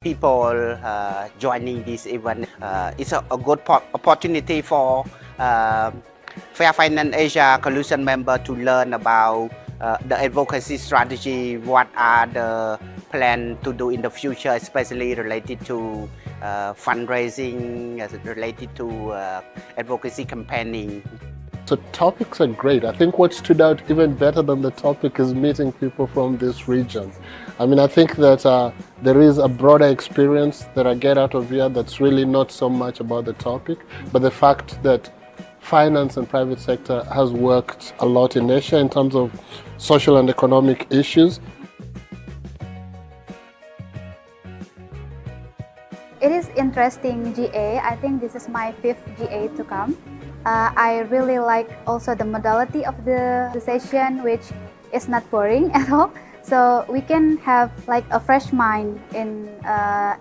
people joining this event. It's a good opportunity for Fair Finance Asia Coalition member to learn about the advocacy strategy, what are the plans to do in the future, especially related to fundraising, related to advocacy campaigning. So topics are great. I think what stood out even better than the topic is meeting people from this region. I mean, I think that there is a broader experience that I get out of here that's really not so much about the topic, but the fact that finance and private sector has worked a lot in Asia in terms of social and economic issues. It is interesting GA. I think this is my 5th GA to come. I really like also the modality of the session, which is not boring at all. So we can have like a fresh mind in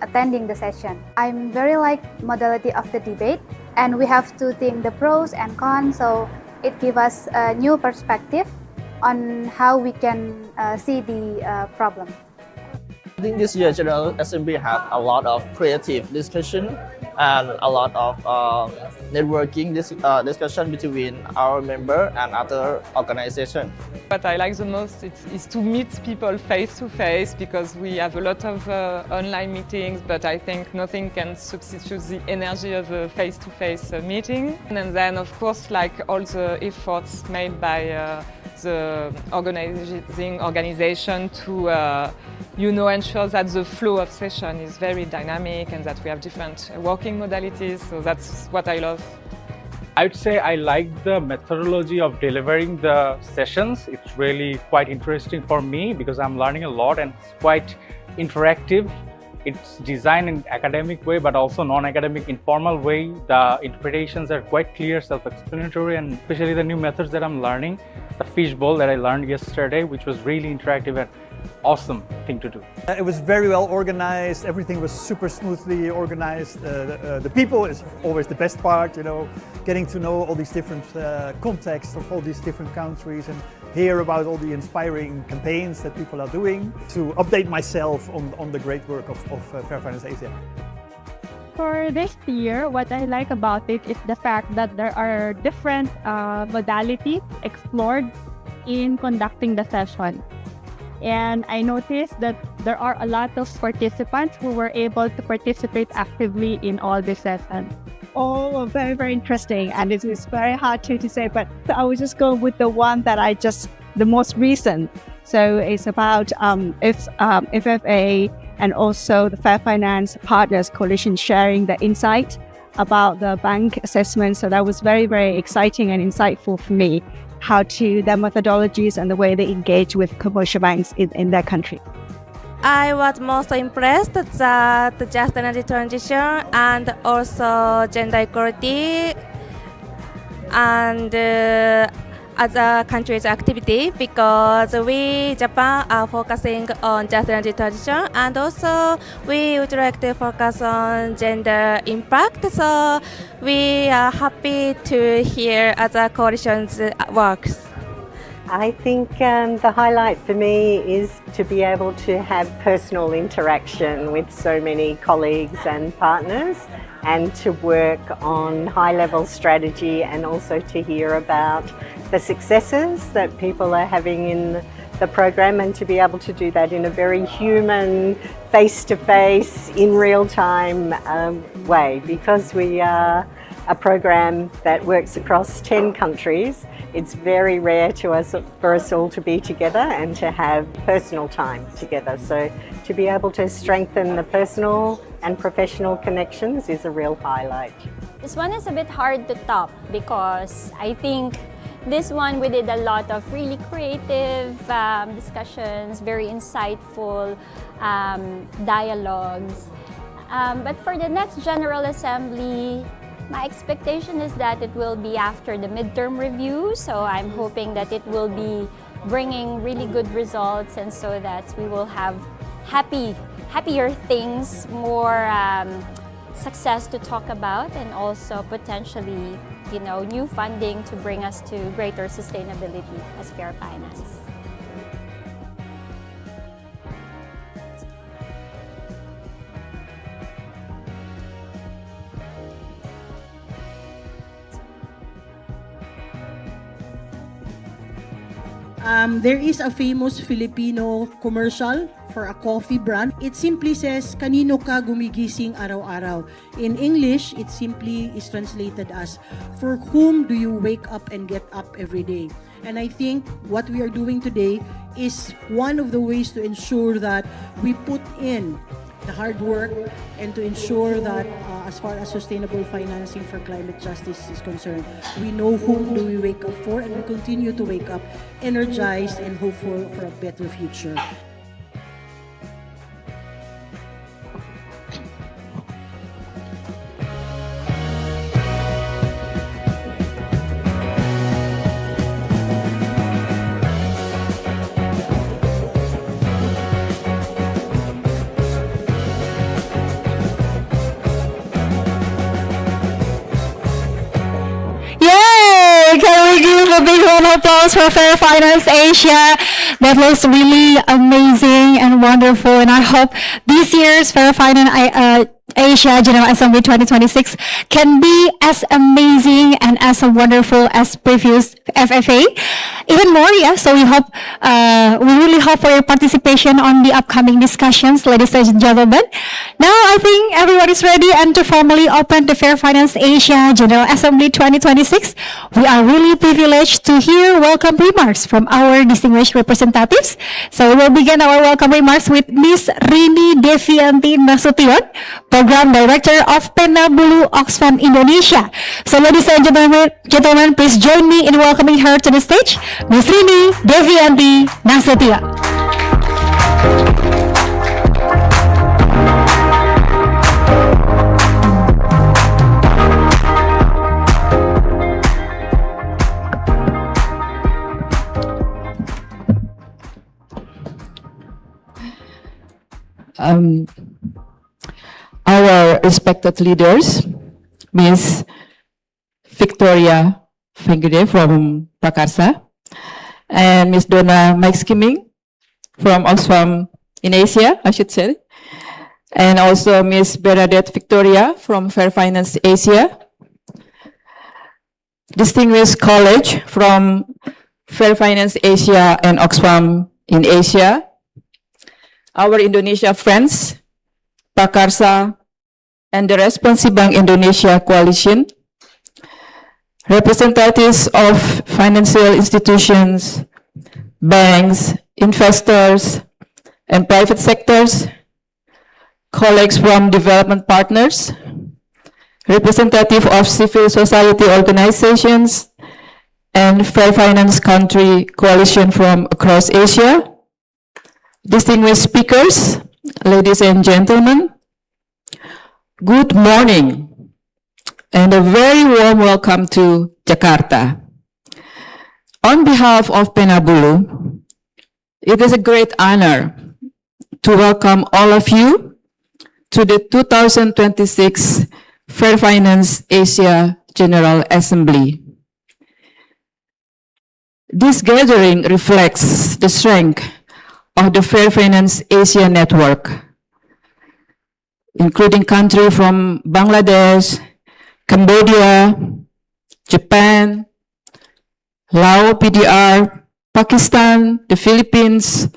attending the session. I'm very like modality of the debate, and we have to think the pros and cons. So it gives us a new perspective on how we can see the problem. I think this year General Assembly had a lot of creative discussion and a lot of networking discussion between our member and other organizations. What I like the most is to meet people face to face, because we have a lot of online meetings, but I think nothing can substitute the energy of a face-to-face meeting. And then of course, like all the efforts made by the organizing organization to ensure that the flow of session is very dynamic and that we have different working modalities. So that's what I love. I would say I like the methodology of delivering the sessions. It's really quite interesting for me because I'm learning a lot and it's quite interactive. It's designed in academic way, but also non-academic, informal way. The interpretations are quite clear, self-explanatory, and especially the new methods that I'm learning. The fishbowl that I learned yesterday, which was really interactive and awesome thing to do. It was very well organized. Everything was super smoothly organized. The people is always the best part, getting to know all these different contexts of all these different countries and hear about all the inspiring campaigns that people are doing to update myself on the great work of Fair Finance Asia. For this year, what I like about it is the fact that there are different modalities explored in conducting the session. And I noticed that there are a lot of participants who were able to participate actively in all the sessions. All very, very interesting, and it is very hard to say, but I will just go with the one that the most recent. So it's about FFA and also the Fair Finance Partners Coalition sharing the insight about the bank assessment. So that was very, very exciting and insightful for me, their methodologies and the way they engage with commercial banks in their country. I was most impressed that the just energy transition and also gender equality and other countries' activity, because we, Japan, are focusing on just energy transition, and also we would like to focus on gender impact. So we are happy to hear other coalitions' works. I think the highlight for me is to be able to have personal interaction with so many colleagues and partners, and to work on high-level strategy, and also to hear about the successes that people are having in the program, and to be able to do that in a very human, face-to-face, in real-time way. Because we are a program that works across 10 countries, it's very rare for us all to be together and to have personal time together. So to be able to strengthen the personal and professional connections is a real highlight. This one is a bit hard to top, because I think this one we did a lot of really creative discussions, very insightful dialogues. But for the next General Assembly, my expectation is that it will be after the midterm review, so I'm hoping that it will be bringing really good results, and so that we will have happier things, more success to talk about, and also potentially, new funding to bring us to greater sustainability as Fair Finance. There is a famous Filipino commercial for a coffee brand. It simply says, "Kanino ka gumigising araw-araw?" In English, it simply is translated as, "For whom do you wake up and get up every day?" And I think what we are doing today is one of the ways to ensure that we put in the hard work and to ensure that as far as sustainable financing for climate justice is concerned, we know whom do we wake up for, and we continue to wake up energized and hopeful for a better future. Can we give a big round of applause for Fair Finance Asia? That was really amazing and wonderful, and I hope this year's Fair Finance Asia General Assembly 2026 can be as amazing and as wonderful as previous FFA. Even more, yeah. So we really hope for your participation on the upcoming discussions, ladies and gentlemen. Now I think everyone is ready and to formally open the Fair Finance Asia General Assembly 2026. We are really privileged to hear welcome remarks from our distinguished representatives. So we will begin our welcome remarks with Ms. Rini Devianti Nasution, Program Director of Penabulu-Oxfam Indonesia. So ladies and gentlemen, please join me in welcoming her to the stage, Ms. Rini Devianti Nasution. Our respected leaders, Ms. Victoria Fengede from Prakarsa, and Ms. Donna Mike-Skimming from Oxfam in Asia, I should say, and also Ms. Bernadette Victoria from Fair Finance Asia, distinguished college from Fair Finance Asia and Oxfam in Asia, our Indonesia friends, Prakarsa, and the Responsi Bank Indonesia Coalition, representatives of financial institutions, banks, investors, and private sectors, colleagues from development partners, representative of civil society organizations, and Fair Finance Country Coalition from across Asia, distinguished speakers, ladies and gentlemen, good morning and a very warm welcome to Jakarta. On behalf of Penabulu, it is a great honor to welcome all of you to the 2026 Fair Finance Asia General Assembly. This gathering reflects the strength of the Fair Finance Asia Network, including countries from Bangladesh, Cambodia, Japan, Laos, PDR, Pakistan, the Philippines,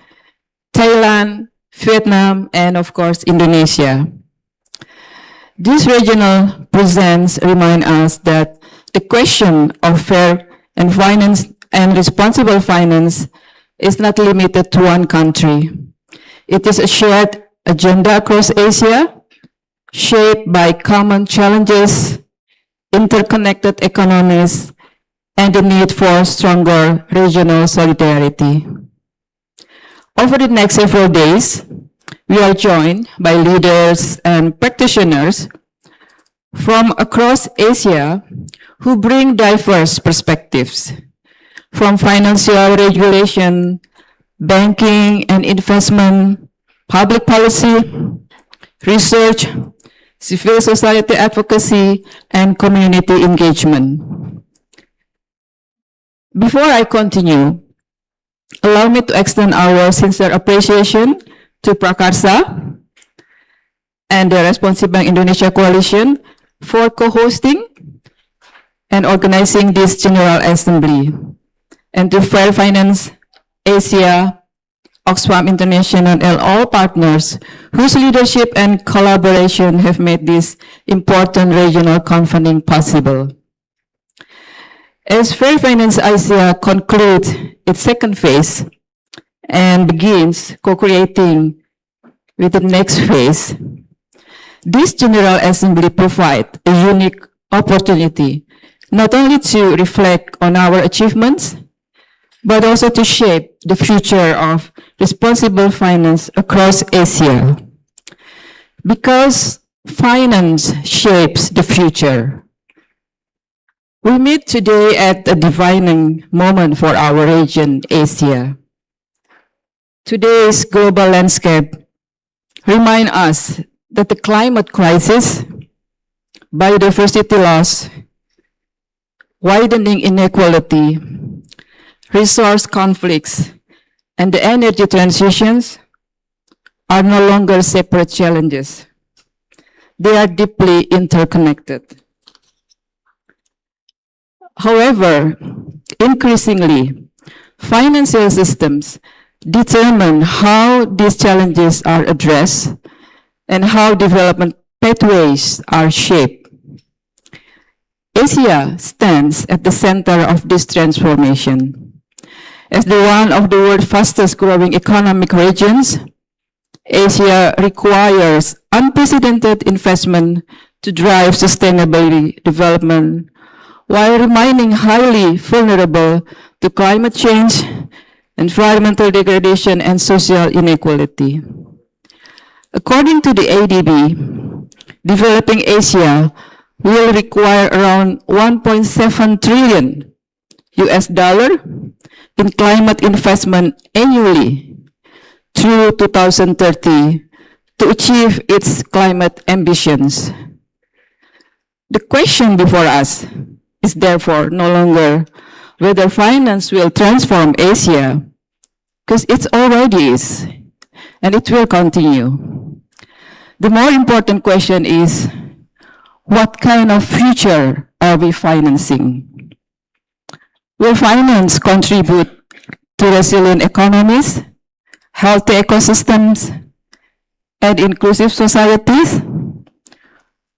Thailand, Vietnam, and of course, Indonesia. These regional presence remind us that the question of fair and finance and responsible finance is not limited to one country. It is a shared agenda across Asia, shaped by common challenges, interconnected economies, and the need for stronger regional solidarity. Over the next several days, we are joined by leaders and practitioners from across Asia who bring diverse perspectives, from financial regulation, banking and investment, public policy, research, civil society advocacy, and community engagement. Before I continue, allow me to extend our sincere appreciation to Prakarsa and the Responsi Bank Indonesia Coalition for co-hosting and organizing this General Assembly, and to Fair Finance Asia, Oxfam International, and all partners whose leadership and collaboration have made this important regional convening possible. As Fair Finance Asia concludes its second phase and begins co-creating with the next phase, this General Assembly provides a unique opportunity not only to reflect on our achievements, but also to shape the future of responsible finance across Asia. Because finance shapes the future. We meet today at a defining moment for our region, Asia. Today's global landscape reminds us that the climate crisis, biodiversity loss, widening inequality, resource conflicts, and the energy transitions are no longer separate challenges. They are deeply interconnected. However, increasingly, financial systems determine how these challenges are addressed and how development pathways are shaped. Asia stands at the center of this transformation. As the one of the world's fastest growing economic regions, Asia requires unprecedented investment to drive sustainable development while remaining highly vulnerable to climate change, environmental degradation, and social inequality. According to the ADB, developing Asia will require around $1.7 trillion in climate investment annually through 2030 to achieve its climate ambitions. The question before us is therefore no longer whether finance will transform Asia, because it already is, and it will continue. The more important question is, what kind of future are we financing? Will finance contribute to resilient economies, healthy ecosystems, and inclusive societies?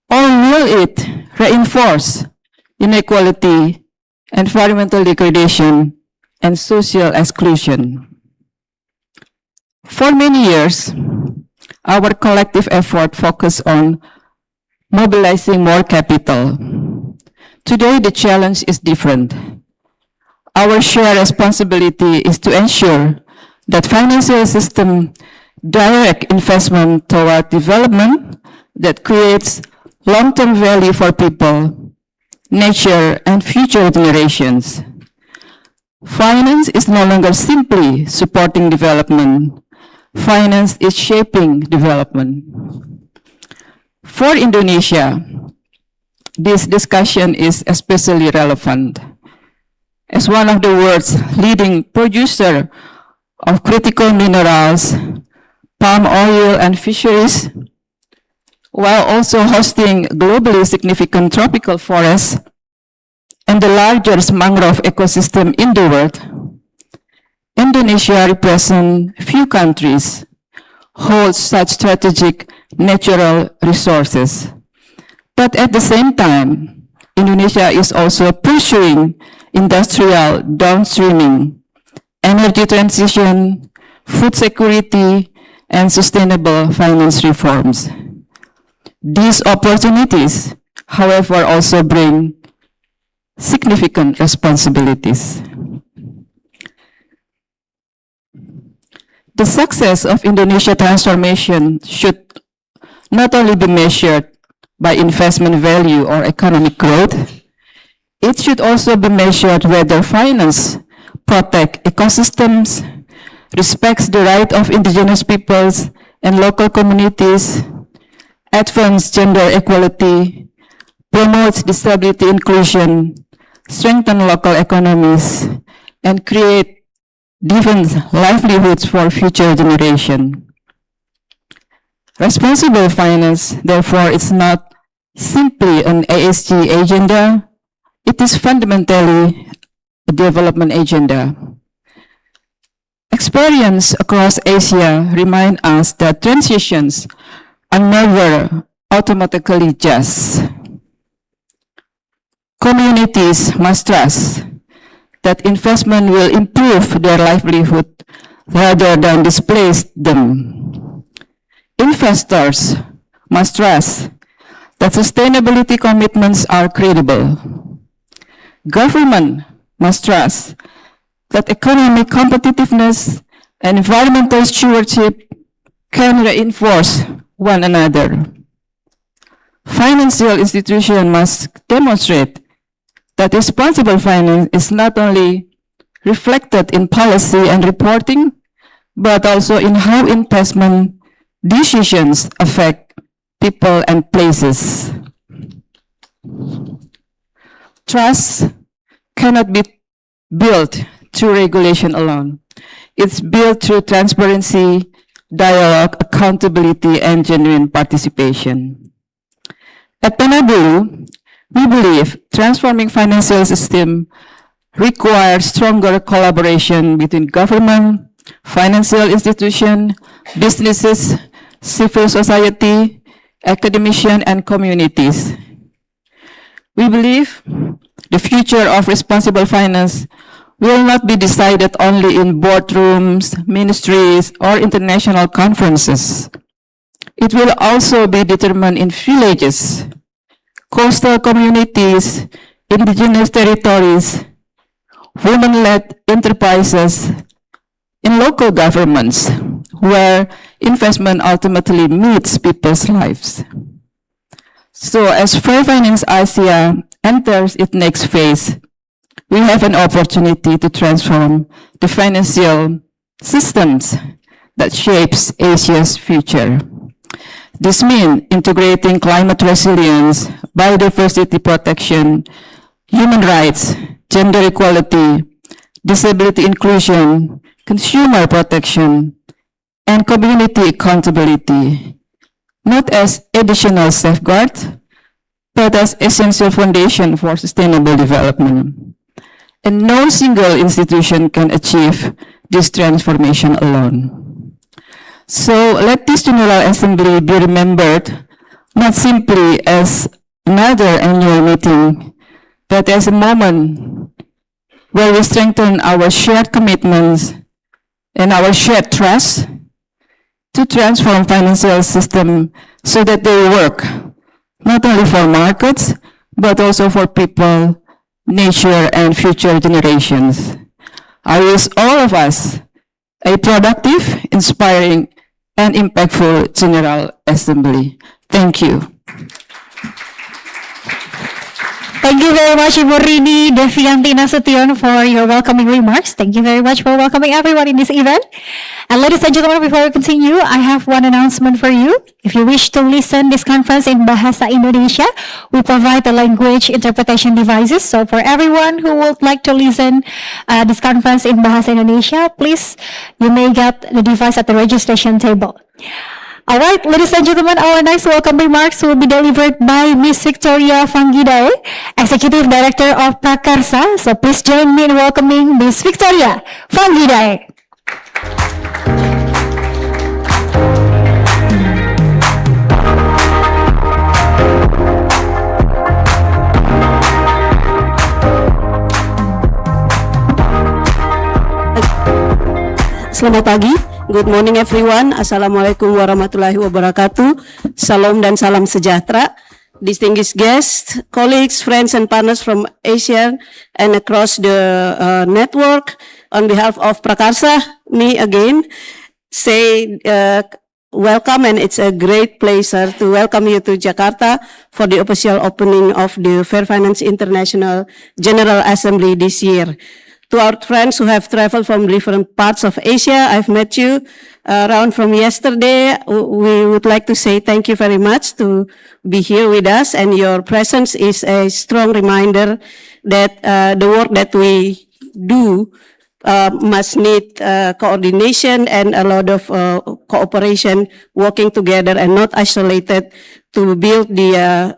Or will it reinforce inequality, environmental degradation, and social exclusion? For many years, our collective effort focused on mobilizing more capital. Today, the challenge is different. Our shared responsibility is to ensure that financial system direct investment toward development that creates long-term value for people, nature, and future generations. Finance is no longer simply supporting development. Finance is shaping development. For Indonesia, this discussion is especially relevant. As one of the world's leading producer of critical minerals, palm oil, and fisheries, while also hosting globally significant tropical forests and the largest mangrove ecosystem in the world, Indonesia represents few countries hold such strategic natural resources. But at the same time, Indonesia is also pursuing industrial downstreaming, energy transition, food security, and sustainable finance reforms. These opportunities, however, also bring significant responsibilities. The success of Indonesia transformation should not only be measured by investment value or economic growth, it should also be measured whether finance protects ecosystems, respects the right of indigenous peoples and local communities, advances gender equality, promotes disability inclusion, strengthens local economies, and creates different livelihoods for future generations. Responsible finance, therefore, is not simply an ASG agenda, it is fundamentally a development agenda. Experience across Asia remind us that transitions are never automatically just. Communities must trust that investment will improve their livelihood rather than displace them. Investors must trust that sustainability commitments are credible. Government must trust that economic competitiveness and environmental stewardship can reinforce one another. Financial institutions must demonstrate that responsible finance is not only reflected in policy and reporting, but also in how investment decisions affect people and places. Trust cannot be built through regulation alone. It's built through transparency, dialogue, accountability, and genuine participation. At Penabulu, we believe transforming financial system requires stronger collaboration between government, financial institutions, businesses, civil society, academicians, and communities. We believe the future of responsible finance will not be decided only in boardrooms, ministries, or international conferences. It will also be determined in villages, coastal communities, indigenous territories, women-led enterprises, in local governments, where investment ultimately meets people's lives. So as Fair Finance Asia enters its next phase, we have an opportunity to transform the financial systems that shapes Asia's future. This means integrating climate resilience, biodiversity protection, human rights, gender equality, disability inclusion, consumer protection, and community accountability, not as additional safeguards, but as essential foundation for sustainable development. And no single institution can achieve this transformation alone. So let this General Assembly be remembered not simply as another annual meeting, but as a moment where we strengthen our shared commitments and our shared trust to transform financial system so that they work not only for markets, but also for people, nature, and future generations. I wish all of us a productive, inspiring, and impactful General Assembly. Thank you. Thank you very much, Ibu Rini Devianti Nasution, for your welcoming remarks. Thank you very much for welcoming everyone in this event. And ladies and gentlemen, before we continue, I have one announcement for you. If you wish to listen this conference in Bahasa Indonesia, we provide the language interpretation devices. So for everyone who would like to listen this conference in Bahasa Indonesia, please, you may get the device at the registration table. All right, ladies and gentlemen, our next welcome remarks will be delivered by Miss Victoria Fanggidai, Executive Director of Prakarsa. So please join me in welcoming Miss Victoria Fanggidai. Selamat pagi. Good morning everyone. Assalamualaikum warahmatullahi wabarakatuh. Salam dan salam sejahtera. Distinguished guests, colleagues, friends and partners from Asia and across the network, on behalf of Prakarsa, me again say welcome, and it's a great pleasure to welcome you to Jakarta for the official opening of the Fair Finance International General Assembly this year. To our friends who have traveled from different parts of Asia, I've met you around from yesterday. We would like to say thank you very much to be here with us, and your presence is a strong reminder that the work that we do must need coordination and a lot of cooperation, working together and not isolated to build the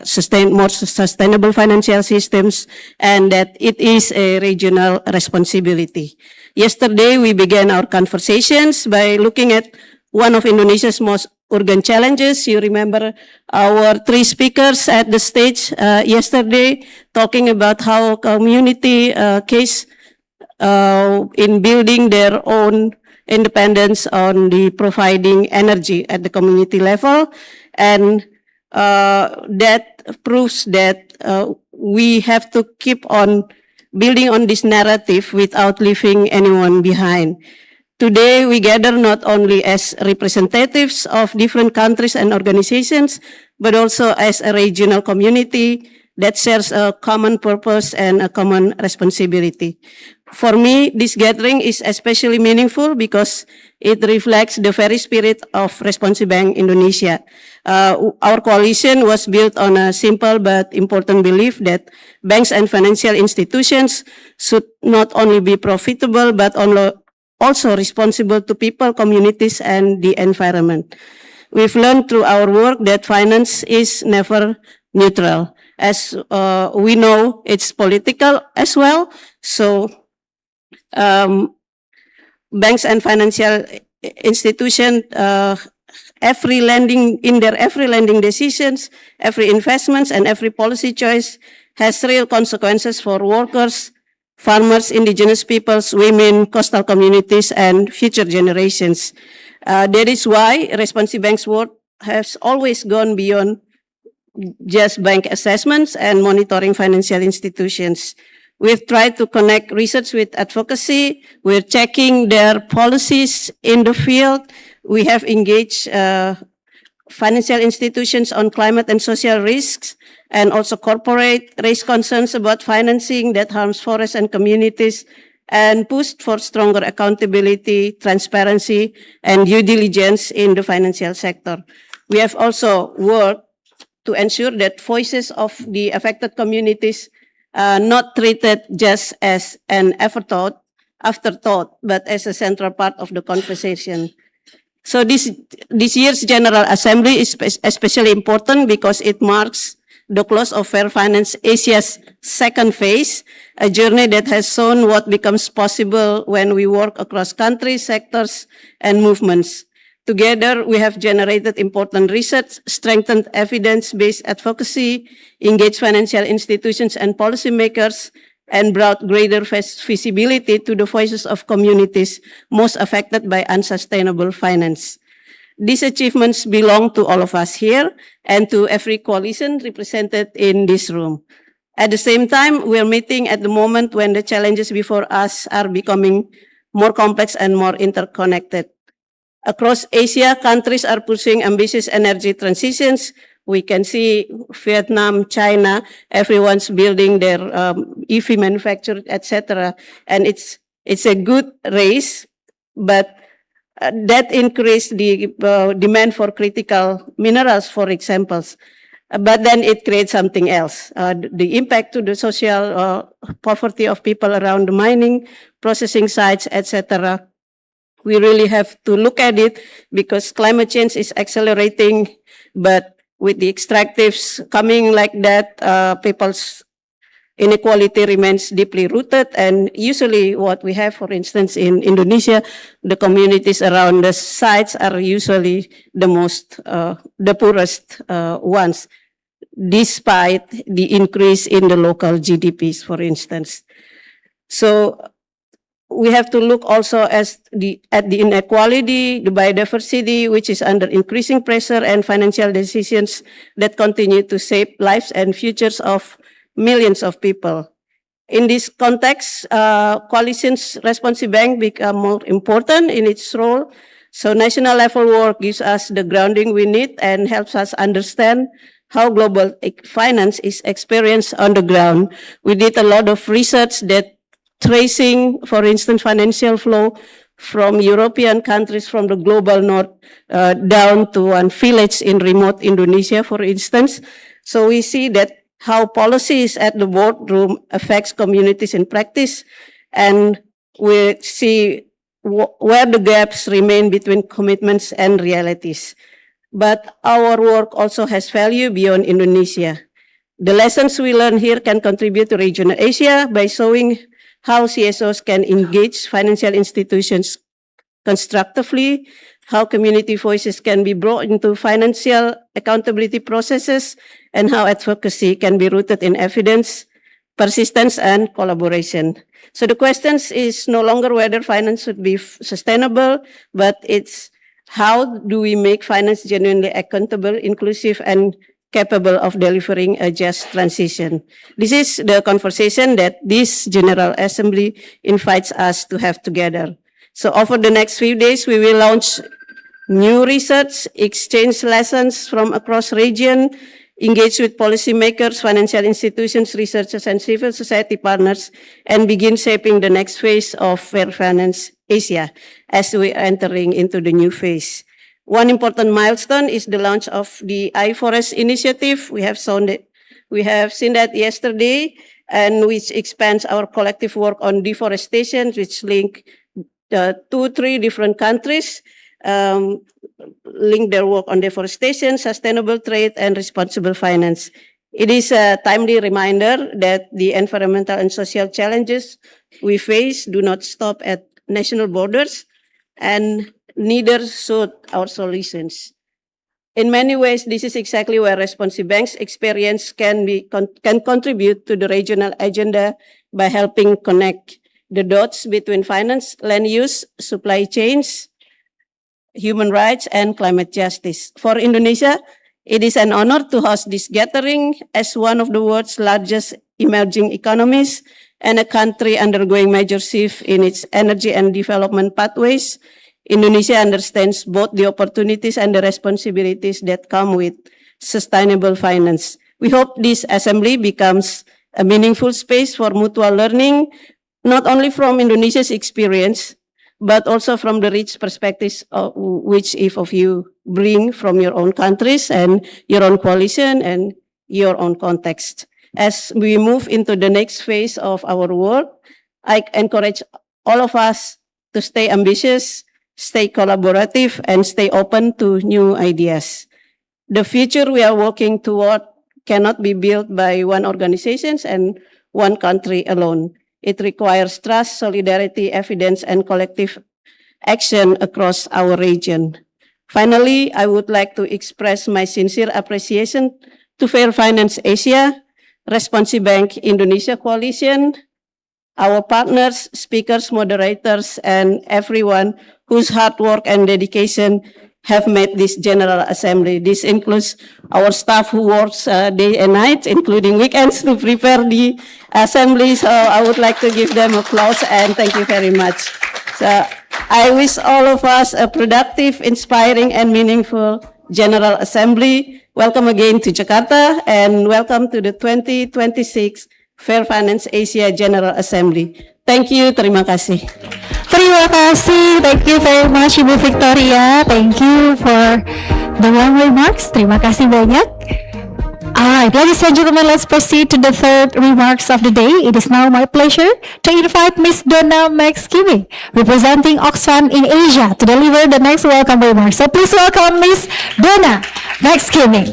more sustainable financial systems, and that it is a regional responsibility. Yesterday, we began our conversations by looking at one of Indonesia's most urgent challenges. You remember our three speakers at the stage yesterday talking about how community case in building their own independence on the providing energy at the community level, and that proves that we have to keep on building on this narrative without leaving anyone behind. Today, we gather not only as representatives of different countries and organizations, but also as a regional community that shares a common purpose and a common responsibility. For me, this gathering is especially meaningful because it reflects the very spirit of Responsive Bank Indonesia. Our coalition was built on a simple but important belief that banks and financial institutions should not only be profitable, but also responsible to people, communities, and the environment. We've learned through our work that finance is never neutral. As we know, it's political as well. So banks and financial institutions, every lending decisions, every investments, and every policy choice has real consequences for workers, farmers, indigenous peoples, women, coastal communities, and future generations. That is why Responsive Bank's work has always gone beyond just bank assessments and monitoring financial institutions. We've tried to connect research with advocacy. We're checking their policies in the field. We have engaged financial institutions on climate and social risks, and also corporate raise concerns about financing that harms forests and communities, and pushed for stronger accountability, transparency, and due diligence in the financial sector. We have also worked to ensure that voices of the affected communities are not treated just as an afterthought, but as a central part of the conversation. So this year's General Assembly is especially important because it marks the close of Fair Finance Asia's second phase, a journey that has shown what becomes possible when we work across countries, sectors, and movements. Together, we have generated important research, strengthened evidence-based advocacy, engaged financial institutions and policymakers, and brought greater visibility to the voices of communities most affected by unsustainable finance. These achievements belong to all of us here and to every coalition represented in this room. At the same time, we're meeting at the moment when the challenges before us are becoming more complex and more interconnected. Across Asia, countries are pursuing ambitious energy transitions. We can see Vietnam, China, everyone's building their EV manufacturer, etc. And it's a good race, but that increased the demand for critical minerals, for examples. But then it creates something else. The impact to the social poverty of people around the mining, processing sites, etc. We really have to look at it because climate change is accelerating, but with the extractives coming like that, people's inequality remains deeply rooted. And usually what we have, for instance, in Indonesia, the communities around the sites are usually the poorest ones, despite the increase in the local GDPs, for instance. So we have to look also at the inequality, the biodiversity, which is under increasing pressure, and financial decisions that continue to shape lives and futures of millions of people. In this context, coalition's Responsive Bank become more important in its role. So national level work gives us the grounding we need and helps us understand how global finance is experienced on the ground. We did a lot of research that tracing, for instance, financial flow from European countries from the global north down to one village in remote Indonesia, for instance. So we see that how policies at the boardroom affects communities in practice, and we see where the gaps remain between commitments and realities. but our work also has value beyond Indonesia. The lessons we learn here can contribute to regional Asia by showing how CSOs can engage financial institutions constructively, how community voices can be brought into financial accountability processes, and how advocacy can be rooted in evidence, persistence, and collaboration. So the question is no longer whether finance should be sustainable, but it's how do we make finance genuinely accountable, inclusive, and capable of delivering a just transition. This is the conversation that this General Assembly invites us to have together. So over the next few days, we will launch new research, exchange lessons from across region, engage with policymakers, financial institutions, researchers, and civil society partners, and begin shaping the next phase of Fair Finance Asia as we are entering into the new phase. One important milestone is the launch of the iForest initiative. We have seen that yesterday, and which expands our collective work on deforestation, which link 2-3 different countries, link their work on deforestation, sustainable trade, and responsible finance. It is a timely reminder that the environmental and social challenges we face do not stop at national borders, and neither should our solutions. In many ways, this is exactly where Responsive Bank's experience can contribute to the regional agenda by helping connect the dots between finance, land use, supply chains, human rights, and climate justice. For Indonesia, it is an honor to host this gathering as one of the world's largest emerging economies and a country undergoing major shift in its energy and development pathways. Indonesia understands both the opportunities and the responsibilities that come with sustainable finance. We hope this assembly becomes a meaningful space for mutual learning, not only from Indonesia's experience, but also from the rich perspectives which each of you bring from your own countries and your own coalition and your own context. As we move into the next phase of our work, I encourage all of us to stay ambitious, stay collaborative, and stay open to new ideas. The future we are working toward cannot be built by one organization and one country alone. It requires trust, solidarity, evidence, and collective action across our region. Finally, I would like to express my sincere appreciation to Fair Finance Asia, Responsive Bank Indonesia Coalition, our partners, speakers, moderators, and everyone whose hard work and dedication have made this General Assembly. This includes our staff who works day and night, including weekends, to prepare the assembly. So I would like to give them applause and thank you very much. So I wish all of us a productive, inspiring, and meaningful General Assembly. Welcome again to Jakarta and welcome to the 2026 Fair Finance Asia General Assembly. Thank you, terima kasih. Terima kasih, thank you very much Ibu Victoria. Thank you for the warm remarks. Terima kasih banyak. Alright, ladies and gentlemen, let's proceed to the third remarks of the day. It is now my pleasure to invite Ms. Donna Maxkimi, representing Oxfam in Asia, to deliver the next welcome remarks. So please welcome Ms. Donna Maxkimi.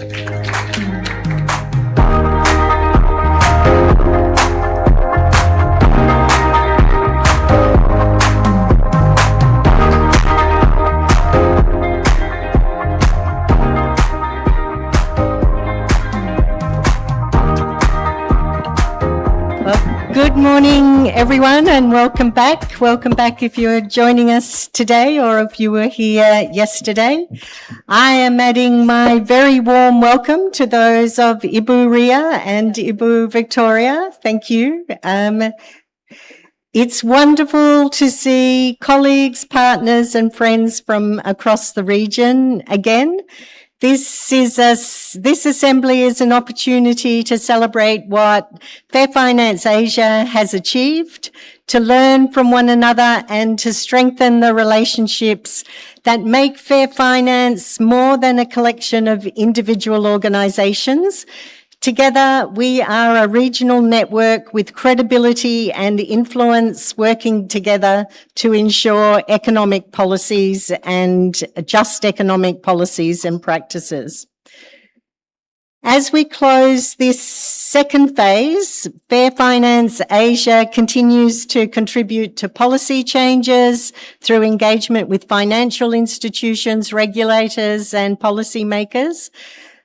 Good morning, everyone, and welcome back. Welcome back if you're joining us today or if you were here yesterday. I am adding my very warm welcome to those of Ibu Ria and Ibu Victoria. Thank you. It's wonderful to see colleagues, partners, and friends from across the region again. This assembly is an opportunity to celebrate what Fair Finance Asia has achieved, to learn from one another and to strengthen the relationships that make Fair Finance more than a collection of individual organizations, Together, we are a regional network with credibility and influence working together to ensure economic policies and just economic policies and practices. As we close this second phase, Fair Finance Asia continues to contribute to policy changes through engagement with financial institutions, regulators, and policymakers.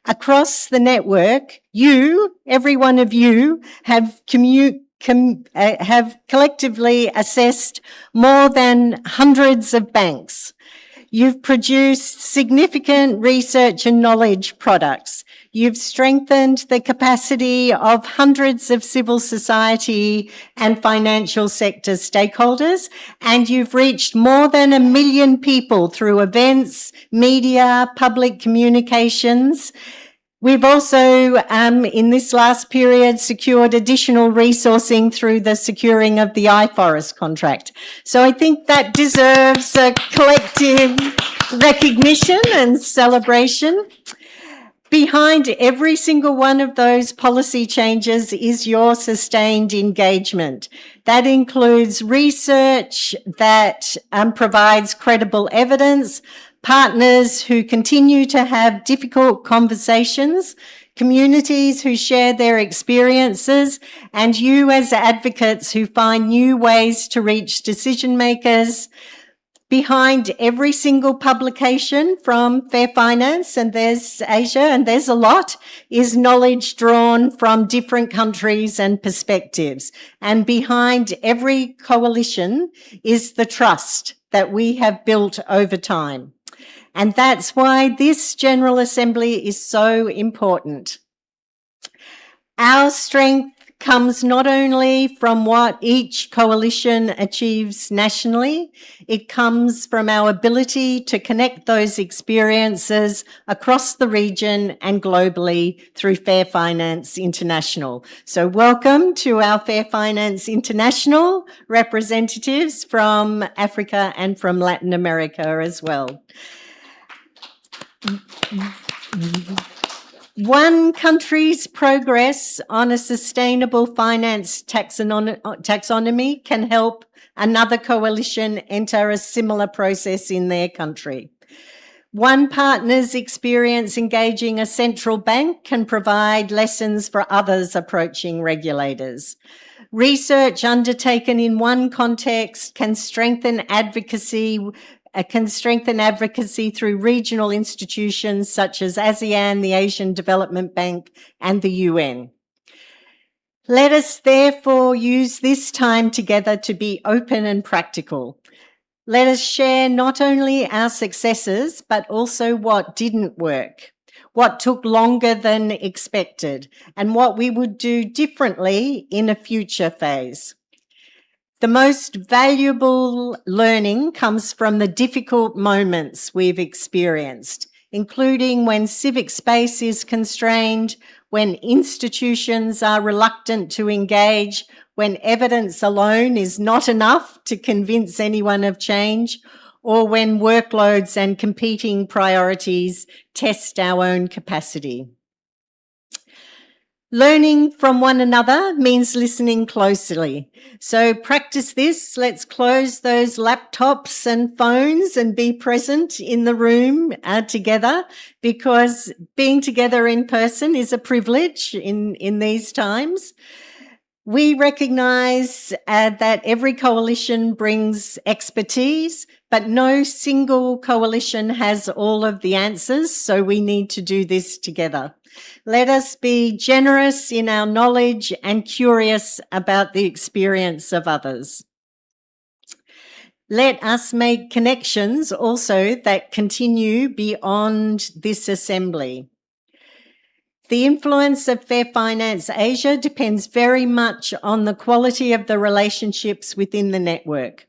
Across the network, every one of you, have collectively assessed more than hundreds of banks. You've produced significant research and knowledge products. You've strengthened the capacity of hundreds of civil society and financial sector stakeholders, and you've reached more than 1 million people through events, media, public communications. We've also, in this last period, secured additional resourcing through the securing of the iForest contract. So I think that deserves a collective recognition and celebration. Behind every single one of those policy changes is your sustained engagement. That includes research that provides credible evidence, partners who continue to have difficult conversations, communities who share their experiences, and you as advocates who find new ways to reach decision makers. Behind every single publication from Fair Finance, and there's Asia, and there's a lot, is knowledge drawn from different countries and perspectives. And behind every coalition is the trust that we have built over time. And that's why this General Assembly is so important. Our strength comes not only from what each coalition achieves nationally, it comes from our ability to connect those experiences across the region and globally through Fair Finance International. So welcome to our Fair Finance International representatives from Africa and from Latin America as well. One country's progress on a sustainable finance taxonomy can help another coalition enter a similar process in their country. One partner's experience engaging a central bank can provide lessons for others approaching regulators. Research undertaken in one context can strengthen advocacy through regional institutions such as ASEAN, the Asian Development Bank, and the UN. Let us therefore use this time together to be open and practical. Let us share not only our successes, but also what didn't work, what took longer than expected, and what we would do differently in a future phase. The most valuable learning comes from the difficult moments we've experienced, including when civic space is constrained, when institutions are reluctant to engage, when evidence alone is not enough to convince anyone of change, or when workloads and competing priorities test our own capacity. Learning from one another means listening closely. So practice this. Let's close those laptops and phones and be present in the room together, because being together in person is a privilege in these times. We recognise that every coalition brings expertise, but no single coalition has all of the answers, so we need to do this together. Let us be generous in our knowledge and curious about the experience of others. Let us make connections also that continue beyond this assembly. The influence of Fair Finance Asia depends very much on the quality of the relationships within the network.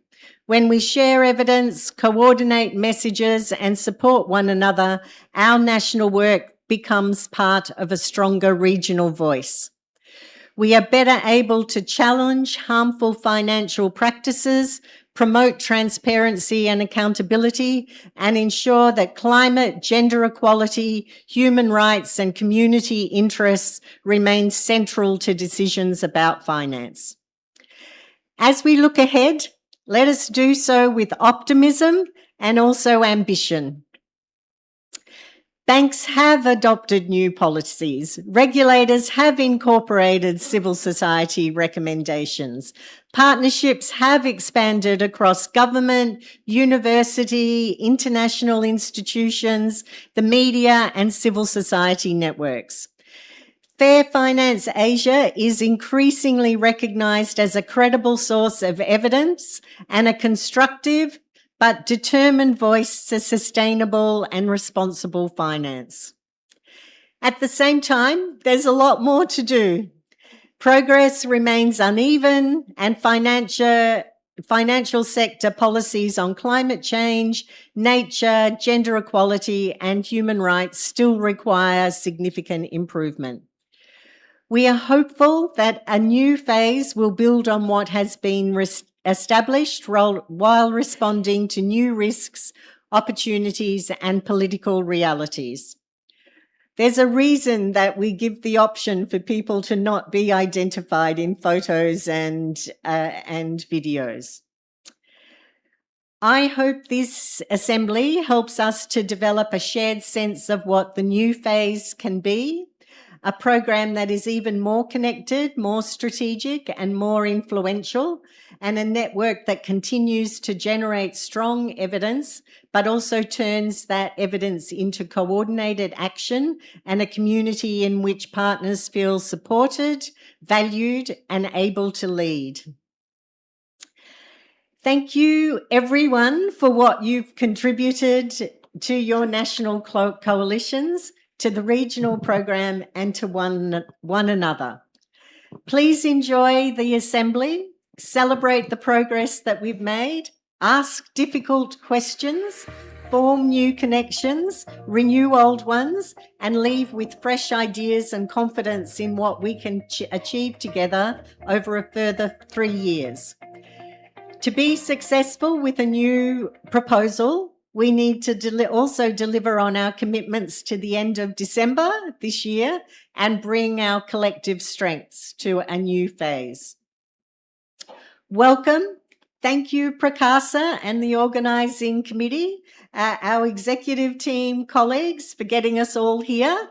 When we share evidence, coordinate messages, and support one another, our national work becomes part of a stronger regional voice. We are better able to challenge harmful financial practices, promote transparency and accountability, and ensure that climate, gender equality, human rights, and community interests remain central to decisions about finance. As we look ahead, let us do so with optimism and also ambition. Banks have adopted new policies. Regulators have incorporated civil society recommendations. Partnerships have expanded across government, university, international institutions, the media, and civil society networks. Fair Finance Asia is increasingly recognised as a credible source of evidence and a constructive but determined voice to sustainable and responsible finance. At the same time, there's a lot more to do. Progress remains uneven, and financial sector policies on climate change, nature, gender equality, and human rights still require significant improvement. We are hopeful that a new phase will build on what has been established while responding to new risks, opportunities, and political realities. There's a reason that we give the option for people to not be identified in photos and videos. I hope this assembly helps us to develop a shared sense of what the new phase can be, a program that is even more connected, more strategic, and more influential, and a network that continues to generate strong evidence, but also turns that evidence into coordinated action and a community in which partners feel supported, valued, and able to lead. Thank you, everyone, for what you've contributed to your national coalitions, to the regional program, and to one another. Please enjoy the assembly, celebrate the progress that we've made, ask difficult questions, form new connections, renew old ones, and leave with fresh ideas and confidence in what we can achieve together over a further 3 years. To be successful with a new proposal, we need to also deliver on our commitments to the end of December this year and bring our collective strengths to a new phase. Welcome. Thank you, Prakasa and the organising committee, our executive team colleagues for getting us all here.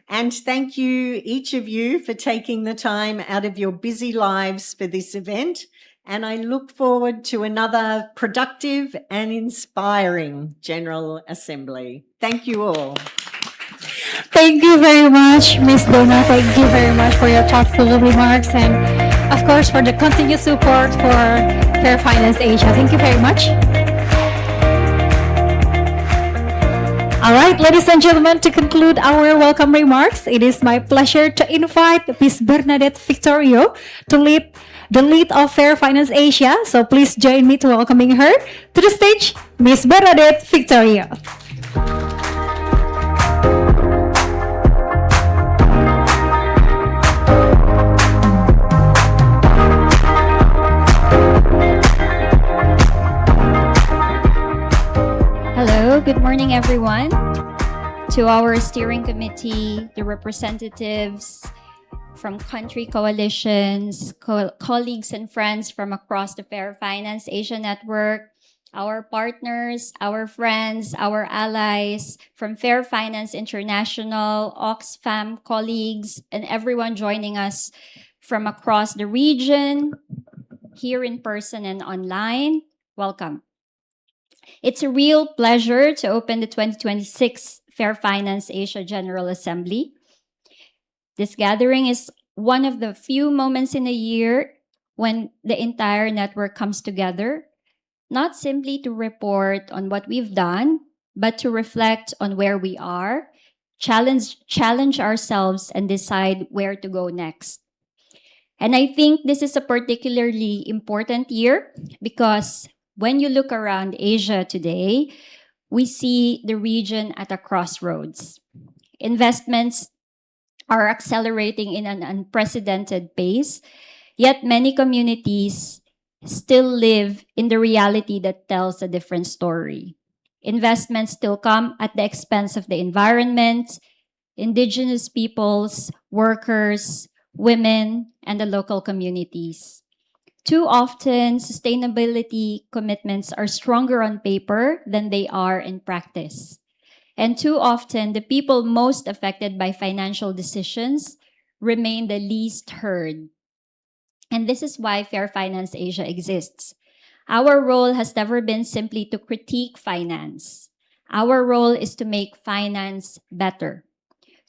And thank you, each of you, for taking the time out of your busy lives for this event. And I look forward to another productive and inspiring General Assembly. Thank you all. Thank you very much, Ms. Donna. Thank you very much for your thoughtful remarks and, of course, for the continued support for Fair Finance Asia. Thank you very much. All right, ladies and gentlemen, to conclude our welcome remarks, it is my pleasure to invite Ms. Bernadette Victorio to lead the lead of Fair Finance Asia. So please join me to welcoming her to the stage, Ms. Bernadette Victorio. Hello, good morning everyone. To our steering committee, the representatives from country coalitions, colleagues and friends from across the Fair Finance Asia Network, our partners, our friends, our allies from Fair Finance International, Oxfam colleagues, and everyone joining us from across the region, here in person and online, welcome. It's a real pleasure to open the 2026 Fair Finance Asia General Assembly. This gathering is one of the few moments in a year when the entire network comes together, not simply to report on what we've done, but to reflect on where we are, challenge ourselves, and decide where to go next. And I think this is a particularly important year because when you look around Asia today, we see the region at a crossroads. Investments are accelerating in an unprecedented pace, yet many communities still live in the reality that tells a different story. Investments still come at the expense of the environment, indigenous peoples, workers, women, and the local communities. Too often, sustainability commitments are stronger on paper than they are in practice. And too often, the people most affected by financial decisions remain the least heard. And this is why Fair Finance Asia exists. Our role has never been simply to critique finance. Our role is to make finance better,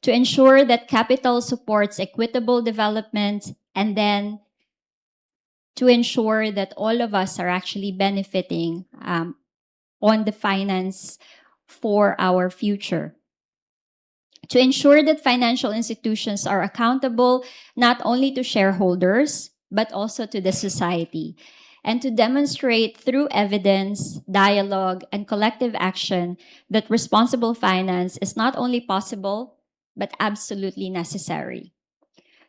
to ensure that capital supports equitable development, and then to ensure that all of us are actually benefiting on the finance for our future. To ensure that financial institutions are accountable not only to shareholders, but also to the society, and to demonstrate through evidence, dialogue, and collective action that responsible finance is not only possible, but absolutely necessary.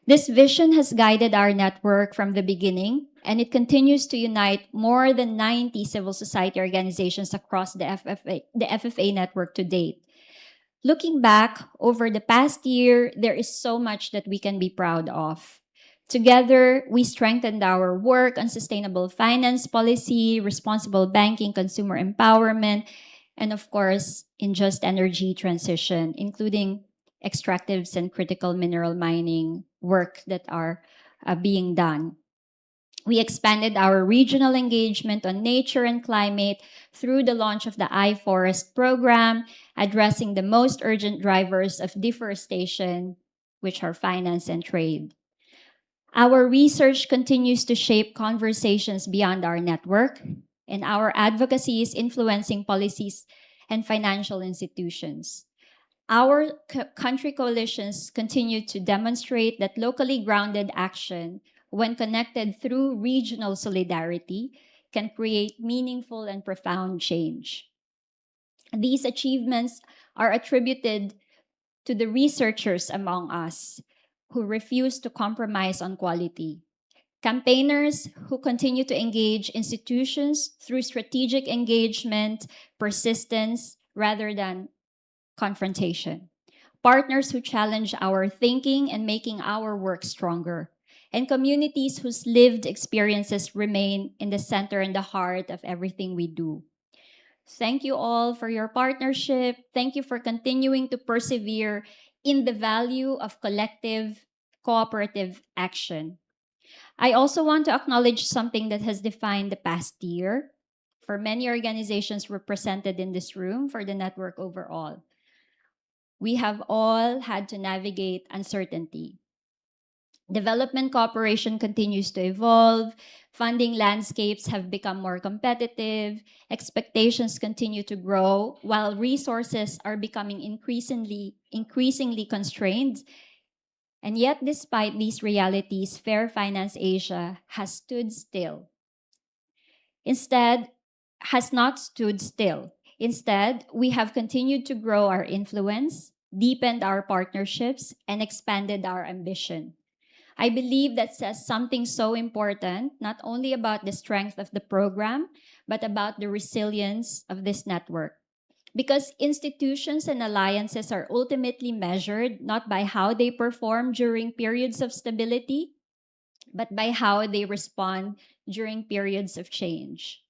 This vision has guided our network from the beginning, and it continues to unite more than 90 civil society organizations across the FFA network to date. Looking back over the past year, there is so much that we can be proud of. Together, we strengthened our work on sustainable finance policy, responsible banking, consumer empowerment, and of course, in just energy transition, including extractives and critical mineral mining work that are being done. We expanded our regional engagement on nature and climate through the launch of the iForest program, addressing the most urgent drivers of deforestation, which are finance and trade. Our research continues to shape conversations beyond our network, and our advocacy is influencing policies and financial institutions. Our country coalitions continue to demonstrate that locally grounded action, when connected through regional solidarity, can create meaningful and profound change. These achievements are attributed to the researchers among us who refuse to compromise on quality, campaigners who continue to engage institutions through strategic engagement, persistence, rather than confrontation, partners who challenge our thinking and making our work stronger, and communities whose lived experiences remain in the center and the heart of everything we do. Thank you all for your partnership. Thank you for continuing to persevere in the value of collective cooperative action. I also want to acknowledge something that has defined the past year for many organizations represented in this room, for the network overall. We have all had to navigate uncertainty. Development cooperation continues to evolve, funding landscapes have become more competitive, expectations continue to grow, while resources are becoming increasingly constrained. And yet, despite these realities, Fair Finance Asia has stood still. Has not stood still. Instead, we have continued to grow our influence, deepened our partnerships, and expanded our ambition. I believe that says something so important, not only about the strength of the program, but about the resilience of this network. Because institutions and alliances are ultimately measured not by how they perform during periods of stability, but by how they respond during periods of change.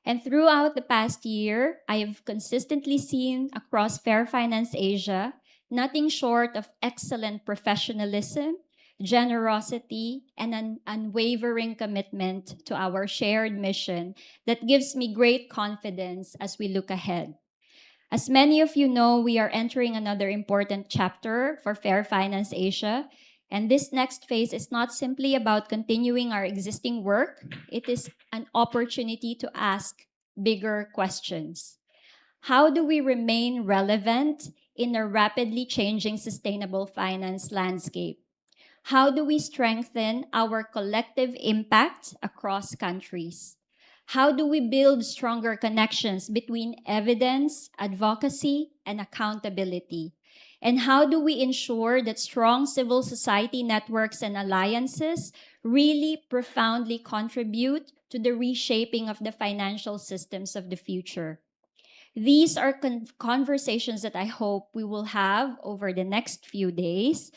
And throughout the past year, I have consistently seen across Fair Finance Asia nothing short of excellent professionalism, generosity, and an unwavering commitment to our shared mission that gives me great confidence as we look ahead. As many of you know, we are entering another important chapter for Fair Finance Asia, and this next phase is not simply about continuing our existing work, it is an opportunity to ask bigger questions. How do we remain relevant in a rapidly changing sustainable finance landscape? How do we strengthen our collective impact across countries? How do we build stronger connections between evidence, advocacy, and accountability? And how do we ensure that strong civil society networks and alliances really profoundly contribute to the reshaping of the financial systems of the future? These are conversations that I hope we will have over the next few days.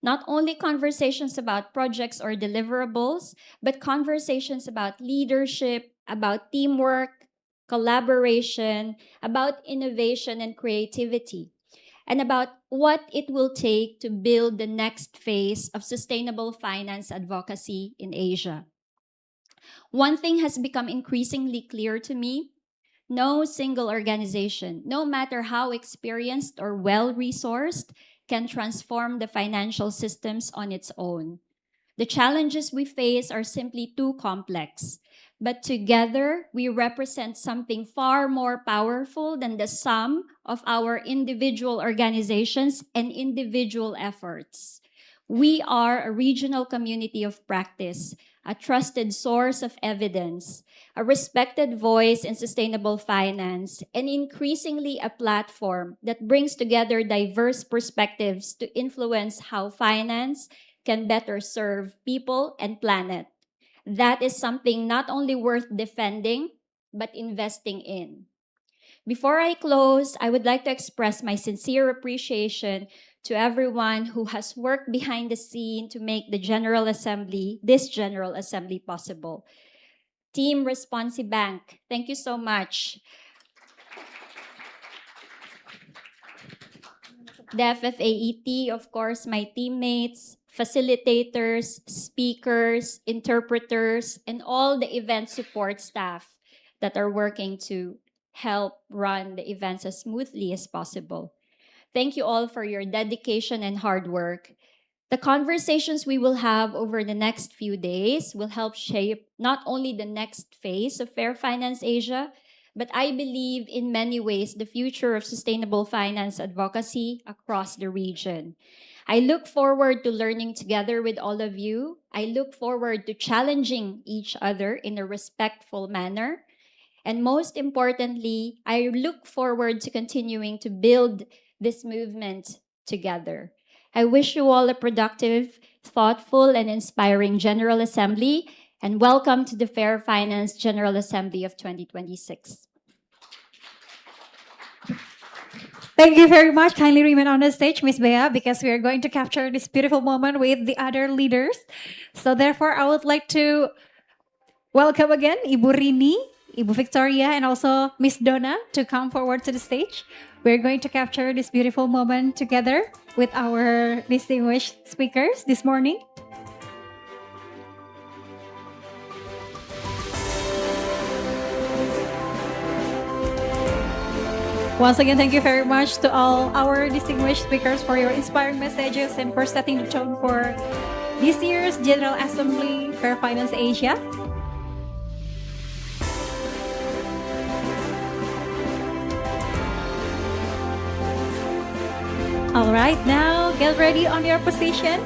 Not only conversations about projects or deliverables, but conversations about leadership, about teamwork, collaboration, about innovation and creativity, and about what it will take to build the next phase of sustainable finance advocacy in Asia. One thing has become increasingly clear to me: no single organization, no matter how experienced or well-resourced, can transform the financial systems on its own. The challenges we face are simply too complex. But together, we represent something far more powerful than the sum of our individual organizations and individual efforts. We are a regional community of practice, a trusted source of evidence, a respected voice in sustainable finance, and increasingly a platform that brings together diverse perspectives to influence how finance can better serve people and planet. That is something not only worth defending, but investing in. Before I close, I would like to express my sincere appreciation to everyone who has worked behind the scene to make this General Assembly possible. Team Responsi Bank, thank you so much. The FFAET, of course, my teammates, facilitators, speakers, interpreters, and all the event support staff that are working to help run the events as smoothly as possible. Thank you all for your dedication and hard work. The conversations we will have over the next few days will help shape not only the next phase of Fair Finance Asia, but I believe in many ways the future of sustainable finance advocacy across the region. I look forward to learning together with all of you. I look forward to challenging each other in a respectful manner. And most importantly, I look forward to continuing to build this movement together. I wish you all a productive, thoughtful, and inspiring General Assembly, and welcome to the Fair Finance General Assembly of 2026. Thank you very much. Kindly remain on the stage, Miss Bea, because we are going to capture this beautiful moment with the other leaders. So therefore, I would like to welcome again Ibu Rini, Ibu Victoria, and also Miss Donna to come forward to the stage. We're going to capture this beautiful moment together with our distinguished speakers this morning. Once again, thank you very much to all our distinguished speakers for your inspiring messages and for setting the tone for this year's General Assembly Fair Finance Asia. All right, now get ready on your position.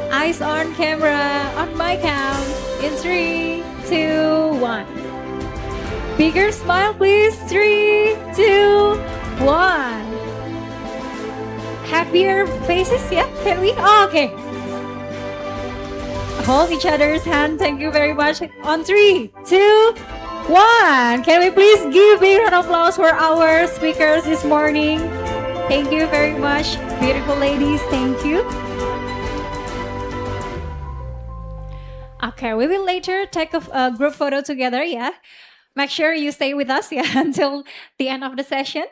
Eyes on camera, on my count, in 3, 2, 1. Bigger smile, please. 3, 2, 1. Happier faces, yeah? Can we? Oh, okay. Hold each other's hand. Thank you very much. On 3, 2, 1. Can we please give a big round of applause for our speakers this morning? Thank you very much, beautiful ladies. Thank you. Okay, we will later take a group photo together, yeah? Make sure you stay with us, yeah, until the end of the session.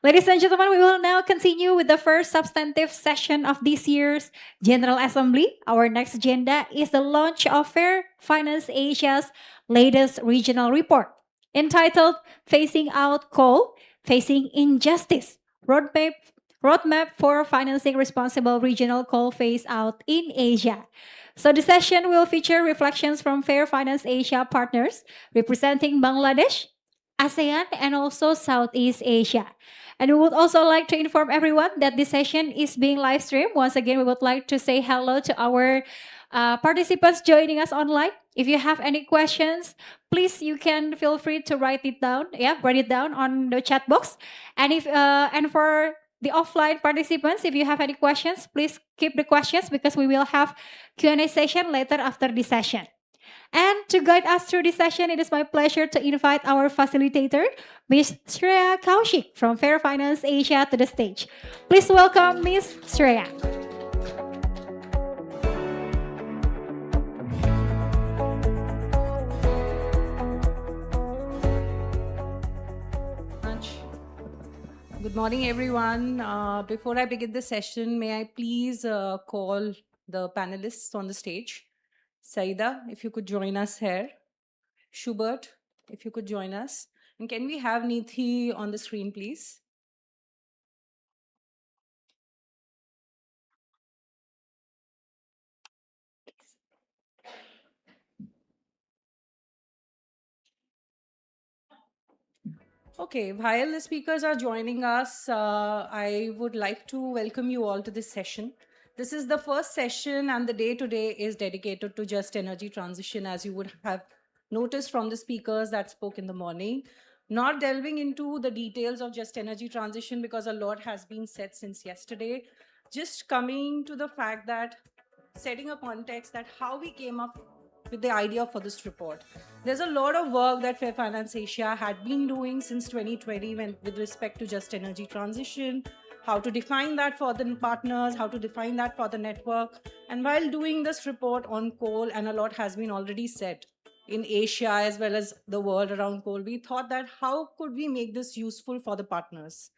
Ladies and gentlemen, we will now continue with the first substantive session of this year's General Assembly. Our next agenda is the launch of Fair Finance Asia's latest regional report, entitled Phasing Out Coal, Facing Injustice, Roadmap for Financing Responsible Regional Coal Phase Out in Asia. So the session will feature reflections from Fair Finance Asia partners representing Bangladesh, ASEAN, and also Southeast Asia. And we would also like to inform everyone that this session is being live streamed. Once again, we would like to say hello to our Participants joining us online, if you have any questions, please you can feel free to write it down. Yeah, write it down on the chat box. And if and for the offline participants, if you have any questions, please keep the questions because we will have Q&A session later after this session. And to guide us through this session, it is my pleasure to invite our facilitator, Ms. Shreya Kaushik from Fair Finance Asia to the stage. Please welcome Ms. Shreya. Good morning, everyone. Before I begin the session, may I please call the panelists on the stage. Saida, if you could join us here. Schubert, if you could join us. And can we have Nithi on the screen, please? Okay, while the speakers are joining us, I would like to welcome you all to this session. This is the first session and the day today is dedicated to just energy transition, as you would have noticed from the speakers that spoke in the morning. Not delving into the details of just energy transition because a lot has been said since yesterday. Just coming to the fact that setting a context that how we came up with the idea for this report. There's a lot of work that Fair Finance Asia had been doing since 2020 with respect to just energy transition, how to define that for the partners, how to define that for the network. And while doing this report on coal, and a lot has been already said in Asia as well as the world around coal, we thought that how could we make this useful for the partners?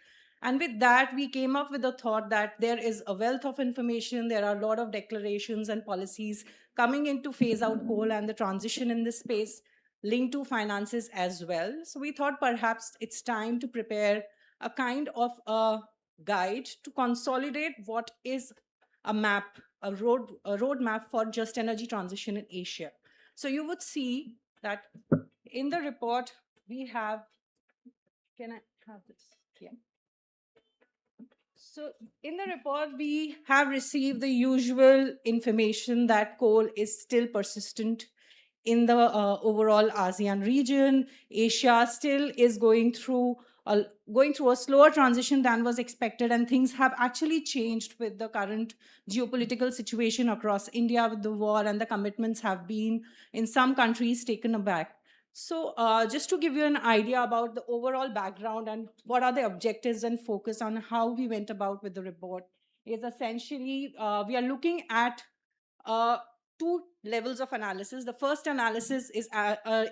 And with that, we came up with the thought that there is a wealth of information. There are a lot of declarations and policies coming in to phase out coal and the transition in this space linked to finances as well. So we thought perhaps it's time to prepare a kind of a guide to consolidate what is a map, a roadmap for just energy transition in Asia. So you would see that in the report we have, can I have this? Yeah. So in the report, we have received the usual information that coal is still persistent in the overall ASEAN region. Asia still is going through a slower transition than was expected, and things have actually changed with the current geopolitical situation across India with the war, and the commitments have been in some countries taken aback. So just to give you an idea about the overall background and what are the objectives and focus on how we went about with the report is essentially we are looking at two levels of analysis. The first analysis is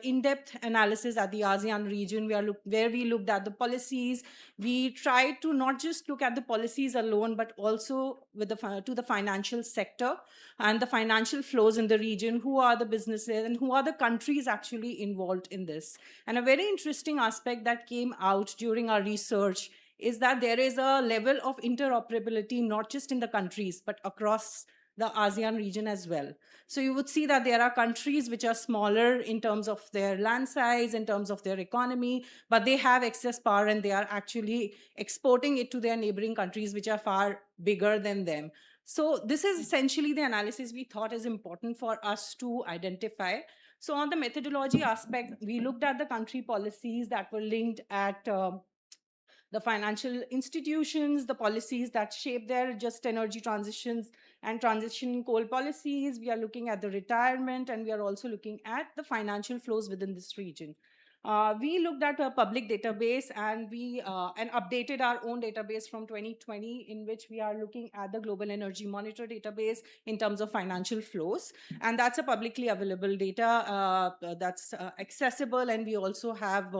in-depth analysis at the ASEAN region where we looked at the policies. We tried to not just look at the policies alone, but also with to the financial sector and the financial flows in the region, who are the businesses and who are the countries actually involved in this. And a very interesting aspect that came out during our research is that there is a level of interoperability, not just in the countries, but across the ASEAN region as well. So you would see that there are countries which are smaller in terms of their land size, in terms of their economy, but they have excess power and they are actually exporting it to their neighboring countries which are far bigger than them. So this is essentially the analysis we thought is important for us to identify. So on the methodology aspect, we looked at the country policies that were linked at the financial institutions, the policies that shape their just energy transitions and transition coal policies. We are looking at the retirement, and we are also looking at the financial flows within this region. We looked at a public database, and we and updated our own database from 2020, in which we are looking at the Global Energy Monitor database in terms of financial flows. And that's a publicly available data that's accessible, and we also have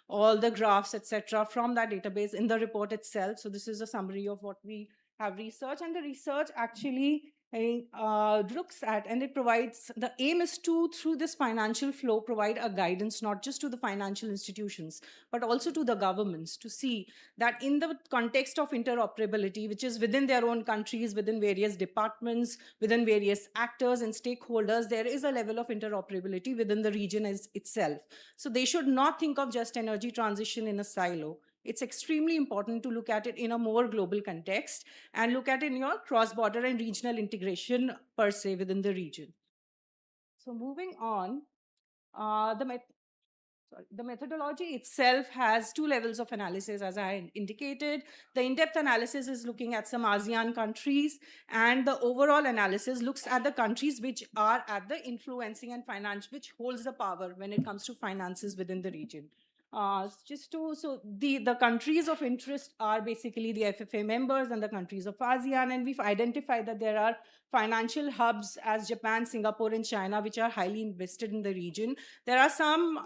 all the graphs, etc., from that database in the report itself. So this is a summary of what we have researched, and the research actually looks at, and it provides, the aim is to, through this financial flow, provide a guidance not just to the financial institutions, but also to the governments, to see that in the context of interoperability, which is within their own countries, within various departments, within various actors and stakeholders, there is a level of interoperability within the region itself. So they should not think of just energy transition in a silo. it's extremely important to look at it in a more global context and look at it in your cross-border and regional integration per se within the region. So moving on, the methodology itself has two levels of analysis, as I indicated. The in-depth analysis is looking at some ASEAN countries, and the overall analysis looks at the countries which are at the influencing and finance, which holds the power when it comes to finances within the region. The countries of interest are basically the FFA members and the countries of ASEAN, and we've identified that there are financial hubs as Japan, Singapore, and China, which are highly invested in the region. There are some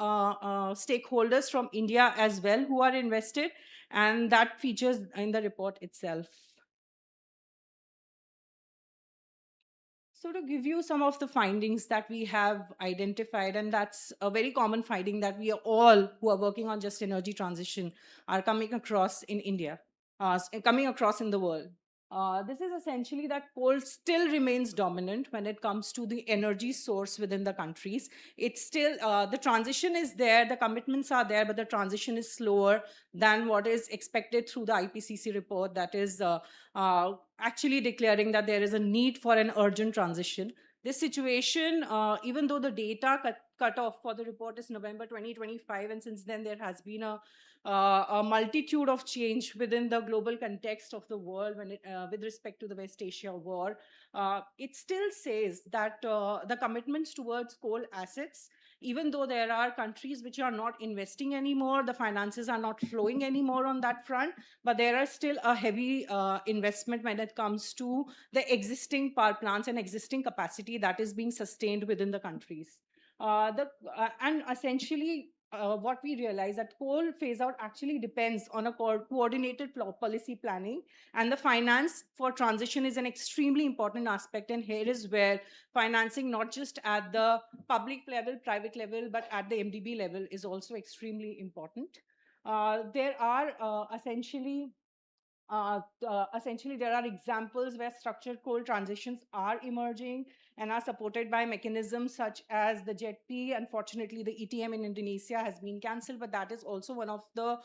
stakeholders from India as well who are invested, and that features in the report itself. So to give you some of the findings that we have identified, and that's a very common finding that we are all who are working on just energy transition are coming across in India, coming across in the world. This is essentially that coal still remains dominant when it comes to the energy source within the countries. It's still, the transition is there, the commitments are there, but the transition is slower than what is expected through the IPCC report that is actually declaring that there is a need for an urgent transition. This situation, even though the data cut off for the report is November 2025, and since then there has been a multitude of change within the global context of the world when with respect to the West Asia war, it still says that the commitments towards coal assets, even though there are countries which are not investing anymore, the finances are not flowing anymore on that front, but there are still a heavy investment when it comes to the existing power plants and existing capacity that is being sustained within the countries. And essentially, what we realize that coal phase out actually depends on a coordinated policy planning, and the finance for transition is an extremely important aspect. And here is where financing, not just at the public level, private level, but at the MDB level is also extremely important. There are essentially there are examples where structured coal transitions are emerging and are supported by mechanisms such as the JETP. Unfortunately, the ETM in Indonesia has been cancelled, but that is also one of the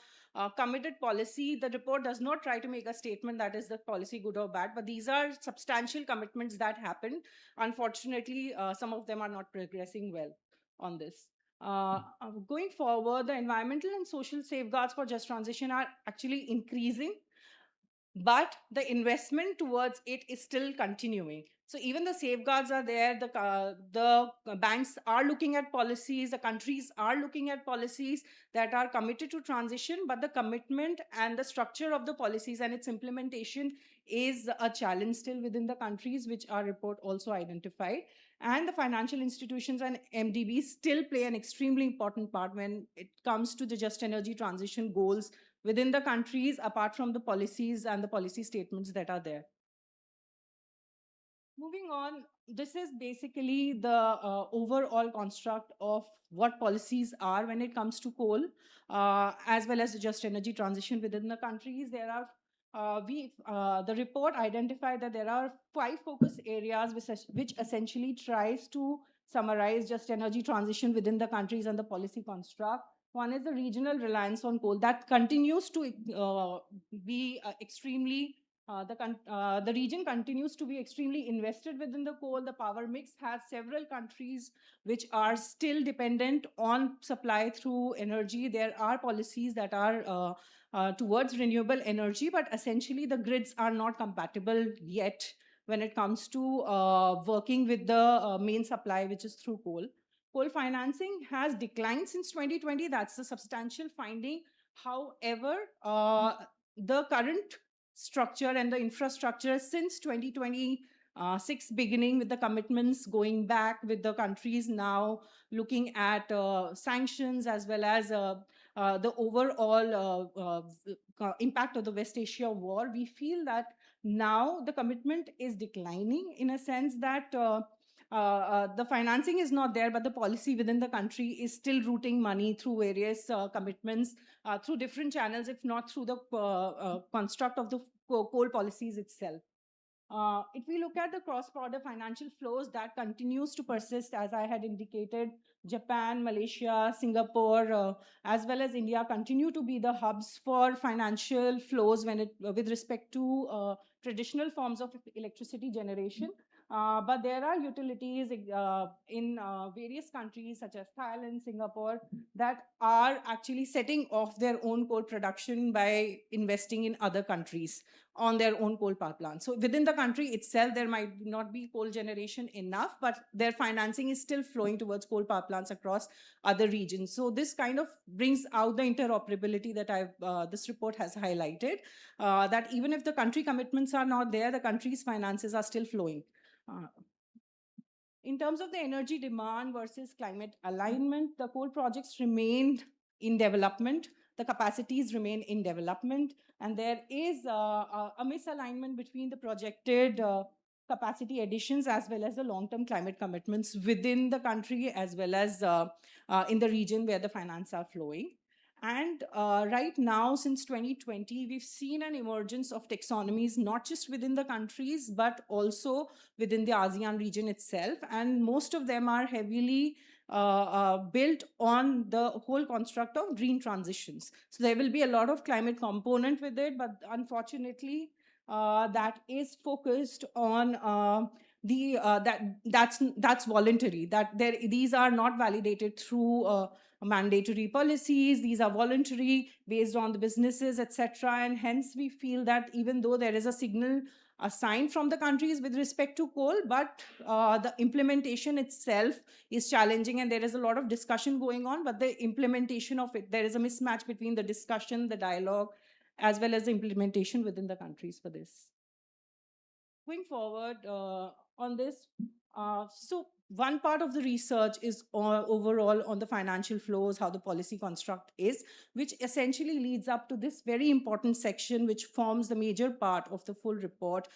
committed policy. The report does not try to make a statement that is the policy good or bad, but these are substantial commitments that happen. Unfortunately, some of them are not progressing well on this. Going forward, the environmental and social safeguards for just transition are actually increasing, but the investment towards it is still continuing. So even the safeguards are there, the banks are looking at policies, the countries are looking at policies that are committed to transition, but the commitment and the structure of the policies and its implementation is a challenge still within the countries, which our report also identified. And the financial institutions and MDBs still play an extremely important part when it comes to the just energy transition goals within the countries, apart from the policies and the policy statements that are there. Moving on, this is basically the overall construct of what policies are when it comes to coal, as well as just energy transition within the countries. There are the report identified that there are 5 focus areas which essentially tries to summarize just energy transition within the countries and the policy construct. One is the regional reliance on coal that continues to be extremely the region continues to be extremely invested within the coal. The power mix has several countries which are still dependent on supply through energy. There are policies that are towards renewable energy, but essentially the grids are not compatible yet when it comes to working with the main supply, which is through coal. Coal financing has declined since 2020. That's a substantial finding. However, the current structure and the infrastructure since 2026 beginning, with the commitments going back, with the countries now looking at sanctions as well as the overall impact of the West Asia war, we feel that now the commitment is declining in a sense that the financing is not there, but the policy within the country is still routing money through various commitments, through different channels, if not through the construct of the coal policies itself. If we look at the cross-border financial flows, that continues to persist, as I had indicated. Japan, Malaysia, Singapore, as well as India continue to be the hubs for financial flows with respect to traditional forms of electricity generation. But there are utilities in various countries such as Thailand, Singapore, that are actually setting off their own coal production by investing in other countries on their own coal power plants. So within the country itself, there might not be coal generation enough, but their financing is still flowing towards coal power plants across other regions. So this kind of brings out the interoperability that this report has highlighted, that even if the country commitments are not there, the country's finances are still flowing. In terms of the energy demand versus climate alignment, the coal projects remain in development. The capacities remain in development, and there is a misalignment between the projected capacity additions as well as the long-term climate commitments within the country as well as in the region where the finance are flowing. And right now, since 2020, we've seen an emergence of taxonomies, not just within the countries, but also within the ASEAN region itself. And most of them are heavily built on the whole construct of green transitions. So there will be a lot of climate component with it, but unfortunately, that is focused on that's voluntary. These are not validated through mandatory policies. These are voluntary based on the businesses, etc. And hence we feel that even though there is a signal assigned from the countries with respect to coal, but the implementation itself is challenging, and there is a lot of discussion going on, but the implementation of it, there is a mismatch between the discussion, the dialogue, as well as the implementation within the countries for this. Going forward on this, so one part of the research is overall on the financial flows, how the policy construct is, which essentially leads up to this very important section, which forms the major part of the full report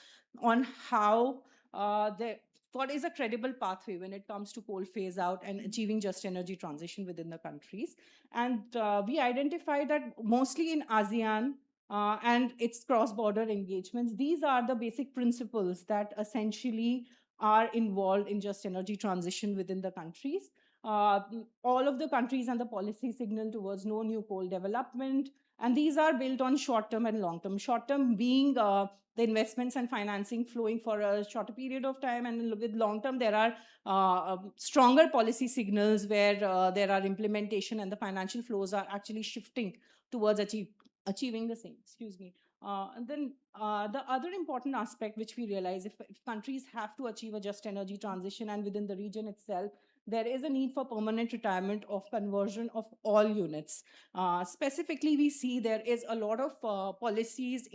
on how what is a credible pathway when it comes to coal phase out and achieving just energy transition within the countries. And we identified that mostly in ASEAN, and its cross-border engagements, these are the basic principles that essentially are involved in just energy transition within the countries. All of the countries and the policy signal towards no new coal development, and these are built on short-term and long-term. Short-term being the investments and financing flowing for a shorter period of time, and with long-term there are stronger policy signals where there are implementation and the financial flows are actually shifting towards achieving the same, excuse me. And then the other important aspect which we realize, if countries have to achieve a just energy transition and within the region itself, there is a need for permanent retirement of conversion of all units. Specifically, we see there is a lot of policies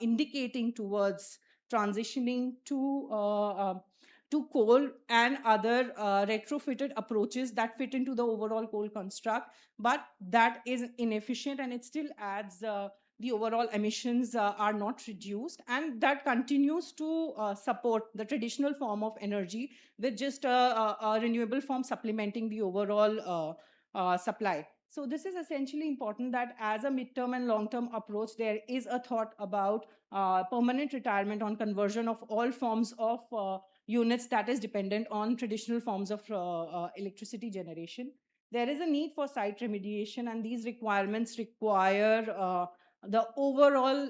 indicating towards transitioning to coal and other retrofitted approaches that fit into the overall coal construct, but that is inefficient and it still adds the overall emissions are not reduced, and that continues to support the traditional form of energy with just a renewable form supplementing the overall supply. So this is essentially important that as a midterm and long-term approach, there is a thought about permanent retirement on conversion of all forms of units that is dependent on traditional forms of electricity generation. There is a need for site remediation, and these requirements require the overall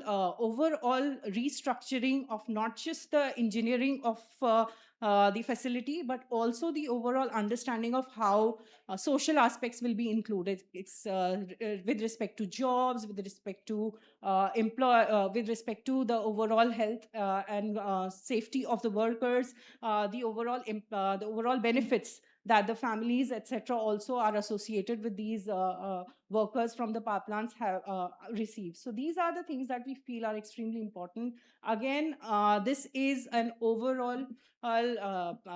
restructuring of not just the engineering of the facility, but also the overall understanding of how social aspects will be included. It's with respect to jobs, with respect to with respect to the overall health and safety of the workers, the overall benefits that the families, etc., also are associated with these workers from the power plants have received. So these are the things that we feel are extremely important. Again, this is an overall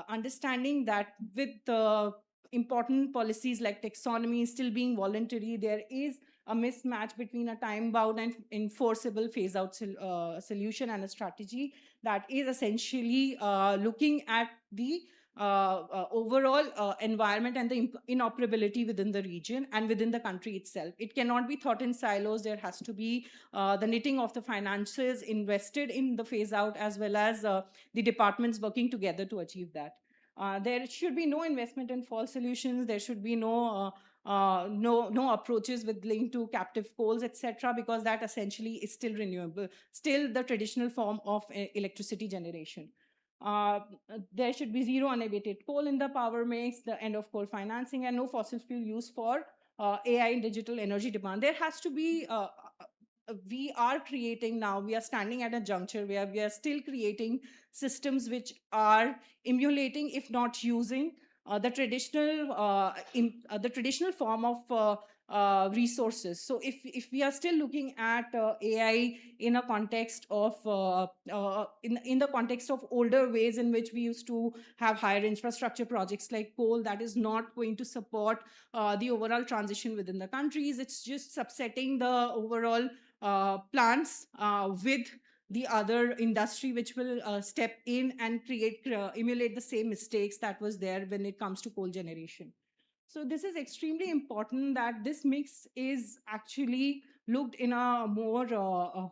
understanding that with the important policies like taxonomy still being voluntary, there is a mismatch between a time-bound and enforceable phase-out solution and a strategy that is essentially looking at the overall environment and the inoperability within the region and within the country itself. It cannot be thought in silos. There has to be the knitting of the finances invested in the phase out, as well as the departments working together to achieve that. There should be no investment in false solutions. There should be no approaches with link to captive coals, etc., because that essentially is still renewable, still the traditional form of electricity generation. There should be zero unabated coal in the power mix, the end of coal financing, and no fossil fuel use for AI and digital energy demand. There has to be we are creating now, we are standing at a juncture where we are still creating systems which are emulating, if not using, the traditional form of resources. So if we are still looking at AI in a context of in the context of older ways in which we used to have higher infrastructure projects like coal, that is not going to support the overall transition within the countries. It's just subsetting the overall plants with the other industry, which will step in and emulate the same mistakes that was there when it comes to coal generation. So this is extremely important, that this mix is actually looked in a more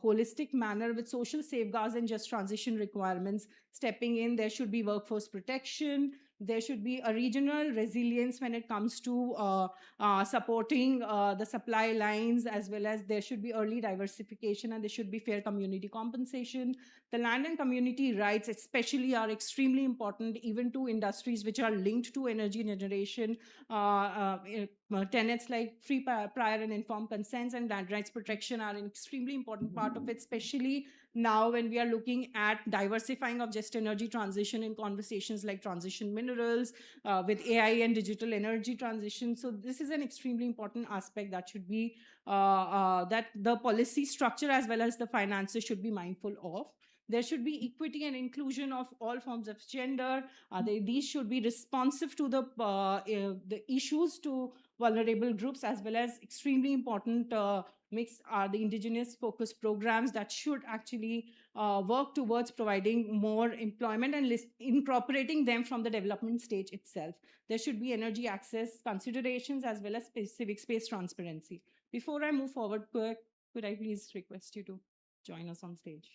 holistic manner, with social safeguards and just transition requirements stepping in. There should be workforce protection. There should be a regional resilience when it comes to supporting the supply lines, as well as there should be early diversification, and there should be fair community compensation. The land and community rights especially are extremely important, even to industries which are linked to energy generation. Tenets like free, prior and informed consents and land rights protection are an extremely important part of it, especially now when we are looking at diversifying of just energy transition in conversations like transition minerals, with AI and digital energy transition. So this is an extremely important aspect that should be, that the policy structure as well as the finances should be mindful of. There should be equity and inclusion of all forms of gender. These should be responsive to the issues to vulnerable groups, as well as extremely important mix are the indigenous focus programs that should actually work towards providing more employment and incorporating them from the development stage itself. There should be energy access considerations as well as civic space transparency. Before I move forward, could I please request you to join us on stage?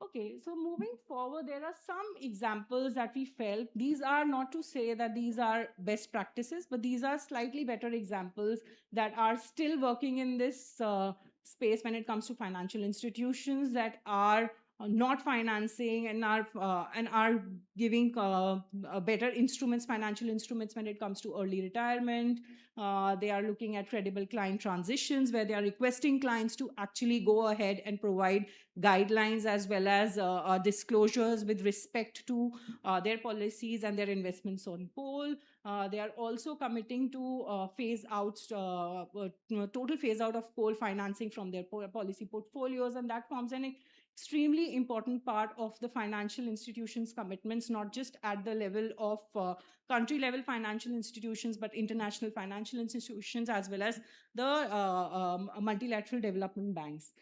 Okay, so moving forward, there are some examples that we felt. These are not to say that these are best practices, but these are slightly better examples that are still working in this space when it comes to financial institutions that are not financing and are giving better instruments, financial instruments when it comes to early retirement. They are looking at credible client transitions, where they are requesting clients to actually go ahead and provide guidelines as well as disclosures with respect to their policies and their investments on coal. They are also committing to phase out, total phase out of coal financing from their policy portfolios, and that forms an extremely important part of the financial institutions' commitments, not just at the level of country level financial institutions, but international financial institutions, as well as the multilateral development banks.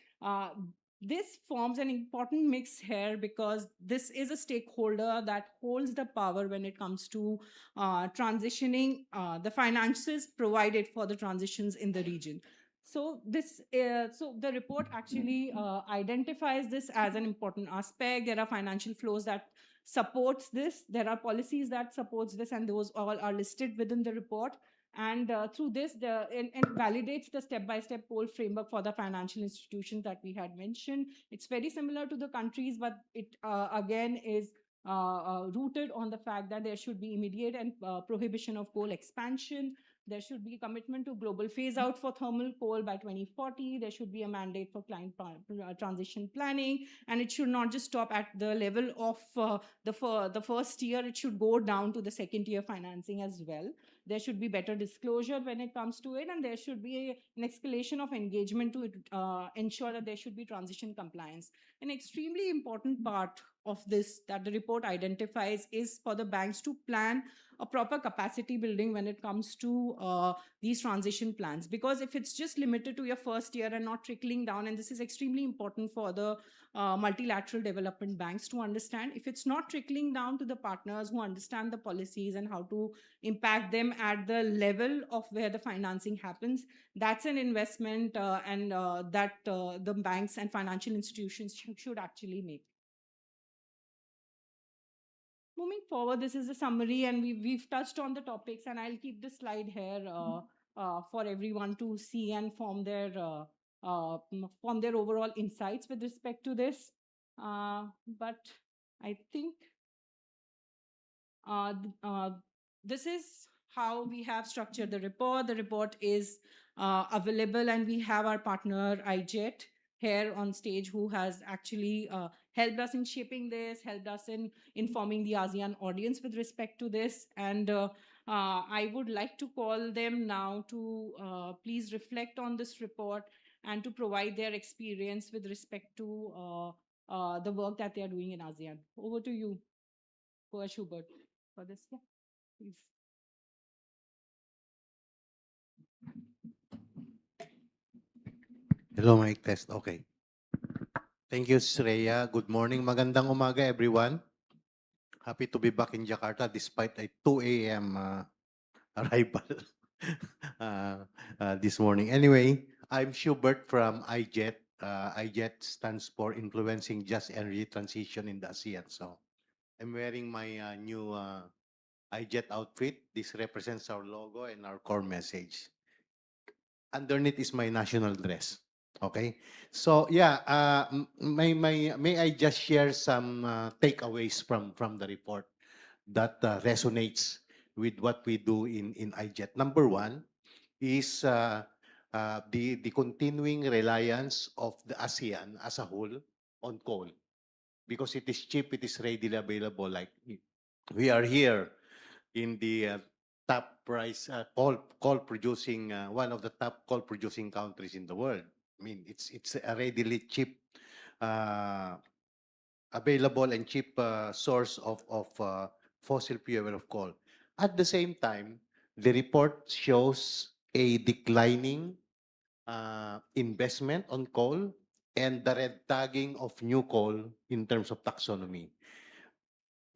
This forms an important mix here, because this is a stakeholder that holds the power when it comes to transitioning the finances provided for the transitions in the region. So the report actually identifies this as an important aspect. There are financial flows that supports this. There are policies that supports this, and those all are listed within the report. And through this, it validates the step-by-step coal framework for the financial institutions that we had mentioned. It's very similar to the countries, but it again is rooted on the fact that there should be immediate and prohibition of coal expansion. There should be commitment to global phase out for thermal coal by 2040. There should be a mandate for client transition planning, and it should not just stop at the level of the first tier. It should go down to the second tier financing as well. There should be better disclosure when it comes to it, and there should be an escalation of engagement to ensure that there should be transition compliance. An extremely important part of this that the report identifies is for the banks to plan a proper capacity building when it comes to these transition plans. Because if it's just limited to your first year and not trickling down, and this is extremely important for the multilateral development banks to understand, if it's not trickling down to the partners who understand the policies and how to impact them at the level of where the financing happens, that's an investment that the banks and financial institutions should actually make. Moving forward, this is a summary, and we've touched on the topics, and I'll keep this slide here for everyone to see and form their overall insights with respect to this. But I think this is how we have structured the report. The report is available, and we have our partner IJET here on stage, who has actually helped us in shaping this, helped us in informing the ASEAN audience with respect to this. And I would like to call them now to please reflect on this report and to provide their experience with respect to the work that they are doing in ASEAN. Over to you, Koa Schubert, for this. Yeah, please. Hello, mic test. Okay. Thank you, Shreya. Good morning. Magandang umaga, everyone. Happy to be back in Jakarta despite a 2 a.m. Arrival this morning. Anyway, I'm Schubert from IJET. IJET stands for Influencing Just Energy Transition in the ASEAN. So I'm wearing my new IJET outfit. This represents our logo and our core message. Underneath is my national dress. Okay, so yeah, may I just share some takeaways from the report that resonates with what we do in IJET. Number one is the continuing reliance of the ASEAN as a whole on coal, because it is cheap, it is readily available. Like we are here in the top price coal producing one of the top coal producing countries in the world. I mean, it's a readily cheap, available and cheap source of fossil fuel of coal. At the same time, the report shows a declining investment on coal and the red tagging of new coal in terms of taxonomy.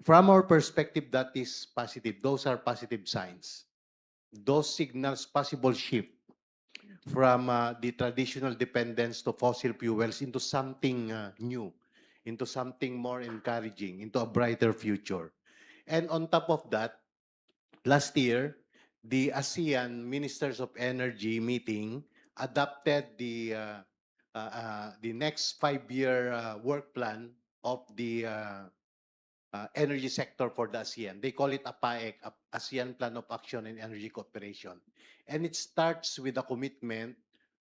From our perspective, that is positive. Those are positive signs. Those signals possible shift from the traditional dependence to fossil fuels into something new, into something more encouraging, into a brighter future. And on top of that, last year, the ASEAN Ministers of Energy meeting adopted the next 5-year work plan of the energy sector for the ASEAN. They call it APAEC, ASEAN Plan of Action and Energy Cooperation. And it starts with a commitment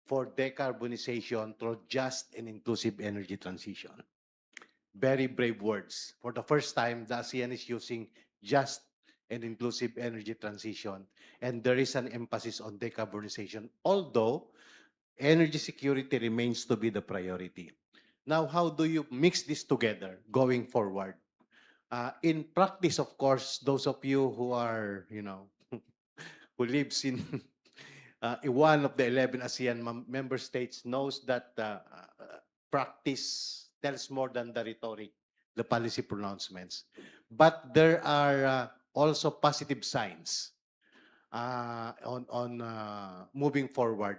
for decarbonization through just and inclusive energy transition. Very brave words. For the first time, the ASEAN is using just and inclusive energy transition. And there is an emphasis on decarbonization, although energy security remains to be the priority. Now, how do you mix this together going forward? In practice, of course, those of you who are, who lives in one of the 11 ASEAN member states knows that practice tells more than the rhetoric, the policy pronouncements. But there are also positive signs on moving forward.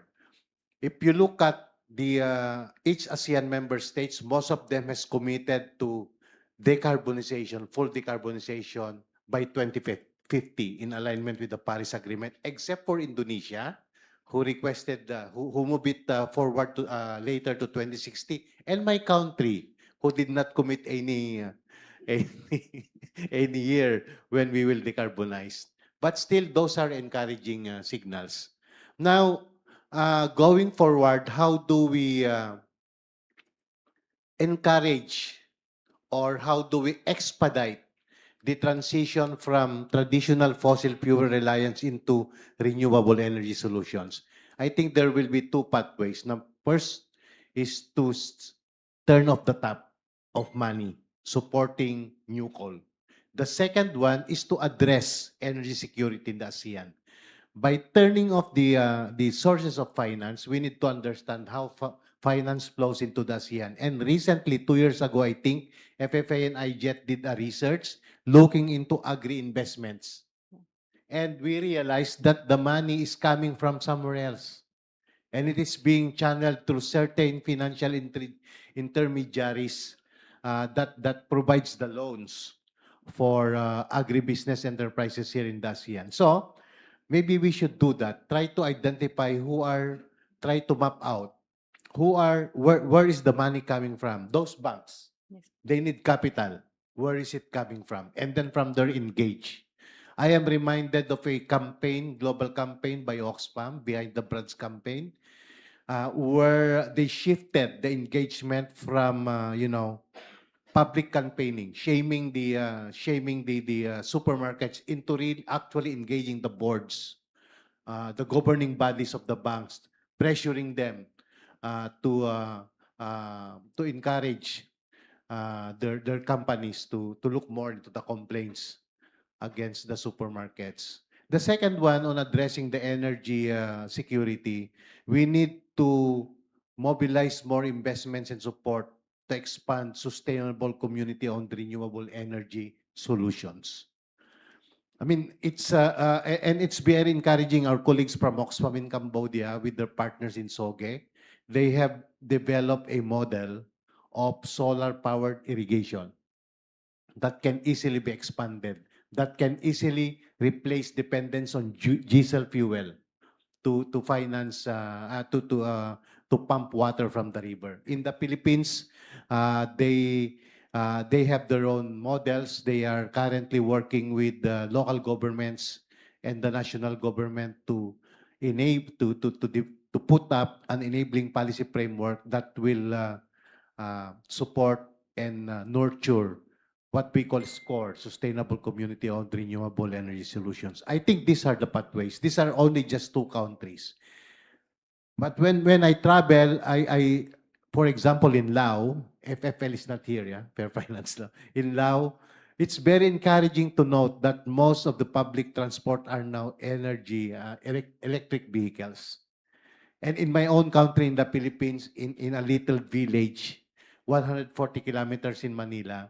If you look at the each ASEAN member states, most of them has committed to decarbonization, full decarbonization by 2050 in alignment with the Paris Agreement, except for Indonesia, who requested, who moved it forward to later to 2060, and my country, who did not commit any year when we will decarbonize. But still, those are encouraging signals. Now, going forward, how do we encourage or how do we expedite the transition from traditional fossil fuel reliance into renewable energy solutions? I think there will be two pathways. Now, first is to turn off the tap of money supporting new coal. The second one is to address energy security in the ASEAN. By turning off the sources of finance, we need to understand how finance flows into the ASEAN. And recently, 2 years ago, I think, FFA and IJET did a research looking into agri-investments. And we realized that the money is coming from somewhere else. And it is being channeled through certain financial intermediaries that provides the loans for agribusiness enterprises here in the ASEAN. So maybe we should do that. Try to identify try to map out where is the money coming from? Those banks, they need capital. Where is it coming from? And then from there, engage. I am reminded of a campaign, global campaign by Oxfam, Behind the Brands campaign, where they shifted the engagement from, public campaigning, shaming the supermarkets into really actually engaging the boards, the governing bodies of the banks, pressuring them to encourage their companies to look more into the complaints against the supermarkets. The second one on addressing the energy security, we need to mobilize more investments and support to expand sustainable community-owned renewable energy solutions. I mean, it's very encouraging our colleagues from Oxfam in Cambodia with their partners in Soge. They have developed a model of solar-powered irrigation that can easily be expanded, that can easily replace dependence on diesel fuel to finance to pump water from the river. In the Philippines, they have their own models. They are currently working with the local governments and the national government to enable to put up an enabling policy framework that will support and nurture what we call SCORE, Sustainable Community-Owned Renewable Energy Solutions. I think these are the pathways. These are only just 2 countries. But when I travel, I for example, in Laos, FFL is not here, yeah? Fair Finance Law. In Laos, it's very encouraging to note that most of the public transport are now electric vehicles. And in my own country, in the Philippines, in a little village, 140 kilometers in Manila,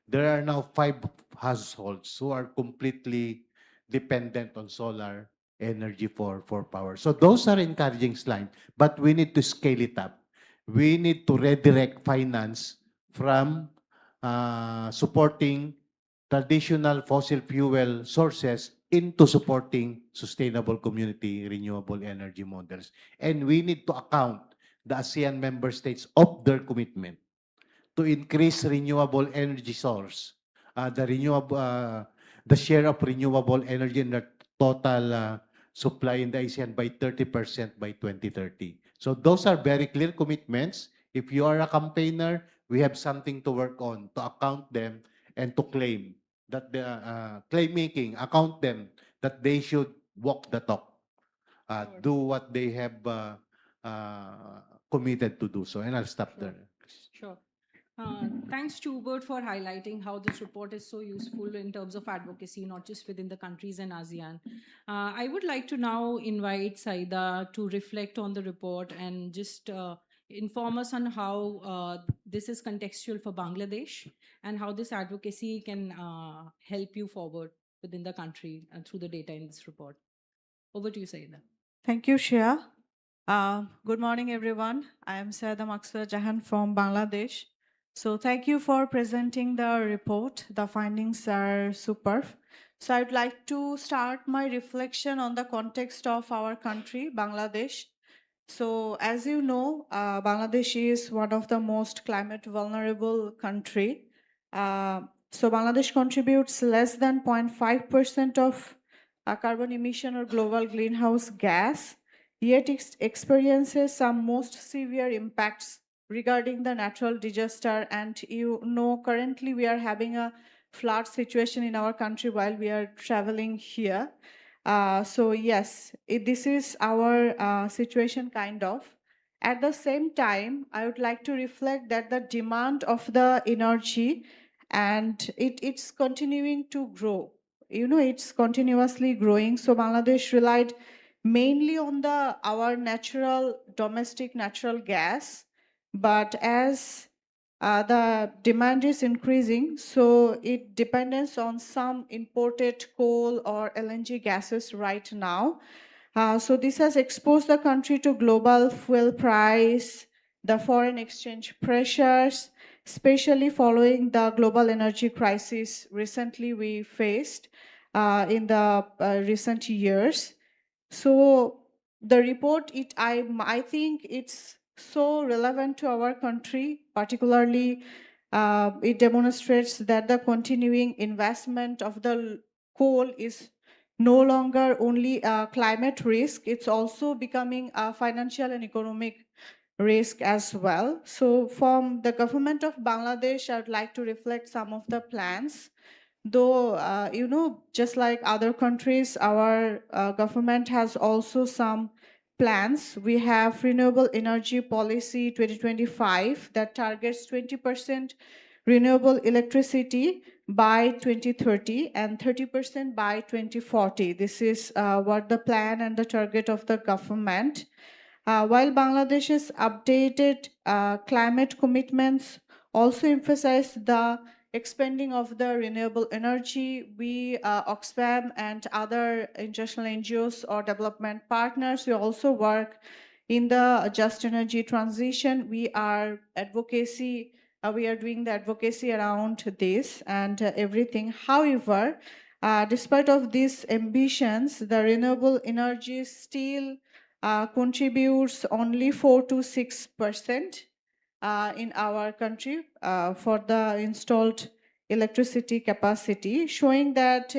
there are now 5 households who are completely dependent on solar energy for power. So those are encouraging slides, but we need to scale it up. We need to redirect finance from supporting traditional fossil fuel sources into supporting sustainable community renewable energy models. And we need to account the ASEAN member states of their commitment to increase renewable energy source, the share of renewable energy in the total supply in the ASEAN by 30% by 2030. So those are very clear commitments. If you are a campaigner, we have something to work on to account them and to claim that the claim making, account them that they should walk the talk, do what they have committed to do so. And I'll stop there. Sure. Thanks, Hubert, for highlighting how this report is so useful in terms of advocacy, not just within the countries and ASEAN. I would like to now invite Saida to reflect on the report and just inform us on how this is contextual for Bangladesh and how this advocacy can help you forward within the country and through the data in this report. Over to you, Saida. Thank you, Shia. Good morning, everyone. I am Saida Maqsa Jahan from Bangladesh. So thank you for presenting the report. The findings are superb. So I'd like to start my reflection on the context of our country, Bangladesh. So as you know, Bangladesh is one of the most climate vulnerable country. So Bangladesh contributes less than 0.5% of carbon emission or global greenhouse gas, yet it experiences some most severe impacts regarding the natural disaster. And you know, currently we are having a flood situation in our country while we are traveling here. So yes, this is our situation kind of. At the same time, I would like to reflect that the demand of the energy and it's continuing to grow. It's continuously growing. So Bangladesh relied mainly on our domestic natural gas, but as the demand is increasing, so it depends on some imported coal or LNG gases right now. So this has exposed the country to global fuel price, the foreign exchange pressures, especially following the global energy crisis recently we faced in the recent years. So the report, I think it's so relevant to our country, particularly it demonstrates that the continuing investment of the coal is no longer only a climate risk, it's also becoming a financial and economic risk as well. So from the government of Bangladesh, I would like to reflect some of the plans. Though, just like other countries, our government has also some plans. We have Renewable Energy Policy 2025 that targets 20% renewable electricity by 2030 and 30% by 2040. This is what the plan and the target of the government. While Bangladesh's updated climate commitments also emphasize the expanding of the renewable energy, we, Oxfam and other international NGOs or development partners, we also work in the just energy transition. We are doing the advocacy around this and everything. However, despite of these ambitions, the renewable energy still contributes only 4 to 6% in our country for the installed electricity capacity, showing that,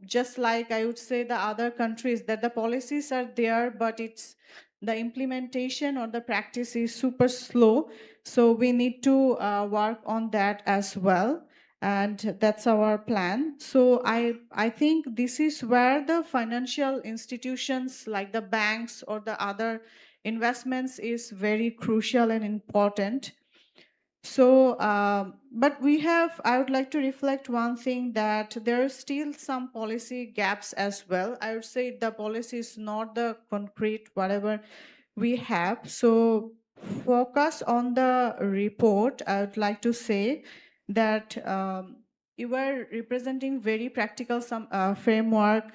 just like I would say the other countries, that the policies are there, but it's the implementation or the practice is super slow. So we need to work on that as well. And that's our plan. So I think this is where the financial institutions like the banks or the other investments is very crucial and important. So, but I would like to reflect one thing, that there are still some policy gaps as well. I would say the policy is not the concrete, whatever we have. So focus on the report. I would like to say that you were representing very practical some framework,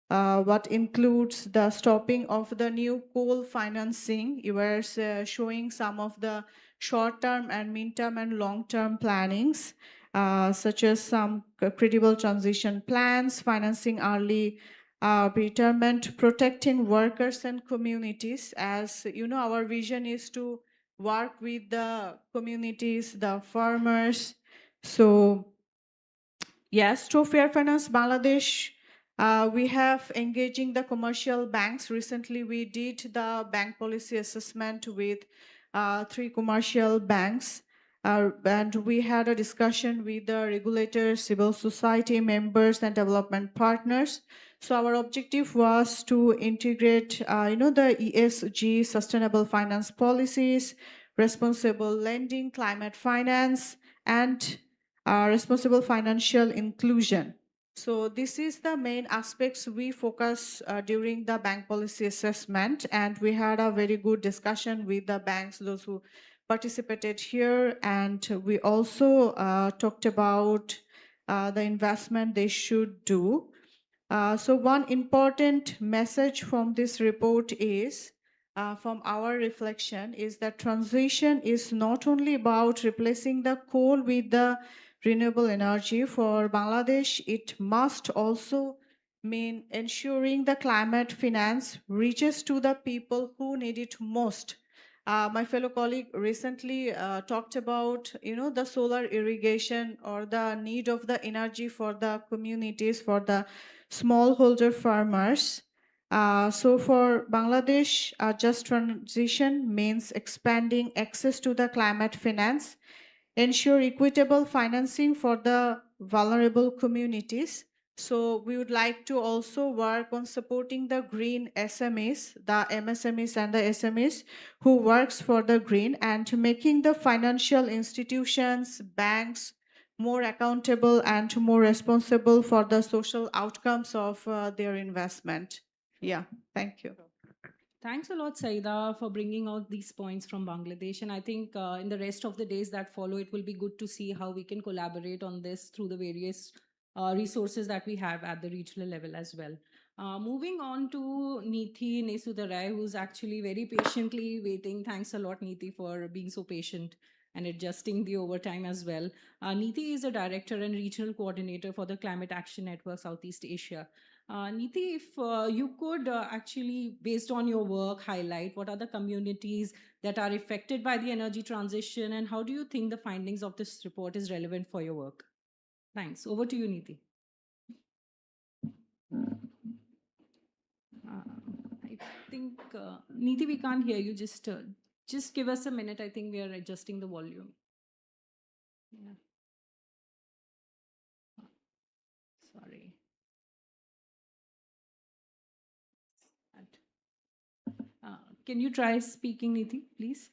what includes the stopping of the new coal financing. You were showing some of the short-term and mid-term and long-term plannings, such as some credible transition plans, financing early retirement, protecting workers and communities. As you know, our vision is to work with the communities, the farmers. So yes, through Fair Finance Bangladesh, we have engaging the commercial banks. Recently, we did the bank policy assessment with 3 commercial banks, and we had a discussion with the regulators, civil society members, and development partners. So our objective was to integrate, the ESG, sustainable finance policies, responsible lending, climate finance, and responsible financial inclusion. So this is the main aspects we focus during the bank policy assessment, and we had a very good discussion with the banks, those who participated here, and we also talked about the investment they should do. So one important message from this report is, from our reflection, is that transition is not only about replacing the coal with the renewable energy. For Bangladesh, it must also mean ensuring the climate finance reaches to the people who need it most. My fellow colleague recently talked about, the solar irrigation or the need of the energy for the communities, for the smallholder farmers. So for Bangladesh, just transition means expanding access to the climate finance, ensure equitable financing for the vulnerable communities. So we would like to also work on supporting the green SMEs, the MSMEs and the SMEs who works for the green, and making the financial institutions, banks more accountable and more responsible for the social outcomes of their investment. Yeah, thank you. Thanks a lot, Saida, for bringing out these points from Bangladesh. And I think in the rest of the days that follow, it will be good to see how we can collaborate on this through the various resources that we have at the regional level as well. Moving on to Neeti Nesudarai, who's actually very patiently waiting. Thanks a lot, Neeti, for being so patient and adjusting the overtime as well. Neeti is a director and regional coordinator for the Climate Action Network Southeast Asia. Neeti, if you could actually, based on your work, highlight what are the communities that are affected by the energy transition, and how do you think the findings of this report is relevant for your work? Thanks. Over to you, Neeti. I think, Neeti, we can't hear you. Just give us a minute. I think we are adjusting the volume. Yeah. Sorry. Can you try speaking, Neeti, please?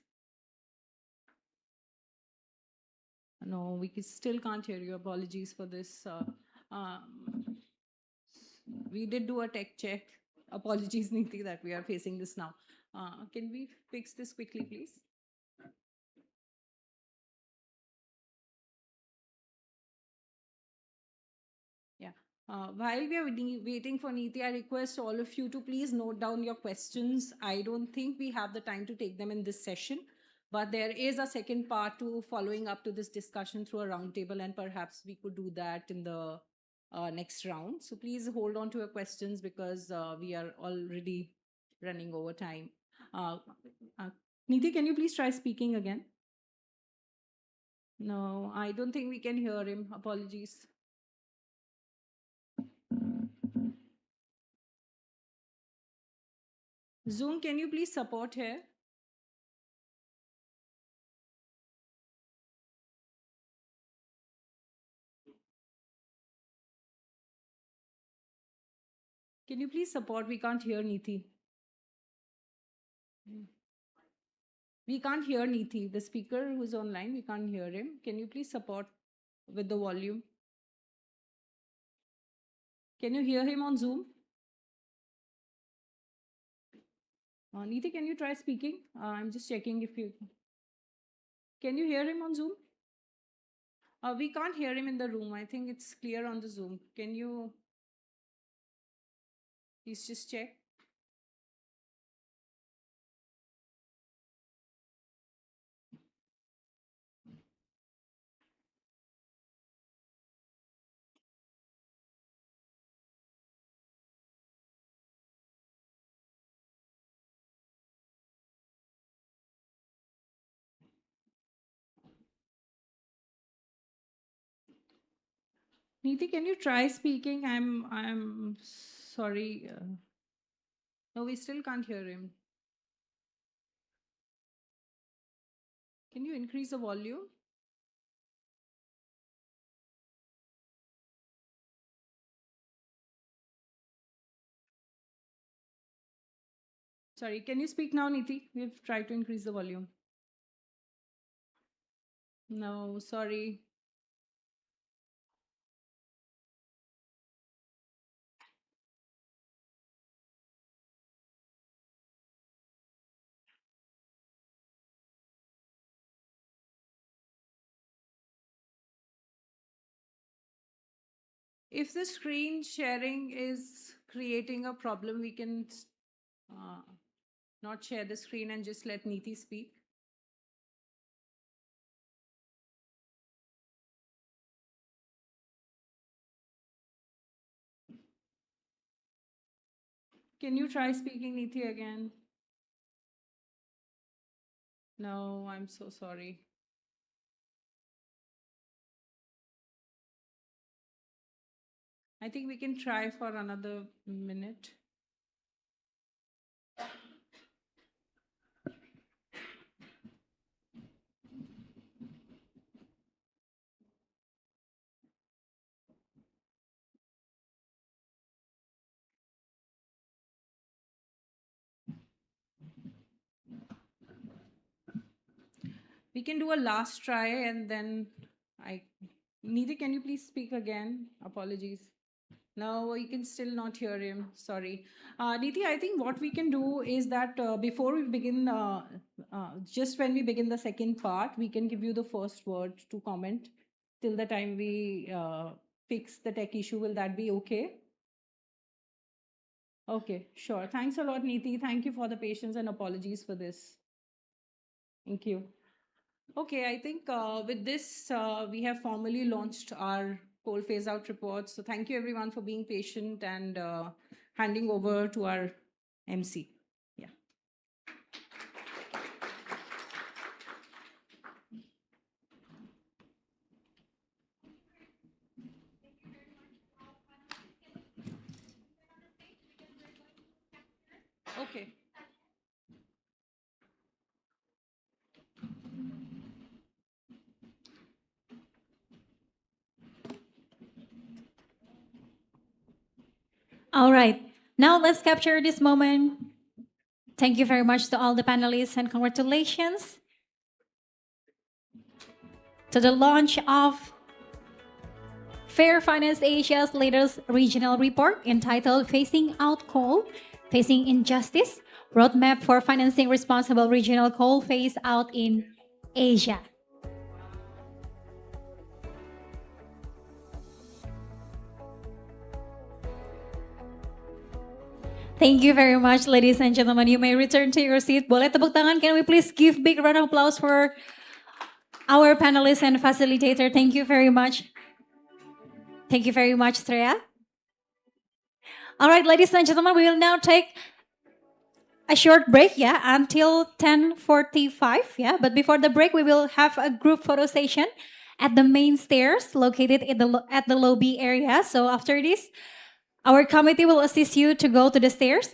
No, still can't hear you. Apologies for this. We did do a tech check. Apologies, Neeti, that we are facing this now. Can we fix this quickly, please? Yeah. While we are waiting for Neeti, I request all of you to please note down your questions. I don't think we have the time to take them in this session, but there is a second part to following up to this discussion through a roundtable, and perhaps we could do that in the next round. So please hold on to your questions because we are already running over time. Neeti, can you please try speaking again? No, I don't think we can hear him. Apologies. Zoom, can you please support here? Can you please support? We can't hear Neeti. We can't hear Neeti. The speaker who's online, we can't hear him. Can you please support with the volume? Can you hear him on Zoom? Neeti, can you try speaking? I'm just checking if you... Can you hear him on Zoom? We can't hear him in the room. I think it's clear on the Zoom. Can you please just check? Neeti, can you try speaking? I'm sorry. No, we still can't hear him. Can you increase the volume? Sorry, can you speak now, Neeti? We've tried to increase the volume. No, sorry. If the screen sharing is creating a problem, we can not share the screen and just let Neeti speak. Can you try speaking, Neeti, again? No, I'm so sorry. I think we can try for another minute. We can do a last try and then Nidhi, can you please speak again? Apologies. No, you can still not hear him. Sorry. Nidhi, I think what we can do is that before we begin, just when we begin the second part, we can give you the first word to comment till the time we fix the tech issue. Will that be okay? Okay, sure. Thanks a lot, Nidhi. Thank you for the patience and apologies for this. Thank you. Okay, I think with this, we have formally launched our coal phase out report. So thank you everyone for being patient and handing over to our MC. Yeah. Okay. All right. Now let's capture this moment. Thank you very much to all the panelists and congratulations to the launch of Fair Finance Asia's latest regional report entitled Phasing Out Coal, Facing Injustice, Roadmap for Financing Responsible Regional Coal Phase Out in Asia. Thank you very much, ladies and gentlemen. You may return to your seat. Boleh tepuk tangan? Can we please give big round of applause for our panelists and facilitator? Thank you very much. Thank you very much, Treya. All right, ladies and gentlemen, we will now take a short break, until 10:45, But before the break, we will have a group photo session at the main stairs located at the lobby area. So after this, our committee will assist you to go to the stairs.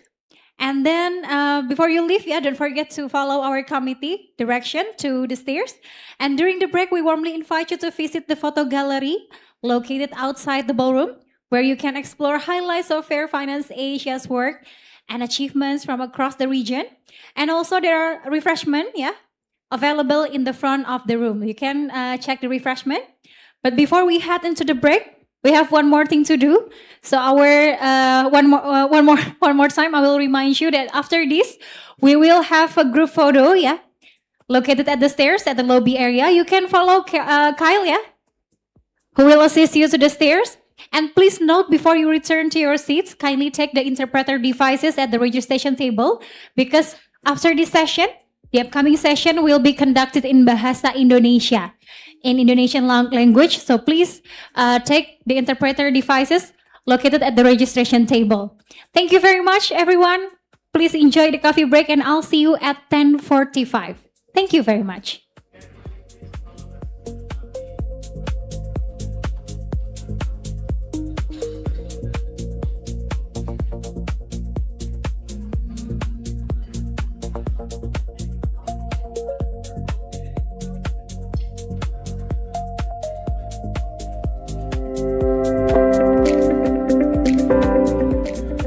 And then before you leave, don't forget to follow our committee direction to the stairs. And during the break, we warmly invite you to visit the photo gallery located outside the ballroom, where you can explore highlights of Fair Finance Asia's work and achievements from across the region. And also there are refreshments, available in the front of the room. You can check the refreshment. But before we head into the break, we have one more thing to do. So one more time, I will remind you that after this, we will have a group photo, located at the stairs at the lobby area. You can follow Kyle, who will assist you to the stairs. And please note, before you return to your seats, kindly take the interpreter devices at the registration table, because after this session, the upcoming session will be conducted in Bahasa Indonesia, in Indonesian language. So please take the interpreter devices located at the registration table. Thank you very much, everyone. Please enjoy the coffee break, and I'll see you at 10:45. Thank you very much.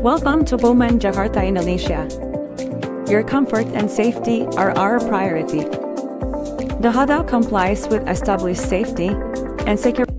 Welcome to Bowman, Jakarta, Indonesia. Your comfort and safety are our priority. The hotel complies with established safety and security.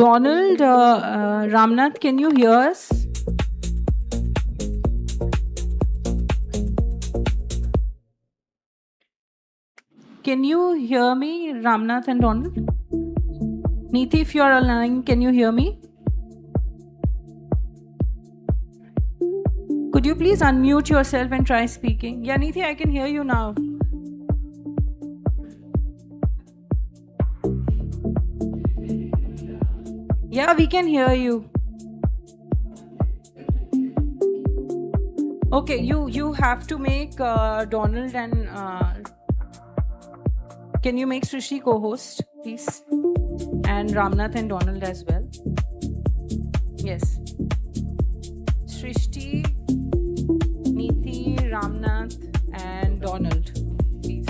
Donald, Ramnath, can you hear us? Can you hear me, Ramnath and Donald? Neeti, if you're online, can you hear me? Could you please unmute yourself and try speaking? Yeah, Neeti, I can hear you now. Yeah, we can hear you. Okay, you have to make Donald and can you make Srishi co-host, please? And Ramnath and Donald as well. Yes. Srishti, Neeti, Ramnath, and Donald, please.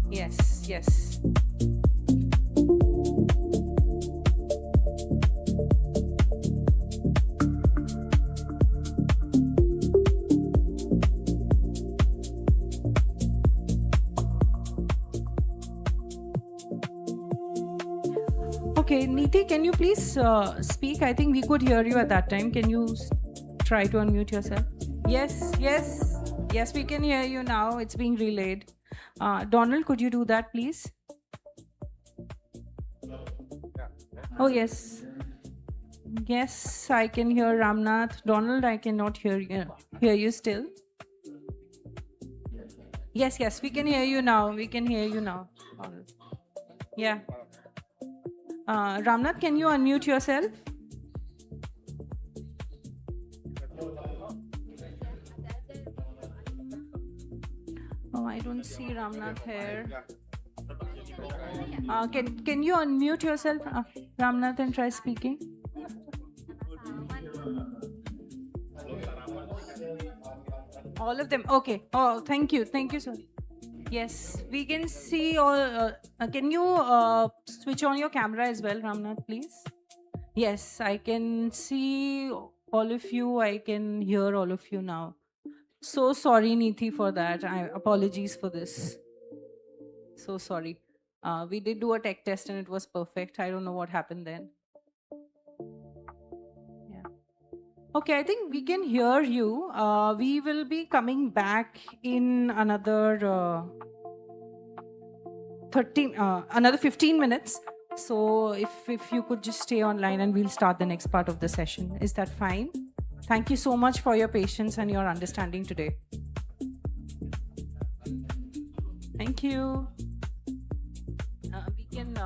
Yes, yes. Okay, Neeti, can you please speak? I think we could hear you at that time. Can you try to unmute yourself? Yes, yes. Yes, we can hear you now. It's being relayed. Donald, could you do that, please? Oh, yes. Yes, I can hear Ramnath. Donald, I cannot hear you still. Yes, yes, we can hear you now. We can hear you now. Yeah. Ramnath, can you unmute yourself? Oh, I don't see Ramnath here. Can you unmute yourself, Ramnath, and try speaking? All of them. Okay. Oh, thank you. Thank you, sir. Yes, we can see all. Can you switch on your camera as well, Ramnath, please? Yes, I can see all of you. I can hear all of you now. So sorry, Neeti, for that. Apologies for this. So sorry. We did do a tech test and it was perfect. I don't know what happened then. Yeah. Okay, I think we can hear you. We will be coming back in another another 15 minutes. So if you could just stay online and we'll start the next part of the session. Is that fine? Thank you so much for your patience and your understanding today. Thank you. We can...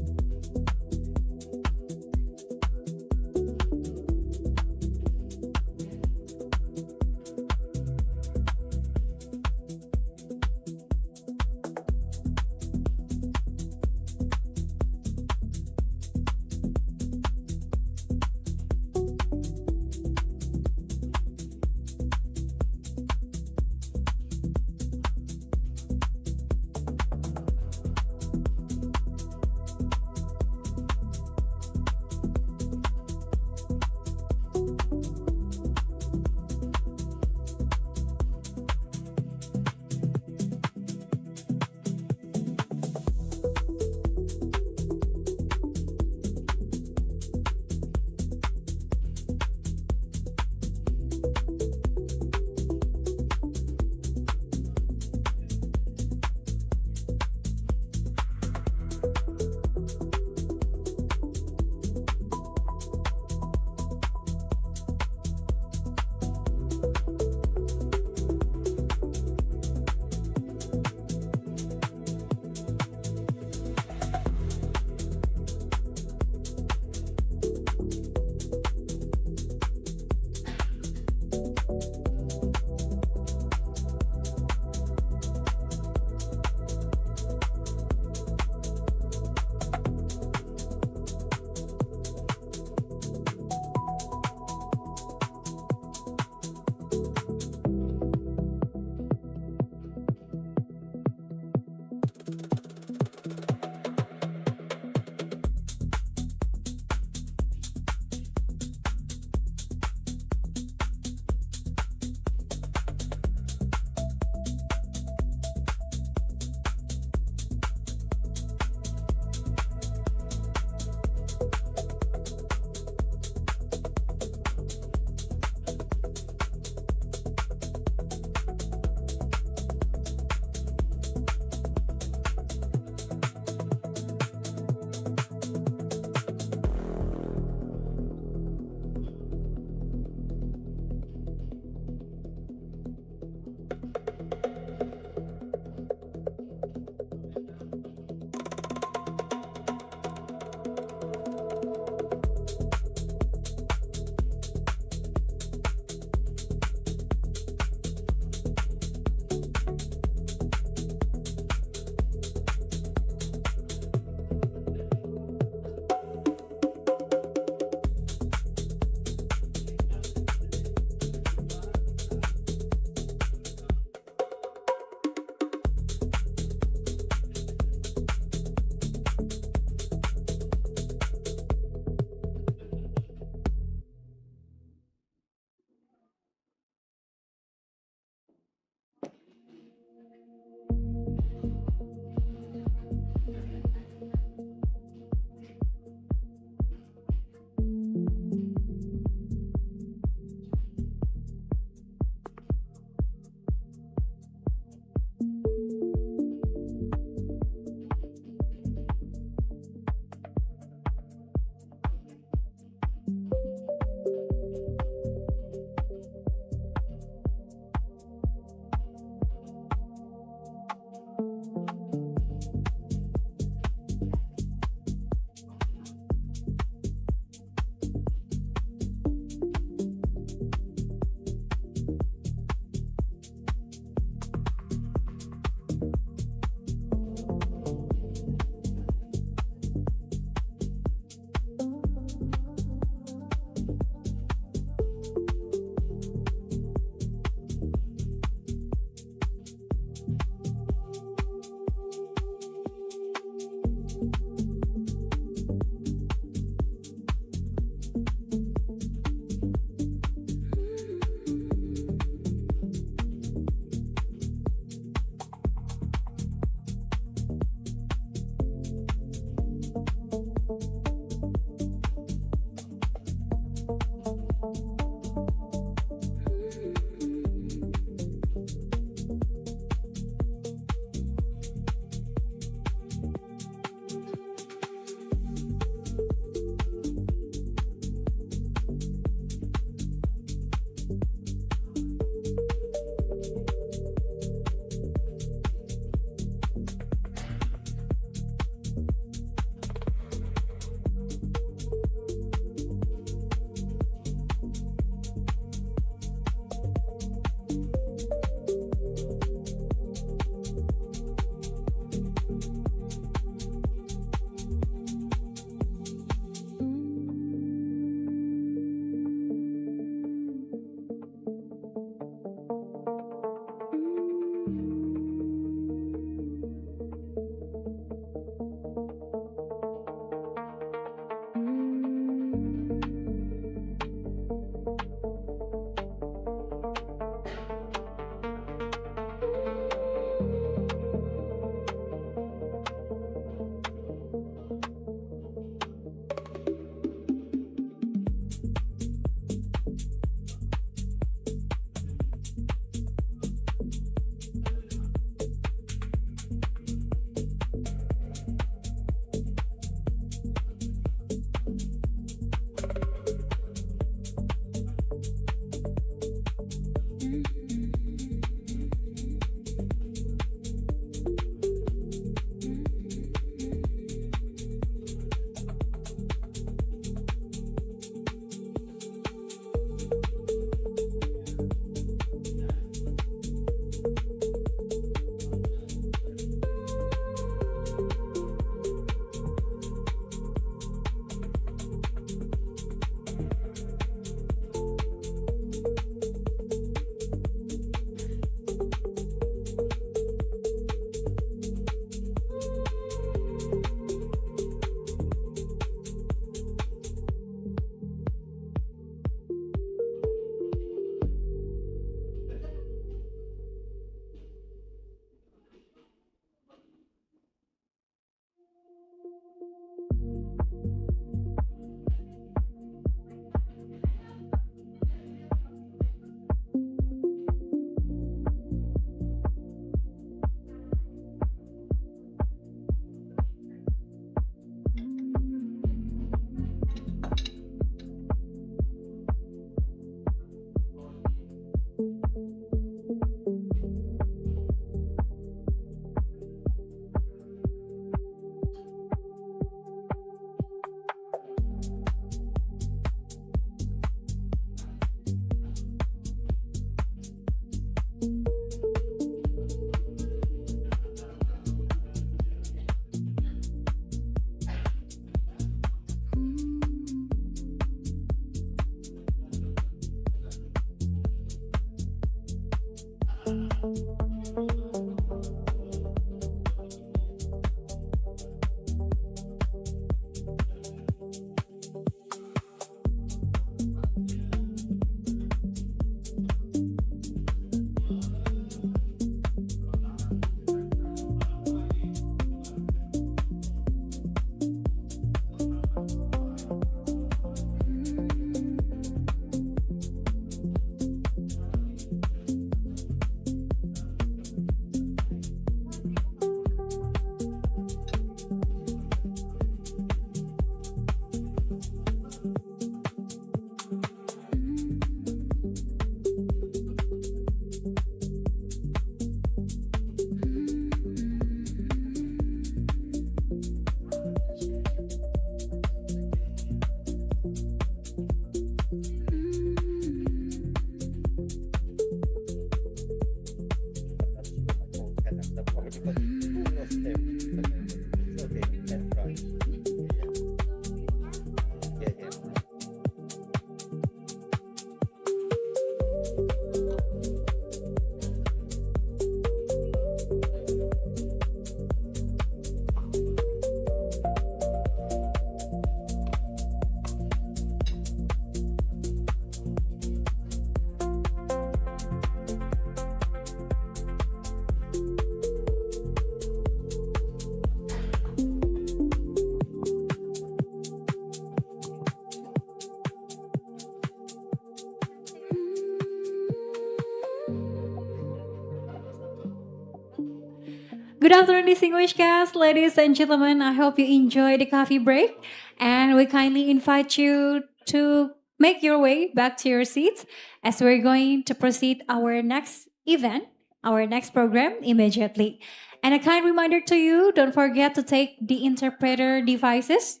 Good afternoon, distinguished guests, ladies and gentlemen. I hope you enjoy the coffee break, and we kindly invite you to make your way back to your seats as we're going to proceed our next event, our next program immediately. And a kind reminder to you, don't forget to take the interpreter devices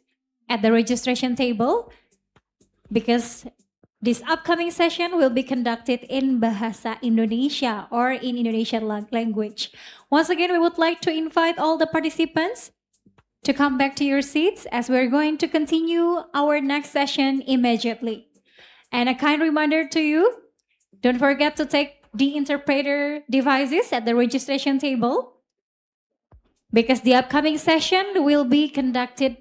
at the registration table because this upcoming session will be conducted in Bahasa Indonesia or in Indonesian language. Once again, we would like to invite all the participants to come back to your seats as we're going to continue our next session immediately. And a kind reminder to you, don't forget to take the interpreter devices at the registration table because the upcoming session will be conducted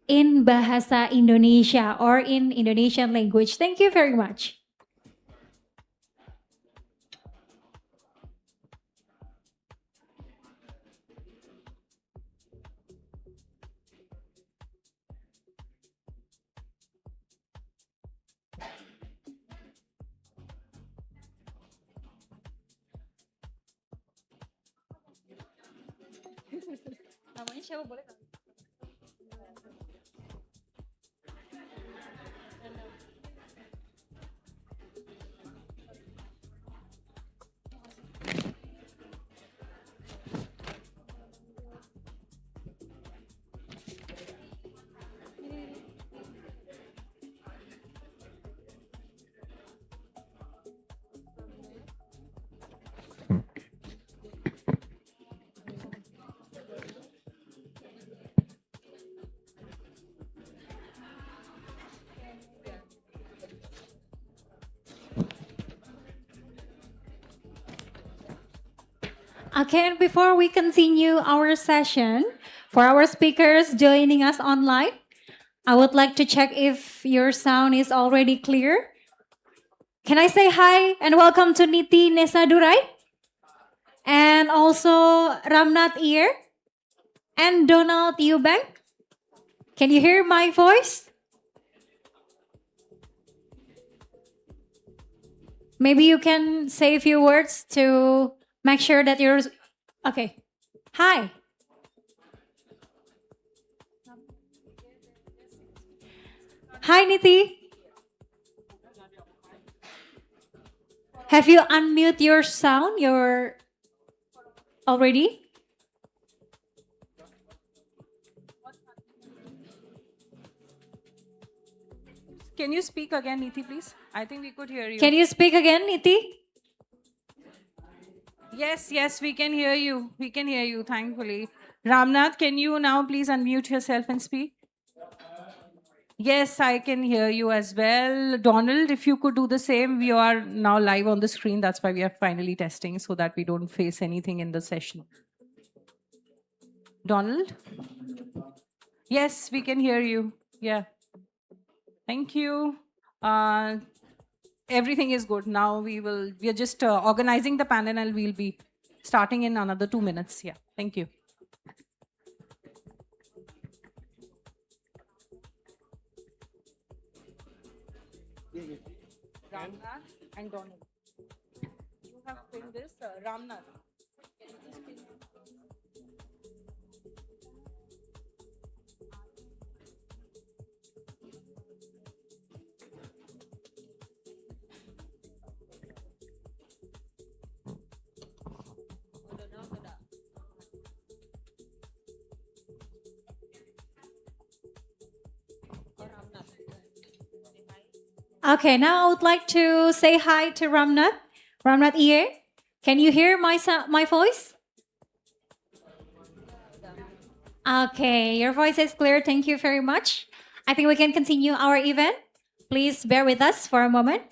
in Bahasa Indonesia or in Indonesian language. Thank you very much. Namanya siapa boleh nggak? Okay, and before we continue our session, for our speakers joining us online, I would like to check if your sound is already clear. Can I say hi and welcome to Niti Nesadurai? And also Ramnat Iyer and Donald Eubank. Can you hear my voice? Maybe you can say a few words to make sure that you're... Okay. Hi. Hi, Niti. Have you unmute your sound? You're already? Can you speak again, Niti, please? I think we could hear you. Can you speak again, Niti? Yes, we can hear you. We can hear you, thankfully. Ramnath, can you now please unmute yourself and speak? Yes, I can hear you as well. Donald, if you could do the same, we are now live on the screen. That's why we are finally testing so that we don't face anything in the session. Donald? Yes, we can hear you. Yeah. Thank you. Everything is good. Now we are just organizing the panel and we'll be starting in another 2 minutes. Yeah. Thank you. Ramnath and Donald. You have pinned this, Ramnath. Can you just pin? Okay, now I would like to say hi to Ramnath. Ramnath Iyer, can you hear my voice? Okay, your voice is clear. Thank you very much. I think we can continue our event. Please bear with us for a moment.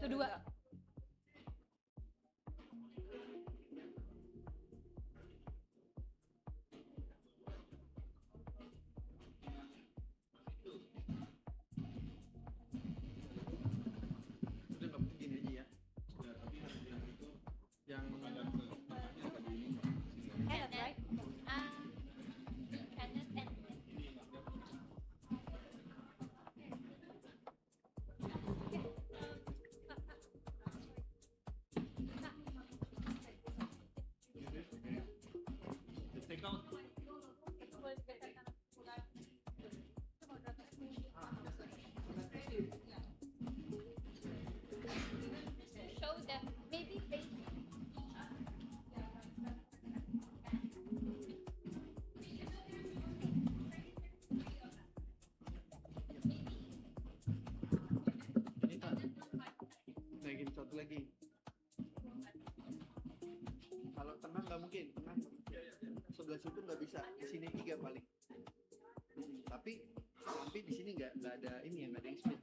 Kedua. Naikin satu lagi. Kalau tengah nggak mungkin, tengah sebelah situ nggak bisa, di sini 3 paling. Tapi di sini nggak ada ini yang nggak ada speed.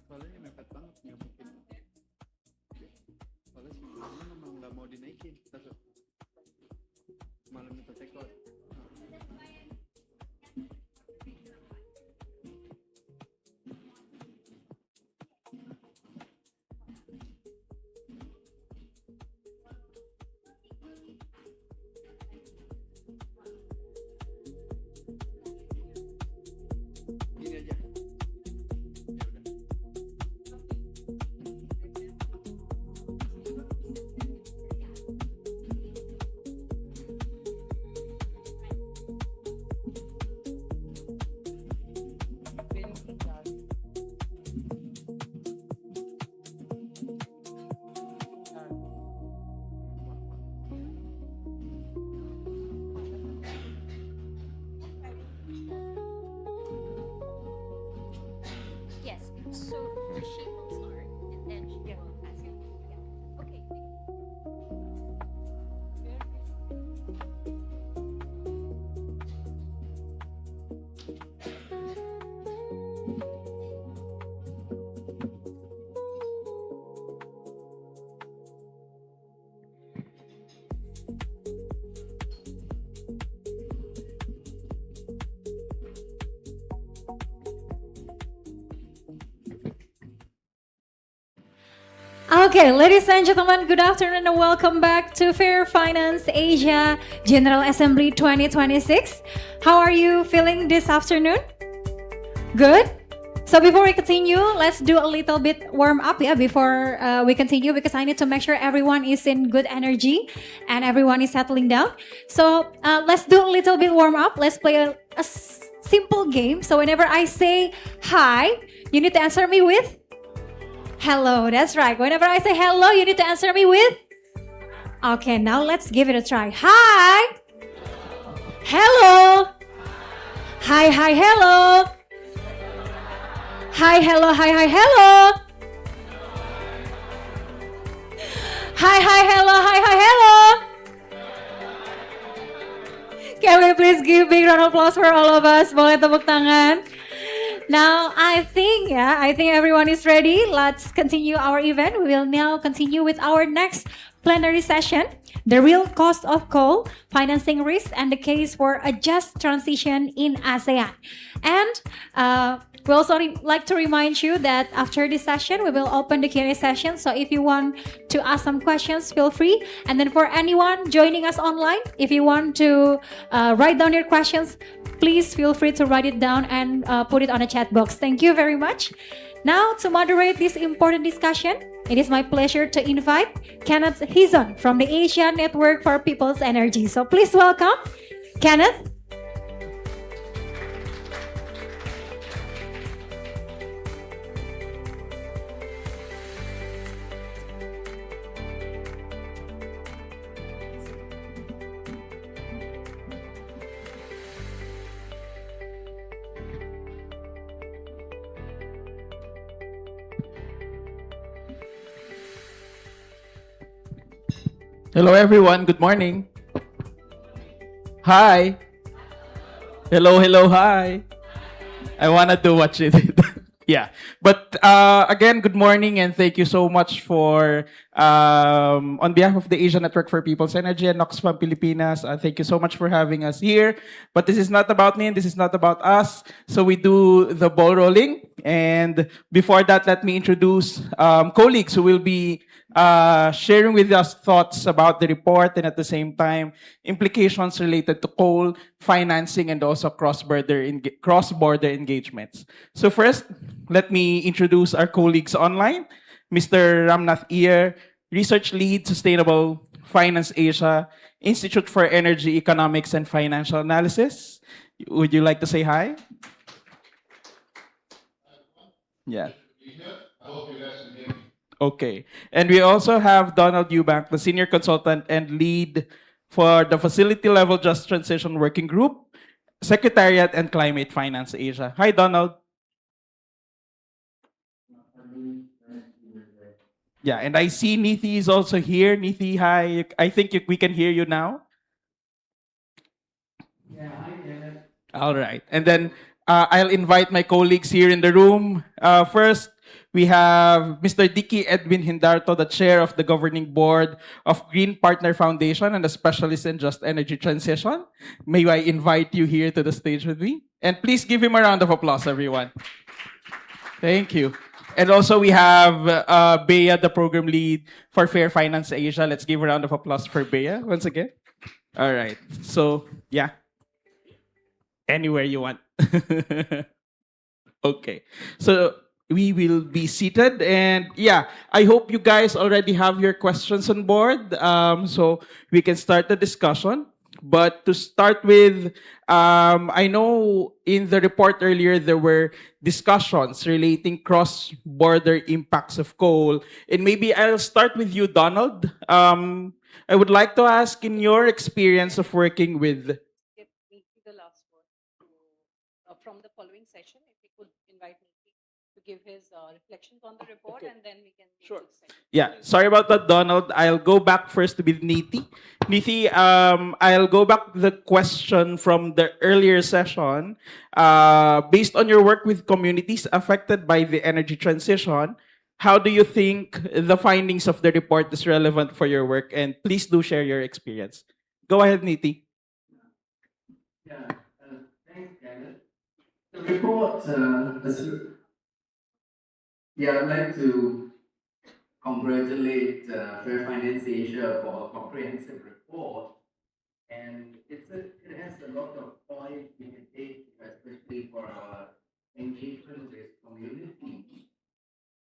Soalnya ini mepet banget, nggak mungkin. Soalnya sebelumnya memang nggak mau dinaikin, malah minta take out. Gini aja. Yes. So she will start and then she will ask you. Yeah. Okay. Okay, ladies and gentlemen, good afternoon and welcome back to Fair Finance Asia General Assembly 2026. How are you feeling this afternoon? Good? So before we continue, let's do a little bit warm up before we continue because I need to make sure everyone is in good energy and everyone is settling down. So let's do a little bit warm up. Let's play a simple game. So whenever I say hi, you need to answer me with hello. That's right. Whenever I say hello, you need to answer me with Okay, now let's give it a try. Hi! Hello! Hi, hi, hello! Hi, hello, hi, hi, hello! Hi, hi, hello, hi, hi, hello! Can we please give big round of applause for all of us? Boleh tepuk tangan. Now, I think everyone is ready. Let's continue our event. We will now continue with our next plenary session, the real cost of coal, financing risk, and the case for a just transition in ASEAN. And we also like to remind you that after this session, we will open the Q&A session. So if you want to ask some questions, feel free. And then for anyone joining us online, if you want to write down your questions, please feel free to write it down and put it on a chat box. Thank you very much. Now, to moderate this important discussion, it is my pleasure to invite Kenneth Hizon from the Asia Network for People's Energy. So please welcome Kenneth. Hello everyone, good morning. Hi. Hello, hello, hi. I wanna do what you did. Yeah. But again, good morning and thank you so much for, on behalf of the Asia Network for People's Energy and Oxfam Pilipinas, thank you so much for having us here. But this is not about me and this is not about us. So we do the ball rolling. And before that, let me introduce colleagues who will be sharing with us thoughts about the report and at the same time implications related to coal financing and also cross-border engagements. So first, let me introduce our colleagues online. Mr. Ramnath Iyer, Research Lead, Sustainable Finance Asia, Institute for Energy Economics and Financial Analysis. Would you like to say hi? Yeah. Okay. And we also have Donald Eubank, the Senior Consultant and Lead for the Facility Level Just Transition Working Group, Secretariat and Climate Finance Asia. Hi, Donald. Yeah, and I see Nithi is also here. Nithi, hi. I think we can hear you now. Yeah, hi, Kenneth. All right. And then I'll invite my colleagues here in the room. First, we have Mr. Dicky Edwin Hindarto, the chair of the governing board of Green Partner Foundation and a specialist in just energy transition. May I invite you here to the stage with me? And please give him a round of applause, everyone. Thank you. And also we have Bea, the program lead for Fair Finance Asia. Let's give a round of applause for Bea once again. All right. So, yeah. Anywhere you want. Okay. So we will be seated and yeah, I hope you guys already have your questions on board. So we can start the discussion. But to start with, I know in the report earlier there were discussions relating cross-border impacts of coal. And maybe I'll start with you, Donald. I would like to ask, in your experience of working with The last word from the following session, if we could invite Niti to give his reflections on the report, and then we can move to the second. Yeah, sorry about that, Donald. I'll go back first with Niti. Niti, I'll go back to the question from the earlier session. Based on your work with communities affected by the energy transition, how do you think the findings of the report is relevant for your work? And please do share your experience. Go ahead, Niti. Yeah, thanks, Kenneth. The report, I'd like to congratulate Fair Finance Asia for a comprehensive report. And it has a lot of points we can take, especially for our engagement with community.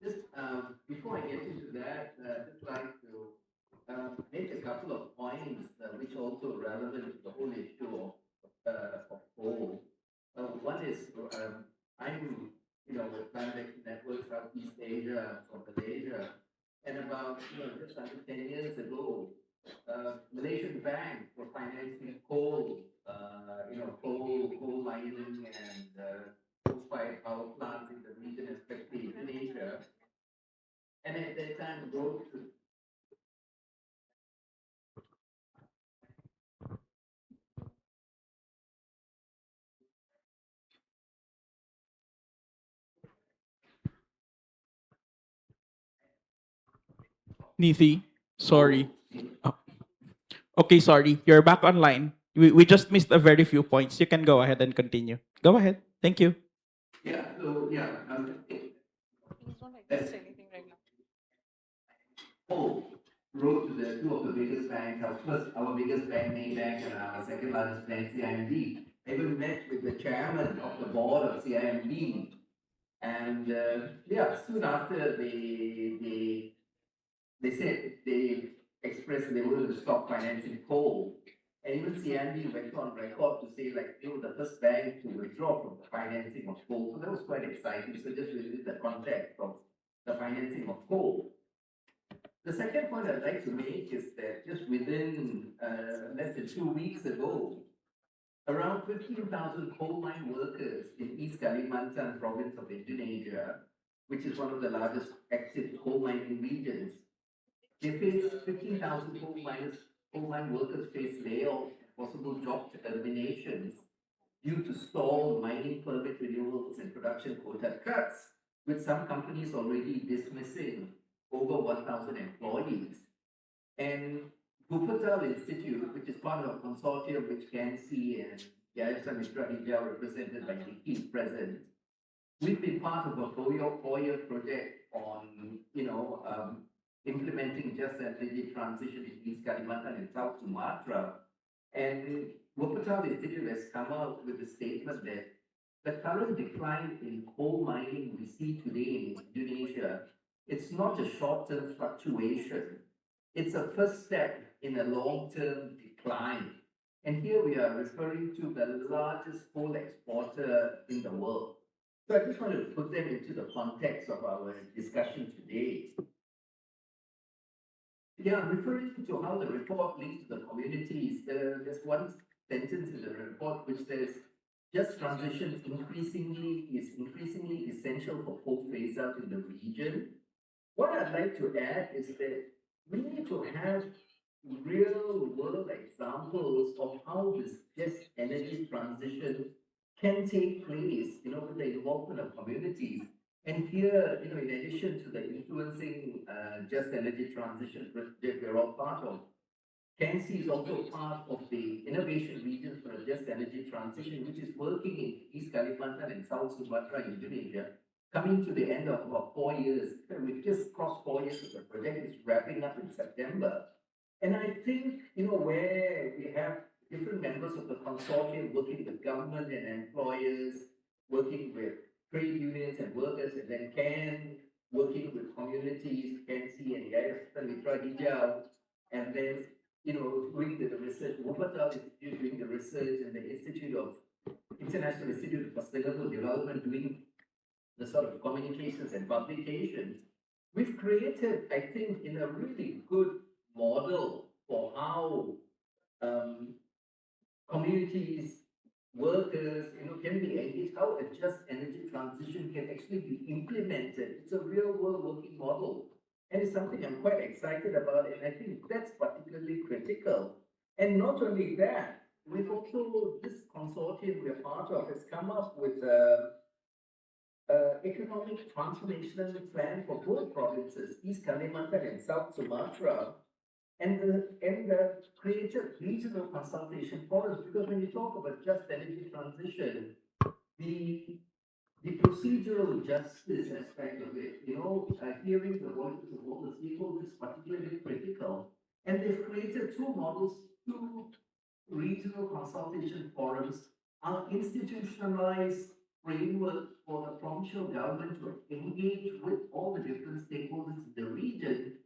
Just before I get into that, I'd just like to make a couple of points which are also relevant to the whole issue of coal. One is I'm with Climate Network Southeast Asia from Malaysia, and about just under 10 years ago, Malaysian bank for financing coal, coal mining and coal-fired power plants in the region, especially Indonesia. And at that time, growth Nithi, sorry. Oh, okay, sorry. You're back online. We just missed a very few points. You can go ahead and continue. Go ahead. Thank you. yeah, so yeah, that's oh, wrote to the two of the biggest banks, our biggest bank, Maybank, and our second largest bank, CIMB. I even met with the chairman of the board of CIMB, and yeah, soon after they said they expressed they wanted to stop financing coal. And even CIMB went on record to say like they were the first bank to withdraw from the financing of coal. So that was quite exciting. So just within the context of the financing of coal. The second point I'd like to make is that just within less than 2 weeks ago, around 15,000 coal mine workers in East Kalimantan province of Indonesia, which is one of the largest active coal mining regions, they face 15,000 coal mine workers face layoffs, possible job eliminations due to stalled mining permit renewals and production quota cuts, with some companies already dismissing over 1,000 employees. And Wuppertal Institute, which is part of a consortium which KNC and Yayasan Mitra Hijau, represented by Nikki, present, we've been part of a four-year project on, implementing just energy transition in East Kalimantan and South Sumatra. And Wuppertal Institute has come out with a statement that the current decline in coal mining we see today in Indonesia, it's not a short-term fluctuation. It's a first step in a long-term decline. And here we are referring to the largest coal exporter in the world. So I just want to put them into the context of our discussion today. Yeah, referring to how the report links to the communities, there's one sentence in the report which says, just transition is increasingly essential for coal phase out in the region. What I'd like to add is that we need to have real world examples of how this just energy transition can take place, with the involvement of communities. And here, in addition to the influencing just energy transition that we're all part of, KNC is also part of the innovation region for a just energy transition, which is working in East Kalimantan and South Sumatra, Indonesia, coming to the end of about 4 years. We've just crossed 4 years of the project. It's wrapping up in September. And I think, where we have different members of the consortium working with government and employers, working with trade unions and workers, and then CAN working with communities, KNC and Yayasan Mitra Hijau, and then, doing the research, Wuppertal Institute doing the research, and the International Institute for Sustainable Development doing the sort of communications and publications. We've created, I think, in a really good model for how communities, workers, can be engaged, how a just energy transition can actually be implemented. It's a real world working model. And it's something I'm quite excited about, and I think that's particularly critical. And not only that, we've also, this consortium we're part of has come up with economic transformational plan for both provinces, East Kalimantan and South Sumatra, and created regional consultation forums. Because when you talk about just energy transition, the procedural justice aspect of it, hearing the voices of all the stakeholders is particularly critical. And they've created two models, two regional consultation forums, are institutionalized framework for the provincial government to engage with all the different stakeholders in the region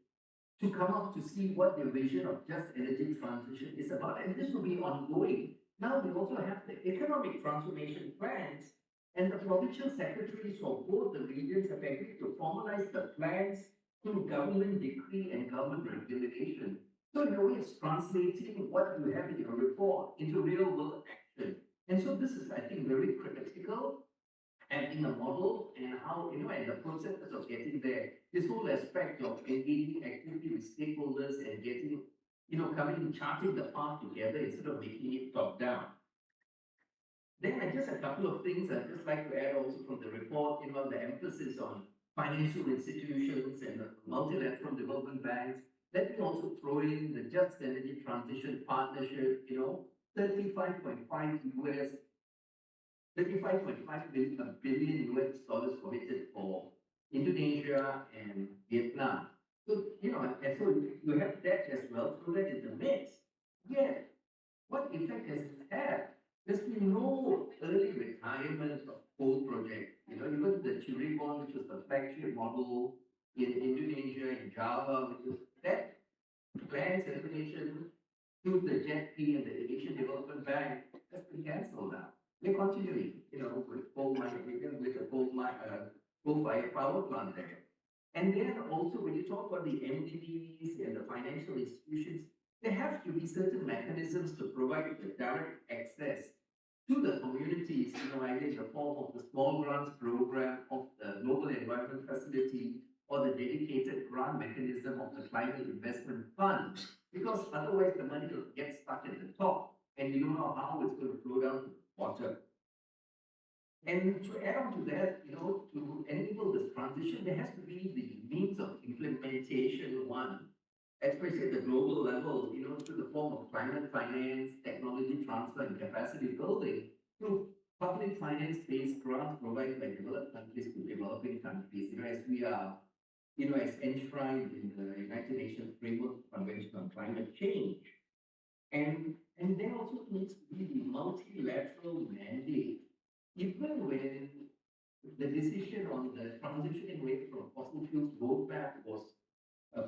to come up to see what their vision of just energy transition is about. And this will be ongoing. Now we also have the economic transformation plans, and the provincial secretaries for both the regions have agreed to formalize the plans through government decree and government regulation. So in a way, it's translating what you have in your report into real world action. And so this is, I think, very critical and in a model and how, and the processes of getting there, this whole aspect of engaging actively with stakeholders and getting, coming and charting the path together instead of making it top down. Then just a couple of things I'd just like to add also from the report, the emphasis on financial institutions and multilateral development banks. Let me also throw in the Just Energy Transition Partnership, 35.5 US 35.5 billion US dollars committed for Indonesia and Vietnam. So, and so you have that as well, so that in the mix. Yet, what effect has it had? There's been no early retirement of coal projects. Even the Cirebon, which was the flagship model in Indonesia, in Java, which was that plans implementation through the JETP and the Asian Development Bank has been cancelled now. We're continuing, with coal mining, with the coal-fired power plant there. And then also, when you talk about the MDBs and the financial institutions, there have to be certain mechanisms to provide the direct access to the communities, either in the form of the small grants program of the Global Environment Facility or the dedicated grant mechanism of the Climate Investment Fund, because otherwise the money will get stuck at the top and you don't know how it's going to flow down to the bottom. And to add on to that, to enable this transition, there has to be the means of implementation, one, especially at the global level, through the form of climate finance, technology transfer, and capacity building, through public finance-based grants provided by developed countries to developing countries, as we are, as enshrined in the United Nations Framework Convention on Climate Change. And there also needs to be the multilateral mandate. Even when the decision on the transitioning away from fossil fuels roadmap was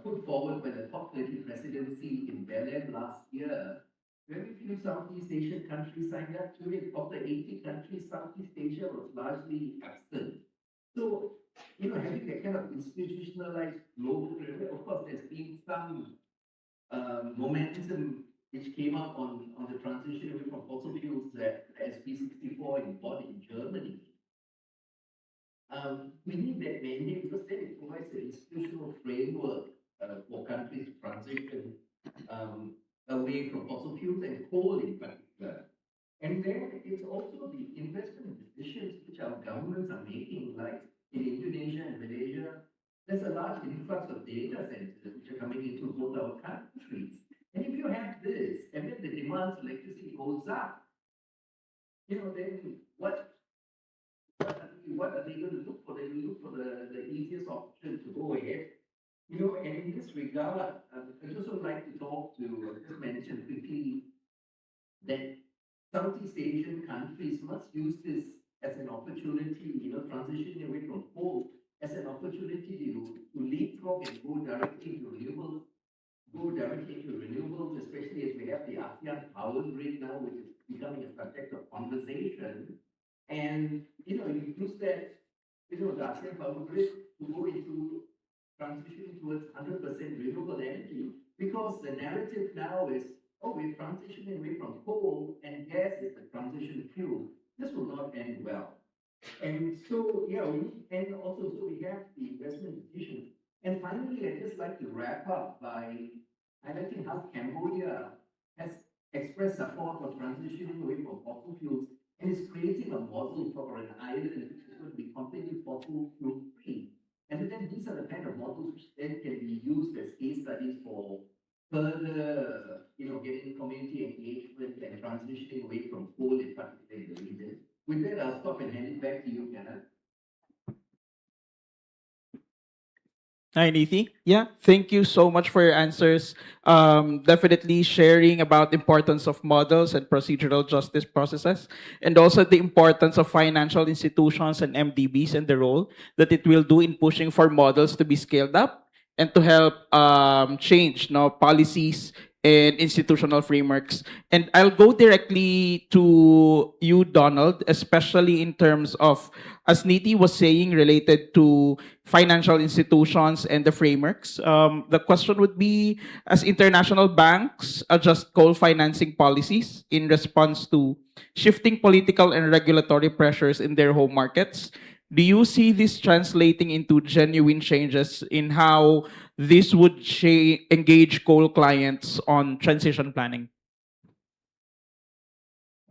put forward by the COP30 presidency in Berlin last year, very few Southeast Asian countries signed up to it. Of the 80 countries, Southeast Asia was largely absent. So, having that kind of institutionalized global framework, of course, there's been some momentum which came up on the transition away from fossil fuels that SP64 in Bonn in Germany. We need that mandate because then it provides the institutional framework for countries to transition away from fossil fuels and coal in particular. And then it's also the investment decisions which our governments are making, like in Indonesia and Malaysia. There's a large influx of data centers which are coming into both our countries. And if you have this, and then the demand for electricity goes up, then what are they going to look for? They will look for the easiest option to go ahead. And in this regard, I'd also like to talk to, just mention quickly that Southeast Asian countries must use this as an opportunity, transitioning away from coal as an opportunity to leapfrog and go directly into renewables, especially as we have the ASEAN power grid now, which is becoming a subject of conversation. And, you use that, the ASEAN power grid to go into transitioning towards 100% renewable energy, because the narrative now is, we're transitioning away from coal and gas is the transition fuel. This will not end well. And so, and also, so we have the investment decisions. And finally, I'd just like to wrap up by highlighting how Cambodia has expressed support for transitioning away from fossil fuels and is creating a model for an island which is going to be completely fossil fuel free. And then these are the kind of models which then can be used as case studies for further, getting community engagement and transitioning away from coal in particular in the region. With that, I'll stop and hand it back to you, Kenneth. Hi, Nithi. Yeah, thank you so much for your answers. Definitely sharing about the importance of models and procedural justice processes, and also the importance of financial institutions and MDBs and the role that it will do in pushing for models to be scaled up and to help change policies and institutional frameworks. And I'll go directly to you, Donald, especially in terms of, as Niti was saying, related to financial institutions and the frameworks. The question would be, as international banks adjust coal financing policies in response to shifting political and regulatory pressures in their home markets, do you see this translating into genuine changes in how this would engage coal clients on transition planning?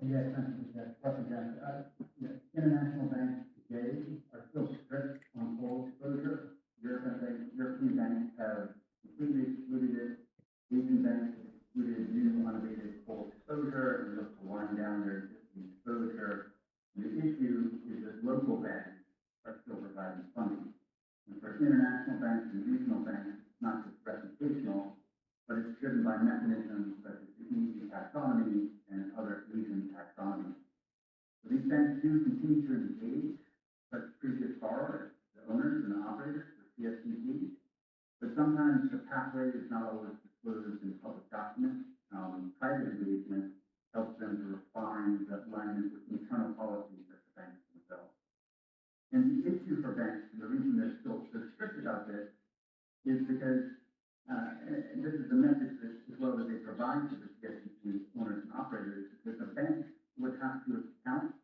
Yes, thank you, Jeff. International banks today are still strict on coal exposure. European banks have completely excluded it. Asian banks have excluded new unabated coal exposure and look to wind down their existing exposure. And the issue is that local banks are still providing funding. And for international banks and regional banks, it's not just reputational, but it's driven by mechanisms such as the EU taxonomy and other Asian taxonomies. So these banks do continue to engage such previous borrowers, the owners and the operators, the CSCP, but sometimes the pathway is not always disclosed in public documents. Private engagement helps them to refine the alignment with internal policies of the banks themselves. And the issue for banks, and the reason they're still so strict about this, is because, and this is the message that as well that they provide to the CSCP owners and operators, is that the banks would have to account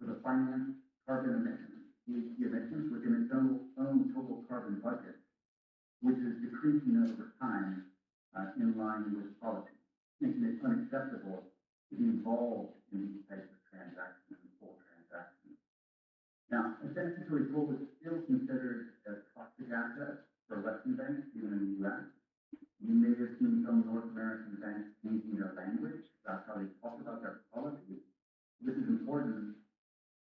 for the finance carbon emissions, GHG emissions, within its own total carbon budget, which is decreasing over time in line with policy, making it unacceptable to be involved in these types of transactions and full transactions. Now, essentially, coal is still considered a toxic asset for Western banks, even in the U.S. You may have seen some North American banks changing their language. That's how they talk about their policies. This is important.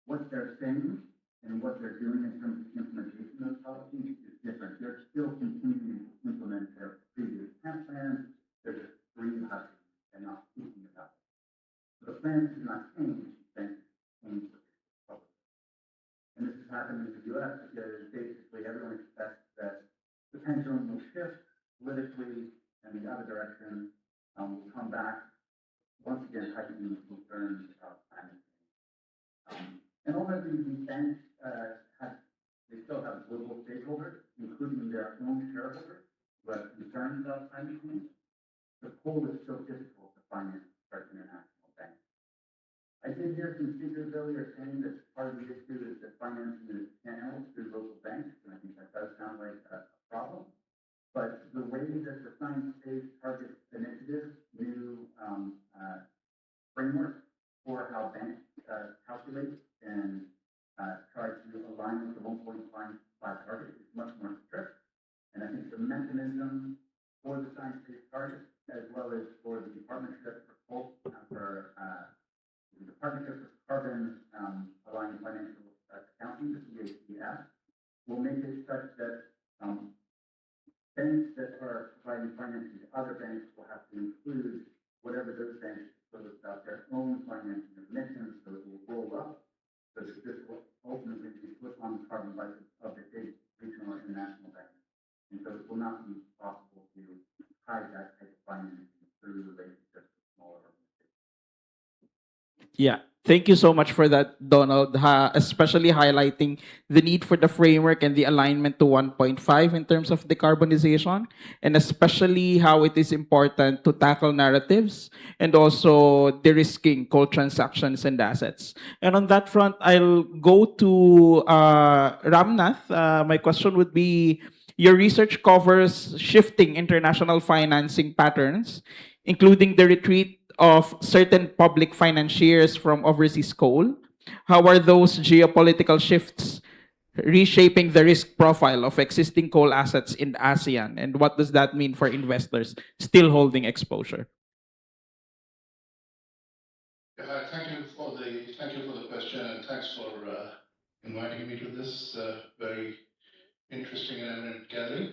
What they're saying and what they're doing in terms of implementation of those policies is different. They're still continuing to implement their previous plans. They're just greenhouses and not speaking about it. So the plans do not change, banks change what they publish. And this has happened in the U.S. because basically everyone expects that the pendulum will shift politically and the other direction will come back, once again, heightening concerns about climate change. And all of these banks they still have global stakeholders, including their own shareholders, who have concerns about climate change. The coal is still difficult to finance for international banks. I did hear some speakers earlier saying that part of the issue is that financing is channeled through local banks, and I think that does sound like a problem. But the way that the Science-Based Targets Initiative new framework for how banks calculate and try to align with the 1.5 target is much more strict. And I think the mechanism for the science-based targets, as well as for the partnership for the partnership for carbon aligned financial accounting, the PWYP, will make it such that banks that are providing financing to other banks will have to include whatever those banks disclose about their own financing of emissions, so it will roll up. So that this will ultimately be put on the carbon budget of the big regional or international banks. And so it will not be possible to hide that type of financing through relationships with smaller organizations. Yeah. Thank you so much for that, Donald, especially highlighting the need for the framework and the alignment to 1.5 in terms of decarbonization, and especially how it is important to tackle narratives and also de-risking coal transactions and assets. And on that front, I'll go to Ramnath. My question would be, your research covers shifting international financing patterns, including the retreat of certain public financiers from overseas coal. How are those geopolitical shifts reshaping the risk profile of existing coal assets in ASEAN? And what does that mean for investors still holding exposure? Thank you for the question, and thanks for inviting me to this very interesting and eminent gathering.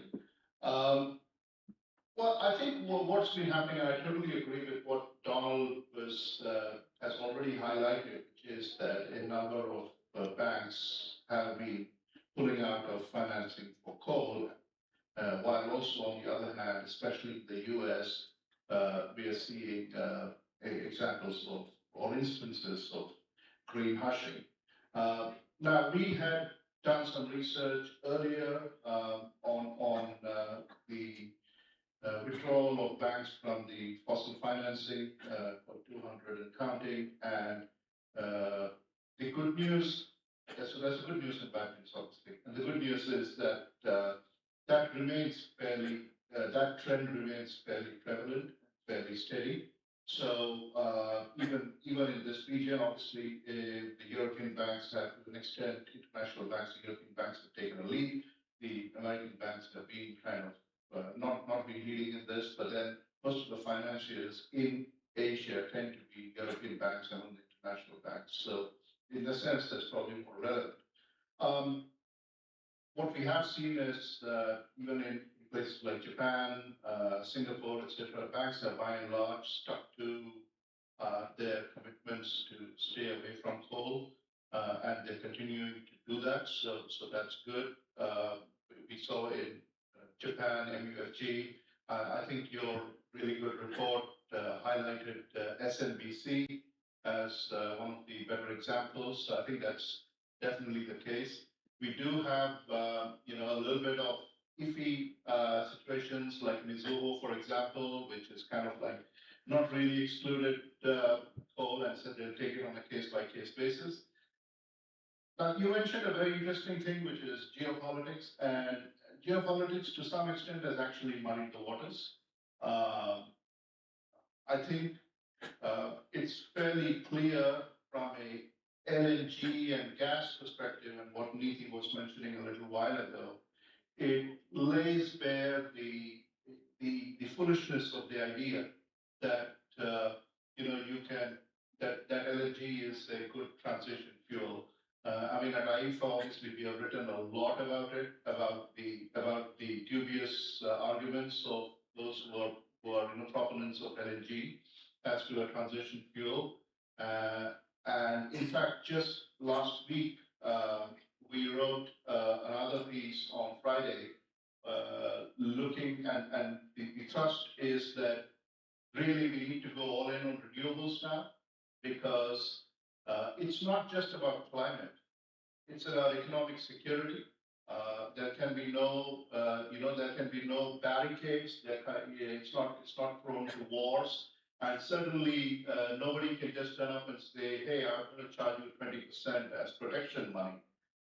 Well, I think what's been happening, and I totally agree with what Donald has already highlighted, is that a number of banks have been pulling out of financing for coal, while also on the other hand, especially in the US, we are seeing examples of or instances of green hushing. Now, we had done some research earlier on the withdrawal of banks from the fossil financing for 200 and counting, and the good news, so there's good news and bad news, obviously. And the good news is that that remains fairly, that trend remains fairly prevalent, fairly steady. So even in this region, obviously, the European banks have, to an extent, international banks, the European banks have taken a lead. The American banks have been kind of not be leading in this, but then most of the financiers in Asia tend to be European banks and the international banks. So in the sense, that's probably more relevant. What we have seen is even in places like Japan, Singapore, etc., banks are by and large stuck to their commitments to stay away from coal, and they're continuing to do that. So that's good. We saw in Japan, MUFG. I think your really good report highlighted SNBC as one of the better examples. So I think that's definitely the case. We do have, a little bit of iffy situations like Mizuho, for example, which is kind of like not really excluded coal and said they'll take it on a case-by-case basis. You mentioned a very interesting thing, which is geopolitics, and geopolitics to some extent has actually muddied the waters. I think it's fairly clear from a LNG and gas perspective, and what Niti was mentioning a little while ago, it lays bare the foolishness of the idea that that LNG is a good transition fuel. I mean, at IEFA, obviously, we have written a lot about it, about the dubious arguments of those who are proponents of LNG as to a transition fuel. And in fact, just last week, we wrote another piece on Friday, looking and the thrust is that really we need to go all in on renewables now, because it's not just about climate. It's about economic security. There can be no, there can be no barricades. It's not prone to wars, and certainly nobody can just turn up and say, "Hey, I'm going to charge you 20% as protection money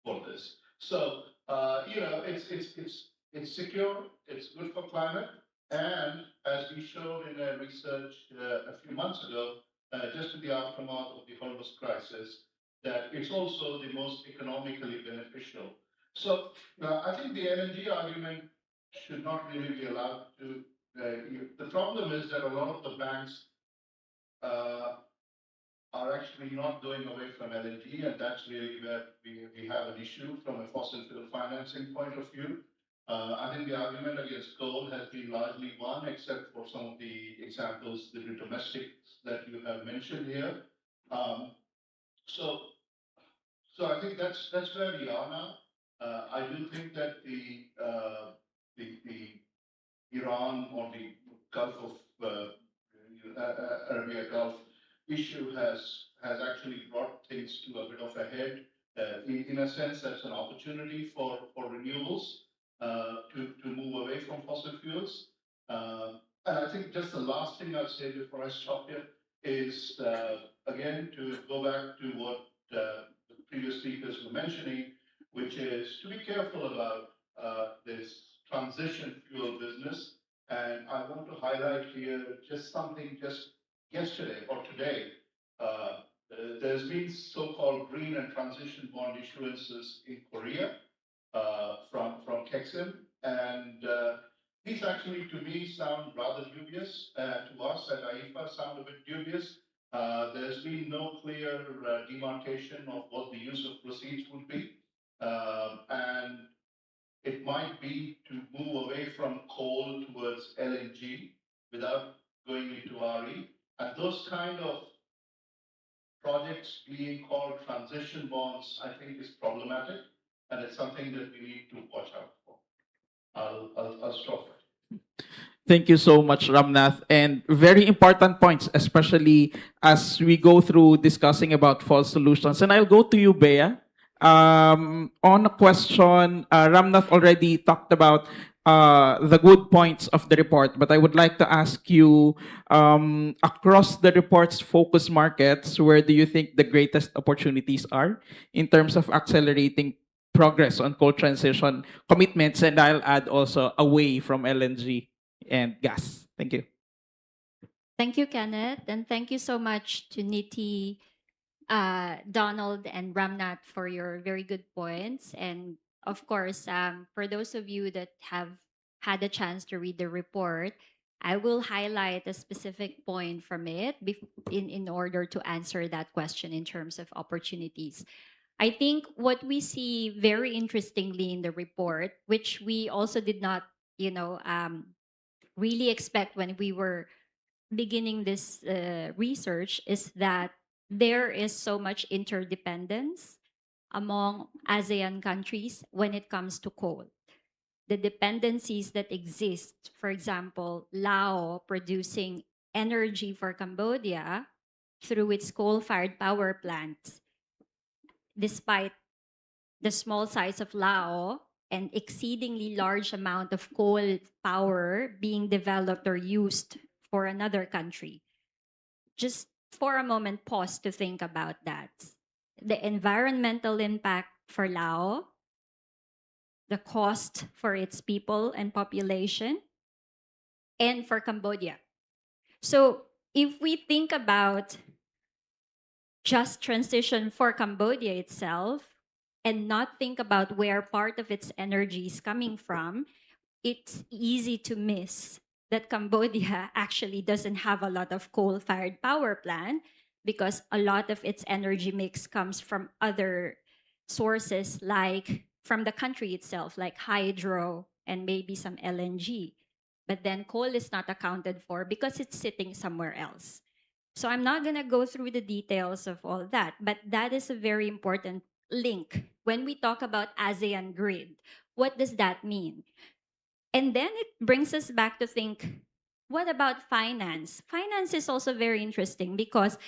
for this." So it's secure. It's good for climate, and as we showed in a research a few months ago, just in the aftermath of the Hormuz crisis, that it's also the most economically beneficial. So I think the LNG argument should not really be allowed to. The problem is that a lot of the banks are actually not going away from LNG, and that's really where we have an issue from a fossil fuel financing point of view. I think the argument against coal has been largely won, except for some of the examples, the domestics that you have mentioned here. So I think that's where we are now. I do think that the Iran or the Gulf of Arabia Gulf issue has actually brought things to a bit of a head. In a sense, that's an opportunity for renewables to move away from fossil fuels. And I think just the last thing I'll say before I stop here is, again, to go back to what the previous speakers were mentioning, which is to be careful about this transition fuel business. And I want to highlight here just something just yesterday or today. There's been so-called green and transition bond issuances in Korea from Kexim. And these actually, to me, sound rather dubious. To us at IEFA, sound a bit dubious. There's been no clear demarcation of what the use of proceeds would be. And it might be to move away from coal towards LNG without going into RE. And those kind of projects being called transition bonds, I think is problematic. And it's something that we need to watch out for. I'll stop. Thank you so much, Ramnath. And very important points, especially as we go through discussing about false solutions. And I'll go to you, Bea. On a question, Ramnath already talked about the good points of the report, but I would like to ask you, across the report's focus markets, where do you think the greatest opportunities are in terms of accelerating progress on coal transition commitments? And I'll add also away from LNG and gas. Thank you. Thank you, Kenneth, and thank you so much to Niti, Donald, and Ramnath for your very good points. And of course, for those of you that have had a chance to read the report, I will highlight a specific point from it in order to answer that question in terms of opportunities. I think what we see very interestingly in the report, which we also did not, really expect when we were beginning this research, is that there is so much interdependence among ASEAN countries when it comes to coal. The dependencies that exist, for example, Laos producing energy for Cambodia through its coal-fired power plants, despite the small size of Laos and exceedingly large amount of coal power being developed or used for another country. Just for a moment, pause to think about that. The environmental impact for Laos, the cost for its people and population, and for Cambodia. So if we think about just transition for Cambodia itself and not think about where part of its energy is coming from, it's easy to miss that Cambodia actually doesn't have a lot of coal-fired power plant because a lot of its energy mix comes from other sources, like from the country itself, like hydro and maybe some LNG. But then coal is not accounted for because it's sitting somewhere else. So I'm not going to go through the details of all that, but that is a very important link. When we talk about ASEAN grid, what does that mean? And then it brings us back to think, what about finance? Finance is also very interesting because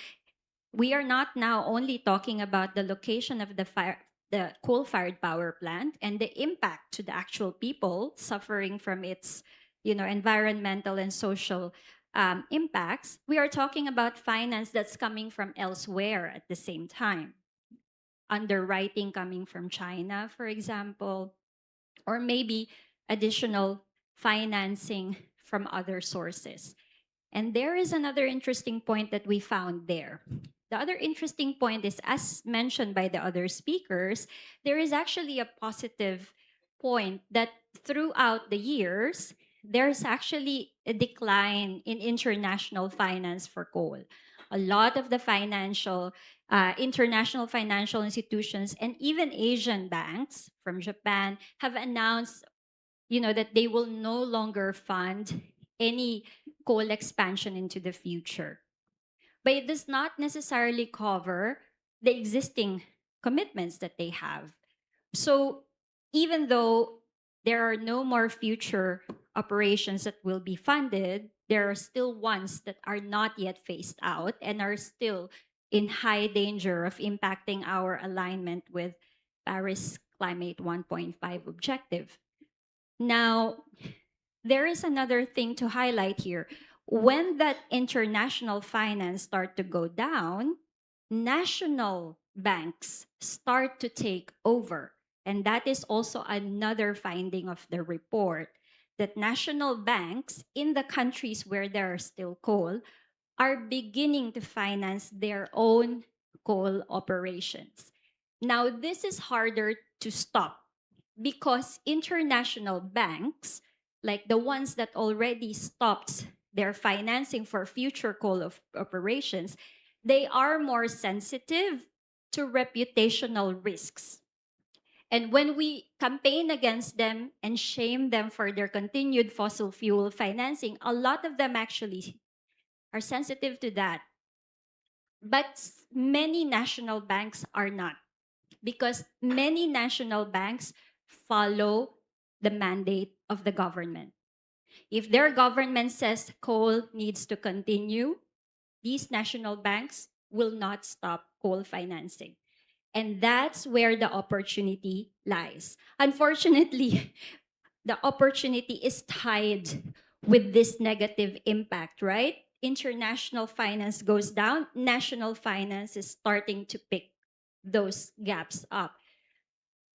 we are not now only talking about the location of the coal-fired power plant and the impact to the actual people suffering from its, environmental and social impacts. We are talking about finance that's coming from elsewhere at the same time. Underwriting coming from China, for example, or maybe additional financing from other sources. And there is another interesting point that we found there. The other interesting point is, as mentioned by the other speakers, there is actually a positive point that throughout the years, there's actually a decline in international finance for coal. A lot of the international financial institutions and even Asian banks from Japan have announced, that they will no longer fund any coal expansion into the future. But it does not necessarily cover the existing commitments that they have. So even though there are no more future operations that will be funded, there are still ones that are not yet phased out and are still in high danger of impacting our alignment with Paris Climate 1.5 objective. Now, there is another thing to highlight here. When that international finance start to go down, national banks start to take over. And that is also another finding of the report, that national banks in the countries where there are still coal are beginning to finance their own coal operations. Now, this is harder to stop because international banks, like the ones that already stopped their financing for future coal operations, they are more sensitive to reputational risks. And when we campaign against them and shame them for their continued fossil fuel financing, a lot of them actually are sensitive to that. But many national banks are not, because many national banks follow the mandate of the government. If their government says coal needs to continue, these national banks will not stop coal financing. And that's where the opportunity lies. Unfortunately, the opportunity is tied with this negative impact, right? International finance goes down, national finance is starting to pick those gaps up.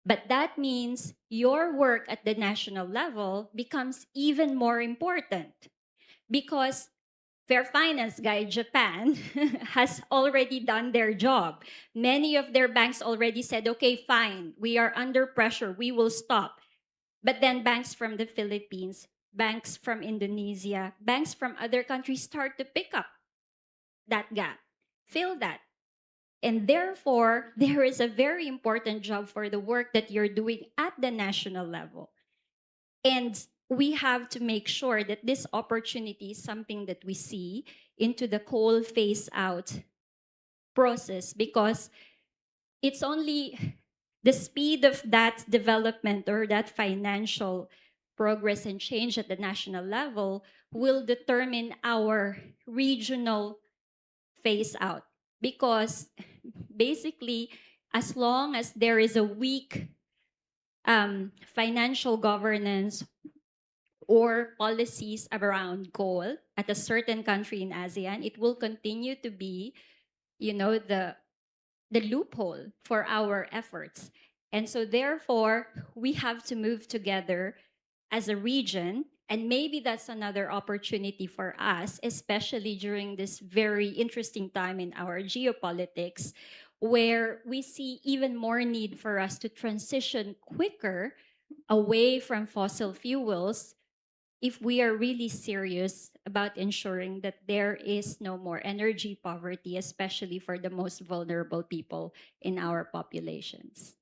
But that means your work at the national level becomes even more important because Fair Finance Guy Japan has already done their job. Many of their banks already said, okay, fine, we are under pressure, we will stop. But then banks from the Philippines, banks from Indonesia, banks from other countries start to pick up that gap, fill that. And therefore, there is a very important job for the work that you're doing at the national level. And we have to make sure that this opportunity is something that we see into the coal phase out process because it's only the speed of that development or that financial progress and change at the national level will determine our regional phase out. Because basically, as long as there is a weak financial governance or policies around coal at a certain country in ASEAN, it will continue to be, the loophole for our efforts. And so therefore, we have to move together as a region. And maybe that's another opportunity for us, especially during this very interesting time in our geopolitics, where we see even more need for us to transition quicker away from fossil fuels if we are really serious about ensuring that there is no more energy poverty, especially for the most vulnerable people in our populations.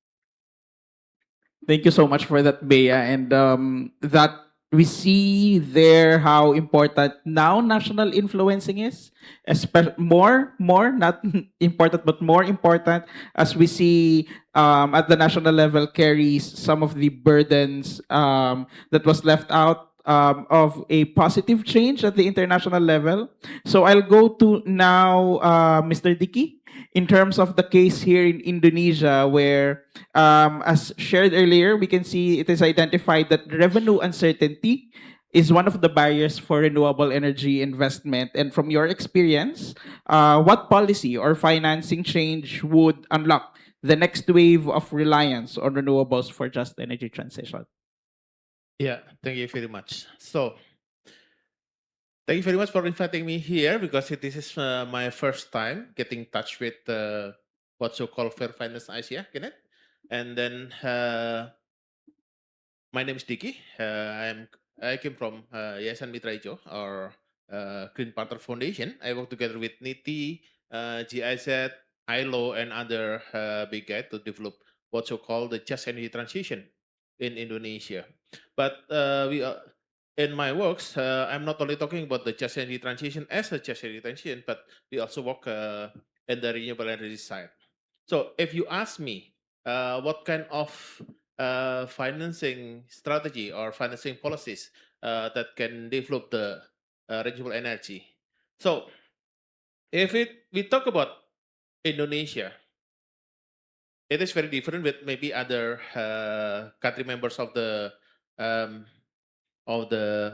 Thank you so much for that, Bea. And that we see there how important now national influencing is. More, not important, but more important as we see at the national level carries some of the burdens that was left out of a positive change at the international level. So I'll go to now Mr. Dicky in terms of the case here in Indonesia, where, as shared earlier, we can see it is identified that revenue uncertainty is one of the barriers for renewable energy investment. And from your experience, what policy or financing change would unlock the next wave of reliance on renewables for just energy transition? Yeah, thank you very much. So, thank you very much for inviting me here because this is my first time getting in touch with what you call Fair Finance Asia, Kenneth. And then my name is Diki. I came from Yayasan Mitra Ijo or Green Partner Foundation. I work together with NITI, GIZ, ILO, and other big guys to develop what you call the just energy transition in Indonesia. But in my works, I'm not only talking about the just energy transition as a just energy transition, but we also work in the renewable energy side. So if you ask me what kind of financing strategy or financing policies that can develop the renewable energy. So if we talk about Indonesia, it is very different with maybe other country members of the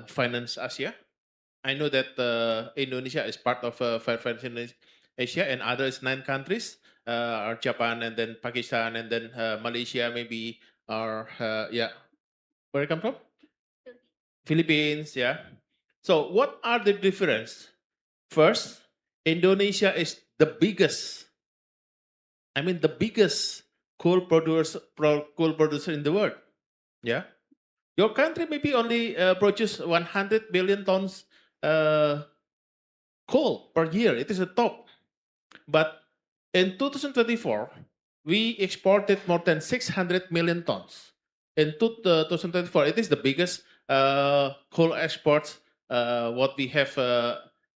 Finance Asia. I know that Indonesia is part of Fair Finance Asia, and others 9 countries are Japan, and then Pakistan, and then Malaysia, maybe, or where I come from? Philippines, yeah. So what are the difference? First, Indonesia is the biggest. The biggest coal producer in the world. Yeah. Your country maybe only produce 100 billion tons coal per year. It is a top. But in 2024, we exported more than 600 million tons. In 2024, it is the biggest coal exports what we have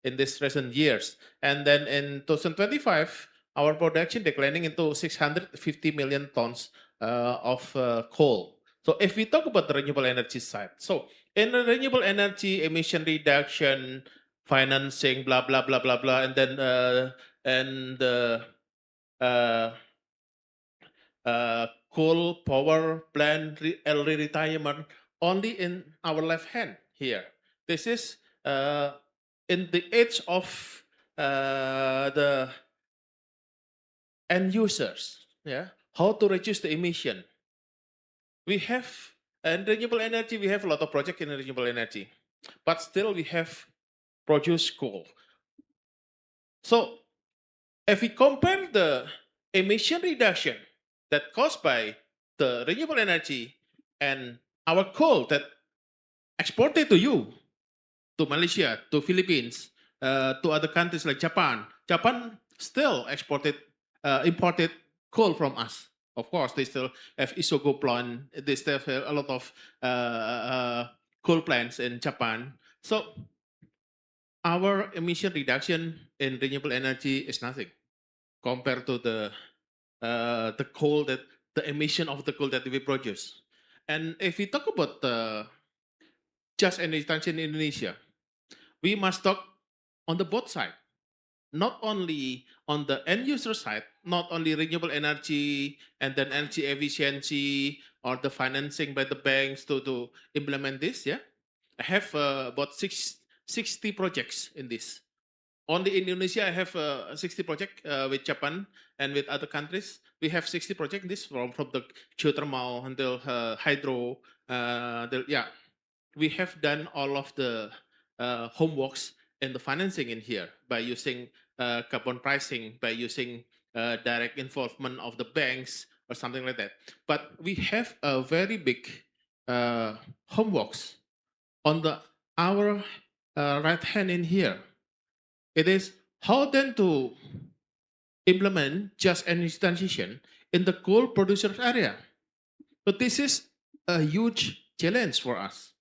in these recent years. And then in 2025, our production declining into 650 million tons of coal. So if we talk about the renewable energy side, so in the renewable energy, emission reduction, financing, blah blah blah blah blah, and then uh, coal power plant early retirement only in our left hand here. This is in the age of the end users. Yeah, how to reduce the emission. We have in renewable energy. We have a lot of projects in renewable energy, but still we have produced coal. So if we compare the emission reduction that caused by the renewable energy and our coal that exported to you, to Malaysia, to Philippines, to other countries like Japan. Japan still imported coal from us. Of course, they still have Isogo plant. They still have a lot of coal plants in Japan. So our emission reduction in renewable energy is nothing compared to the coal that the emission of the coal that we produce. And if we talk about just energy transition in Indonesia, we must talk on the both side, not only on the end user side, not only renewable energy and then energy efficiency or the financing by the banks to implement this. Yeah, I have about 60 projects in this. Only in Indonesia, I have 60 projects with Japan and with other countries. We have 60 projects in this from the geothermal until hydro. Yeah, we have done all of the homeworks and the financing in here by using carbon pricing, by using direct involvement of the banks or something like that. But we have a very big homeworks on our right hand in here. It is how then to implement just energy transition in the coal producers area. But this is a huge challenge for us.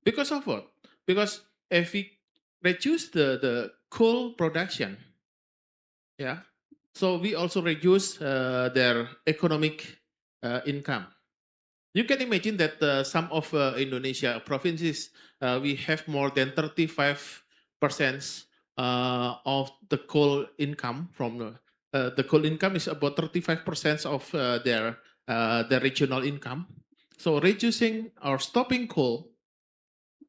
Because of what? Because if we reduce the coal production, yeah, so we also reduce their economic income. You can imagine that some of Indonesia provinces, we have more than 35% of the coal income from the coal income is about 35% of their regional income. So reducing or stopping coal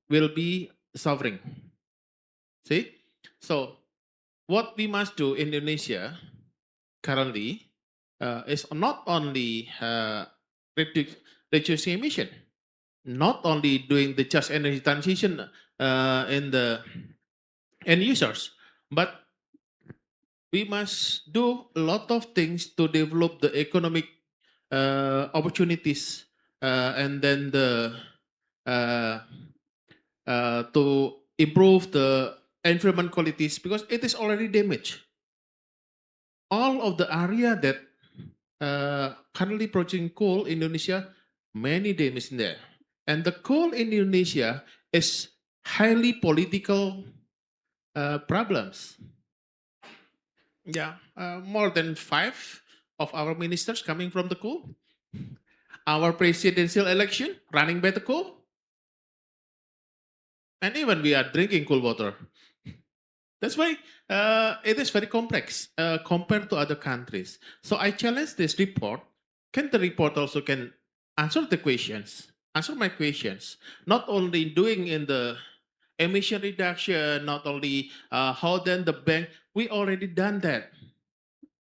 will be suffering. See? So what we must do in Indonesia currently is not only reducing emission, not only doing the just energy transition in the end users, but we must do a lot of things to develop the economic opportunities and then the to improve the environment qualities because it is already damaged. All of the area that currently producing coal in Indonesia, many damage in there. And the coal in Indonesia is highly political problems. Yeah, more than 5 of our ministers coming from the coal. Our presidential election running by the coal. And even we are drinking cool water. That's why it is very complex compared to other countries. So I challenge this report. Can the report also can answer the questions, answer my questions, not only doing in the emission reduction, not only how then the bank, we already done that.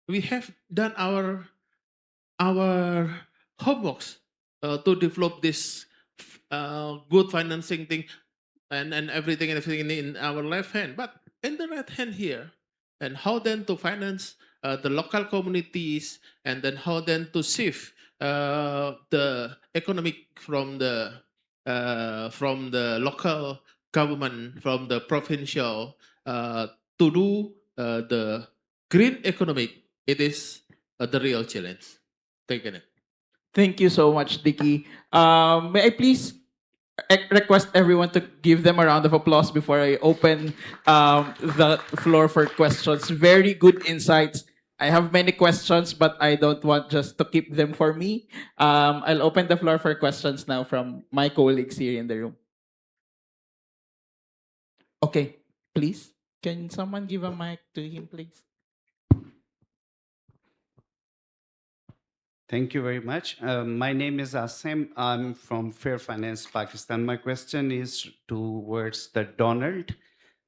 We have done our homeworks to develop this good financing thing and everything in our left hand. But in the right hand here, and how then to finance the local communities, and then how then to shift the economic from the local government, from the provincial to do the green economic. It is the real challenge. Thank you. Thank you so much, Dicky. May I please request everyone to give them a round of applause before I open the floor for questions. Very good insights. I have many questions, but I don't want just to keep them for me. I'll open the floor for questions now from my colleagues here in the room. Okay, please. Can someone give a mic to him, please? Thank you very much. My name is Asim. I'm from Fair Finance, Pakistan. My question is towards the Donald.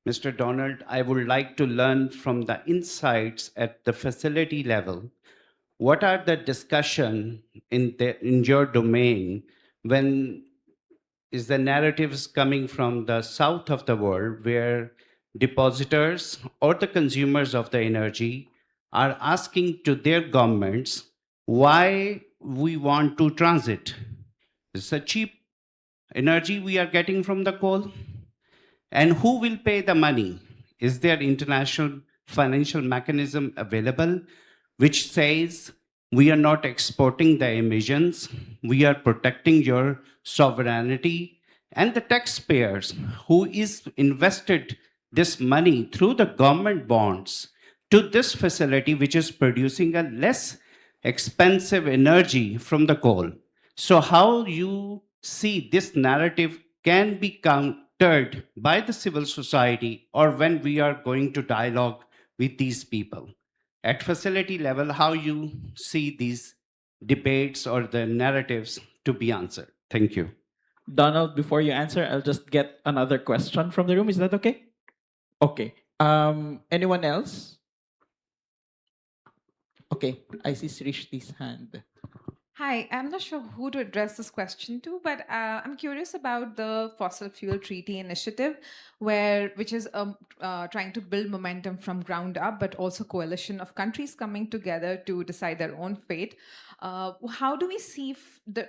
Mr. Donald, I would like to learn from the insights at the facility level. What are the discussion in your domain when is the narratives coming from the south of the world where depositors or the consumers of the energy are asking to their governments why we want to transit. It's a cheap energy we are getting from the coal. And who will pay the money? Is there international financial mechanism available which says we are not exporting the emissions, we are protecting your sovereignty, and the taxpayers who is invested this money through the government bonds to this facility which is producing a less expensive energy from the coal. So how you see this narrative can be countered by the civil society or when we are going to dialogue with these people? At facility level, how you see these debates or the narratives to be answered? Thank you. Donald, before you answer, I'll just get another question from the room. Is that okay? Okay. Anyone else? Okay, I see Srishti's hand. Hi, I'm not sure who to address this question to, but I'm curious about the Fossil Fuel Treaty Initiative, which is trying to build momentum from ground up, but also coalition of countries coming together to decide their own fate. How do we see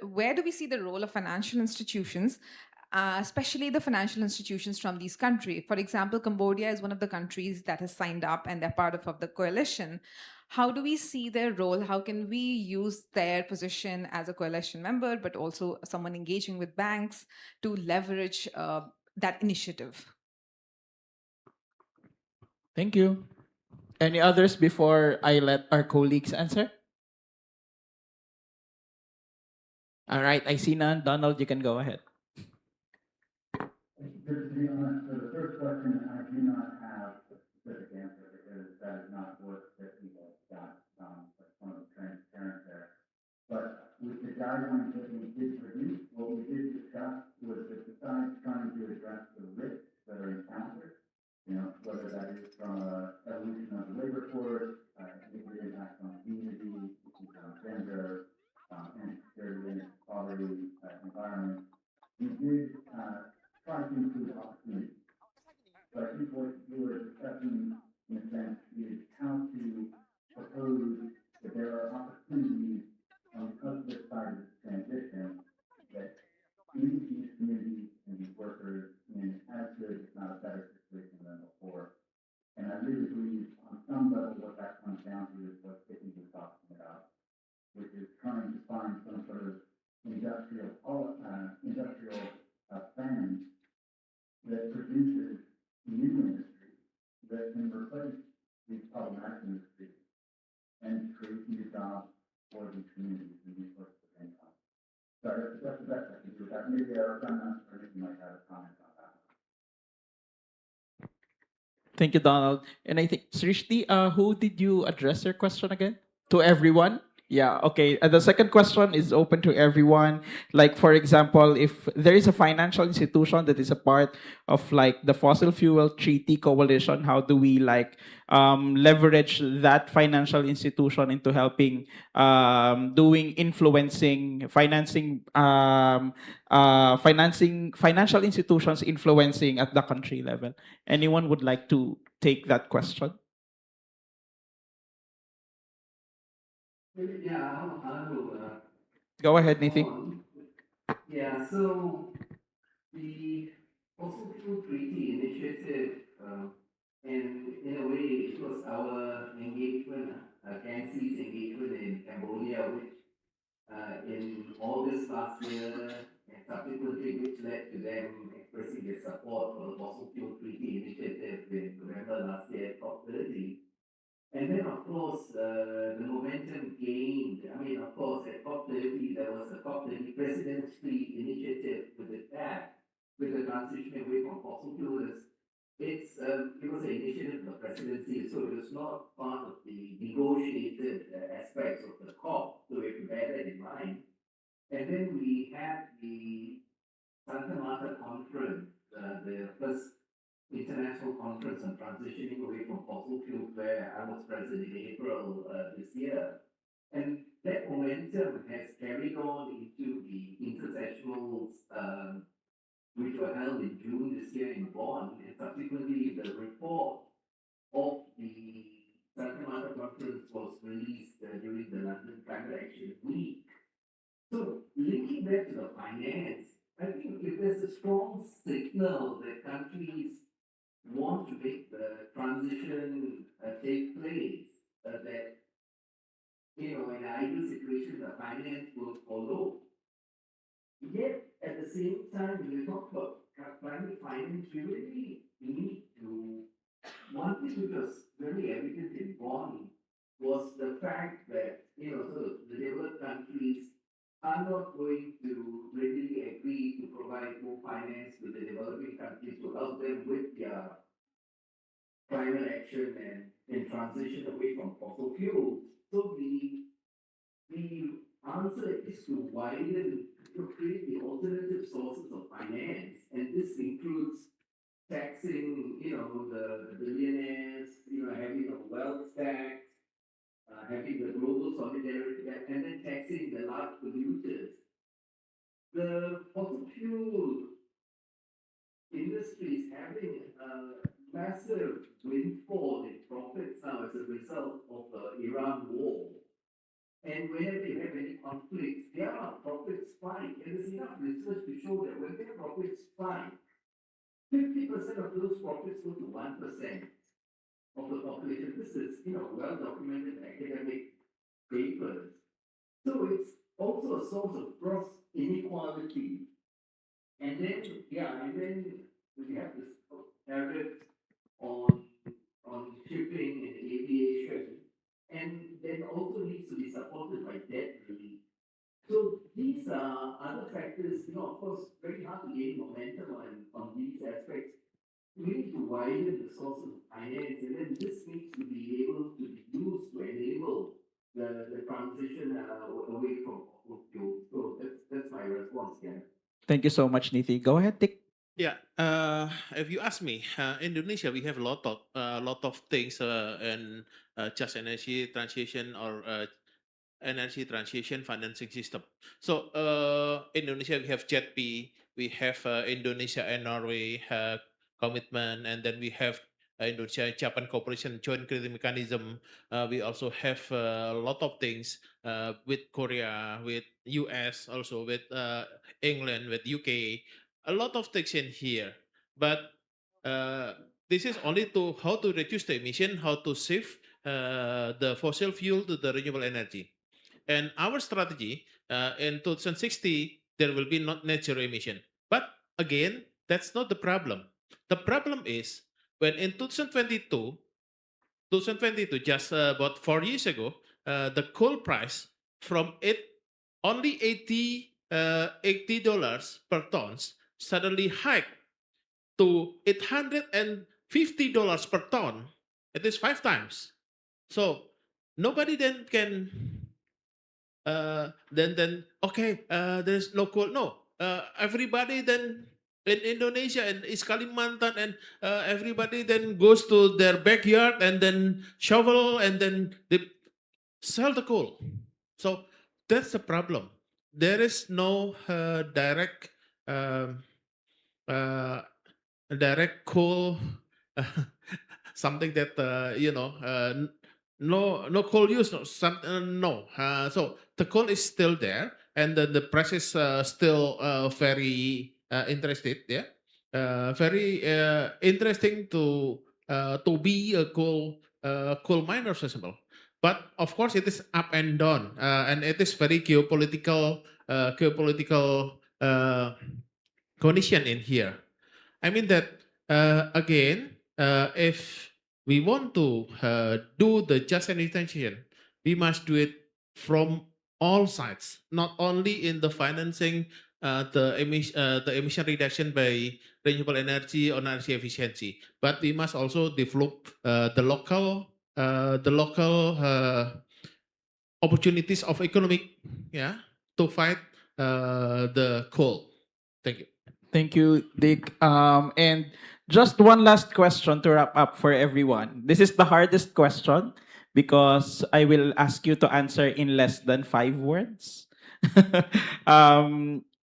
where do we see the role of financial institutions? Especially the financial institutions from these countries. For example, Cambodia is one of the countries that has signed up and they're part of the coalition. How do we see their role? How can we use their position as a coalition member, but also someone engaging with banks to leverage that initiative? Thank you. Any others before I let our colleagues answer? All right, I see none. Donald, you can go ahead. To be honest, for the first question, I do not have a specific answer because that is not work that we have got. That's one of the transparent there. But with the guidelines that we did produce, what we did discuss was that besides trying to address the risks that are encountered, whether that is from a evolution of the labor force, the impact on community, on gender, and security and poverty, environment, we did try to include opportunities. So I think what you were discussing in a sense is how to propose that there are opportunities on the other side of this transition that leave these communities and these workers in as good, if not a better situation than before. And I really believe on some level what that comes down to is what Tiffany was talking about, which is trying to find some sort of industrial plan that produces new industry that can replace these problematic industries and create new jobs for these communities and these sorts of income. So that's the best I can do with that. Maybe our finance attorney might have a comment on that. Thank you, Donald. And I think, Srishti, who did you address your question again? To everyone? Yeah, okay. The second question is open to everyone. Like, for example, if there is a financial institution that is a part of like the fossil fuel treaty coalition, how do we like leverage that financial institution into helping doing influencing financing financial institutions influencing at the country level? Anyone would like to take that question? Yeah, I'll Go ahead, Nithi. Yeah, so the Fossil Fuel Treaty Initiative, and in a way, it was our engagement, KNC's engagement in Cambodia, which in August last year, and subsequently, which led to them expressing their support for the Fossil Fuel Treaty Initiative in November last year at COP30. And then, of course, the momentum gained. I mean, of course, at COP30, there was a COP30 presidency initiative with the transition away from fossil fuels it was an initiative of the presidency, so it was not part of the negotiated aspects of the COP. So we have to bear that in mind. And then we had the Santa Marta conference, the first international conference on transitioning away from fossil fuels, where I was present in April this year. And that momentum has carried on into the intersessionals, which were held in June this year in Bonn, and subsequently the report of the Santa Marta conference was released during the London Climate Action Week. So linking that to the finance, I think if there's a strong signal that countries want to make the transition take place, that in an ideal situation the finance will follow. Yet at the same time, when you talk about climate finance, we really need to. One thing which was very evident in Bonn was the fact that so the developed countries are not going to readily agree to provide more finance to the developing countries to help them with their climate action and transition away from fossil fuels. So the answer is to widen, to create the alternative sources of finance, and this includes taxing, the billionaires, having a wealth tax, having the global solidarity tax, and then taxing the large polluters. The fossil fuel industry is having a massive windfall in profits now as a result of the Iran war. And whenever you have any conflicts, their profits spike. And there's enough research to show that when their profits spike, 50% of those profits go to 1% of the population. This is, well documented in academic papers. So it's also a source of gross inequality. And then, we have this tariff on shipping and aviation, and then also needs to be supported by debt relief. So these are other factors, of course, very hard to gain momentum on these aspects. We need to widen the source of finance, and then this needs to be able to be used to enable the transition away from fossil fuels. So that's my response, yeah. Thank you so much, Nithi. Go ahead, Dick. Yeah, if you ask me, Indonesia, we have a lot of things and just energy transition or energy transition financing system. So Indonesia, we have JETP, we have Indonesia and Norway commitment, and then we have Indonesia and Japan cooperation joint credit mechanism. We also have a lot of things with Korea, with US, also with England, with UK. A lot of things in here, but this is only to how to reduce the emission, how to shift the fossil fuel to the renewable energy. And our strategy in 2060, there will be not net zero emission. But again, that's not the problem. The problem is when in 2022, just about 4 years ago, the coal price from only $80 per tons suddenly hiked to $850 per ton. It is 5 times. So nobody then can then okay, there's no coal. No, everybody then in Indonesia and East Kalimantan and everybody then goes to their backyard and then shovel and then they sell the coal. So that's the problem. There is no direct coal, something that no coal use, no. So the coal is still there, and the price is still very interested. Yeah, very interesting to be a coal miner as well. But of course, it is up and down, and it is very geopolitical condition in here. I mean that again, if we want to do the just energy transition, we must do it from all sides, not only in the financing the emission reduction by renewable energy or energy efficiency. But we must also develop the local opportunities of economic, yeah, to fight the coal. Thank you. Thank you, Dick. And just one last question to wrap up for everyone. This is the hardest question because I will ask you to answer in less than 5 words.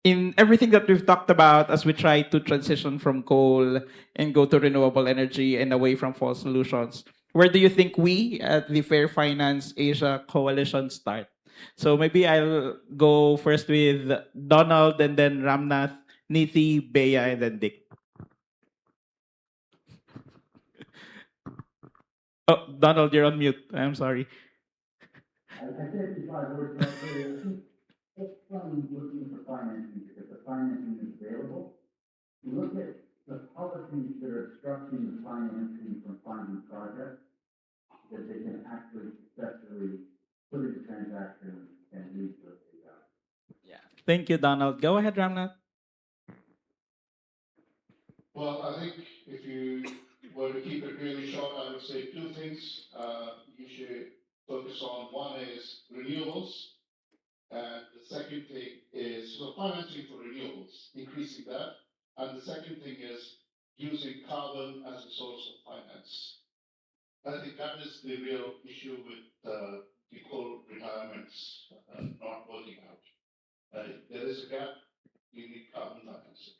In everything that we've talked about as we try to transition from coal and go to renewable energy and away from fossil solutions, where do you think we at the Fair Finance Asia Coalition start? So maybe I'll go first with Donald and then Ramnath, Niti, Bea, and then Dick. Oh, Donald, you're on mute. I'm sorry. I said if I were to say, I think Oxfam looking for financing because the financing is available. You look at the policies that are obstructing the financing from funding projects that they can actually successfully put into transaction and lead to a payout. Yeah. Thank you, Donald. Go ahead, Ramnath. Well, I think if you were to keep it really short, I would say two things you should focus on. One is renewables, and the second thing is financing for renewables, increasing that. And the second thing is using carbon as a source of finance. I think that is the real issue with the coal retirements not working out. There is a gap, you need carbon financing.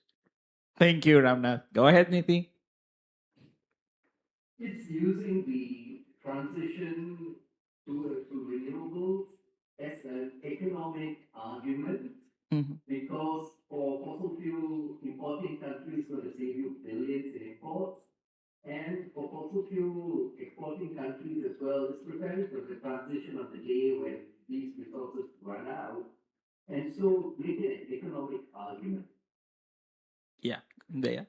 Thank you, Ramnath. Go ahead, Niti. It's using the transition to renewables as an economic argument because for fossil fuel importing countries going to save you billions in imports, and for fossil fuel exporting countries as well, it's preparing for the transition of the day when these resources run out, and so make it an economic argument. Yeah, Bea.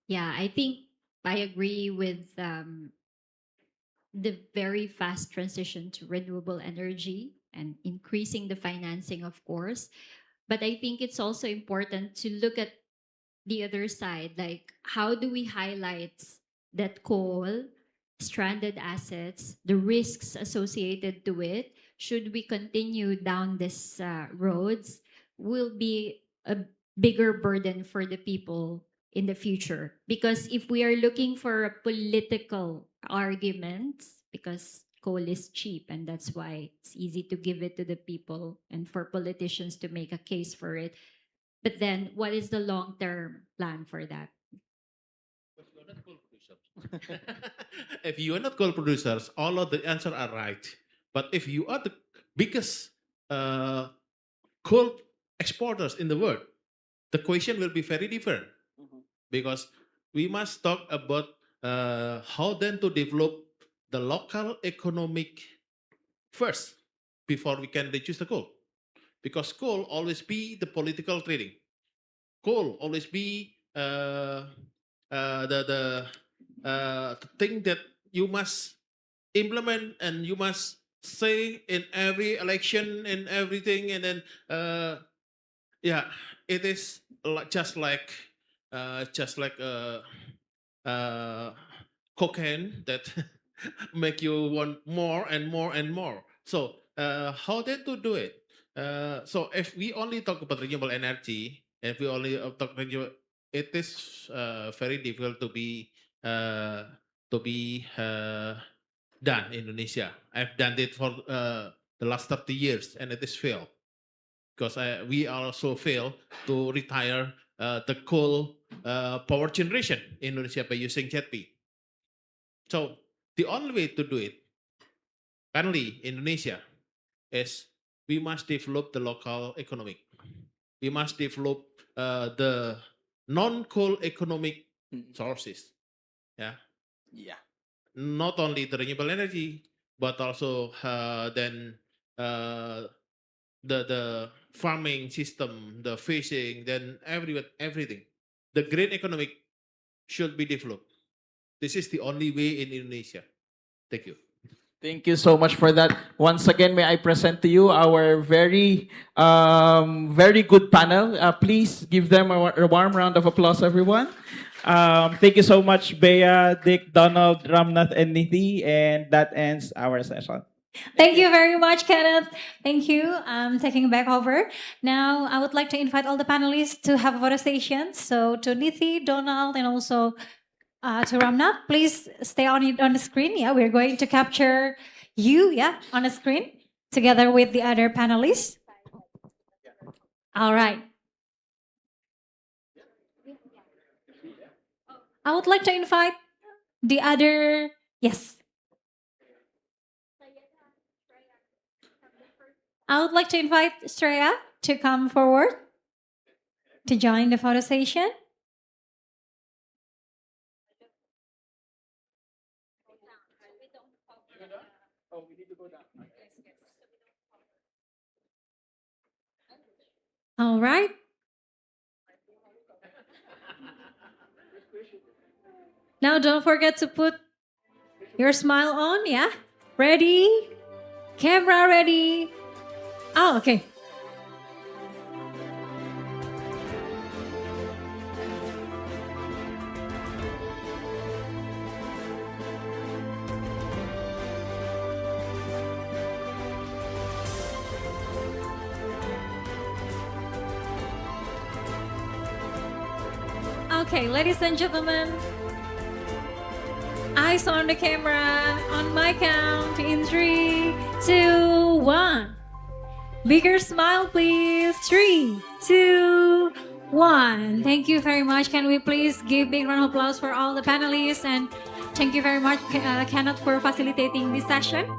Yeah, I think I agree with the very fast transition to renewable energy and increasing the financing, of course. But I think it's also important to look at the other side, like how do we highlight that coal, stranded assets, the risks associated to it, should we continue down this roads, will be a bigger burden for the people in the future. Because if we are looking for a political argument, because coal is cheap and that's why it's easy to give it to the people and for politicians to make a case for it. But then what is the long-term plan for that? If you are not coal producers, all of the answers are right. But if you are the biggest coal exporters in the world, the question will be very different. Because we must talk about how then to develop the local economic first before we can reduce the coal. Because coal always be the political trading. Coal always be the thing that you must implement and you must say in every election and everything, and then yeah, it is just like cocaine that make you want more and more and more. So how then to do it? So if we only talk about renewable energy, if we only talk renewable, it is very difficult to be done in Indonesia. I've done it for the last 30 years and it is failed because we also fail to retire the coal power generation in Indonesia by using JETP. So the only way to do it, currently in Indonesia, is we must develop the local economic. We must develop the non-coal economic sources. Yeah. Yeah. Not only the renewable energy, but also then the farming system, the fishing, then everything. The green economic should be developed. This is the only way in Indonesia. Thank you. Thank you so much for that. Once again, may I present to you our very good panel. Please give them a warm round of applause, everyone. Thank you so much, Bea, Dick, Donald, Ramnath, and Nithi. And that ends our session. Thank you very much, Kenneth. Thank you. Taking back over. Now, I would like to invite all the panelists to have a photo station. So, to Nithi, Donald, and also to Ramnath, please stay on the screen. Yeah, we're going to capture you, on the screen together with the other panelists. All right. I would like to invite the other, yes. I would like to invite Shreya to come forward to join the photo session. All right. Now don't forget to put your smile on, yeah? Ready? Camera ready? Oh, okay. Okay, ladies and gentlemen, eyes on the camera, on my count, in 3, 2, 1. Bigger smile, please. 3, 2, 1. Thank you very much. Can we please give big round of applause for all the panelists, and thank you very much, Kenneth, for facilitating this session.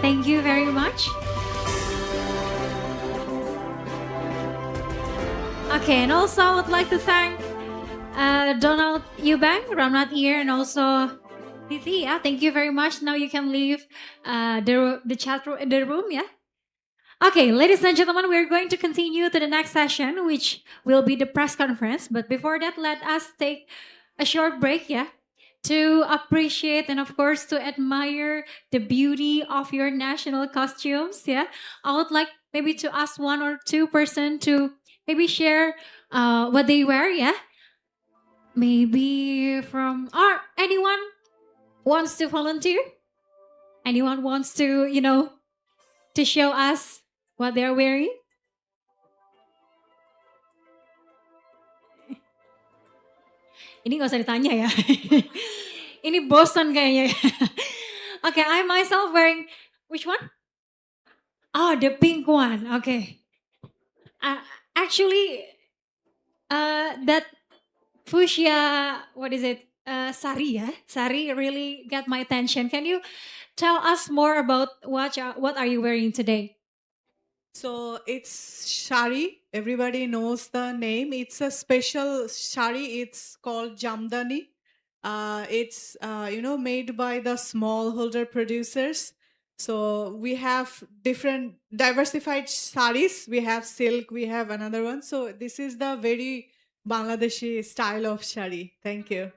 Thank you very much. Okay, and also I would like to thank Donald Eubank, Ramnath Ear, and also Tithi. Yeah, thank you very much. Now you can leave the chat room, the room. Yeah. Okay, ladies and gentlemen, we're going to continue to the next session, which will be the press conference. But before that, let us take a short break. Yeah. To appreciate and of course to admire the beauty of your national costumes. Yeah. I would like maybe to ask 1 or 2 person to maybe share what they wear, yeah? Maybe from, or anyone wants to volunteer? Anyone wants to, to show us what they're wearing? Ini gak usah ditanya ya. Ini bosan kayaknya. Okay, I myself wearing, which one? Oh, the pink one, okay. Actually, that fuchsia, what is it? Sari, yeah? Sari really got my attention. Can you tell us more about what are you wearing today? So it's shari. Everybody knows the name. It's a special shari. It's called jamdani. It's made by the smallholder producers. So we have different diversified saris. We have silk. We have another one. So this is the very Bangladeshi style of shari. Thank you.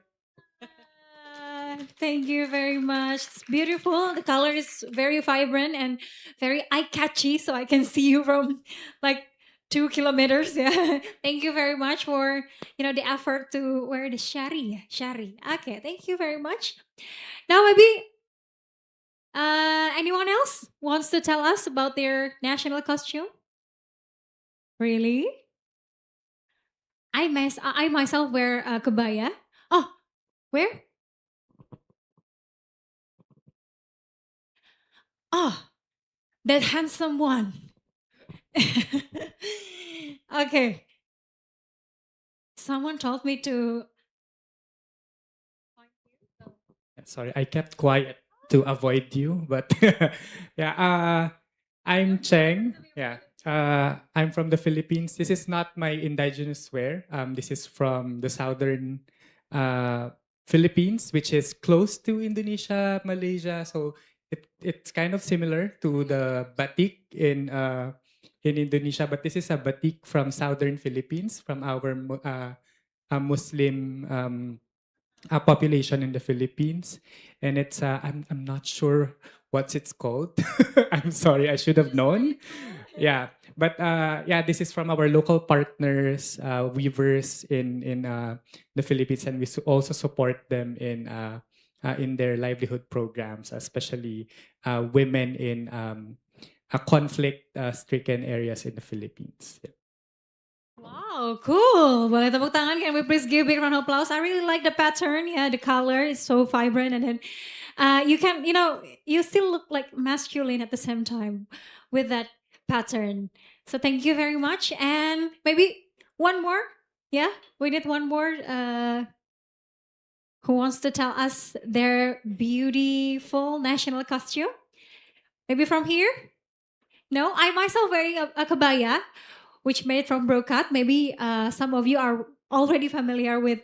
Thank you very much. It's beautiful. The color is very vibrant and very eye-catchy, so I can see you from like 2 kilometers. Yeah. Thank you very much for the effort to wear the shari. Shari. Okay. Thank you very much. Now maybe anyone else wants to tell us about their national costume? Really? I myself wear a kebaya. Oh, where? Oh, that handsome one. Okay. Someone told me to. Sorry, I kept quiet to avoid you, but yeah, I'm Cheng. Yeah, I'm from the Philippines. This is not my indigenous wear. This is from the southern Philippines, which is close to Indonesia, Malaysia. So it's kind of similar to the batik in Indonesia, but this is a batik from southern Philippines, from our Muslim population in the Philippines, and it's I'm not sure what it's called. I'm sorry, I should have known. Yeah, but yeah, this is from our local partners, weavers in the Philippines, and we also support them in their livelihood programs, especially women in conflict-stricken areas in the Philippines. Yeah. Wow, cool. Boleh tepuk tangan. Can we please give a big round of applause? I really like the pattern. Yeah, the color is so vibrant. And then you can, you still look like masculine at the same time with that pattern. So thank you very much. And maybe one more. Yeah, we need one more. Who wants to tell us their beautiful national costume? Maybe from here? No, I myself wearing a kabaya, which made from brocade. Maybe some of you are already familiar with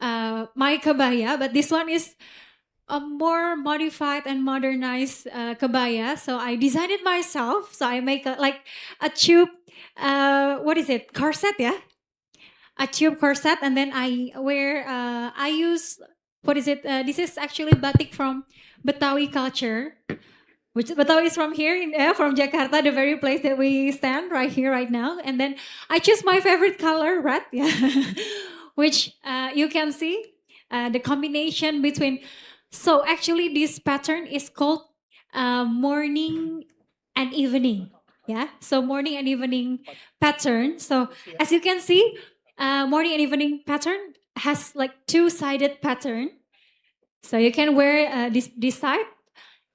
my kabaya, but this one is a more modified and modernized kabaya. So I designed it myself. So I make like a tube, what is it? Corset, yeah? A tube corset, and then I wear, I use, what is it? This is actually batik from Betawi culture. Which Betawi is from here, from Jakarta, the very place that we stand right here, right now. And then I choose my favorite color, red, yeah, which you can see the combination between. So actually, this pattern is called morning and evening. Yeah, so morning and evening pattern. So as you can see, morning and evening pattern has like two-sided pattern. So you can wear this side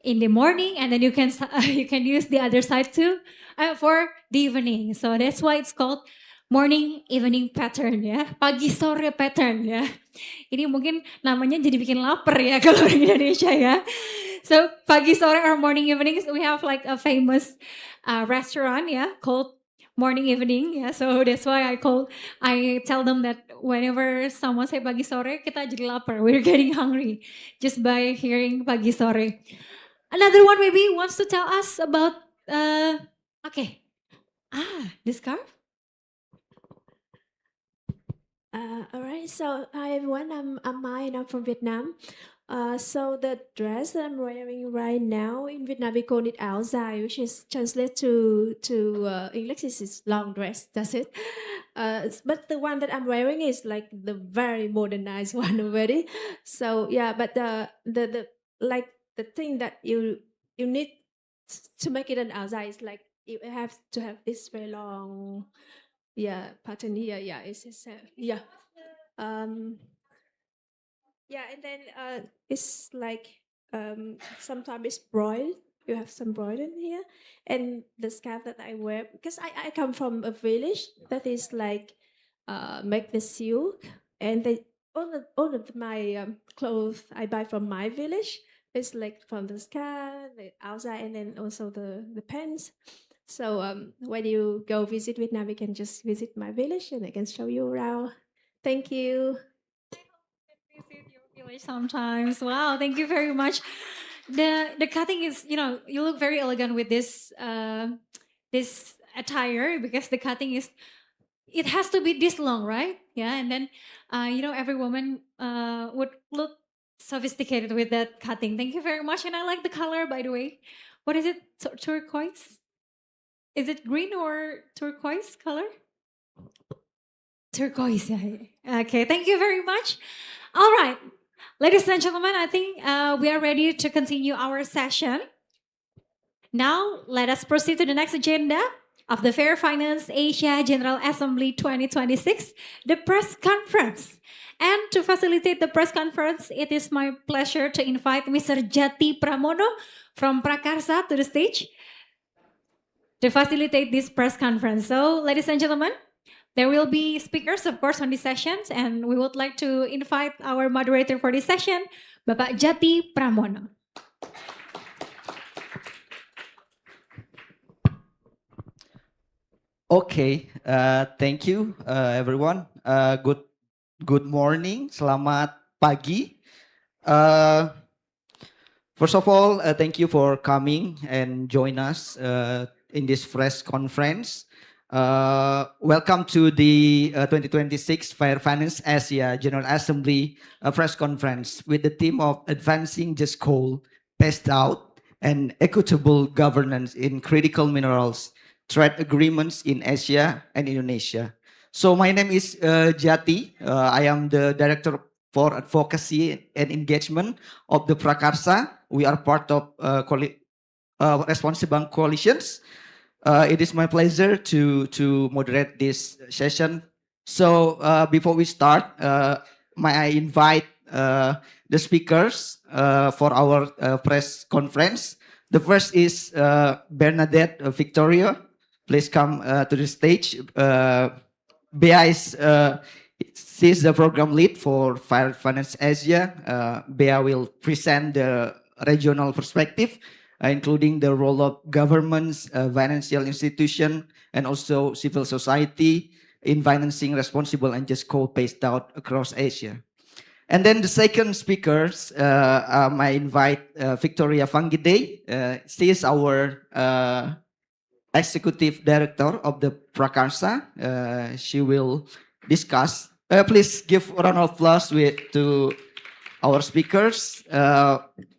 in the morning, and then you can you can use the other side too for the evening. So that's why it's called morning evening pattern, ya, pagi sore pattern, ya. Ini mungkin namanya jadi bikin lapar ya kalau orang Indonesia, ya. So pagi sore or morning evenings, we have like a famous restaurant, yeah, called morning evening, yeah. So that's why I tell them that whenever someone say pagi sore, kita jadi lapar, we're getting hungry just by hearing pagi sore. Another one maybe wants to tell us about, okay. This scarf? All right, so hi everyone, I'm Mai and I'm from Vietnam. So the dress that I'm wearing right now in Vietnam we call it áo dài, which is translated to English is long dress. That's it. But the one that I'm wearing is like the very modernized one already. So yeah, but the like the thing that you need to make it an áo dài is like you have to have this very long pattern here. Yeah, it's yeah. Yeah, and then it's like sometimes it's broiled. You have some broil in here, and the scarf that I wear because I come from a village that is like make the silk, and they all of my clothes I buy from my village. It's like from the scarf, the outside, and then also the pants. So when you go visit Vietnam, you can just visit my village, and I can show you around. Thank you. Village sometimes. Wow, thank you very much. The cutting is, you look very elegant with this this attire because the cutting is, it has to be this long, right? Yeah, and then every woman would look sophisticated with that cutting. Thank you very much, and I like the color, by the way. What is it? Turquoise? Is it green or turquoise color? Turquoise. Okay, thank you very much. All right, ladies and gentlemen, I think we are ready to continue our session. Now, let us proceed to the next agenda of the Fair Finance Asia General Assembly 2026, the press conference. And to facilitate the press conference, it is my pleasure to invite Mr. Jati Pramono from Prakarsa to the stage to facilitate this press conference. So, ladies and gentlemen, there will be speakers, of course, on these sessions, and we would like to invite our moderator for this session, Bapak Jati Pramono. Okay, thank you, everyone. Good morning, selamat pagi. First of all, thank you for coming and join us in this press conference. Welcome to the 2026 Fair Finance Asia General Assembly press conference with the theme of advancing just coal, phased out, and equitable governance in critical minerals trade agreements in Asia and Indonesia. So my name is Jati. I am the Director for Advocacy and Engagement of the Prakarsa. We are part of Responsible Coalitions. It is my pleasure to moderate this session. So before we start, may I invite the speakers for our press conference. The first is Bernadette Victoria. Please come to the stage. Bea is she's the program lead for Fair Finance Asia. Bea will present the regional perspective, including the role of governments, financial institution, and also civil society in financing responsible and just coal phased out across Asia. And then the second speakers, I invite Victoria Fangide. She is our executive director of the Prakarsa. She will discuss. Please give a round of applause to our speakers.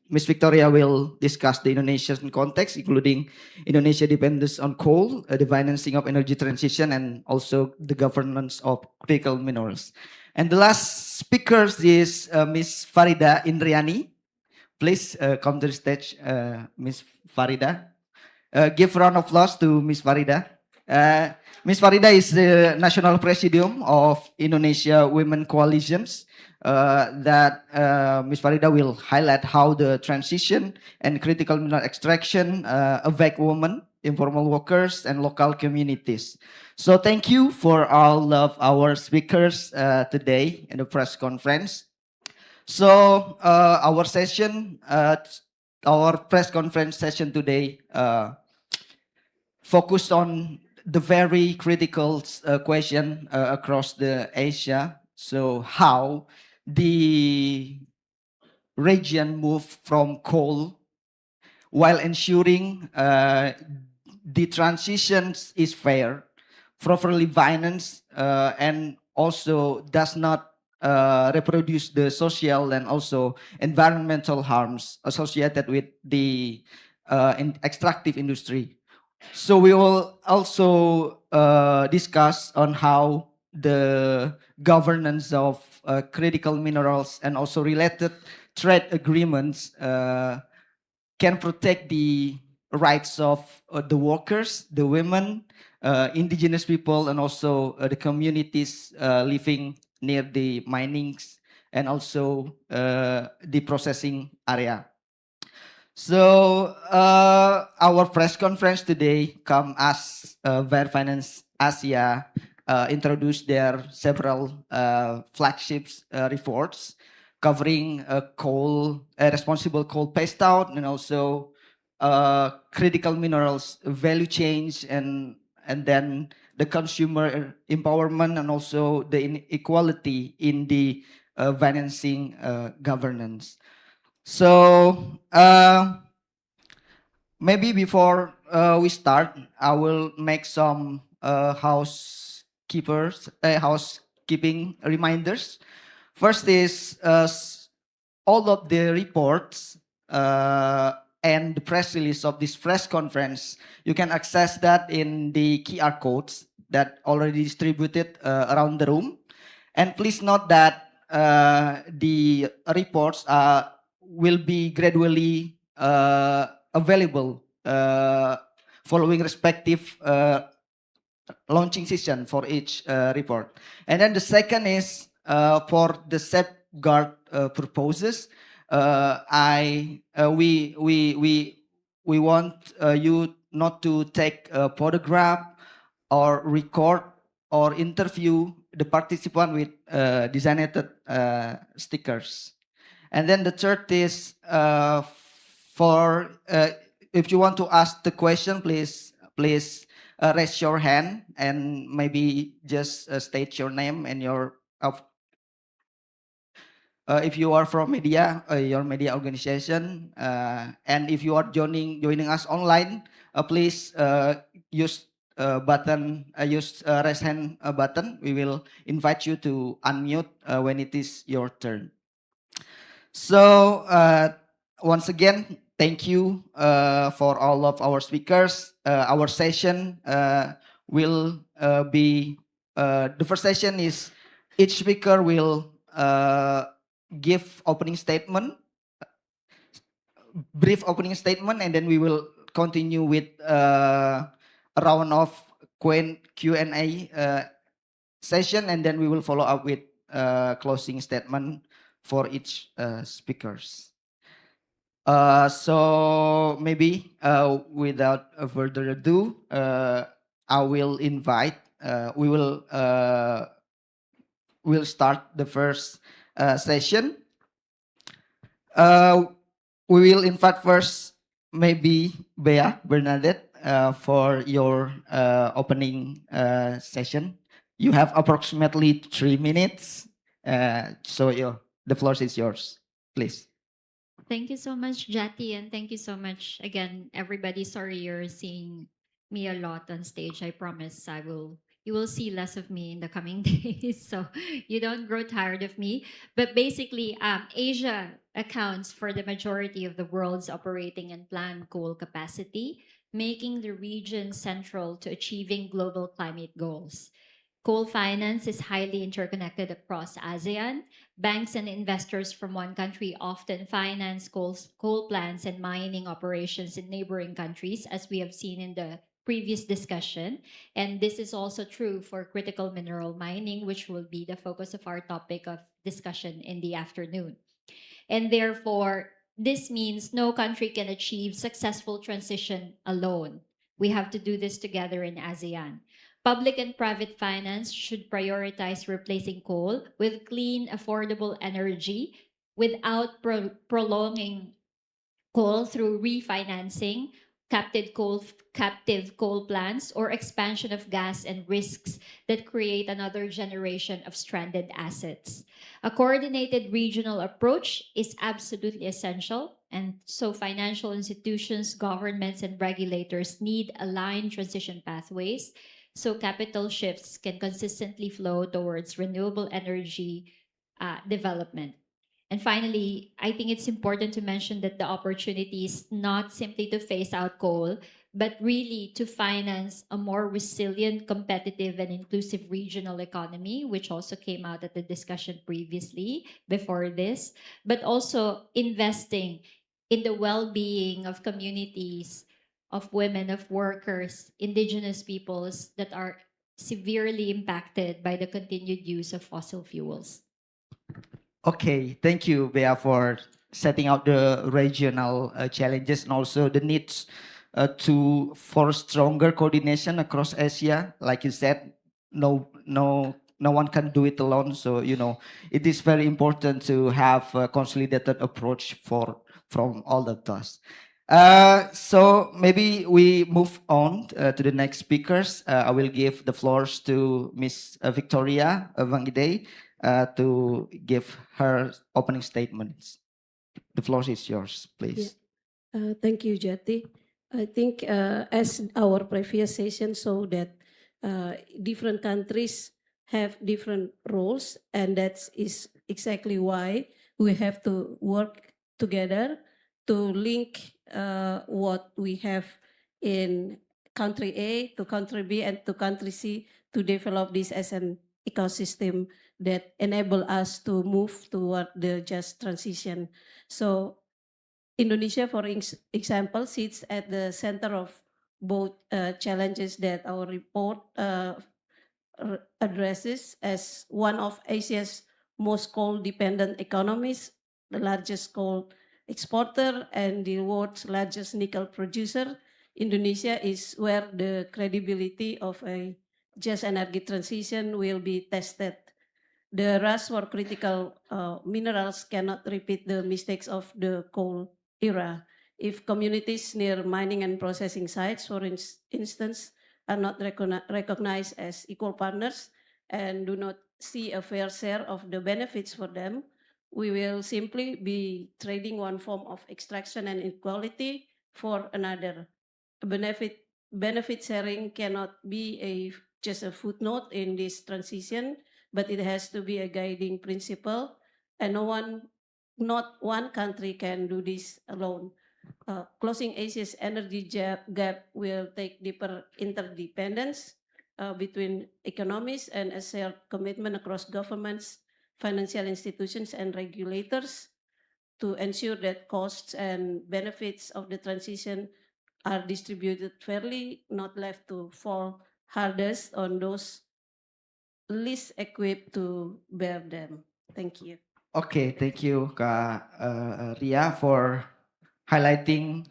Ms. Victoria will discuss the Indonesian context, including Indonesia dependence on coal, the financing of energy transition, and also the governance of critical minerals. And the last speaker is Ms. Farida Indriani. Please come to the stage, Ms. Farida. Give a round of applause to Ms. Farida. Ms. Farida is the National Presidium of Indonesia Women Coalitions. Ms. Farida will highlight how the transition and critical mineral extraction affect women, informal workers, and local communities. So thank you for all of our speakers today in the press conference. So our session, our press conference session today focused on the very critical question across the Asia. So how the region moved from coal while ensuring the transition is fair, properly financed, and also does not reproduce the social and also environmental harms associated with the extractive industry. So we will also discuss on how the governance of critical minerals and also related trade agreements can protect the rights of the workers, the women, indigenous people, and also the communities living near the minings and also the processing area. So our press conference today come as Fair Finance Asia introduced their several flagships reports covering responsible coal phased out and also critical minerals value change and then the consumer empowerment and also the inequality in the financing governance. So maybe before we start, I will make some housekeeping reminders. First is all of the reports and the press release of this press conference. You can access that in the QR codes that already distributed around the room. And please note that the reports will be gradually available following respective launching session for each report. And then the second is for the safeguard purposes. We want you not to take a photograph or record or interview the participant with designated stickers. And then the third is for if you want to ask the question, please raise your hand and maybe just state your name and your if you are from media, your media organization, and if you are joining us online, please use button, use raise hand button. We will invite you to unmute when it is your turn. So once again, thank you for all of our speakers. Our session will be, the first session is each speaker will give opening statement, brief opening statement, and then we will continue with a round of Q&A session, and then we will follow up with closing statement for each speakers. So maybe without further ado, I will invite, we'll start the first session. We will invite first maybe Bea Bernadette for your opening session. You have approximately 3 minutes. So the floor is yours, please. Thank you so much, Jati, and thank you so much again, everybody. Sorry you're seeing me a lot on stage. I promise you will see less of me in the coming days, so you don't grow tired of me. But basically, Asia accounts for the majority of the world's operating and planned coal capacity, making the region central to achieving global climate goals. Coal finance is highly interconnected across ASEAN. Banks and investors from one country often finance coal plants and mining operations in neighboring countries, as we have seen in the previous discussion. And this is also true for critical mineral mining, which will be the focus of our topic of discussion in the afternoon. And therefore, this means no country can achieve successful transition alone. We have to do this together in ASEAN. Public and private finance should prioritize replacing coal with clean, affordable energy without prolonging coal through refinancing, captive coal plants, or expansion of gas and risks that create another generation of stranded assets. A coordinated regional approach is absolutely essential, and so financial institutions, governments, and regulators need aligned transition pathways so capital shifts can consistently flow towards renewable energy development. And finally, I think it's important to mention that the opportunity is not simply to phase out coal, but really to finance a more resilient, competitive, and inclusive regional economy, which also came out at the discussion previously before this, but also investing in the well-being of communities, of women, of workers, indigenous peoples that are severely impacted by the continued use of fossil fuels. Okay, thank you, Bea, for setting out the regional challenges and also the needs for stronger coordination across Asia. Like you said, no one can do it alone. So it is very important to have a consolidated approach from all of us. So maybe we move on to the next speakers. I will give the floors to Miss Victoria Vangide to give her opening statements. The floor is yours, please. Yeah. Thank you, Jati. I think as our previous session showed that different countries have different roles, and that is exactly why we have to work together to link what we have in country A to country B and to country C to develop this as an ecosystem that enable us to move toward the just transition. So Indonesia, for example, sits at the center of both challenges that our report addresses as one of Asia's most coal-dependent economies, the largest coal exporter, and the world's largest nickel producer. Indonesia is where the credibility of a just energy transition will be tested. The rush for critical minerals cannot repeat the mistakes of the coal era. If communities near mining and processing sites, for instance, are not recognized as equal partners and do not see a fair share of the benefits for them, we will simply be trading one form of extraction and inequality for another. A benefit sharing cannot be just a footnote in this transition, but it has to be a guiding principle, and not one country can do this alone. Closing Asia's energy gap will take deeper interdependence between economies and a shared commitment across governments, financial institutions, and regulators to ensure that costs and benefits of the transition are distributed fairly, not left to fall hardest on those least equipped to bear them. Thank you. Okay, thank you, Kak Ria, for highlighting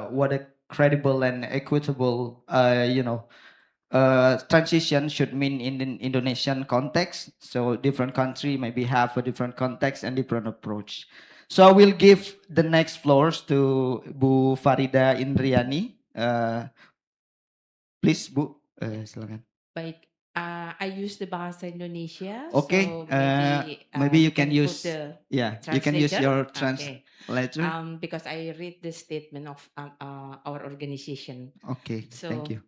what a credible and equitable, transition should mean in the Indonesian context. So different country maybe have a different context and different approach. So I will give the next floors to Bu Farida Indriani. Please, Bu, silakan. Baik, I use the bahasa Indonesia. Okay, so maybe you can put use, the you can use translator. your Okay. translator. Because I read the statement of our organization. Okay, So, thank you.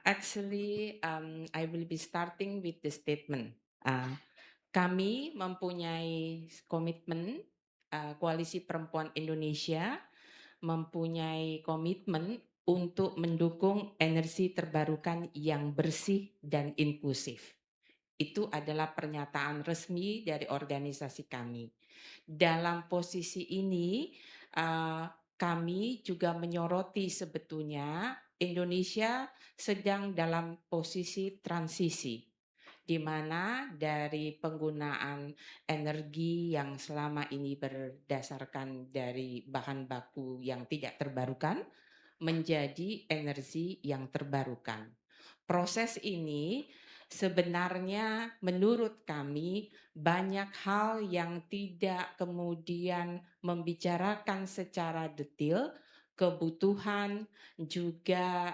Actually, I will be starting with the statement. Kami mempunyai komitmen, Koalisi Perempuan Indonesia mempunyai komitmen untuk mendukung energi terbarukan yang bersih dan inklusif. Itu adalah pernyataan resmi dari organisasi kami. Dalam posisi ini, kami juga menyoroti sebetulnya Indonesia sedang dalam posisi transisi, di mana dari penggunaan energi yang selama ini berdasarkan dari bahan baku yang tidak terbarukan menjadi energi yang terbarukan. Proses ini sebenarnya menurut kami banyak hal yang tidak kemudian membicarakan secara detail kebutuhan juga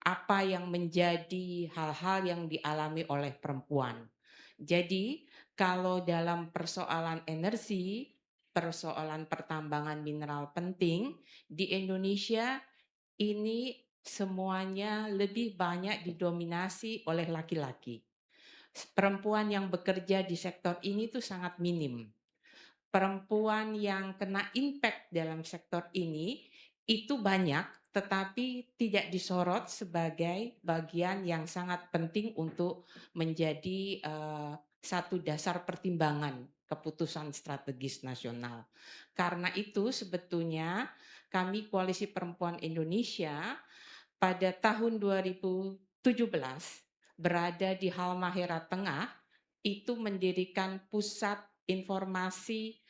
apa yang menjadi hal-hal yang dialami oleh perempuan. Jadi kalau dalam persoalan energi, persoalan pertambangan mineral penting di Indonesia ini semuanya lebih banyak didominasi oleh laki-laki. Perempuan yang bekerja di sektor ini tuh sangat minim. Perempuan yang kena impact dalam sektor ini itu banyak, tetapi tidak disorot sebagai bagian yang sangat penting untuk menjadi satu dasar pertimbangan keputusan strategis nasional. Karena itu sebetulnya kami Koalisi Perempuan Indonesia pada tahun 2017 berada di Halmahera Tengah itu mendirikan pusat informasi,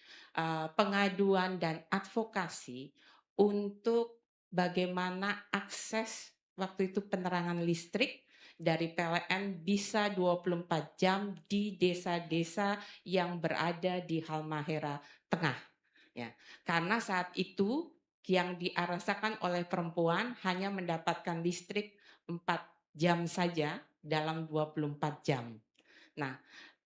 pengaduan dan advokasi untuk bagaimana akses waktu itu penerangan listrik dari PLN bisa 24 jam di desa-desa yang berada di Halmahera Tengah. Ya, karena saat itu yang dirasakan oleh perempuan hanya mendapatkan listrik 4 jam saja dalam 24 jam. Nah,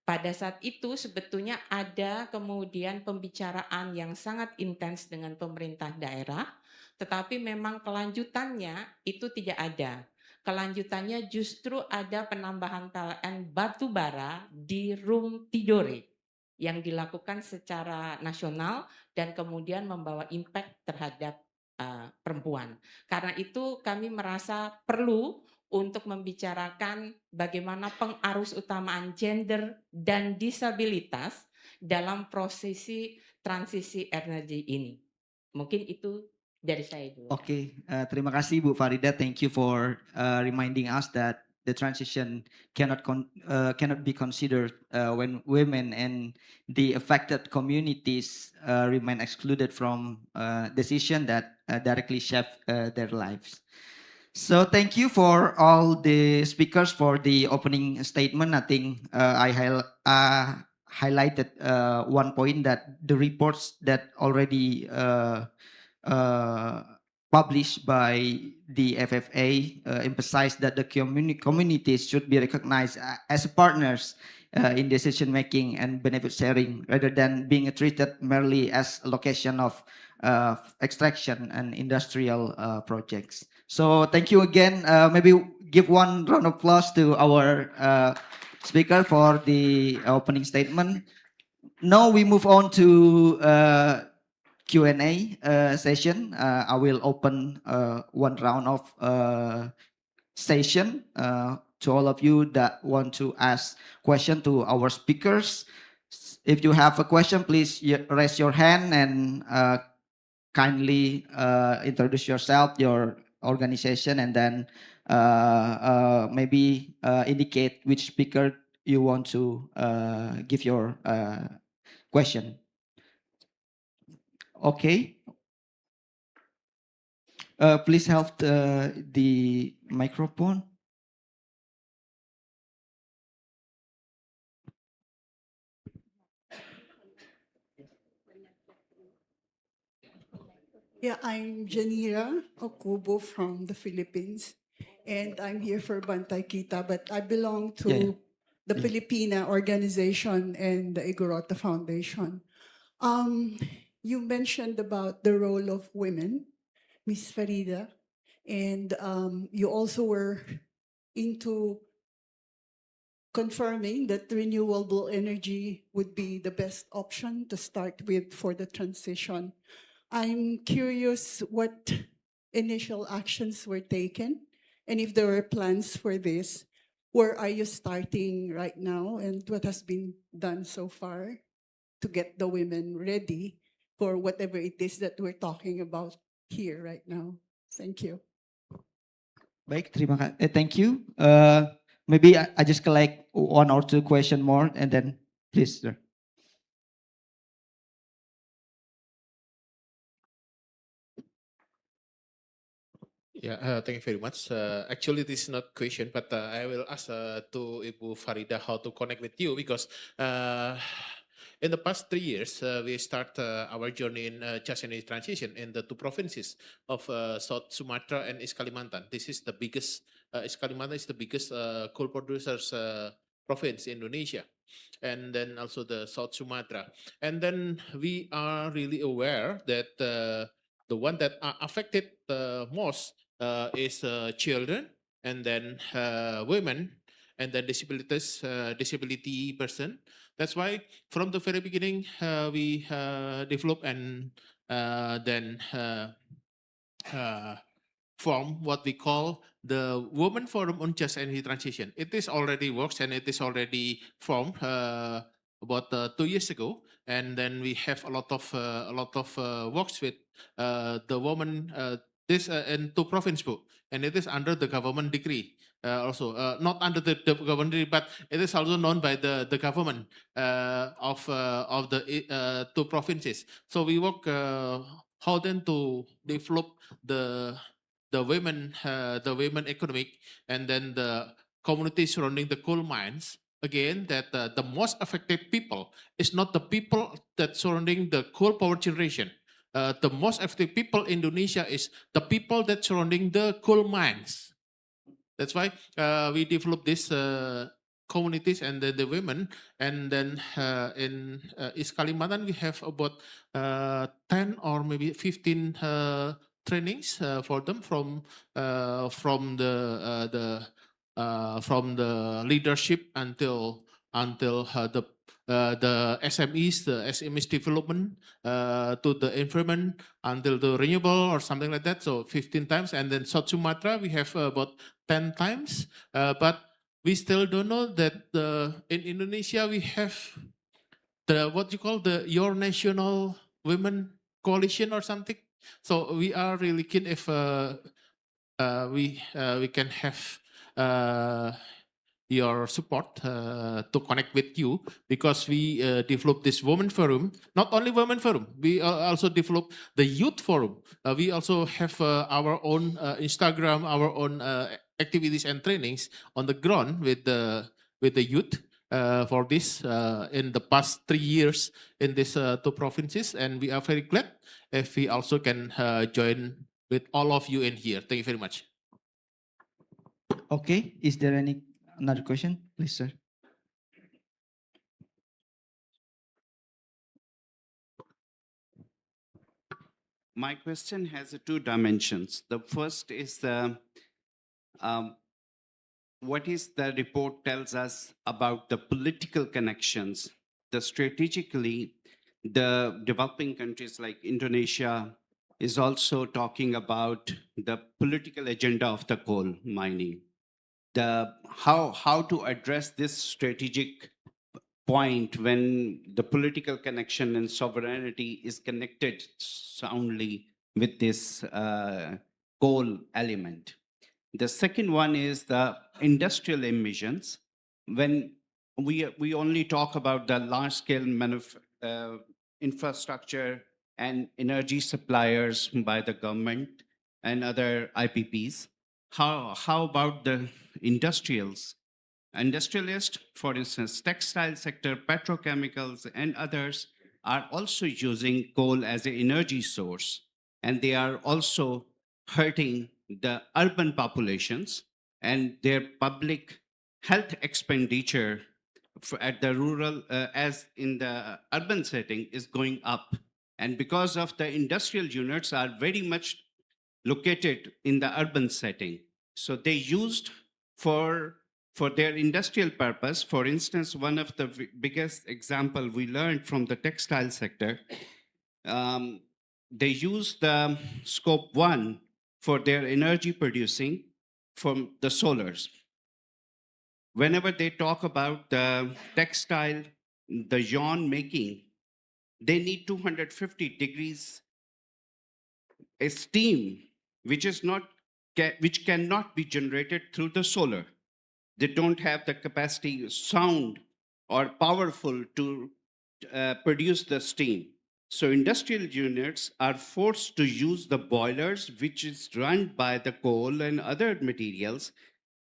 pada saat itu sebetulnya ada kemudian pembicaraan yang sangat intens dengan pemerintah daerah, tetapi memang kelanjutannya itu tidak ada. Kelanjutannya justru ada penambahan PLN batu bara di Rum Tidore yang dilakukan secara nasional dan kemudian membawa impact terhadap perempuan. Karena itu kami merasa perlu untuk membicarakan bagaimana pengarus utamaan gender dan disabilitas dalam prosesi transisi energi ini. Mungkin itu dari saya dulu. Okay, terima kasih Bu Farida. Thank you for reminding us that the transition cannot be considered when women and the affected communities remain excluded from decision that directly shape their lives. So thank you for all the speakers for the opening statement. I think I highlighted one point that the reports that already published by the FFA emphasize that the communities should be recognized as partners in decision making and benefit sharing rather than being treated merely as a location of extraction and industrial projects. So thank you again. Maybe give one round of applause to our speaker for the opening statement. Now we move on to Q&A session. I will open one round of session to all of you that want to ask question to our speakers. If you have a question, please raise your hand and kindly introduce yourself, your organization, and then maybe indicate which speaker you want to give your question. Okay. Please help the microphone. Yeah, I'm Janira Okubo from the Philippines, and I'm here for Bantay Kita, but I belong to the Filipina organization and the Igorota Foundation. You mentioned about the role of women, Miss Farida, and you also were into confirming that renewable energy would be the best option to start with for the transition. I'm curious what initial actions were taken and if there were plans for this. Where are you starting right now and what has been done so far to get the women ready for whatever it is that we're talking about here right now? Thank you. Baik, thank you. Maybe I just collect one or two question more and then please, sir. Yeah, thank you very much. Actually, this is not question, but I will ask to Ibu Farida how to connect with you because in the past 3 years, we start our journey in just energy transition in the two provinces of South Sumatra and East Kalimantan. This is the biggest, East Kalimantan is the biggest coal producers province in Indonesia. And then also the South Sumatra. And then we are really aware that the one that are affected most is children, and then women, and then disabilities, disability person. That's why from the very beginning we develop and then form what we call the Women Forum on Just Energy Transition. It is already works and it is already formed about 2 years ago, and then we have a lot of works with the women. This in two province book, and it is under the government decree. Also, not under the government decree, but it is also known by the government of the two provinces. So we work how then to develop the women economic, and then the community surrounding the coal mines. Again, that the most affected people is not the people that surrounding the coal power generation. The most affected people in Indonesia is the people that surrounding the coal mines. That's why we develop this communities and the women. And then in East Kalimantan, we have about 10 or maybe 15 trainings for them from the leadership until the SMEs development to the environment until the renewable or something like that. So 15 times, and then South Sumatra we have about 10 times, but we still don't know that in Indonesia we have the what you call the Your National Women Coalition or something. So we are really keen if we can have your support to connect with you, because we develop this women forum. Not only women forum, we also develop the youth forum. We also have our own Instagram, our own activities and trainings on the ground with the youth for this in the past 3 years in these two provinces, and we are very glad if we also can join with all of you in here. Thank you very much. Okay, is there another question, please, sir? my question has two dimensions. The first is um, what is the report tells us about the political connections, the strategically, the developing countries like Indonesia is also talking about the political agenda of the coal mining. The how to address this strategic point when the political connection and sovereignty is connected soundly with this coal element. The second one is the industrial emissions. When we only talk about the large scale infrastructure and energy suppliers by the government and other IPPs, how about the industrials? Industrialists, for instance, textile sector, petrochemicals, and others are also using coal as an energy source, and they are also hurting the urban populations and their public health expenditure at the rural as in the urban setting is going up. And because of the industrial units are very much located in the urban setting, so they used for their industrial purpose. For instance, one of the biggest example we learned from the textile sector, they use the scope 1 for their energy producing from the solars. Whenever they talk about the textile, the yarn making, they need 250 degrees steam, which is not which cannot be generated through the solar. They don't have the capacity, sound, or powerful to produce the steam. So industrial units are forced to use the boilers, which is run by the coal and other materials,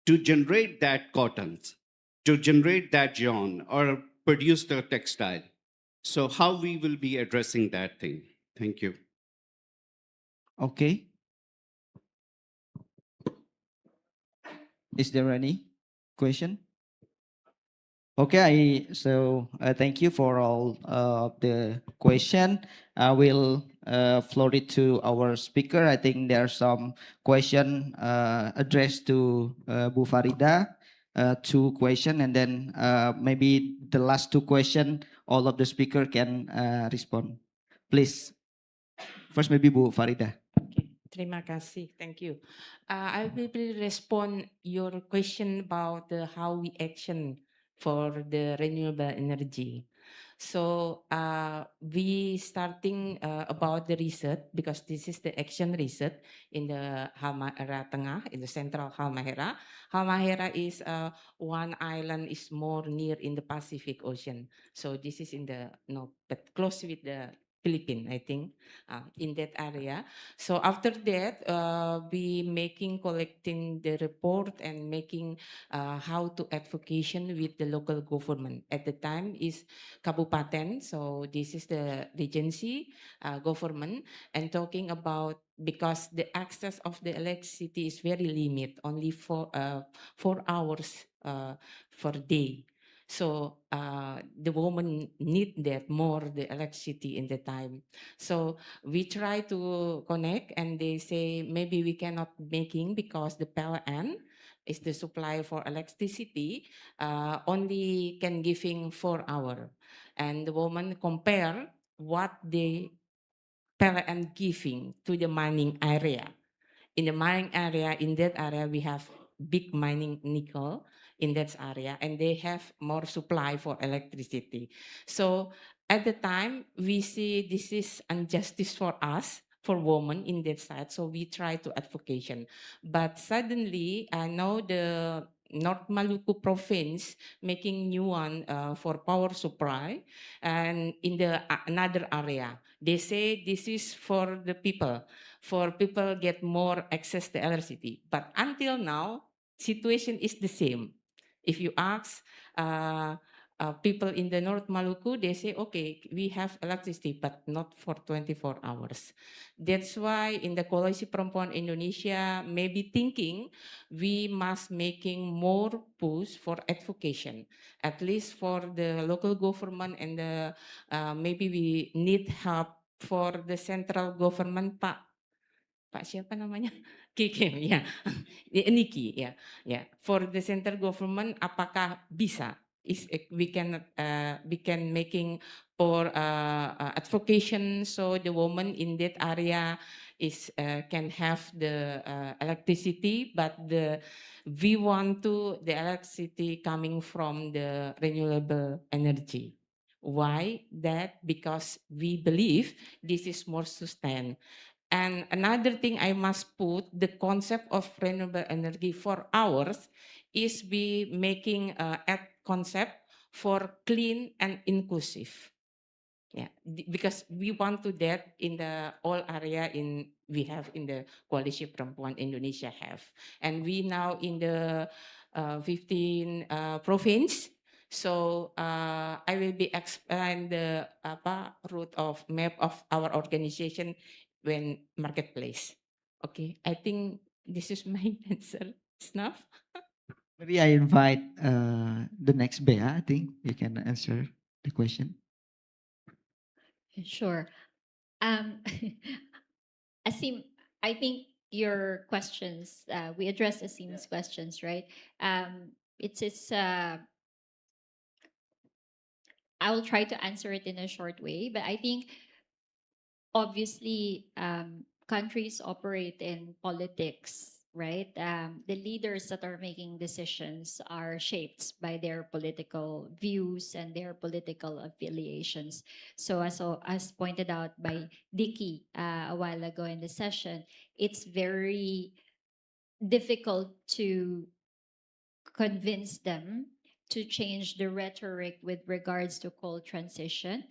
to generate that cottons, to generate that yarn, or produce the textile. So how we will be addressing that thing? Thank you. Okay. Is there any question? Okay, so thank you for all the question. I will float it to our speaker. I think there are some question addressed to Bu Farida, 2 question, and then maybe the last 2 question, all of the speaker can respond. Please, first maybe Bu Farida. Terima kasih. Thank you. I will respond your question about how we action for the renewable energy. So we starting about the research because this is the action research in the Halmahera Tengah, in the central Halmahera. Halmahera is one island is more near in the Pacific Ocean. So this is in the but close with the Philippines, I think, in that area. So after that, we collecting the report and making how to advocation with the local government. At the time is Kabupaten, so this is the regency government, and talking about because the access of the electricity is very limited, only for 4 hours for day. So the woman need that more the electricity in the time. So we try to connect, and they say maybe we cannot making because the PLN is the supply for electricity only can giving 4 hour, and the woman compare what the PLN giving to the mining area. In the mining area, in that area, we have big mining nickel in that area, and they have more supply for electricity. So at the time, we see this is injustice for us, for women in that side. So we try to advocation. But suddenly, I know the North Maluku province making new one for power supply, and in the another area, they say this is for the people get more access to electricity. But until now, situation is the same. If you ask people in the North Maluku, they say, okay, we have electricity, but not for 24 hours. That's why in the Koalisi Perempuan Indonesia, maybe thinking we must making more push for advocation, at least for the local government, and maybe we need help for the central government, Pak siapa namanya? Kim, ya. Niki, ya. Ya. For the central government, apakah bisa? We can making for advocation, so the woman in that area can have the electricity, but we want the electricity coming from the renewable energy. Why that? Because we believe this is more sustainable. And another thing I must put, the concept of renewable energy for ours is we making a concept for clean and inclusive. Yeah, because we want to that in the all area we have in the Koalisi Perempuan Indonesia have, and we now in the 15 province. So I will be explain the route of map of our organization when marketplace. Okay, I think this is my answer. Enough. Maybe I invite the next Bea. I think you can answer the question. Sure. Asim, I think your questions, we addressed Asim's questions, right? It's I will try to answer it in a short way, but I think obviously countries operate in politics, right? The leaders that are making decisions are shaped by their political views and their political affiliations. So as pointed out by Dicky a while ago in the session, it's very difficult to convince them to change the rhetoric with regards to coal transition.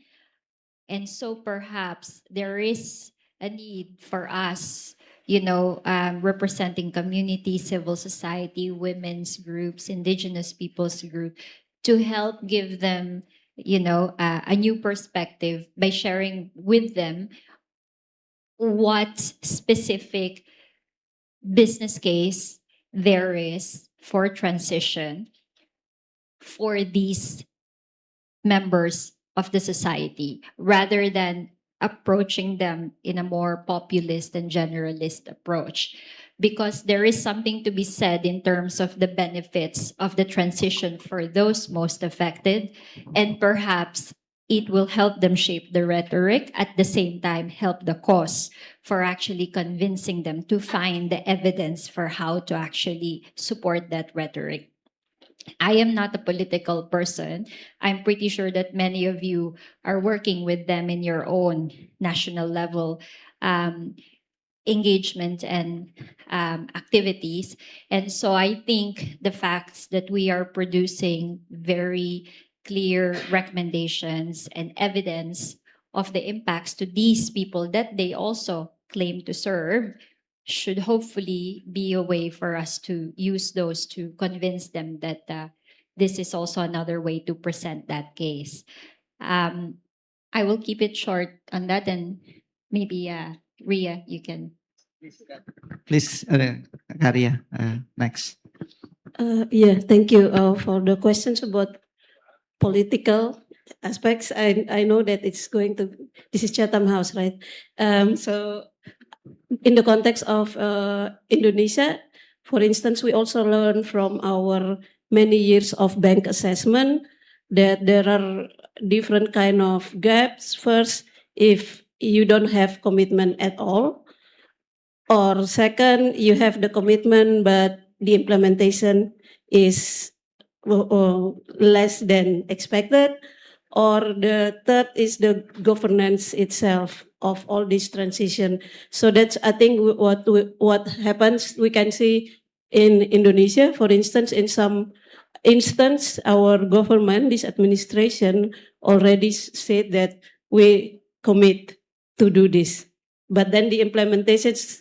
And so perhaps there is a need for us, representing community, civil society, women's groups, indigenous peoples group, to help give them, a new perspective by sharing with them what specific business case there is for transition for these members of the society, rather than approaching them in a more populist and generalist approach. Because there is something to be said in terms of the benefits of the transition for those most affected, and perhaps it will help them shape the rhetoric, at the same time help the cause for actually convincing them to find the evidence for how to actually support that rhetoric. I am not a political person. I'm pretty sure that many of you are working with them in your own national level engagement and activities. And so I think the facts that we are producing very clear recommendations and evidence of the impacts to these people that they also claim to serve should hopefully be a way for us to use those to convince them that this is also another way to present that case. I will keep it short on that, and maybe Ria, you can. Please, Karya, next. Yeah, thank you for the questions about political aspects. I know that it's going to, this is Chatham House, right? So in the context of Indonesia, for instance, we also learn from our many years of bank assessment that there are different kind of gaps. First, if you don't have commitment at all, or second, you have the commitment but the implementation is less than expected, or the third is the governance itself of all this transition. So that's, I think, what happens. We can see in Indonesia, for instance, in some instance, our government, this administration, already said that we commit to do this, but then the implementations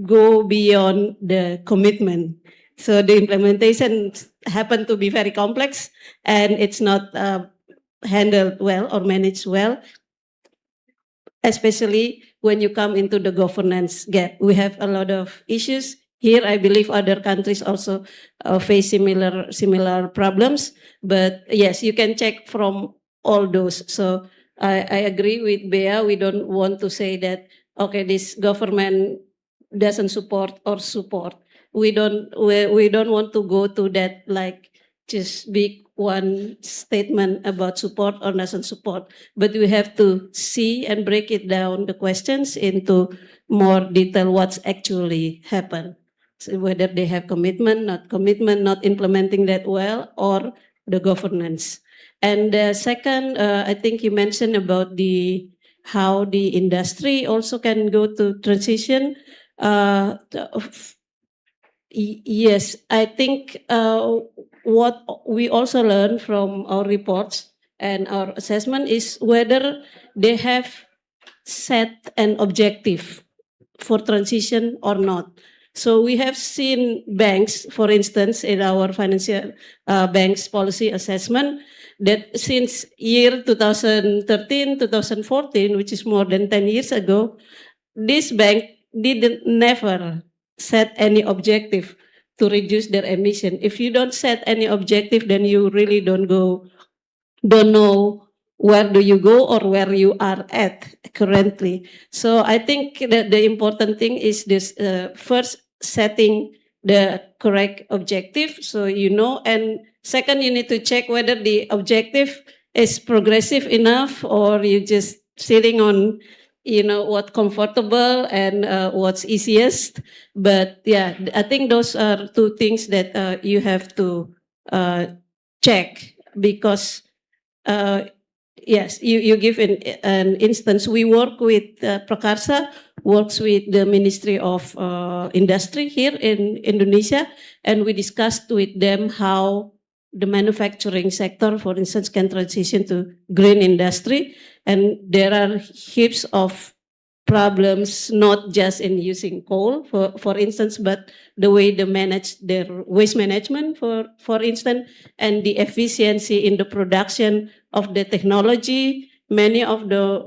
go beyond the commitment. So the implementation happen to be very complex, and it's not handled well or managed well, especially when you come into the governance gap. We have a lot of issues here. I believe other countries also face similar problems. But yes, you can check from all those. So I agree with Bea. We don't want to say that, okay, this government doesn't support or support. We don't want to go to that, like just big one statement about support or doesn't support. But we have to see and break it down, the questions, into more detail what's actually happened. So whether they have commitment, not implementing that well, or the governance. And second, I think you mentioned about how the industry also can go to transition. Yes, I think what we also learned from our reports and our assessment is whether they have set an objective for transition or not. So we have seen banks, for instance, in our financial banks policy assessment, that since year 2013, 2014, which is more than 10 years ago, this bank never set any objective to reduce their emission. If you don't set any objective, then you really don't know where do you go or where you are at currently. So I think that the important thing is this first setting the correct objective, so and second, you need to check whether the objective is progressive enough or you just sitting on what's comfortable and what's easiest. But yeah, I think those are two things that you have to check, because yes, you give an instance. We work with Prakarsa, works with the Ministry of Industry here in Indonesia, and we discussed with them how the manufacturing sector, for instance, can transition to green industry. And there are heaps of problems, not just in using coal, for instance, but the way they manage their waste management, for instance, and the efficiency in the production of the technology. Many of the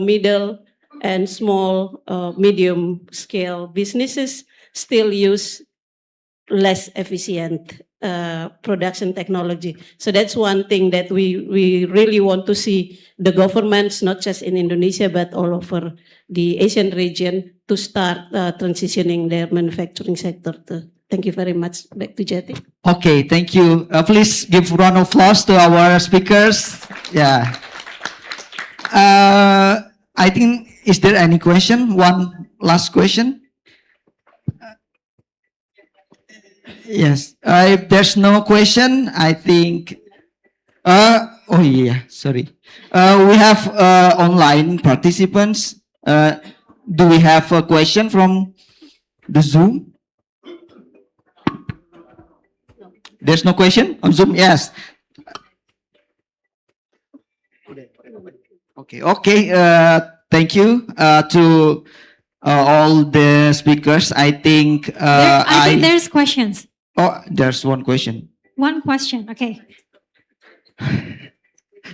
middle and small medium scale businesses still use less efficient production technology. So that's one thing that we really want to see the governments, not just in Indonesia, but all over the Asian region, to start transitioning their manufacturing sector too. Thank you very much. Back to Jati. Okay, thank you. Please give round of applause to our speakers. Yeah. I think, is there any question? One last question? Yes. If there's no question, I think. Oh yeah, sorry. We have online participants. Do we have a question from the Zoom? There's no question on Zoom? Yes. Okay. Okay. Thank you to all the speakers. I think I think there's questions. Oh, there's one question. One question. Okay.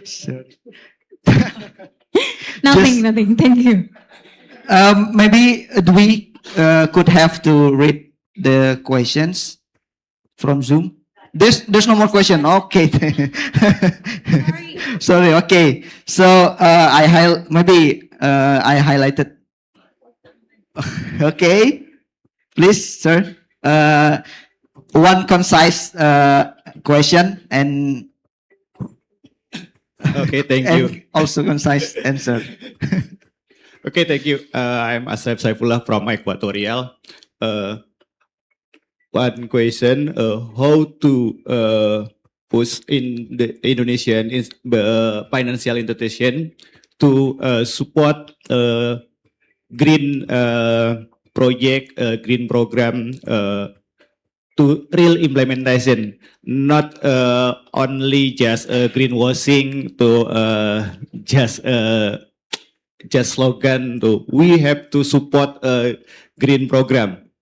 Sorry. Nothing. Thank you. Maybe we could have to read the questions from Zoom. There's no more question. Okay. Sorry. Okay. So I highlighted. Okay. Please, sir. One concise question and. Okay, thank you. Also concise answer. Okay, thank you. I'm Asep Saifullah from Equatorial. One question: how to push in the Indonesian financial institution to support green project, green program to real implementation, not only just greenwashing to just slogan. To we have to support a green program.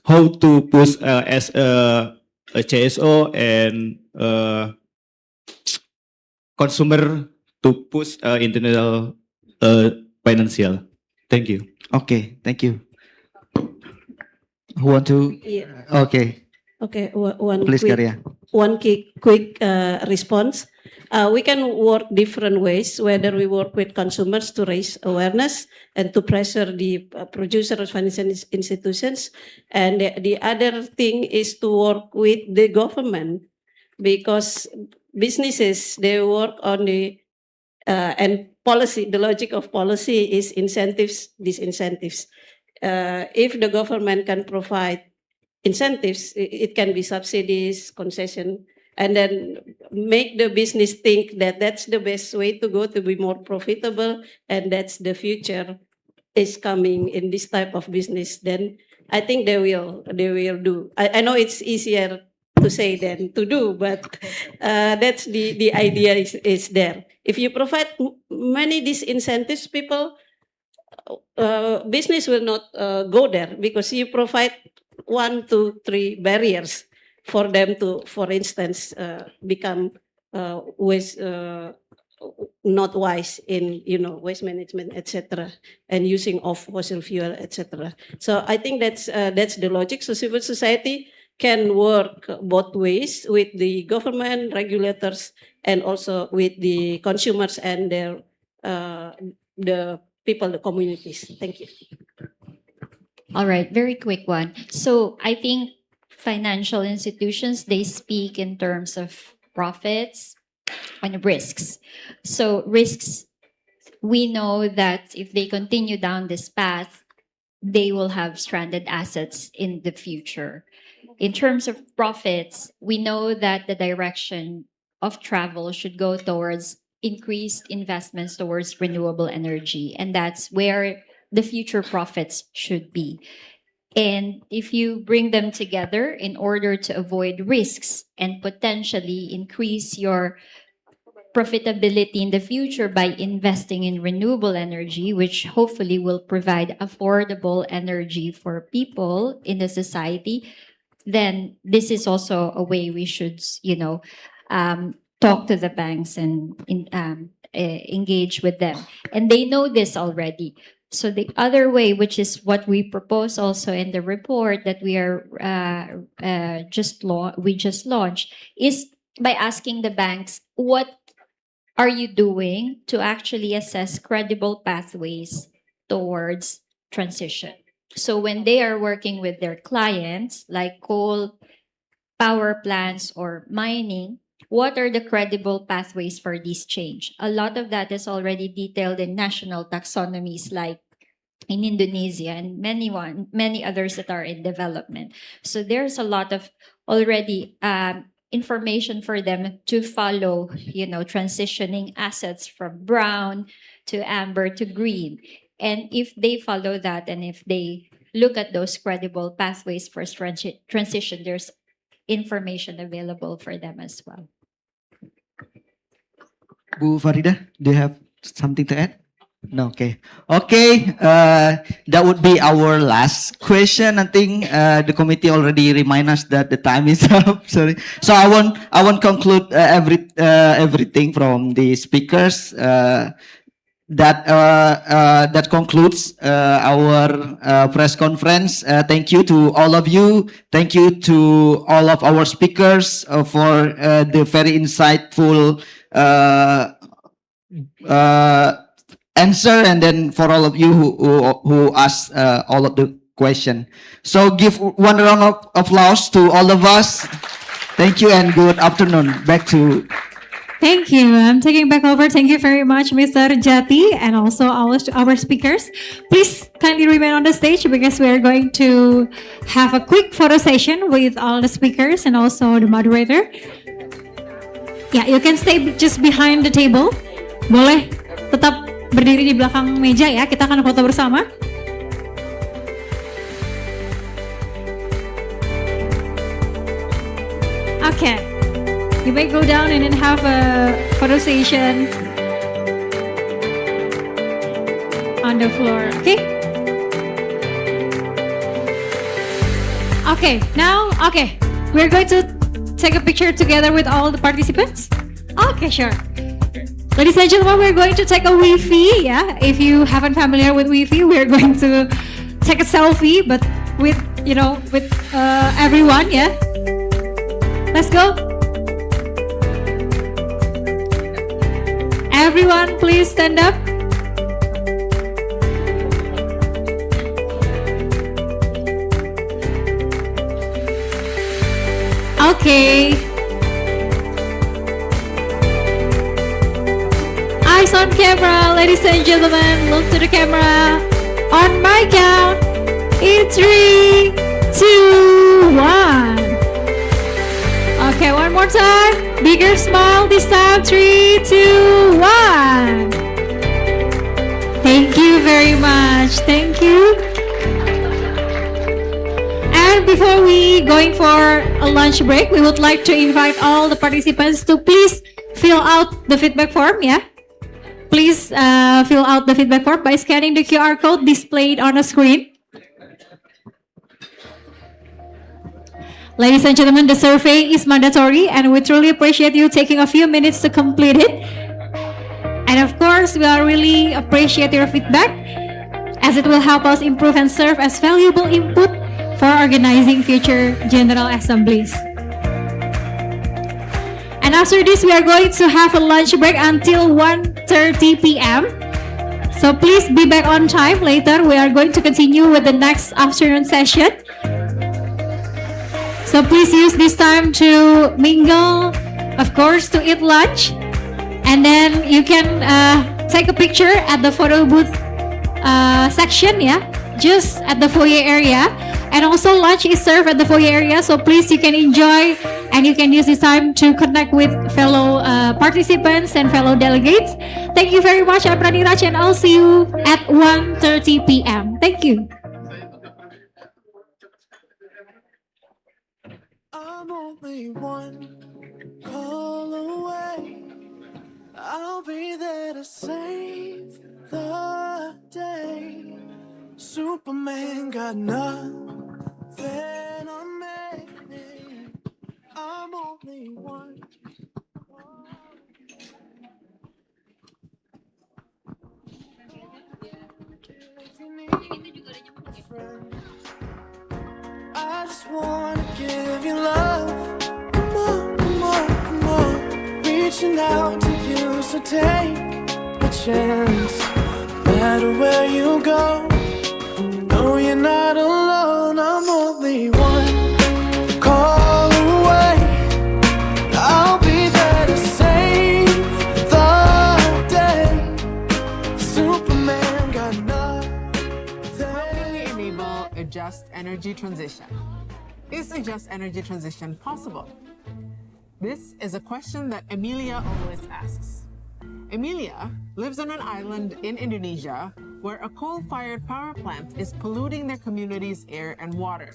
How to push as a CSO and consumer to push international financial. Thank you. Okay, thank you. Who want to? Yeah. Okay. Okay, one Please, quick, Karya. one quick response. We can work different ways, whether we work with consumers to raise awareness and to pressure the producers, financial institutions. And the other thing is to work with the government, because businesses, they work on the and policy. The logic of policy is incentives, disincentives. If the government can provide incentives, it can be subsidies, concession, and then make the business think that that's the best way to go to be more profitable, and that's the future is coming in this type of business. Then I think they will do. I know it's easier to say than to do, but that's the idea is there. If you provide many disincentives, people business will not go there, because you provide 1, 2, 3 barriers for them to, for instance, become waste, not wise in waste management, etc., and using of fossil fuel, etc. So I think that's the logic. So civil society can work both ways, with the government, regulators, and also with the consumers and their the people, the communities. Thank you. All right, very quick one. So I think financial institutions, they speak in terms of profits and risks. So risks, we know that if they continue down this path, they will have stranded assets in the future. In terms of profits, we know that the direction of travel should go towards increased investments towards renewable energy, and that's where the future profits should be. And if you bring them together in order to avoid risks and potentially increase your profitability in the future by investing in renewable energy, which hopefully will provide affordable energy for people in the society, then this is also a way we should, talk to the banks and engage with them. And they know this already. So the other way, which is what we propose also in the report that we just launched, is by asking the banks, what are you doing to actually assess credible pathways towards transition? So when they are working with their clients, like coal power plants or mining, what are the credible pathways for this change? A lot of that is already detailed in national taxonomies, like in Indonesia and many others that are in development. So there's a lot of already information for them to follow, transitioning assets from brown to amber to green. And if they follow that, and if they look at those credible pathways for transition, there's information available for them as well. Bu Farida, do you have something to add? No, okay. Okay, that would be our last question. I think the committee already remind us that the time is up. Sorry. So I won't conclude everything from the speakers. That concludes our press conference. Thank you to all of you. Thank you to all of our speakers for the very insightful answer, and then for all of you who asked all of the question. So give one round of applause to all of us. Thank you and good afternoon. Back to. Thank you. I'm taking back over. Thank you very much, Mr. Jati, and also our speakers. Please kindly remain on the stage because we are going to have a quick photo session with all the speakers and also the moderator. Yeah, you can stay just behind the table. Boleh tetap berdiri di belakang meja ya. Kita akan foto bersama. Okay. You may go down and then have a photo session on the floor, okay? Okay, now, we're going to take a picture together with all the participants. Okay, sure. Ladies and gentlemen, we're going to take a Wi-Fi, yeah? If you haven't familiar with Wi-Fi, we're going to take a selfie, but with, with everyone, yeah? Let's go. Everyone, please stand up. Okay. Eyes on camera, ladies and gentlemen. Look to the camera. On my count, in 3, 2, 1. Okay, one more time. Bigger smile this time. 3, 2, 1. Thank you very much. Thank you. And before we going for a lunch break, we would like to invite all the participants to please fill out the feedback form. Yeah. Please fill out the feedback form by scanning the QR code displayed on the screen. Ladies and gentlemen, the survey is mandatory and we truly appreciate you taking a few minutes to complete it. And of course, we are really appreciate your feedback as it will help us improve and serve as valuable input for organizing future General Assemblies. And after this, we are going to have a lunch break until 1:30 p.m. So please be back on time later. We are going to continue with the next afternoon session. So please use this time to mingle, of course, to eat lunch. And then you can take a picture at the photo booth section, yeah, just at the foyer area. And also lunch is served at the foyer area, so please you can enjoy and you can use this time to connect with fellow participants and fellow delegates. Thank you very much. I'm Rani Raj and I'll see you at 1:30 p.m. Thank you. I'm only one call away. I'll be there to save the day. Superman got nothing on me. I'm only one. If you need a friend, I just wanna give you love. Come on, come on, come on. Reaching out to you, so take a chance. No matter where you go, no, you're not alone. I'm only one call away. I'll be there to save the day. Superman got nothing. How can we enable a just energy transition? Is a just energy transition possible? This is a question that Emilia always asks. Emilia lives on an island in Indonesia where a coal-fired power plant is polluting their community's air and water.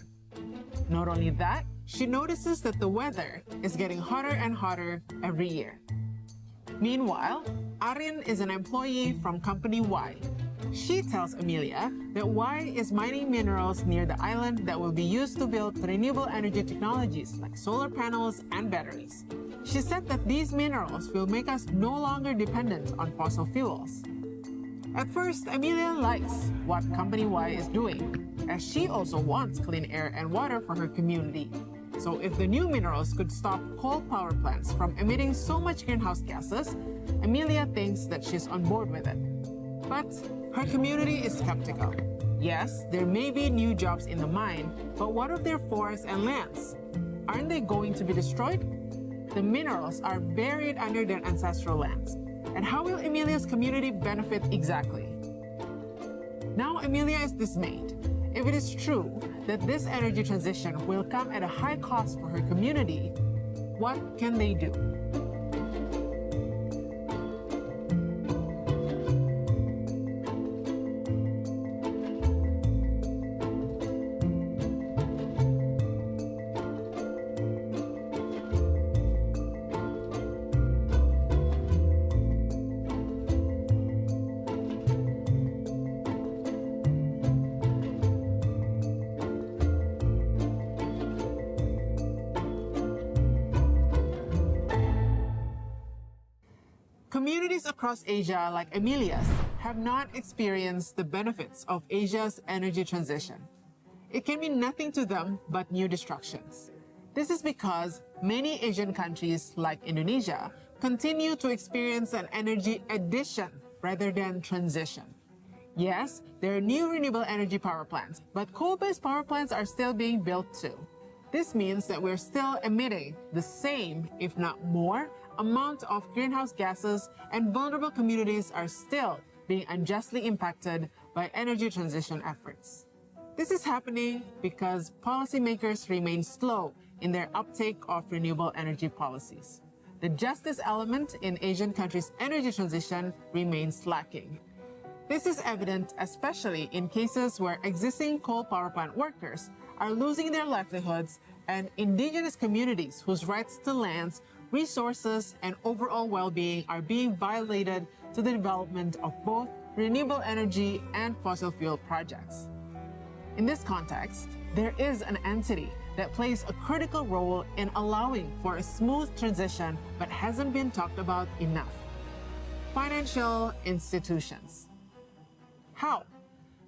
Not only that, she notices that the weather is getting hotter and hotter every year. Meanwhile, Aryan is an employee from company Y. She tells Emilia that Y is mining minerals near the island that will be used to build renewable energy technologies like solar panels and batteries. She said that these minerals will make us no longer dependent on fossil fuels. At first, Emilia likes what Company Y is doing, as she also wants clean air and water for her community. So if the new minerals could stop coal power plants from emitting so much greenhouse gases, Emilia thinks that she's on board with it. But her community is skeptical. Yes, there may be new jobs in the mine, but what of their forests and lands? Aren't they going to be destroyed? The minerals are buried under their ancestral lands. And how will Emilia's community benefit exactly? Now Emilia is dismayed. If it is true that this energy transition will come at a high cost for her community, what can they do? Communities across Asia, like Emilia's, have not experienced the benefits of Asia's energy transition. It can mean nothing to them but new destructions. This is because many Asian countries, like Indonesia, continue to experience an energy addition rather than transition. Yes, there are new renewable energy power plants, but coal-based power plants are still being built too. This means that we're still emitting the same, if not more, amount of greenhouse gases, and vulnerable communities are still being unjustly impacted by energy transition efforts. This is happening because policymakers remain slow in their uptake of renewable energy policies. The justice element in Asian countries' energy transition remains lacking. This is evident especially in cases where existing coal power plant workers are losing their livelihoods and indigenous communities whose rights to lands, resources, and overall well-being are being violated to the development of both renewable energy and fossil fuel projects. In this context, there is an entity that plays a critical role in allowing for a smooth transition but hasn't been talked about enough: financial institutions. How?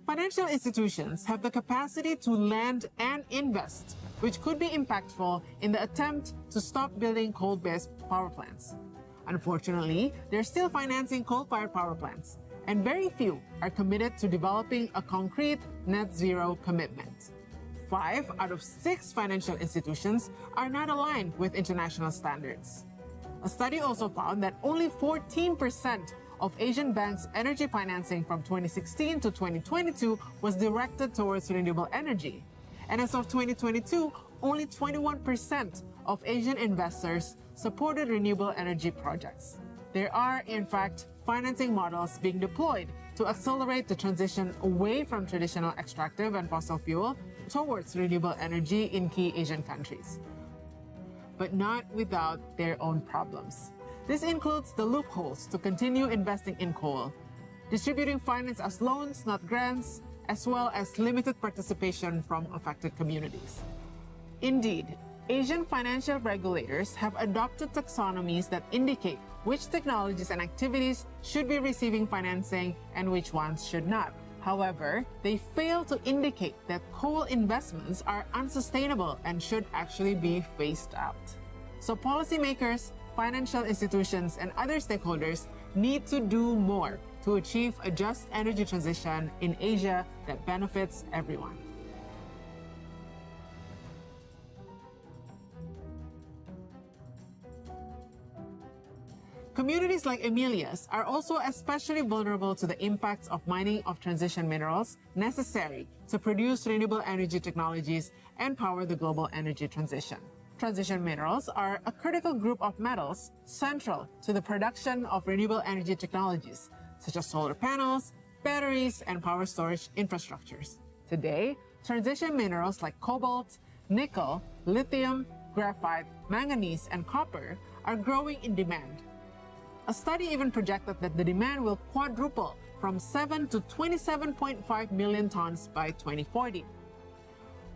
Financial institutions have the capacity to lend and invest, which could be impactful in the attempt to stop building coal-based power plants. Unfortunately, they're still financing coal-fired power plants, and very few are committed to developing a concrete net zero commitment. 5 out of 6 financial institutions are not aligned with international standards. A study also found that only 14% of Asian banks' energy financing from 2016 to 2022 was directed towards renewable energy. And as of 2022, only 21% of Asian investors supported renewable energy projects. There are, in fact, financing models being deployed to accelerate the transition away from traditional extractive and fossil fuel towards renewable energy in key Asian countries, but not without their own problems. This includes the loopholes to continue investing in coal, distributing finance as loans, not grants, as well as limited participation from affected communities. Indeed, Asian financial regulators have adopted taxonomies that indicate which technologies and activities should be receiving financing and which ones should not. However, they fail to indicate that coal investments are unsustainable and should actually be phased out. So policymakers, financial institutions, and other stakeholders need to do more to achieve a just energy transition in Asia that benefits everyone. Communities like Emilia's are also especially vulnerable to the impacts of mining of transition minerals necessary to produce renewable energy technologies and power the global energy transition. Transition minerals are a critical group of metals central to the production of renewable energy technologies, such as solar panels, batteries, and power storage infrastructures. Today, transition minerals like cobalt, nickel, lithium, graphite, manganese, and copper are growing in demand. A study even projected that the demand will quadruple from 7 to 27.5 million tons by 2040.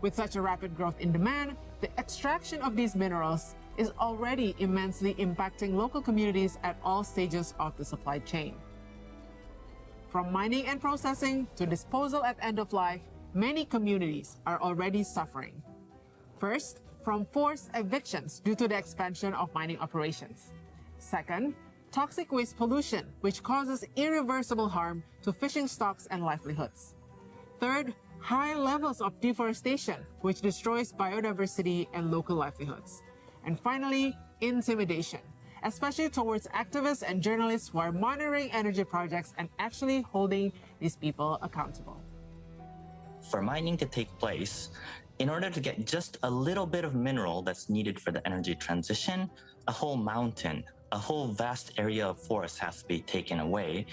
With such a rapid growth in demand, the extraction of these minerals is already immensely impacting local communities at all stages of the supply chain. From mining and processing to disposal at end of life, many communities are already suffering. First, from forced evictions due to the expansion of mining operations. Second, toxic waste pollution, which causes irreversible harm to fishing stocks and livelihoods. Third, high levels of deforestation, which destroys biodiversity and local livelihoods. And finally, intimidation, especially towards activists and journalists who are monitoring energy projects and actually holding these people accountable. For mining to take place, in order to get just a little bit of mineral that's needed for the energy transition, a whole mountain, a whole vast area of forest has to be taken away.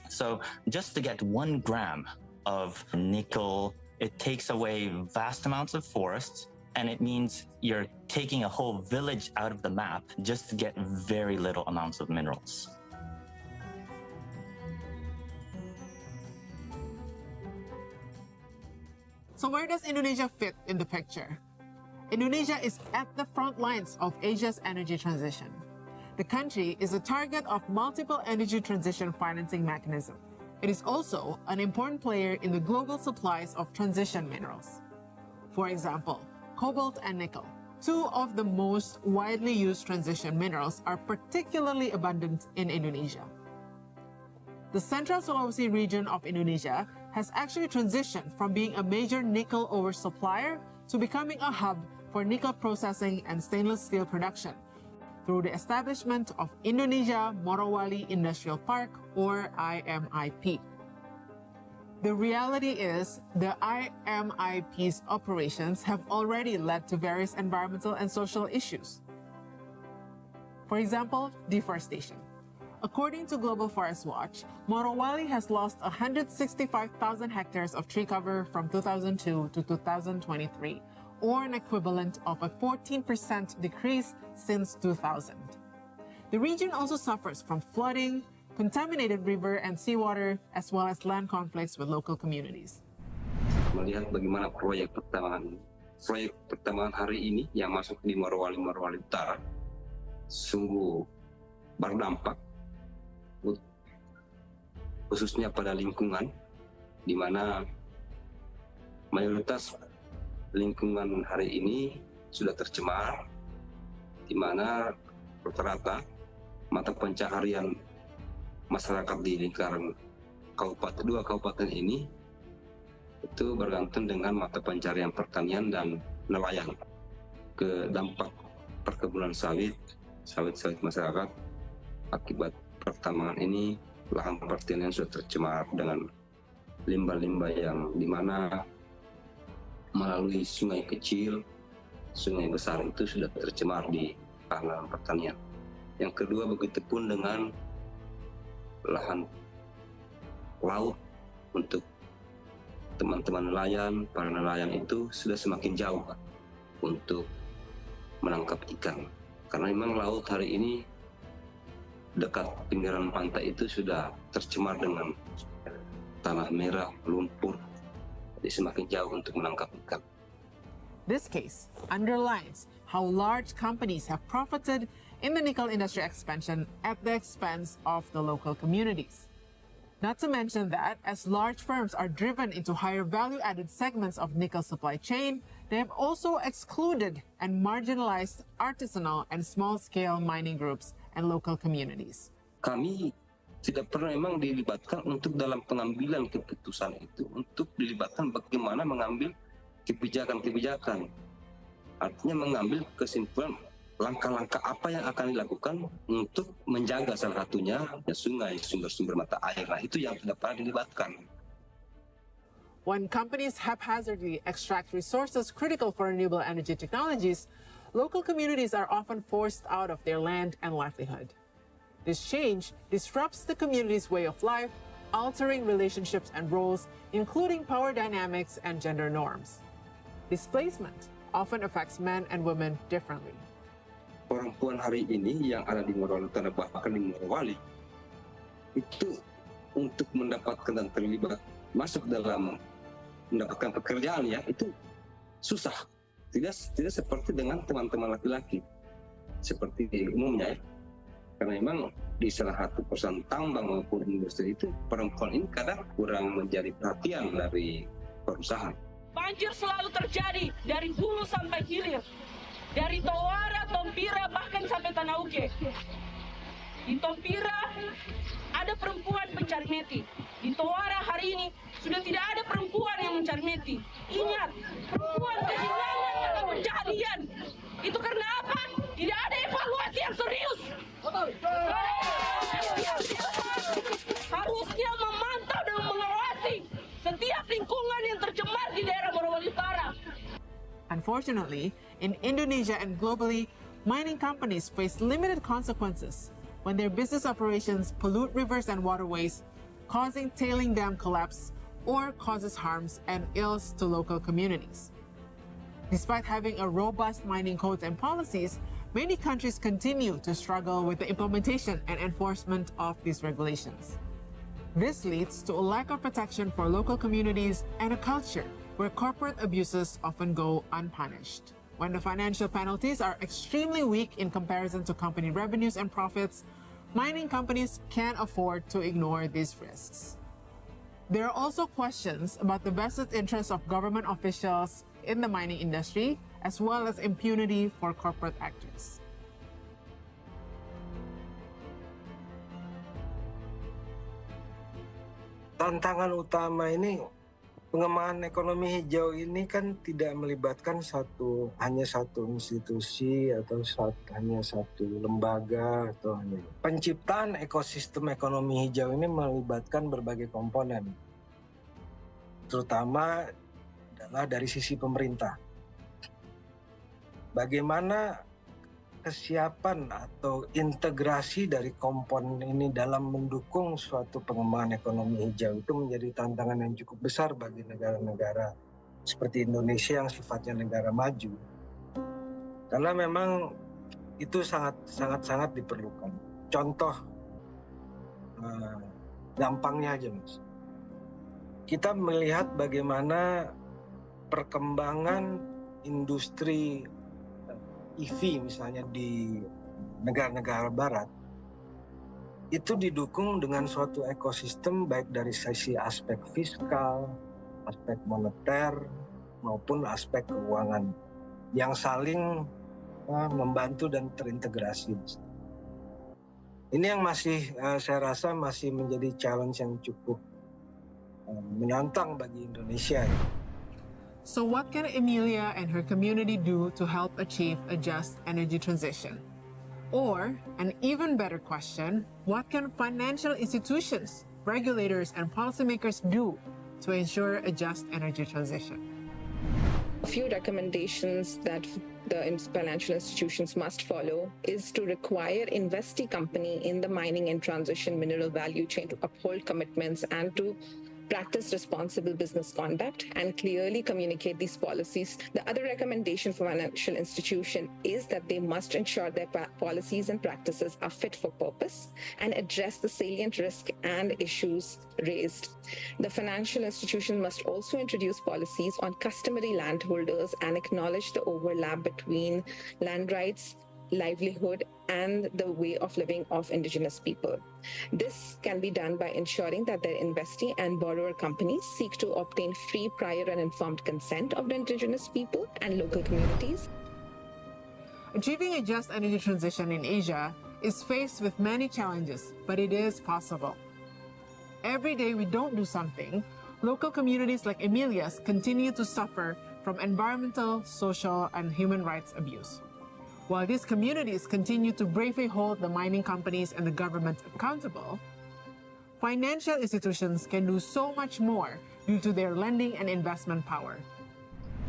So just to get 1 gram of nickel, it takes away vast amounts of forests, and it means you're taking a whole village out of the map just to get very little amounts of minerals. So where does Indonesia fit in the picture? Indonesia is at the front lines of Asia's energy transition. The country is a target of multiple energy transition financing mechanisms. It is also an important player in the global supplies of transition minerals. For example, cobalt and nickel, Two of the most widely used transition minerals are particularly abundant in Indonesia. The Central Sulawesi region of Indonesia has actually transitioned from being a major nickel oversupplier to becoming a hub for nickel processing and stainless steel production through the establishment of Indonesia Morowali Industrial Park, or IMIP. The reality is the IMIP's operations have already led to various environmental and social issues. For example, deforestation. According to Global Forest Watch, Morowali has lost 165,000 hectares of tree cover from 2002 to 2023, or an equivalent of a 14% decrease since 2000. The region also suffers from flooding, contaminated river and seawater, as well as land conflicts with local communities. Melihat bagaimana proyek pertambangan hari ini yang masuk di Morowali Utara sungguh berdampak, khususnya pada lingkungan, di mana mayoritas lingkungan hari ini sudah tercemar, di mana rata-rata mata pencaharian masyarakat di lingkaran dua kabupaten ini itu bergantung dengan mata pencaharian pertanian dan nelayan. Ke dampak perkebunan sawit masyarakat akibat pertambangan ini, lahan pertanian sudah tercemar dengan limbah-limbah yang dimana melalui sungai kecil, sungai besar itu sudah tercemar di lahan pertanian. Yang kedua, begitu pun dengan lahan laut untuk teman-teman nelayan, para nelayan itu sudah semakin jauh untuk menangkap ikan. Karena memang laut hari ini dekat pinggiran pantai itu sudah tercemar dengan tanah merah, lumpur, jadi semakin jauh untuk menangkap ikan. This case underlines how large companies have profited in the nickel industry expansion at the expense of the local communities. Not to mention that, as large firms are driven into higher value-added segments of nickel supply chain, they have also excluded and marginalized artisanal and small-scale mining groups and local communities. Kami tidak pernah memang dilibatkan untuk dalam pengambilan keputusan itu, untuk dilibatkan bagaimana mengambil kebijakan-kebijakan. Artinya mengambil kesimpulan langkah-langkah apa yang akan dilakukan untuk menjaga salah satunya sungai, sumber-sumber mata air. Nah, itu yang tidak pernah dilibatkan. When companies haphazardly extract resources critical for renewable energy technologies, local communities are often forced out of their land and livelihood. This change disrupts the community's way of life, altering relationships and roles, including power dynamics and gender norms. Displacement often affects men and women differently. Perempuan hari ini yang ada di Morowali Utara, bahkan di Morowali, itu untuk mendapatkan dan terlibat masuk dalam mendapatkan pekerjaan ya, itu susah. Tidak seperti dengan teman-teman laki-laki seperti di umumnya ya. Karena memang di salah satu perusahaan tambang maupun industri itu perempuan ini kadang kurang menjadi perhatian dari perusahaan. Banjir selalu terjadi dari hulu sampai hilir, dari Tawara, Tompira, bahkan sampai Tanauke. Di Tompira ada perempuan pencari meti. Di Tawara hari ini sudah tidak ada perempuan yang mencari meti. Ingat, perempuan kehilangan dalam kejadian. Itu karena apa? Tidak ada evaluasi yang serius. Harusnya memantau dan mengawasi setiap lingkungan yang tercemar di daerah Morowali Utara. Unfortunately, in Indonesia and globally, mining companies face limited consequences when their business operations pollute rivers and waterways, causing tailing dam collapse or causes harms and ills to local communities. Despite having a robust mining codes and policies, many countries continue to struggle with the implementation and enforcement of these regulations. This leads to a lack of protection for local communities and a culture where corporate abuses often go unpunished. When the financial penalties are extremely weak in comparison to company revenues and profits, mining companies can't afford to ignore these risks. There are also questions about the vested interests of government officials in the mining industry, as well as impunity for corporate actors. Tantangan utama ini, pengembangan ekonomi hijau ini kan tidak melibatkan hanya satu institusi atau hanya satu lembaga atau hanya penciptaan ekosistem ekonomi hijau ini melibatkan berbagai komponen, terutama adalah dari sisi pemerintah. Bagaimana kesiapan atau integrasi dari komponen ini dalam mendukung suatu pengembangan ekonomi hijau itu menjadi tantangan yang cukup besar bagi negara-negara seperti Indonesia yang sifatnya negara maju. Karena memang itu sangat diperlukan. Contoh gampangnya aja, Mas. Kita melihat bagaimana perkembangan industri EV misalnya di negara-negara barat itu didukung dengan suatu ekosistem baik dari sisi aspek fiskal, aspek moneter maupun aspek keuangan yang saling membantu dan terintegrasi. Ini yang saya rasa masih menjadi challenge yang cukup menantang bagi Indonesia. So what can Emilia and her community do to help achieve a just energy transition? Or, an even better question, what can financial institutions, regulators, and policymakers do to ensure a just energy transition? A few recommendations that the financial institutions must follow is to require investee company in the mining and transition mineral value chain to uphold commitments and to practice responsible business conduct and clearly communicate these policies. The other recommendation for financial institution is that they must ensure their policies and practices are fit for purpose and address the salient risk and issues raised. The financial institution must also introduce policies on customary landholders and acknowledge the overlap between land rights, livelihood, and the way of living of indigenous people. This can be done by ensuring that their investee and borrower companies seek to obtain free, prior, and informed consent of the indigenous people and local communities. Achieving a just energy transition in Asia is faced with many challenges, but it is possible. Every day we don't do something, local communities like Emilia's continue to suffer from environmental, social, and human rights abuse. While these communities continue to bravely hold the mining companies and the government accountable, financial institutions can do so much more due to their lending and investment power.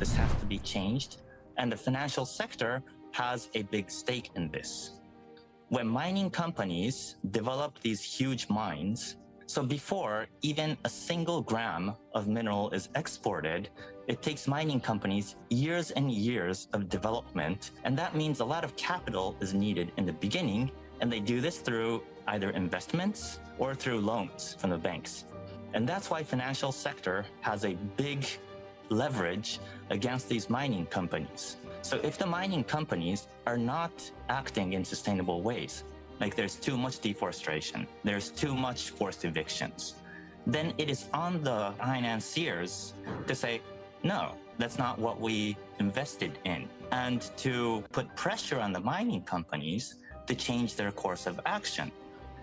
This has to be changed, and the financial sector has a big stake in this. When mining companies develop these huge mines, so before even a single gram of mineral is exported, it takes mining companies years and years of development, and that means a lot of capital is needed in the beginning, and they do this through either investments or through loans from the banks. And that's why financial sector has a big leverage against these mining companies. So if the mining companies are not acting in sustainable ways, like there's too much deforestation, there's too much forced evictions, then it is on the financiers to say, no, that's not what we invested in, and to put pressure on the mining companies to change their course of action.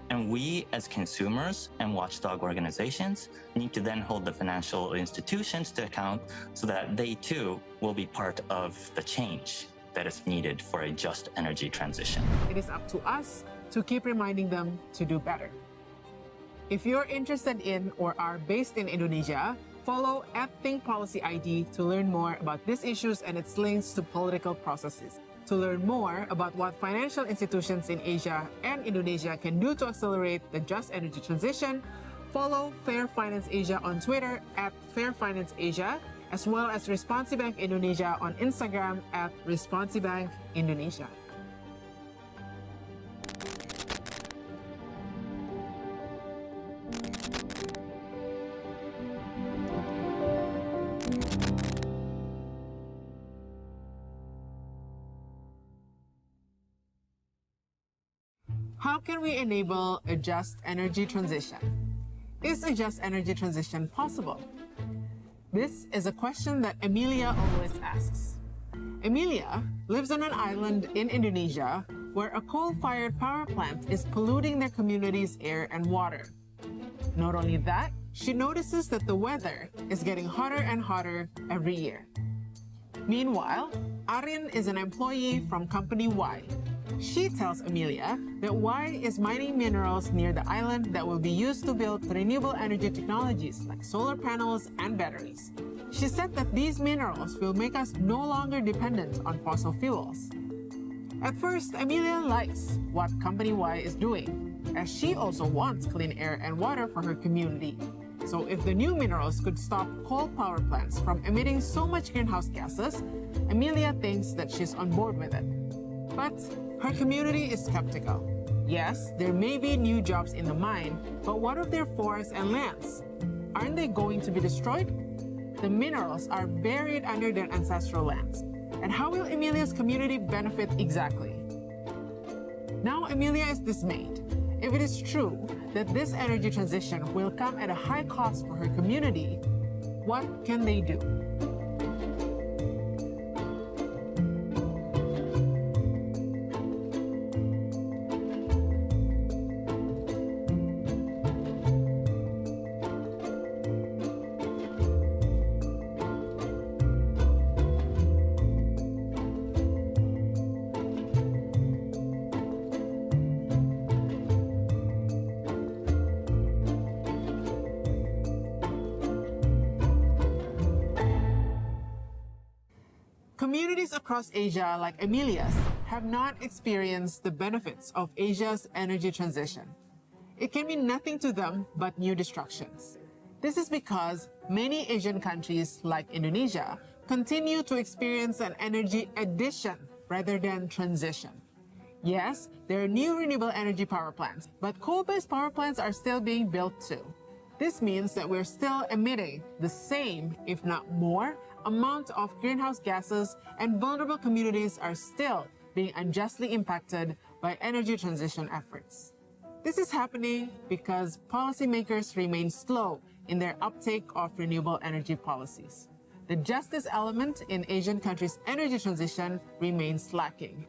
And we as consumers and watchdog organizations need to then hold the financial institutions to account so that they too will be part of the change that is needed for a just energy transition. It is up to us to keep reminding them to do better. If you're interested in or are based in Indonesia, follow @ThinkPolicyID to learn more about these issues and its links to political processes. To learn more about what financial institutions in Asia and Indonesia can do to accelerate the just energy transition, follow Fair Finance Asia on Twitter @FairFinanceAsia, as well as Responsibank Indonesia on Instagram @ResponsibankIndonesia. How can we enable a just energy transition? Is a just energy transition possible? This is a question that Emilia always asks. Emilia lives on an island in Indonesia where a coal-fired power plant is polluting their community's air and water. Not only that, she notices that the weather is getting hotter and hotter every year. Meanwhile, Aryan is an employee from company Y. She tells Emilia that Y is mining minerals near the island that will be used to build renewable energy technologies like solar panels and batteries. She said that these minerals will make us no longer dependent on fossil fuels. At first, Emilia likes what Company Y is doing, as she also wants clean air and water for her community. So if the new minerals could stop coal power plants from emitting so much greenhouse gases, Emilia thinks that she's on board with it. But her community is skeptical. Yes, there may be new jobs in the mine, but what of their forests and lands? Aren't they going to be destroyed? The minerals are buried under their ancestral lands. And how will Emilia's community benefit exactly? Now Emilia is dismayed. If it is true that this energy transition will come at a high cost for her community, what can they do? Communities across Asia, like Emilia's, have not experienced the benefits of Asia's energy transition. It can mean nothing to them but new destructions. This is because many Asian countries, like Indonesia, continue to experience an energy addition rather than transition. Yes, there are new renewable energy power plants, but coal-based power plants are still being built too. This means that we're still emitting the same, if not more, amount of greenhouse gases, and vulnerable communities are still being unjustly impacted by energy transition efforts. This is happening because policymakers remain slow in their uptake of renewable energy policies. The justice element in Asian countries' energy transition remains lacking.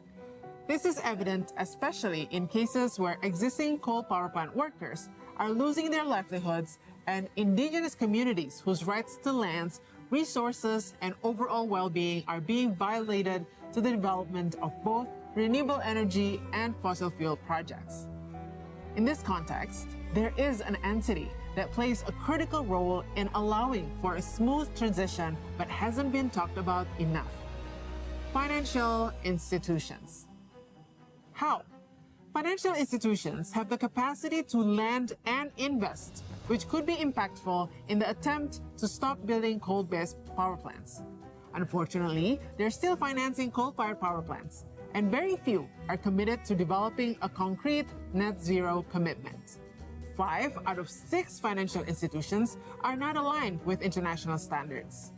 This is evident especially in cases where existing coal power plant workers are losing their livelihoods and indigenous communities whose rights to lands, resources, and overall well-being are being violated to the development of both renewable energy and fossil fuel projects. In this context, there is an entity that plays a critical role in allowing for a smooth transition but hasn't been talked about enough: financial institutions. How? Financial institutions have the capacity to lend and invest, which could be impactful in the attempt to stop building coal-based power plants. Unfortunately, they're still financing coal-fired power plants, and very few are committed to developing a concrete net zero commitment. 5 out of 6 financial institutions are not aligned with international standards.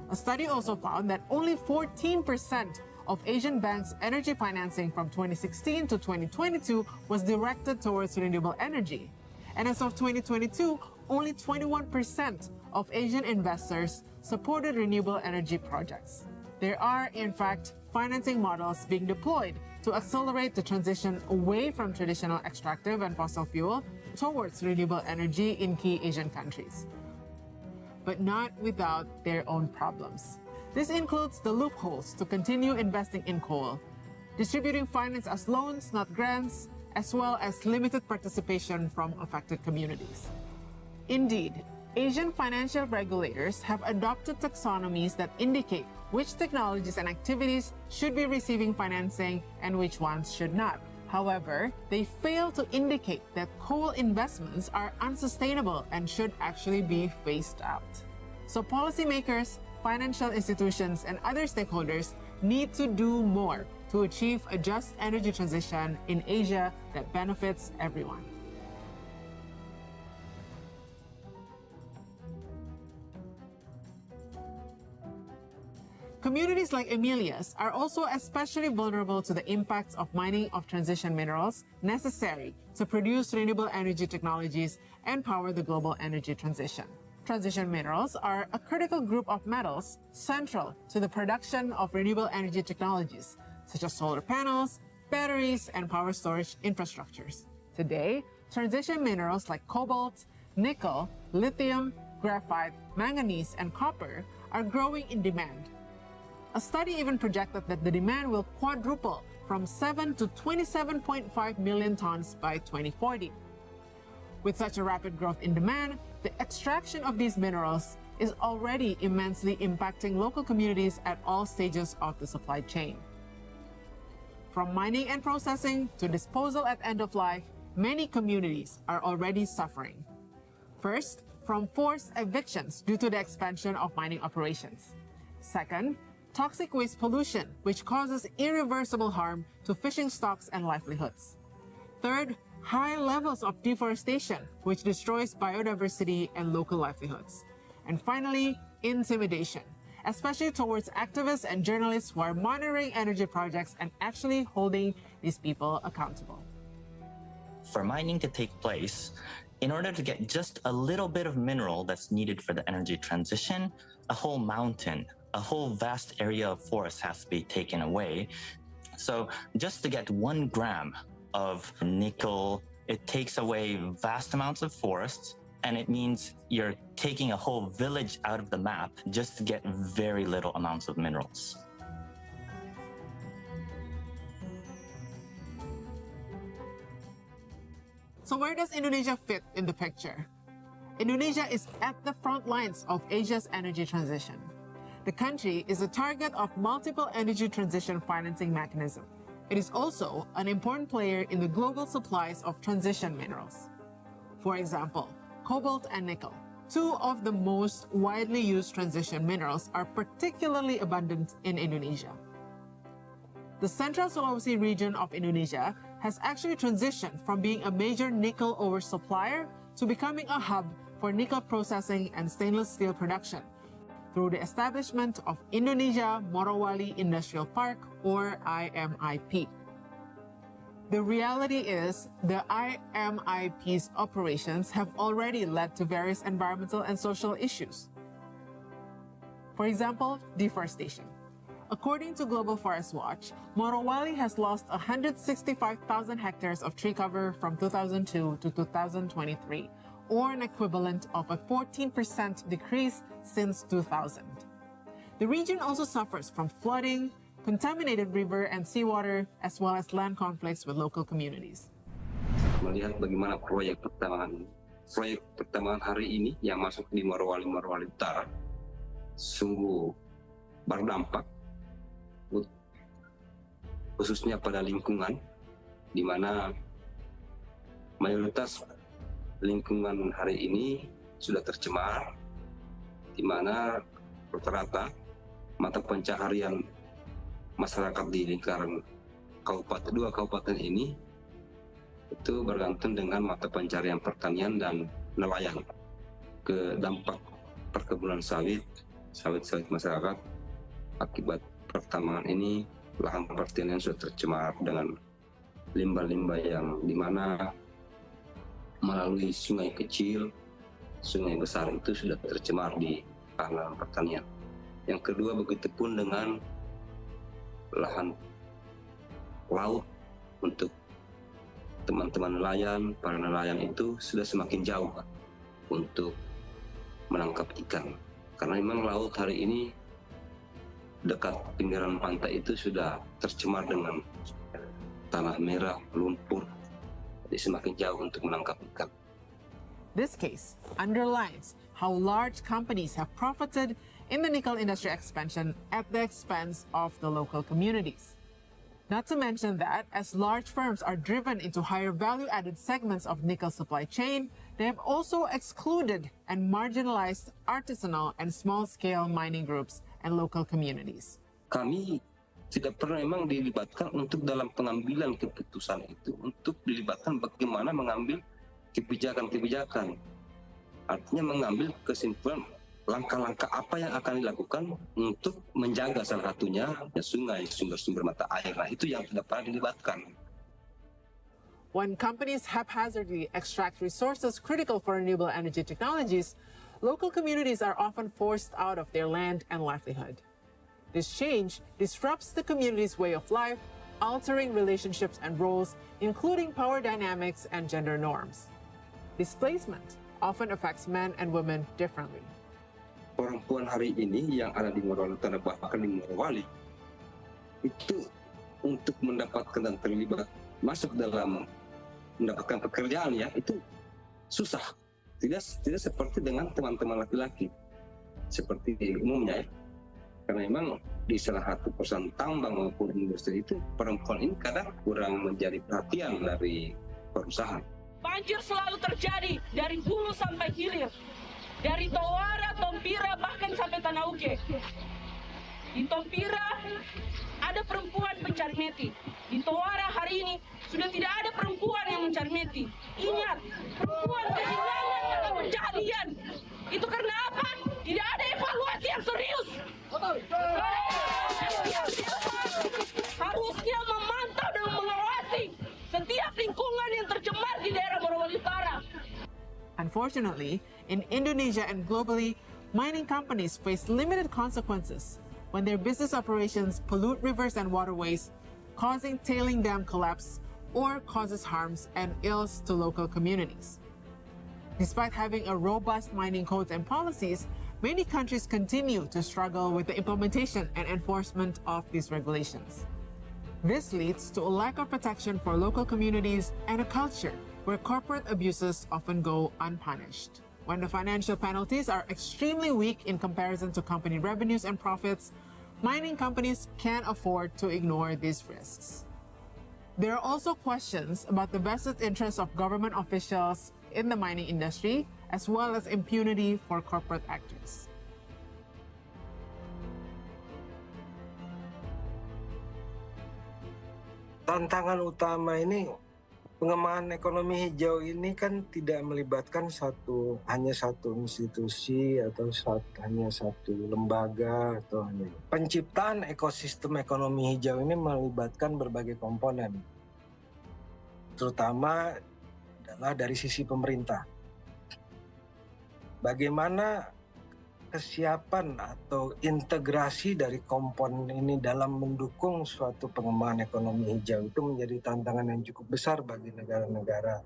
A study also found that only 14% of Asian banks' energy financing from 2016 to 2022 was directed towards renewable energy. And as of 2022, only 21% of Asian investors supported renewable energy projects. There are, in fact, financing models being deployed to accelerate the transition away from traditional extractive and fossil fuel towards renewable energy in key Asian countries, but not without their own problems. This includes the loopholes to continue investing in coal, distributing finance as loans, not grants, as well as limited participation from affected communities. Indeed, Asian financial regulators have adopted taxonomies that indicate which technologies and activities should be receiving financing and which ones should not. However, they fail to indicate that coal investments are unsustainable and should actually be phased out. So policymakers, financial institutions, and other stakeholders need to do more to achieve a just energy transition in Asia that benefits everyone. Communities like Emilia's are also especially vulnerable to the impacts of mining of transition minerals necessary to produce renewable energy technologies and power the global energy transition. transition minerals are a critical group of metals central to the production of renewable energy technologies, such as solar panels, batteries, and power storage infrastructures. Today, transition minerals like cobalt, nickel, lithium, graphite, manganese, and copper are growing in demand. A study even projected that the demand will quadruple from 7 to 27.5 million tons by 2040. With such a rapid growth in demand, the extraction of these minerals is already immensely impacting local communities at all stages of the supply chain. From mining and processing to disposal at end of life, many communities are already suffering. First, from forced evictions due to the expansion of mining operations. Second, toxic waste pollution, which causes irreversible harm to fishing stocks and livelihoods. Third, high levels of deforestation, which destroys biodiversity and local livelihoods. And finally, intimidation, especially towards activists and journalists who are monitoring energy projects and actually holding these people accountable. For mining to take place, in order to get just a little bit of mineral that's needed for the energy transition, a whole mountain, a whole vast area of forest has to be taken away. So just to get 1 gram of nickel, it takes away vast amounts of forests, and it means you're taking a whole village out of the map just to get very little amounts of minerals. So where does Indonesia fit in the picture? Indonesia is at the front lines of Asia's energy transition. The country is a target of multiple energy transition financing mechanisms. It is also an important player in the global supplies of transition minerals. For example, cobalt and nickel, 2 of the most widely used transition minerals, are particularly abundant in Indonesia. The Central Sulawesi region of Indonesia has actually transitioned from being a major nickel oversupplier to becoming a hub for nickel processing and stainless steel production through the establishment of Indonesia Morowali Industrial Park, or IMIP. The reality is the IMIP's operations have already led to various environmental and social issues. For example, deforestation. According to Global Forest Watch, Morowali has lost 165,000 hectares of tree cover from 2002 to 2023, or an equivalent of a 14% decrease since 2000. The region also suffers from flooding, contaminated river and seawater, as well as land conflicts with local communities. Melihat bagaimana proyek pertambangan hari ini yang masuk di Morowali Utara sungguh berdampak, khususnya pada lingkungan, di mana mayoritas lingkungan hari ini sudah tercemar, di mana rata-rata mata pencaharian masyarakat di lingkaran dua kabupaten ini itu bergantung dengan mata pencaharian pertanian dan nelayan. Ke dampak perkebunan sawit masyarakat akibat pertambangan ini, lahan pertanian sudah tercemar dengan limbah-limbah yang dimana melalui sungai kecil, sungai besar itu sudah tercemar di lahan pertanian. Yang kedua, begitu pun dengan lahan laut untuk teman-teman nelayan, para nelayan itu sudah semakin jauh untuk menangkap ikan. Karena memang laut hari ini dekat pinggiran pantai itu sudah tercemar dengan tanah merah, lumpur, jadi semakin jauh untuk menangkap ikan. This case underlines how large companies have profited in the nickel industry expansion at the expense of the local communities. Not to mention that, as large firms are driven into higher value-added segments of nickel supply chain, they have also excluded and marginalized artisanal and small-scale mining groups and local communities. Kami tidak pernah memang dilibatkan untuk dalam pengambilan keputusan itu, untuk dilibatkan bagaimana mengambil kebijakan-kebijakan. Artinya mengambil kesimpulan langkah-langkah apa yang akan dilakukan untuk menjaga salah satunya sungai, sumber-sumber mata air. Nah, itu yang tidak pernah dilibatkan. When companies haphazardly extract resources critical for renewable energy technologies, local communities are often forced out of their land and livelihood. This change disrupts the community's way of life, altering relationships and roles, including power dynamics and gender norms. Displacement often affects men and women differently. Perempuan hari ini yang ada di Morowali, bahkan di Morowali, itu untuk mendapatkan dan terlibat masuk dalam mendapatkan pekerjaan ya itu susah. Tidak seperti dengan teman-teman laki-laki seperti di umumnya ya. Karena memang di salah satu perusahaan tambang maupun industri itu perempuan ini kadang kurang menjadi perhatian dari perusahaan. Banjir selalu terjadi dari hulu sampai hilir, dari Tawara, Tompira, bahkan sampai Tanauke. Di Tompira ada perempuan pencari meti. Di Tawara hari ini sudah tidak ada perempuan yang mencari meti. Ingat, perempuan kehilangan dalam pencarian. Itu karena apa? Tidak ada evaluasi yang serius. Harusnya memantau dan mengawasi setiap lingkungan yang tercemar di daerah Morowali Utara. Unfortunately, in Indonesia and globally, mining companies face limited consequences when their business operations pollute rivers and waterways, causing tailing dam collapse or causes harms and ills to local communities. Despite having a robust mining codes and policies, many countries continue to struggle with the implementation and enforcement of these regulations. This leads to a lack of protection for local communities and a culture where corporate abuses often go unpunished. When the financial penalties are extremely weak in comparison to company revenues and profits, mining companies can't afford to ignore these risks. There are also questions about the vested interests of government officials in the mining industry, as well as impunity for corporate actors. Tantangan utama ini, pengembangan ekonomi hijau ini kan tidak melibatkan hanya satu institusi atau hanya satu lembaga atau hanya penciptaan ekosistem ekonomi hijau ini melibatkan berbagai komponen, terutama adalah dari sisi pemerintah. Bagaimana kesiapan atau integrasi dari komponen ini dalam mendukung suatu pengembangan ekonomi hijau itu menjadi tantangan yang cukup besar bagi negara-negara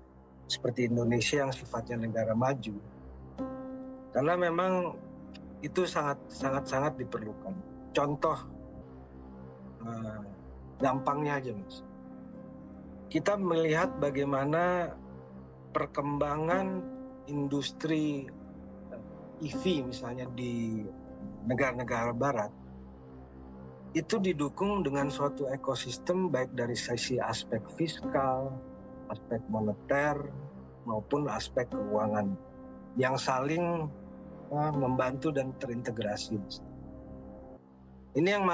seperti Indonesia yang sifatnya negara maju. Karena memang itu sangat diperlukan. Contoh gampangnya aja, Mas. Kita melihat bagaimana perkembangan industri EV misalnya di negara-negara barat itu didukung dengan suatu ekosistem baik dari sisi aspek fiskal, aspek moneter maupun aspek keuangan yang saling membantu dan terintegrasi. Ini yang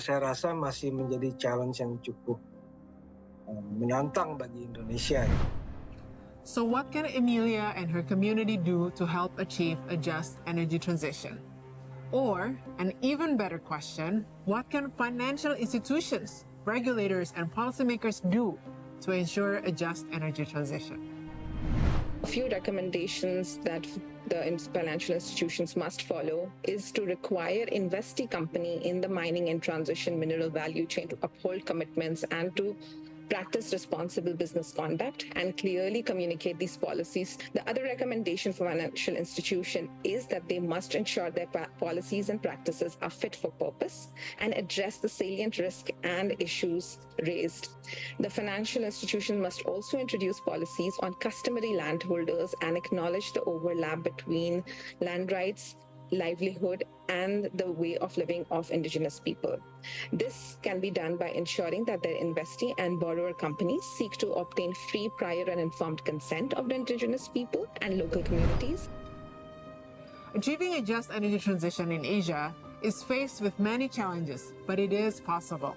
saya rasa masih menjadi challenge yang cukup menantang bagi Indonesia. So what can Emilia and her community do to help achieve a just energy transition? Or, an even better question, what can financial institutions, regulators, and policymakers do to ensure a just energy transition? A few recommendations that the financial institutions must follow is to require investee company in the mining and transition mineral value chain to uphold commitments and to practice responsible business conduct and clearly communicate these policies. The other recommendation for financial institution is that they must ensure their policies and practices are fit for purpose and address the salient risk and issues raised. The financial institution must also introduce policies on customary landholders and acknowledge the overlap between land rights, livelihood, and the way of living of indigenous people. This can be done by ensuring that their investee and borrower companies seek to obtain free, prior, and informed consent of the indigenous people and local communities. Achieving a just energy transition in Asia is faced with many challenges, but it is possible.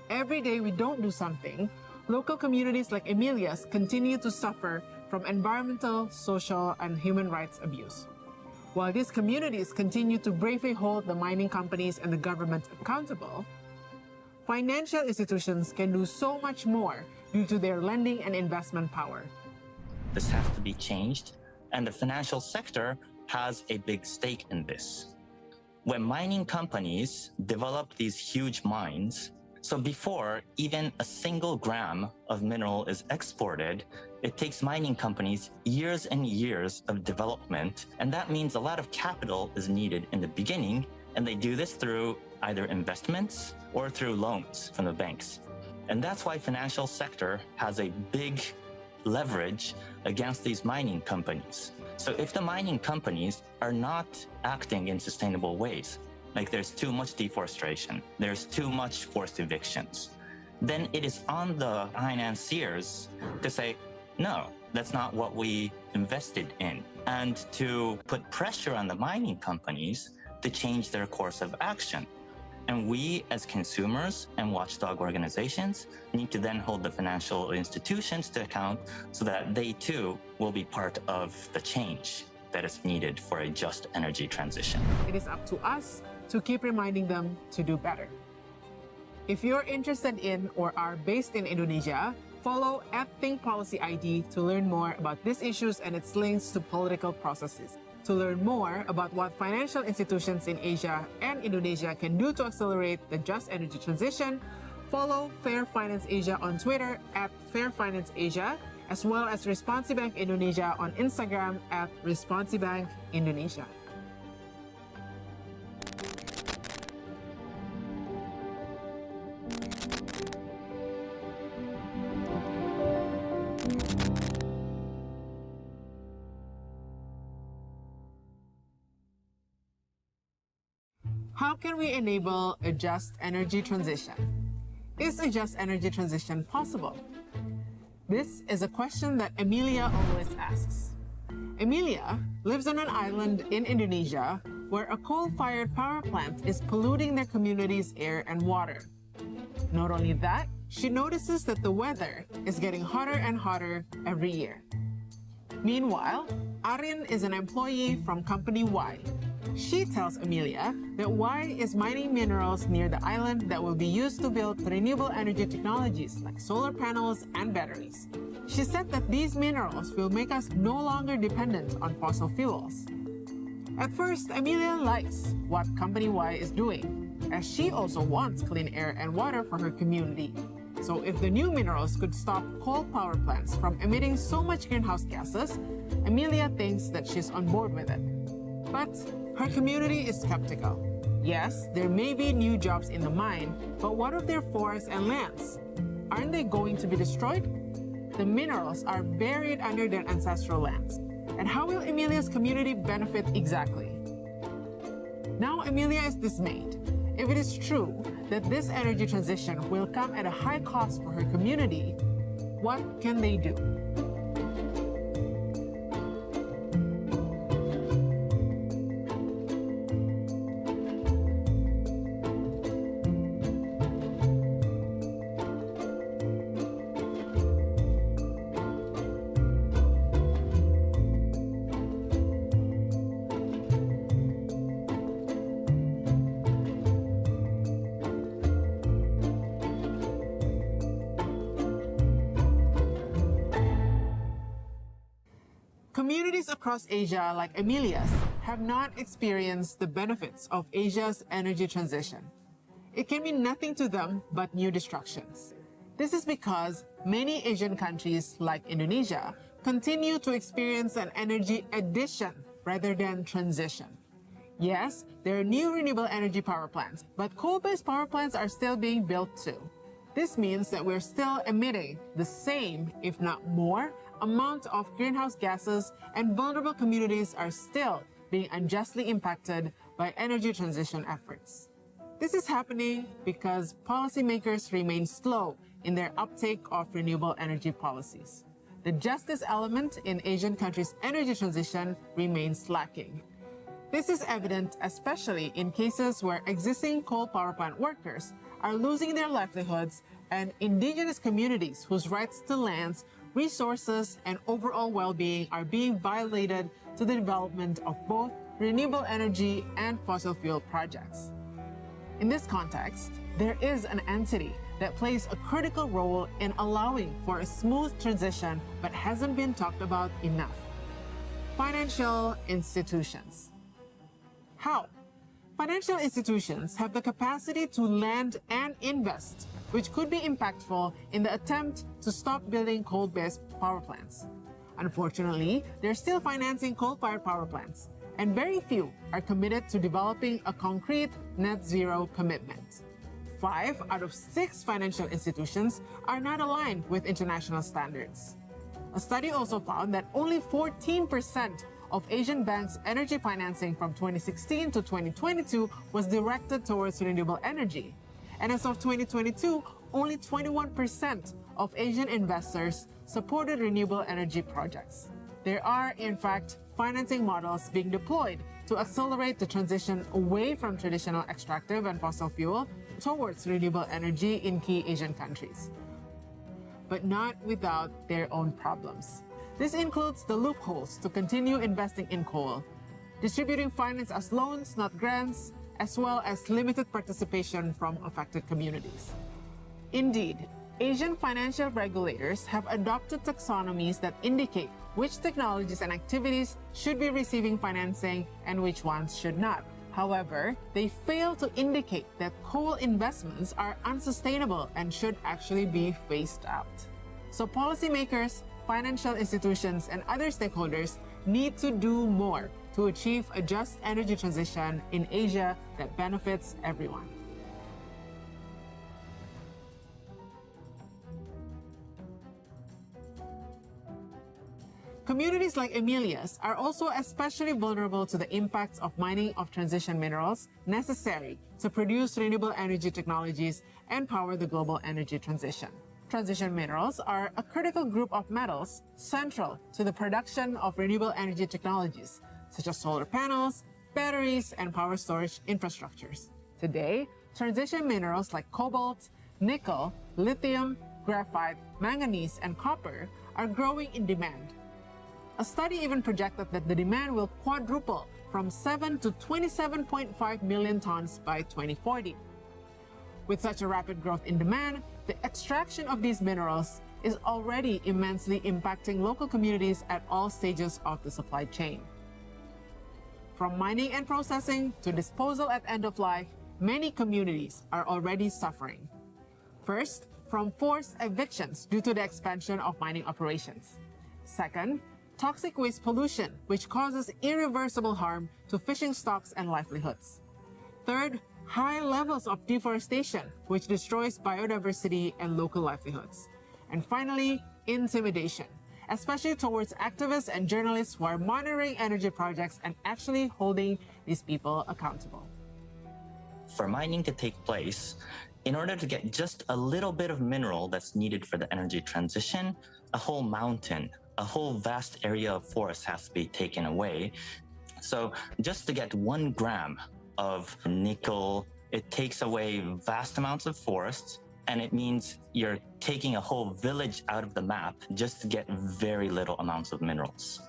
Every day we don't do something, local communities like Emilia's continue to suffer from environmental, social, and human rights abuse. While these communities continue to bravely hold the mining companies and the government accountable, financial institutions can do so much more due to their lending and investment power. This has to be changed, and the financial sector has a big stake in this. When mining companies develop these huge mines, so before even a single gram of mineral is exported, it takes mining companies years and years of development, and that means a lot of capital is needed in the beginning, and they do this through either investments or through loans from the banks. And that's why financial sector has a big leverage against these mining companies. So if the mining companies are not acting in sustainable ways, like there's too much deforestation, there's too much forced evictions, then it is on the financiers to say, no, that's not what we invested in, and to put pressure on the mining companies to change their course of action. And we as consumers and watchdog organizations need to then hold the financial institutions to account so that they too will be part of the change that is needed for a just energy transition. It is up to us to keep reminding them to do better. If you're interested in or are based in Indonesia, follow @ThinkPolicyID to learn more about these issues and its links to political processes. To learn more about what financial institutions in Asia and Indonesia can do to accelerate the just energy transition, follow Fair Finance Asia on Twitter @FairFinanceAsia, as well as Responsibank Indonesia on Instagram @Responsibank Indonesia. How can we enable a just energy transition? Is a just energy transition possible? This is a question that Emilia always asks. Emilia lives on an island in Indonesia where a coal-fired power plant is polluting their community's air and water. Not only that, she notices that the weather is getting hotter and hotter every year. Meanwhile, Arin is an employee from company Y. She tells Emilia that Y is mining minerals near the island that will be used to build renewable energy technologies like solar panels and batteries. She said that these minerals will make us no longer dependent on fossil fuels. At first, Emilia likes what Company Y is doing, as she also wants clean air and water for her community. So if the new minerals could stop coal power plants from emitting so much greenhouse gases, Emilia thinks that she's on board with it. But her community is skeptical. Yes, there may be new jobs in the mine, but what of their forests and lands? Aren't they going to be destroyed? The minerals are buried under their ancestral lands. And how will Emilia's community benefit exactly? Now Emilia is dismayed. If it is true that this energy transition will come at a high cost for her community, what can they do? Communities across Asia, like Emilia's, have not experienced the benefits of Asia's energy transition. It can mean nothing to them but new destructions. This is because many Asian countries, like Indonesia, continue to experience an energy addition rather than transition. Yes, there are new renewable energy power plants, but coal-based power plants are still being built too. This means that we're still emitting the same, if not more, amount of greenhouse gases, and vulnerable communities are still being unjustly impacted by energy transition efforts. This is happening because policymakers remain slow in their uptake of renewable energy policies. The justice element in Asian countries' energy transition remains lacking. This is evident especially in cases where existing coal power plant workers are losing their livelihoods and indigenous communities whose rights to lands, resources, and overall well-being are being violated to the development of both renewable energy and fossil fuel projects. In this context, there is an entity that plays a critical role in allowing for a smooth transition but hasn't been talked about enough. financial institutions. How? Financial institutions have the capacity to lend and invest, which could be impactful in the attempt to stop building coal-based power plants. Unfortunately, they're still financing coal-fired power plants, and very few are committed to developing a concrete net zero commitment. 5 out of 6 financial institutions are not aligned with international standards. A study also found that only 14% of Asian banks' energy financing from 2016 to 2022 was directed towards renewable energy. And as of 2022, only 21% of Asian investors supported renewable energy projects. There are, in fact, financing models being deployed to accelerate the transition away from traditional extractive and fossil fuel towards renewable energy in key Asian countries, but not without their own problems. This includes the loopholes to continue investing in coal, distributing finance as loans, not grants, as well as limited participation from affected communities. Indeed, Asian financial regulators have adopted taxonomies that indicate which technologies and activities should be receiving financing and which ones should not. However, they fail to indicate that coal investments are unsustainable and should actually be phased out. So policymakers, financial institutions, and other stakeholders need to do more to achieve a just energy transition in Asia that benefits everyone. Communities like Emilia's are also especially vulnerable to the impacts of mining of transition minerals necessary to produce renewable energy technologies and power the global energy transition. Transition minerals are a critical group of metals central to the production of renewable energy technologies, such as solar panels, batteries, and power storage infrastructures. Today, transition minerals like cobalt, nickel, lithium, graphite, manganese, and copper are growing in demand. A study even projected that the demand will quadruple from 7 to 27.5 million tons by 2040. With such a rapid growth in demand, the extraction of these minerals is already immensely impacting local communities at all stages of the supply chain. From mining and processing to disposal at end of life, many communities are already suffering. First, from forced evictions due to the expansion of mining operations. Second, toxic waste pollution, which causes irreversible harm to fishing stocks and livelihoods. Third, high levels of deforestation, which destroys biodiversity and local livelihoods. And finally, intimidation, especially towards activists and journalists who are monitoring energy projects and actually holding these people accountable. For mining to take place, in order to get just a little bit of mineral that's needed for the energy transition, a whole mountain, a whole vast area of forest has to be taken away. So just to get 1 gram of nickel, it takes away vast amounts of forests, and it means you're taking a whole village out of the map just to get very little amounts of minerals.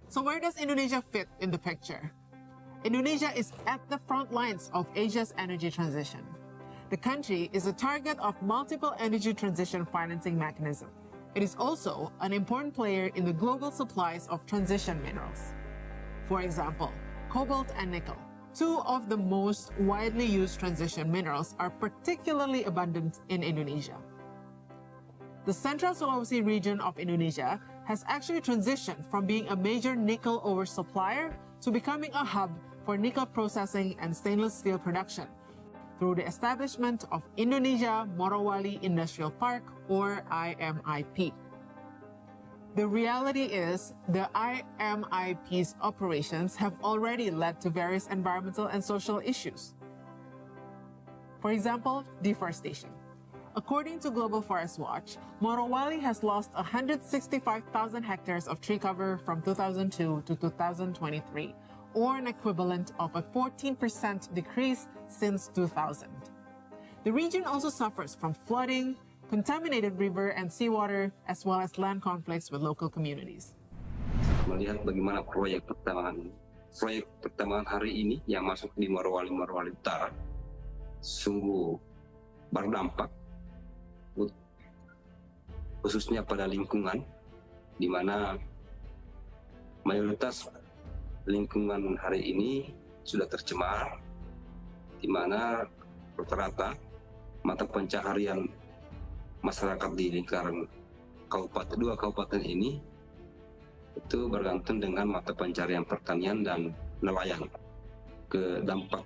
So where does Indonesia fit in the picture? Indonesia is at the front lines of Asia's energy transition. The country is a target of multiple energy transition financing mechanisms. It is also an important player in the global supplies of transition minerals. For example, cobalt and nickel, 2 of the most widely used transition minerals, are particularly abundant in Indonesia. The Central Sulawesi region of Indonesia has actually transitioned from being a major nickel oversupplier to becoming a hub for nickel processing and stainless steel production through the establishment of Indonesia Morowali Industrial Park, or IMIP. The reality is, the IMIP's operations have already led to various environmental and social issues. For example, deforestation. According to Global Forest Watch, Morowali has lost 165,000 hectares of tree cover from 2002 to 2023, or an equivalent of a 14% decrease since 2000. The region also suffers from flooding, contaminated river and seawater, as well as land conflicts with local communities. Melihat bagaimana proyek pertambangan hari ini yang masuk di Morowali Utara sungguh berdampak khususnya pada lingkungan, di mana mayoritas lingkungan hari ini sudah tercemar, di mana rata-rata mata pencaharian masyarakat di lingkaran dua kabupaten ini itu bergantung dengan mata pencaharian pertanian dan nelayan. Ke dampak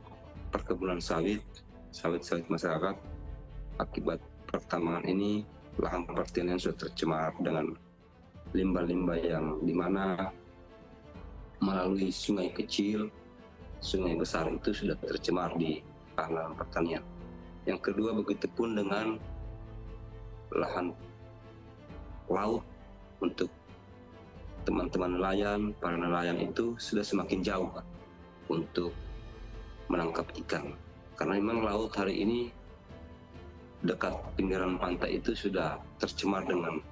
perkebunan sawit masyarakat akibat pertambangan ini, lahan pertanian sudah tercemar dengan limbah-limbah yang dimana melalui sungai kecil, sungai besar itu sudah tercemar di lahan pertanian. Yang kedua, begitu pun dengan lahan laut untuk teman-teman nelayan, para nelayan itu sudah semakin jauh untuk menangkap ikan. Karena memang laut hari ini dekat pinggiran pantai itu sudah tercemar dengan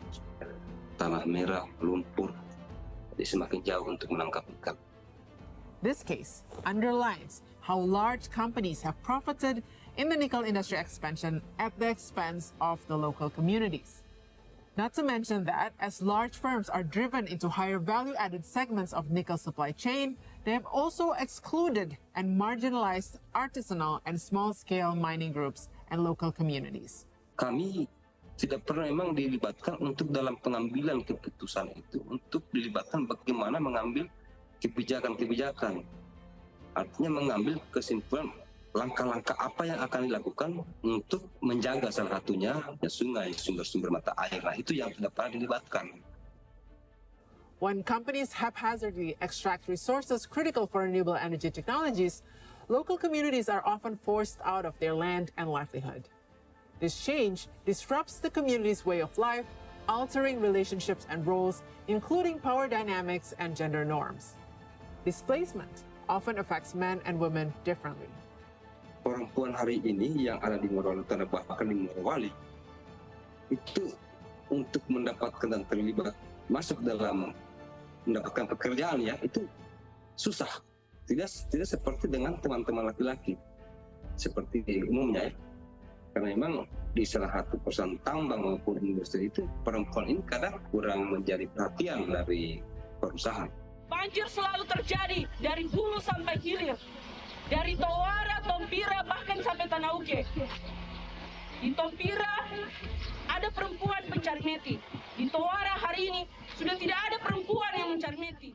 tanah merah, lumpur, jadi semakin jauh untuk menangkap ikan. This case underlines how large companies have profited in the nickel industry expansion at the expense of the local communities. Not to mention that, as large firms are driven into higher value-added segments of nickel supply chain, they have also excluded and marginalized artisanal and small-scale mining groups and local communities. Kami tidak pernah memang dilibatkan untuk dalam pengambilan keputusan itu, untuk dilibatkan bagaimana mengambil kebijakan-kebijakan. Artinya mengambil kesimpulan langkah-langkah apa yang akan dilakukan untuk menjaga salah satunya sungai, sumber-sumber mata air. Nah, itu yang tidak pernah dilibatkan. When companies haphazardly extract resources critical for renewable energy technologies, local communities are often forced out of their land and livelihood. This change disrupts the community's way of life, altering relationships and roles, including power dynamics and gender norms. Displacement often affects men and women differently. Perempuan hari ini yang ada di Morowali, bahkan di Morowali, itu untuk mendapatkan dan terlibat masuk dalam mendapatkan pekerjaan ya, itu susah. Tidak seperti dengan teman-teman laki-laki seperti di umumnya ya. Karena memang di salah satu perusahaan tambang maupun industri itu perempuan ini kadang kurang menjadi perhatian dari perusahaan. Banjir selalu terjadi dari hulu sampai hilir. Dari Tawara, Tompira, bahkan sampai Tanauke. Di Tompira ada perempuan pencari meti. Di Tawara hari ini sudah tidak ada perempuan yang mencari meti.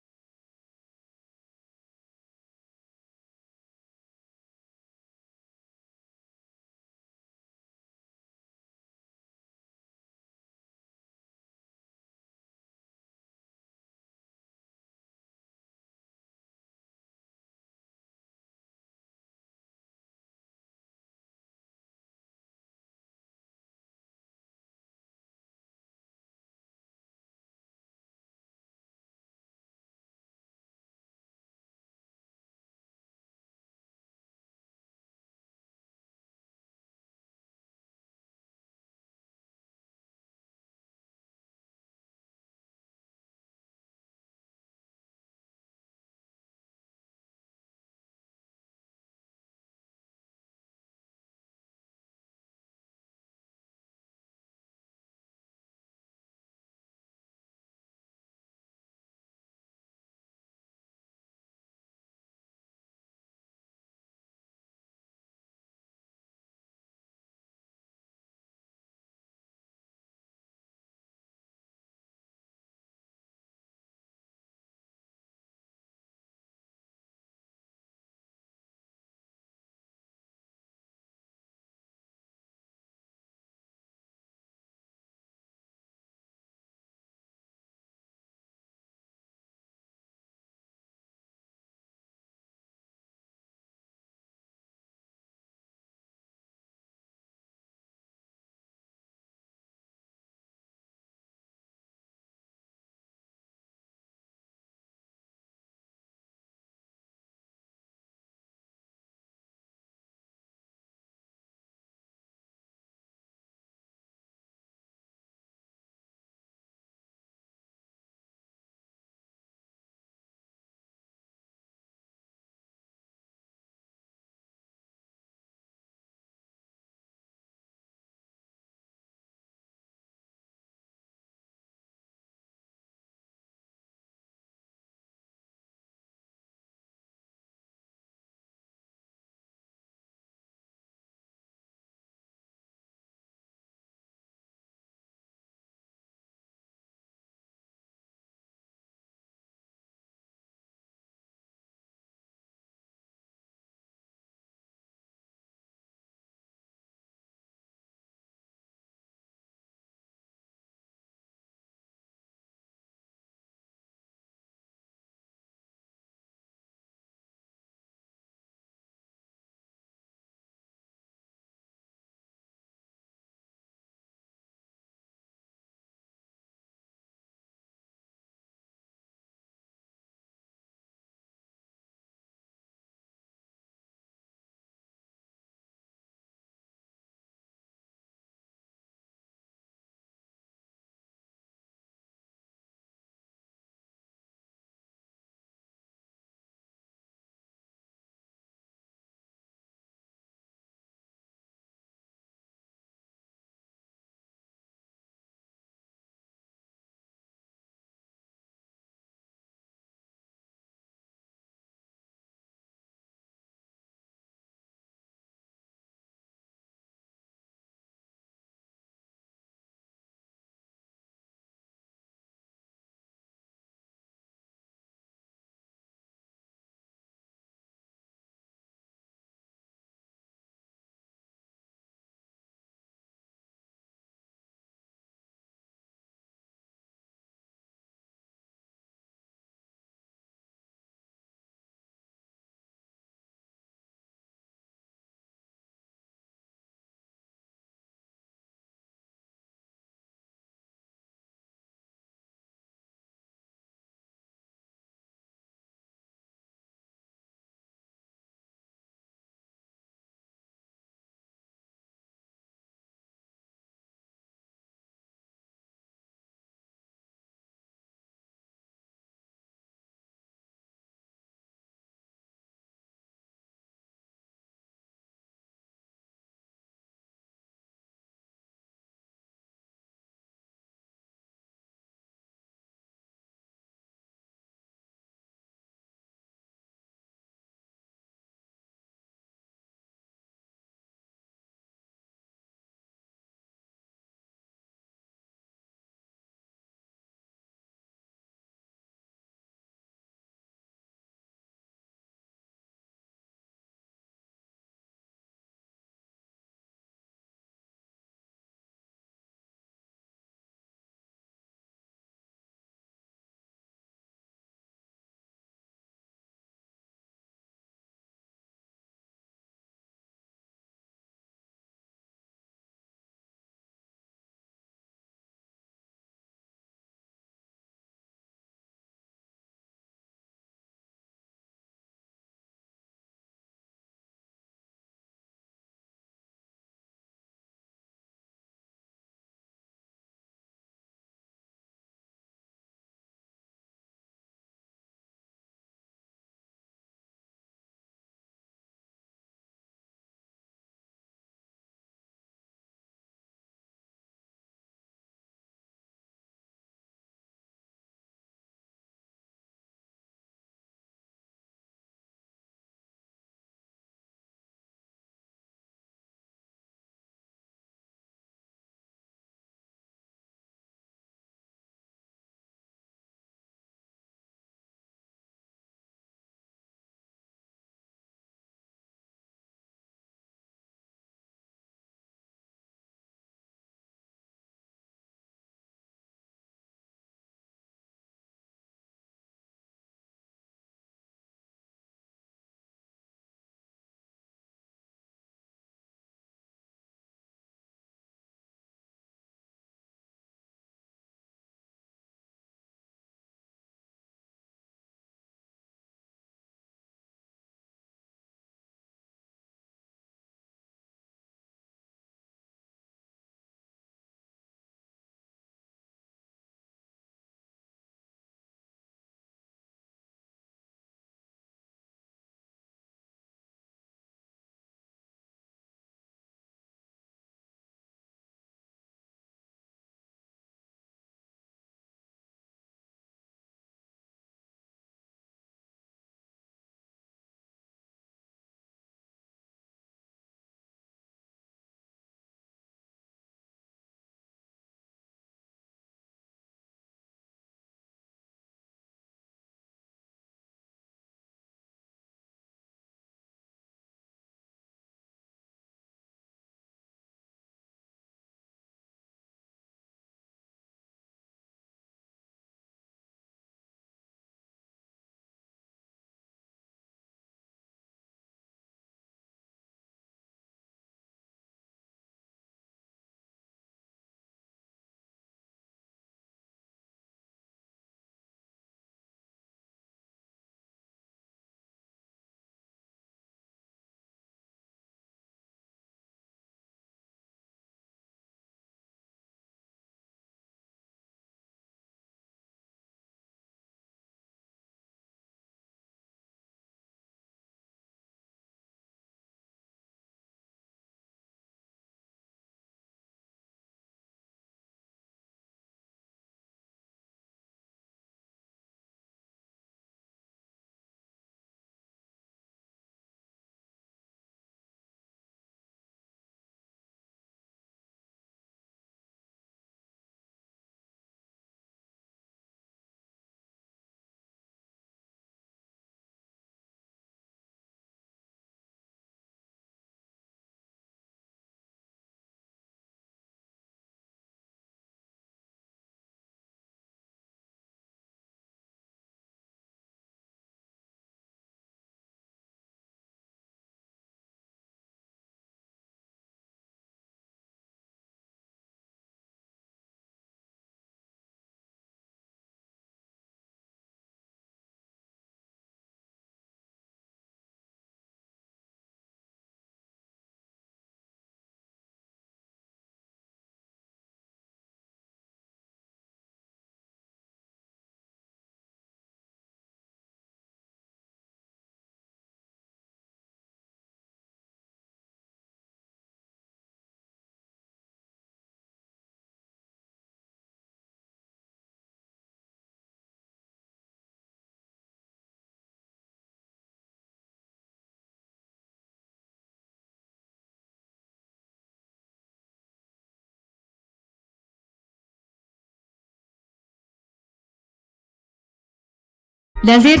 Does it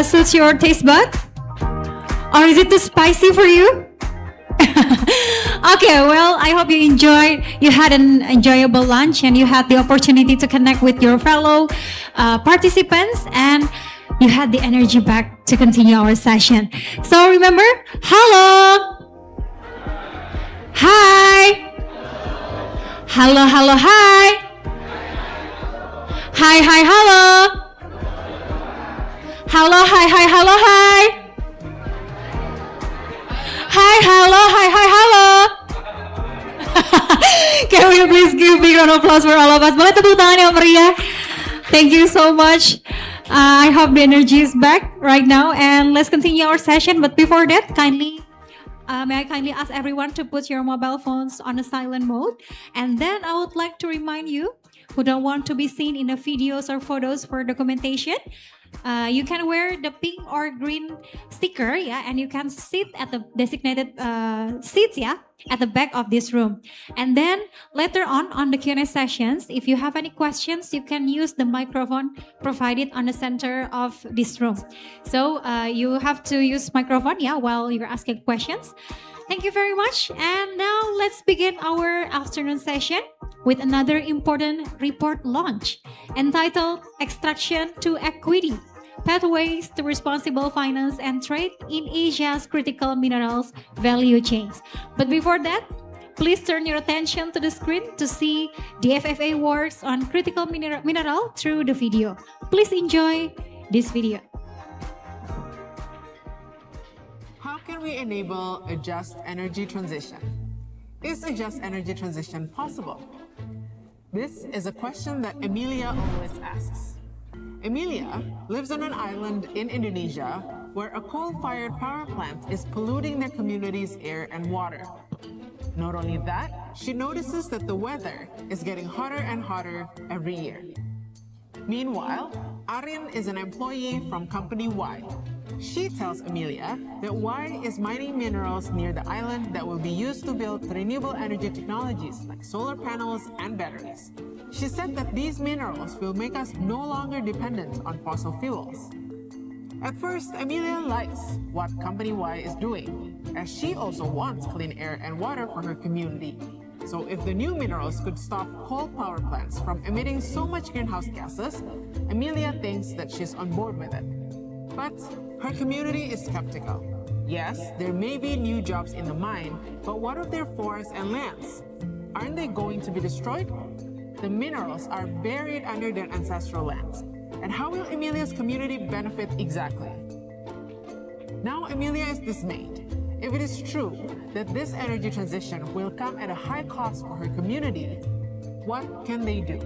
suit your taste bud? Or is it too spicy for you? Okay, well, I hope you had an enjoyable lunch and you had the opportunity to connect with your fellow participants and you had the energy back to continue our session. So remember, hello, hi, hello, hello, hi, hi, hi, hello, hello, hi, hi, hello, hi. Hi, hello, hi, hi, hello. Can we please give big round of applause for all of us? Boleh tepuk tangan yang meriah. Thank you so much. I hope the energy is back right now, and let's continue our session. But before that, may I kindly ask everyone to put your mobile phones on a silent mode, and then I would like to remind you who don't want to be seen in the videos or photos for documentation. You can wear the pink or green sticker, yeah, and you can sit at the designated seats, yeah, at the back of this room. And then later on the Q&A sessions, if you have any questions, you can use the microphone provided on the center of this room. So you have to use microphone, yeah, while you're asking questions. Thank you very much. And now let's begin our afternoon session with another important report launch entitled Extraction to Equity, Pathways to Responsible Finance and Trade in Asia's Critical Minerals Value Chains. But before that, please turn your attention to the screen to see the FFA works on critical mineral through the video. Please enjoy this video. How can we enable a just energy transition? Is a just energy transition possible? This is a question that Emilia always asks. Emilia lives on an island in Indonesia where a coal-fired power plant is polluting their community's air and water. Not only that, she notices that the weather is getting hotter and hotter every year. Meanwhile, Aryan is an employee from company Y. She tells Emilia that Y is mining minerals near the island that will be used to build renewable energy technologies like solar panels and batteries. She said that these minerals will make us no longer dependent on fossil fuels. At first, Emilia likes what Company Y is doing, as she also wants clean air and water for her community. So if the new minerals could stop coal power plants from emitting so much greenhouse gases, Emilia thinks that she's on board with it. But her community is skeptical. Yes, there may be new jobs in the mine, but what of their forests and lands? Aren't they going to be destroyed? The minerals are buried under their ancestral lands. And how will Emilia's community benefit exactly? Now Emilia is dismayed. If it is true that this energy transition will come at a high cost for her community, what can they do?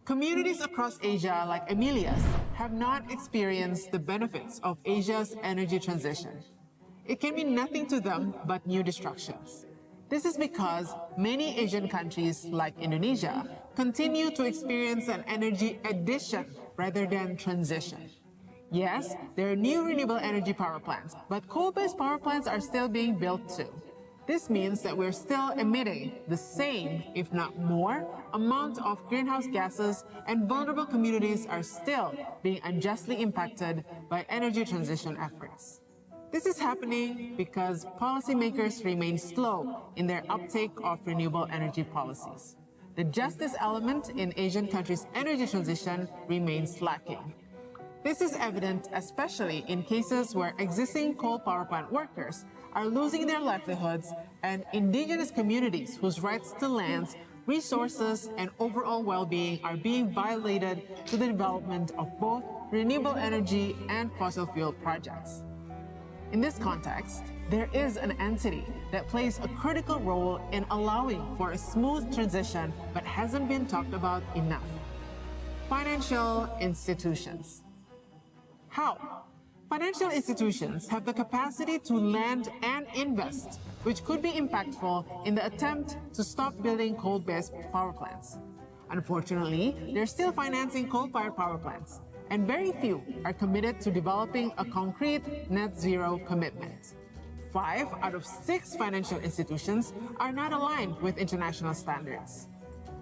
Communities across Asia, like Emilia's, have not experienced the benefits of Asia's energy transition. It can mean nothing to them but new destructions. This is because many Asian countries, like Indonesia, continue to experience an energy addition rather than transition. Yes, there are new renewable energy power plants, but coal-based power plants are still being built too. This means that we're still emitting the same, if not more, amount of greenhouse gases, and vulnerable communities are still being unjustly impacted by energy transition efforts. This is happening because policymakers remain slow in their uptake of renewable energy policies. The justice element in Asian countries' energy transition remains lacking. This is evident especially in cases where existing coal power plant workers are losing their livelihoods and indigenous communities whose rights to lands, resources, and overall well-being are being violated to the development of both renewable energy and fossil fuel projects. In this context, there is an entity that plays a critical role in allowing for a smooth transition but hasn't been talked about enough. financial institutions. How? Financial institutions have the capacity to lend and invest, which could be impactful in the attempt to stop building coal-based power plants. Unfortunately, they're still financing coal-fired power plants, and very few are committed to developing a concrete net zero commitment. 5 out of 6 financial institutions are not aligned with international standards.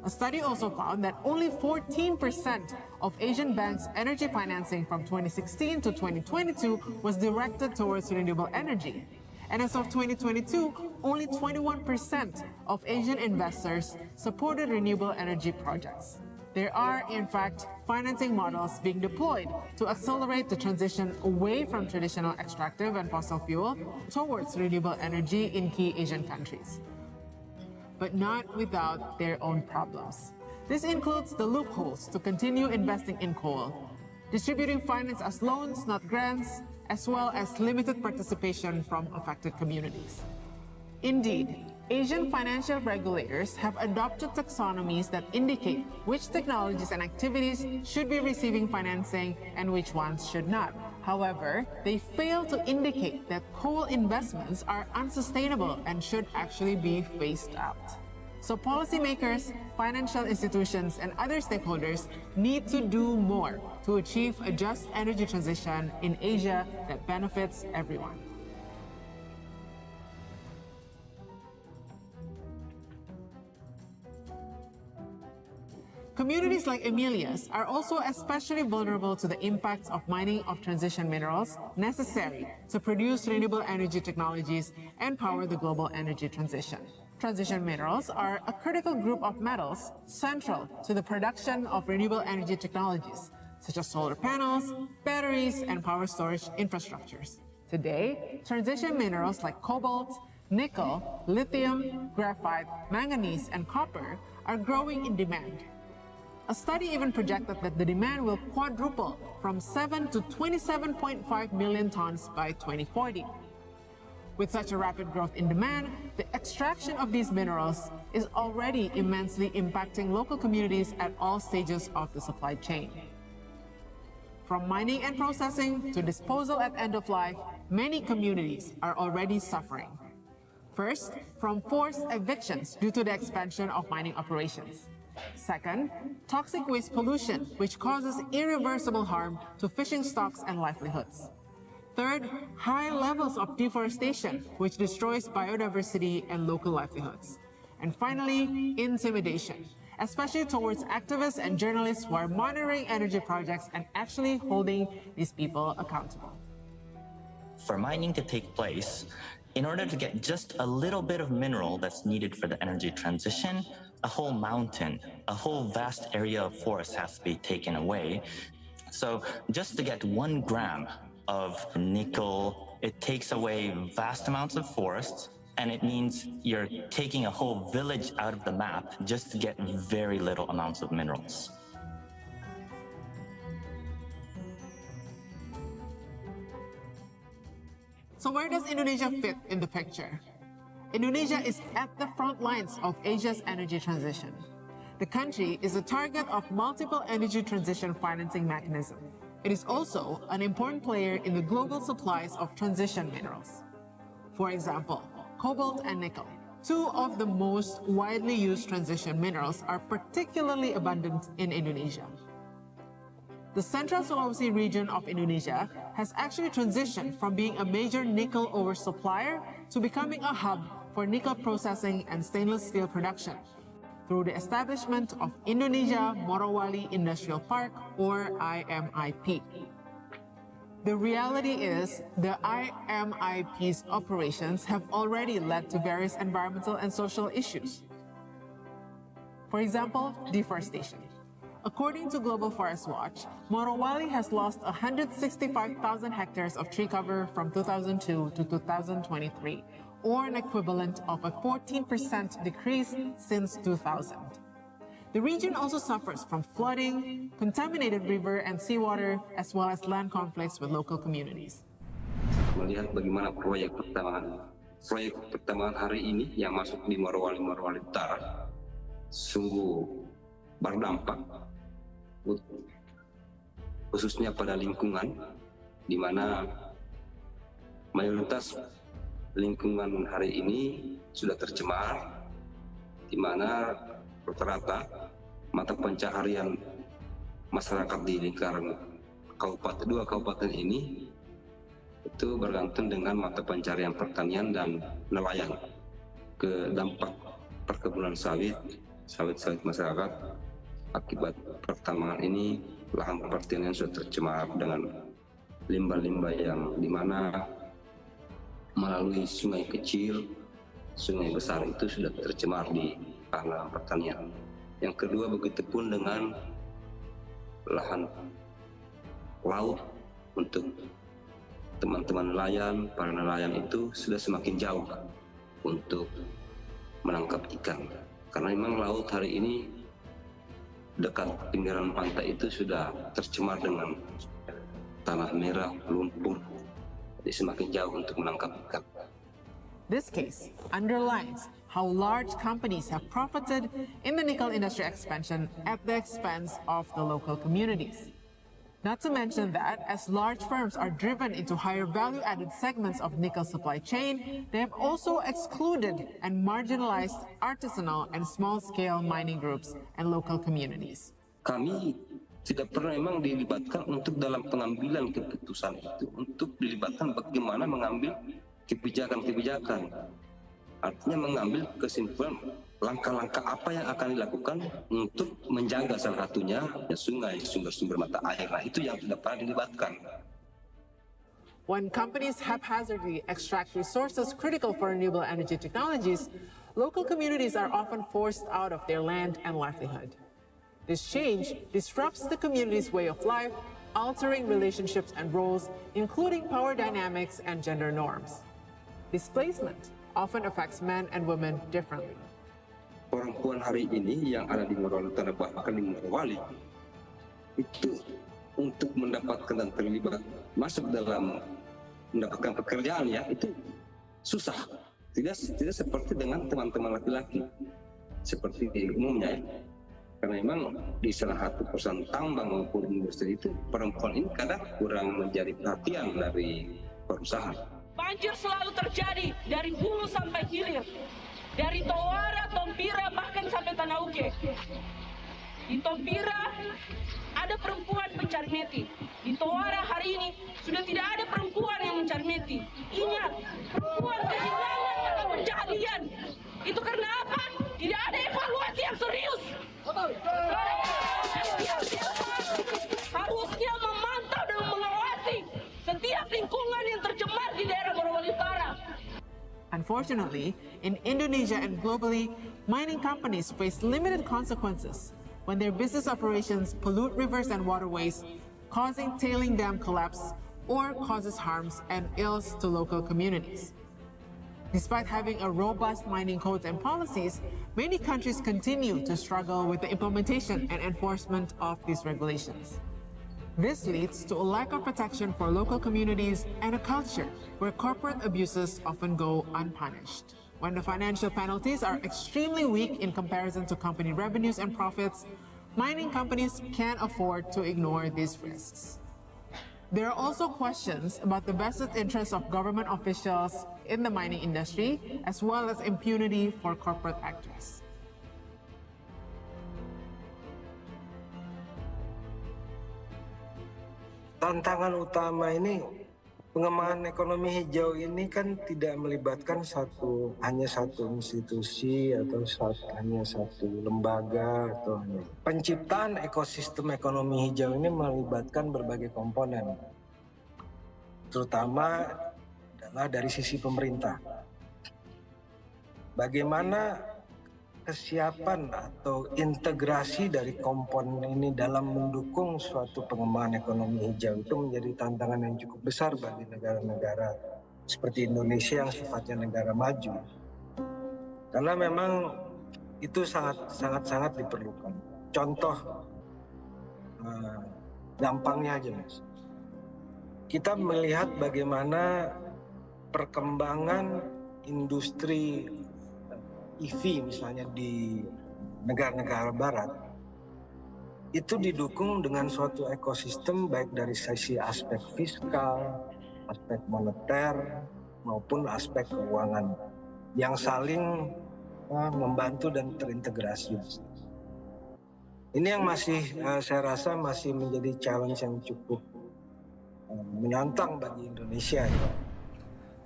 A study also found that only 14% of Asian banks' energy financing from 2016 to 2022 was directed towards renewable energy. And as of 2022, only 21% of Asian investors supported renewable energy projects. There are, in fact, financing models being deployed to accelerate the transition away from traditional extractive and fossil fuel towards renewable energy in key Asian countries, but not without their own problems. This includes the loopholes to continue investing in coal, distributing finance as loans, not grants, as well as limited participation from affected communities. Indeed, Asian financial regulators have adopted taxonomies that indicate which technologies and activities should be receiving financing and which ones should not. However, they fail to indicate that coal investments are unsustainable and should actually be phased out. So policymakers, financial institutions, and other stakeholders need to do more to achieve a just energy transition in Asia that benefits everyone. Communities like Emilia's are also especially vulnerable to the impacts of mining of transition minerals necessary to produce renewable energy technologies and power the global energy transition. Transition minerals are a critical group of metals central to the production of renewable energy technologies, such as solar panels, batteries, and power storage infrastructures. Today, transition minerals like cobalt, nickel, lithium, graphite, manganese, and copper are growing in demand. A study even projected that the demand will quadruple from 7 to 27.5 million tons by 2040. With such a rapid growth in demand, the extraction of these minerals is already immensely impacting local communities at all stages of the supply chain. From mining and processing to disposal at end of life, many communities are already suffering. First, from forced evictions due to the expansion of mining operations. Second, toxic waste pollution, which causes irreversible harm to fishing stocks and livelihoods. Third, high levels of deforestation, which destroys biodiversity and local livelihoods. And finally, intimidation, especially towards activists and journalists who are monitoring energy projects and actually holding these people accountable. For mining to take place, in order to get just a little bit of mineral that's needed for the energy transition, a whole mountain, a whole vast area of forest has to be taken away. So just to get 1 gram of nickel, it takes away vast amounts of forests, and it means you're taking a whole village out of the map just to get very little amounts of minerals. So where does Indonesia fit in the picture? Indonesia is at the front lines of Asia's energy transition. The country is a target of multiple energy transition financing mechanisms. It is also an important player in the global supplies of transition minerals. For example, cobalt and nickel, 2 of the most widely used transition minerals, are particularly abundant in Indonesia. The Central Sulawesi region of Indonesia has actually transitioned from being a major nickel oversupplier to becoming a hub for nickel processing and stainless steel production through the establishment of Indonesia Morowali Industrial Park, or IMIP. The reality is the IMIP's operations have already led to various environmental and social issues. For example, deforestation. According to Global Forest Watch, Morowali has lost 165,000 hectares of tree cover from 2002 to 2023, or an equivalent of a 14% decrease since 2000. The region also suffers from flooding, contaminated river and seawater, as well as land conflicts with local communities. Melihat bagaimana proyek pertambangan hari ini yang masuk di Morowali Utara sungguh berdampak khususnya pada lingkungan, di mana mayoritas lingkungan hari ini sudah tercemar, di mana rata-rata mata pencaharian masyarakat di lingkaran dua kabupaten ini itu bergantung dengan mata pencaharian pertanian dan nelayan. Ke dampak perkebunan sawit masyarakat akibat pertambangan ini, lahan pertanian sudah tercemar dengan limbah-limbah yang dimana melalui sungai kecil, sungai besar itu sudah tercemar di lahan pertanian. Yang kedua, begitupun dengan lahan laut untuk teman-teman nelayan, para nelayan itu sudah semakin jauh untuk menangkap ikan. Karena memang laut hari ini dekat pinggiran pantai itu sudah tercemar dengan tanah merah, lumpur, jadi semakin jauh untuk menangkap ikan. This case underlines how large companies have profited in the nickel industry expansion at the expense of the local communities. Not to mention that, as large firms are driven into higher value-added segments of nickel supply chain, they have also excluded and marginalized artisanal and small-scale mining groups and local communities. Kami tidak pernah memang dilibatkan untuk dalam pengambilan keputusan itu, untuk dilibatkan bagaimana mengambil kebijakan-kebijakan. Artinya mengambil kesimpulan langkah-langkah apa yang akan dilakukan untuk menjaga salah satunya ya sungai, sumber-sumber mata air. Nah, itu yang tidak pernah dilibatkan. When companies haphazardly extract resources critical for renewable energy technologies, local communities are often forced out of their land and livelihood. This change disrupts the community's way of life, altering relationships and roles, including power dynamics and gender norms. Displacement often affects men and women differently. Perempuan hari ini yang ada di Morowali, bahkan di Morowali, itu untuk mendapatkan dan terlibat masuk dalam mendapatkan pekerjaan ya itu susah. Tidak seperti dengan teman-teman laki-laki seperti di umumnya ya. Karena memang di salah satu perusahaan tambang maupun industri itu perempuan ini kadang kurang menjadi perhatian dari perusahaan. Banjir selalu terjadi dari hulu sampai hilir. Dari Tawara, Tompira, bahkan sampai Tanauke. Di Tompira ada perempuan pencari meti. Di Tawara hari ini sudah tidak ada perempuan yang mencari meti. Ingat, perempuan kehilangan dalam pencaharian. Itu karena apa? Tidak ada evaluasi yang serius. Harusnya memantau dan mengawasi setiap lingkungan yang tercemar di daerah Morowali Utara. Unfortunately, in Indonesia and globally, mining companies face limited consequences when their business operations pollute rivers and waterways, causing tailing dam collapse or causes harms and ills to local communities. Despite having a robust mining codes and policies, many countries continue to struggle with the implementation and enforcement of these regulations. This leads to a lack of protection for local communities and a culture where corporate abuses often go unpunished. When the financial penalties are extremely weak in comparison to company revenues and profits, mining companies can't afford to ignore these risks. There are also questions about the vested interests of government officials in the mining industry, as well as impunity for corporate actors. Tantangan utama ini, pengembangan ekonomi hijau ini kan tidak melibatkan hanya satu institusi atau hanya satu lembaga atau hanya. Penciptaan ekosistem ekonomi hijau ini melibatkan berbagai komponen, terutama adalah dari sisi pemerintah. Bagaimana kesiapan atau integrasi dari komponen ini dalam mendukung suatu pengembangan ekonomi hijau itu menjadi tantangan yang cukup besar bagi negara-negara seperti Indonesia yang sifatnya negara maju. Karena memang itu sangat diperlukan. Contoh gampangnya aja Mas. Kita melihat bagaimana perkembangan industri EV misalnya di negara-negara barat itu didukung dengan suatu ekosistem baik dari sisi aspek fiskal, aspek moneter, maupun aspek keuangan yang saling membantu dan terintegrasi. Ini yang masih saya rasa masih menjadi challenge yang cukup menantang bagi Indonesia.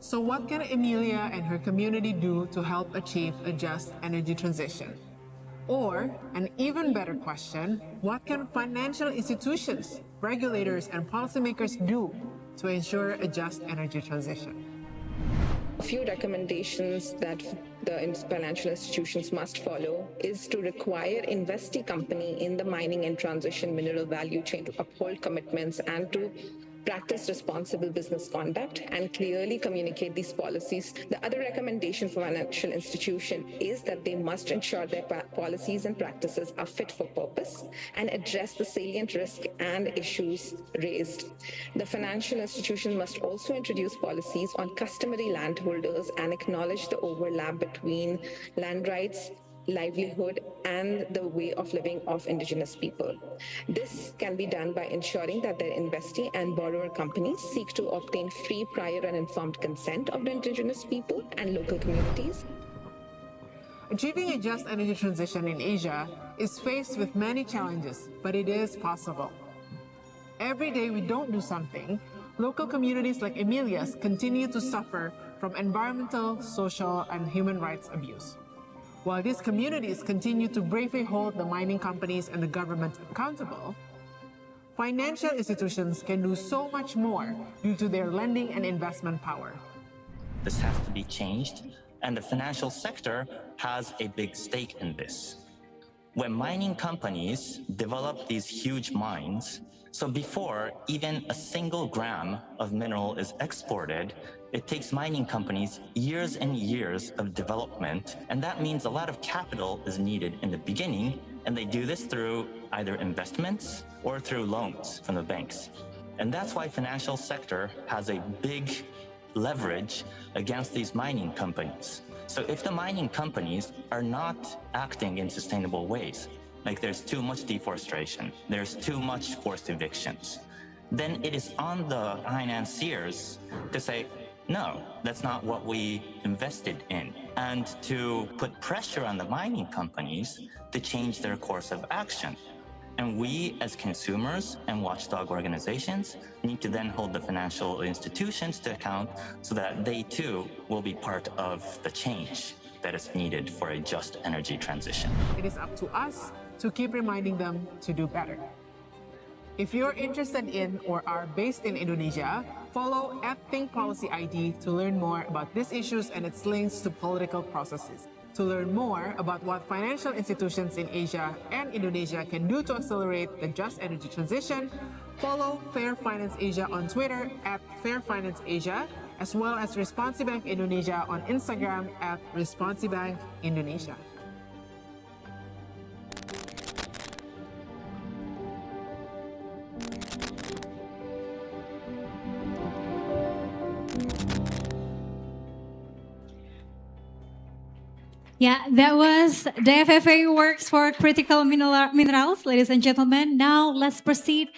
So what can Emilia and her community do to help achieve a just energy transition? Or, an even better question, what can financial institutions, regulators, and policymakers do to ensure a just energy transition? A few recommendations that the financial institutions must follow is to require investee company in the mining and transition mineral value chain to uphold commitments and to practice responsible business conduct and clearly communicate these policies. The other recommendation for financial institution is that they must ensure their policies and practices are fit for purpose and address the salient risk and issues raised. The financial institution must also introduce policies on customary landholders and acknowledge the overlap between land rights, livelihood, and the way of living of indigenous people. This can be done by ensuring that their investee and borrower companies seek to obtain free, prior, and informed consent of the indigenous people and local communities. Achieving a just energy transition in Asia is faced with many challenges, but it is possible. Every day we don't do something, local communities like Emilia's continue to suffer from environmental, social, and human rights abuse. While these communities continue to bravely hold the mining companies and the government accountable, financial institutions can do so much more due to their lending and investment power. This has to be changed, and the financial sector has a big stake in this. When mining companies develop these huge mines, so before even a single gram of mineral is exported, it takes mining companies years and years of development, and that means a lot of capital is needed in the beginning, and they do this through either investments or through loans from the banks. And that's why financial sector has a big leverage against these mining companies. So if the mining companies are not acting in sustainable ways, like there's too much deforestation, there's too much forced evictions, then it is on the financiers to say, no, that's not what we invested in, and to put pressure on the mining companies to change their course of action. And we, as consumers and watchdog organizations, need to then hold the financial institutions to account so that they too will be part of the change that is needed for a just energy transition. It is up to us to keep reminding them to do better. If you're interested in or are based in Indonesia, follow @ThinkPolicyID to learn more about these issues and its links to political processes. To learn more about what financial institutions in Asia and Indonesia can do to accelerate the just energy transition, follow Fair Finance Asia on Twitter @FairFinanceAsia, as well as Responsibank Indonesia on Instagram @Responsibank Indonesia. Yeah, that was the FFA works for critical minerals, ladies and gentlemen. Now let's proceed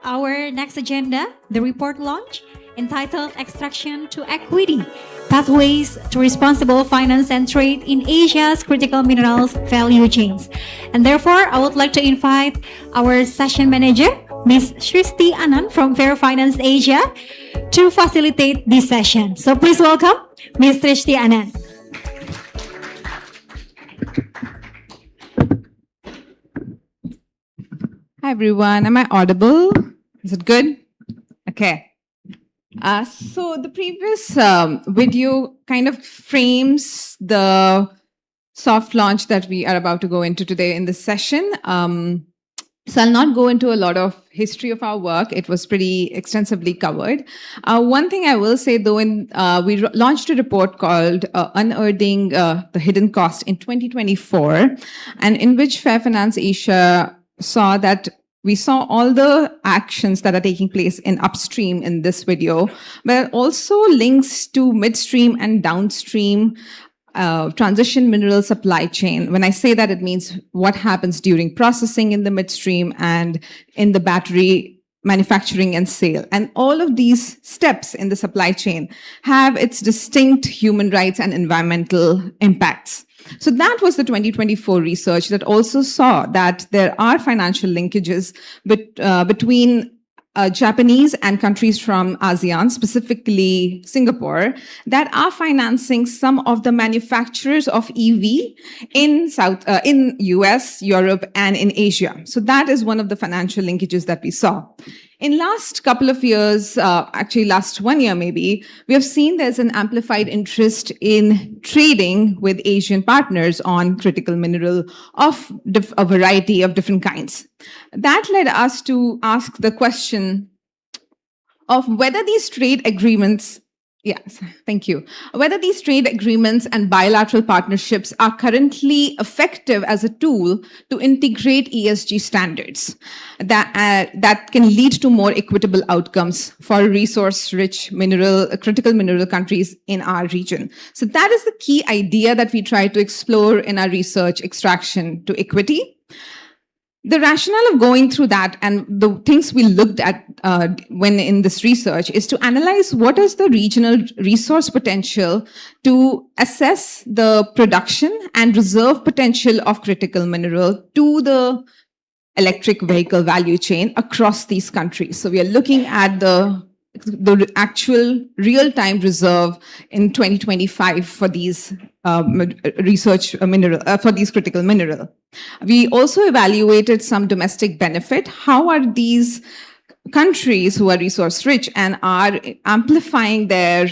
our next agenda, the report launch entitled Extraction to Equity, Pathways to Responsible Finance and Trade in Asia's Critical Minerals Value Chains. And therefore, I would like to invite our session manager, Ms. Srishti Anand from Fair Finance Asia, to facilitate this session. So please welcome Ms. Srishti Anand. Hi everyone, am I audible? Is it good? Okay. So the previous video kind of frames the soft launch that we are about to go into today in this session. So I'll not go into a lot of history of our work. It was pretty extensively covered. One thing I will say though, we launched a report called Unearthing the Hidden Cost in 2024, and in which Fair Finance Asia saw that we saw all the actions that are taking place in upstream in this video, but also links to midstream and downstream transition mineral supply chain. When I say that, it means what happens during processing in the midstream and in the battery manufacturing and sale. And all of these steps in the supply chain have its distinct human rights and environmental impacts. So that was the 2024 research that also saw that there are financial linkages between Japanese and countries from ASEAN, specifically Singapore, that are financing some of the manufacturers of EV in US, Europe, and in Asia. So that is one of the financial linkages that we saw. In last couple of years, actually last 1 year maybe, we have seen there's an amplified interest in trading with Asian partners on critical mineral of a variety of different kinds. That led us to ask the question of whether these trade agreements, yes, thank you, whether these trade agreements and bilateral partnerships are currently effective as a tool to integrate ESG standards that can lead to more equitable outcomes for resource-rich critical mineral countries in our region. So that is the key idea that we try to explore in our research, extraction to equity. The rationale of going through that and the things we looked at when in this research is to analyze what is the regional resource potential to assess the production and reserve potential of critical mineral to the electric vehicle value chain across these countries. So we are looking at the actual real-time reserve in 2025 for these for these critical mineral. We also evaluated some domestic benefit. How are these countries who are resource rich and are amplifying their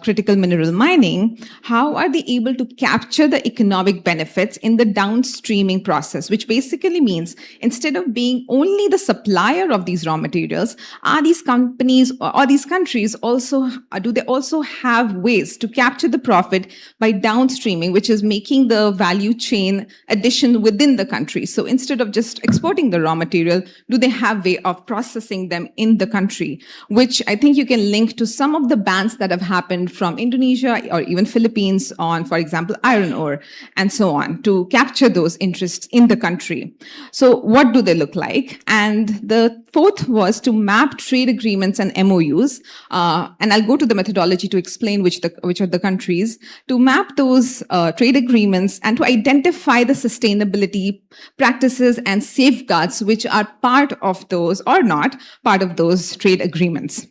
critical mineral mining, how are they able to capture the economic benefits in the downstreaming process, which basically means instead of being only the supplier of these raw materials, are these companies or these countries also, do they also have ways to capture the profit by downstreaming, which is making the value chain addition within the country. So instead of just exporting the raw material, do they have way of processing them in the country, which I think you can link to some of the bans that have happened from Indonesia or even Philippines on, for example, iron ore and so on, to capture those interests in the country. So what do they look like? And the fourth was to map trade agreements and MOUs, and I'll go to the methodology to explain which are the countries, to map those trade agreements and to identify the sustainability practices and safeguards which are part of those or not part of those trade agreements.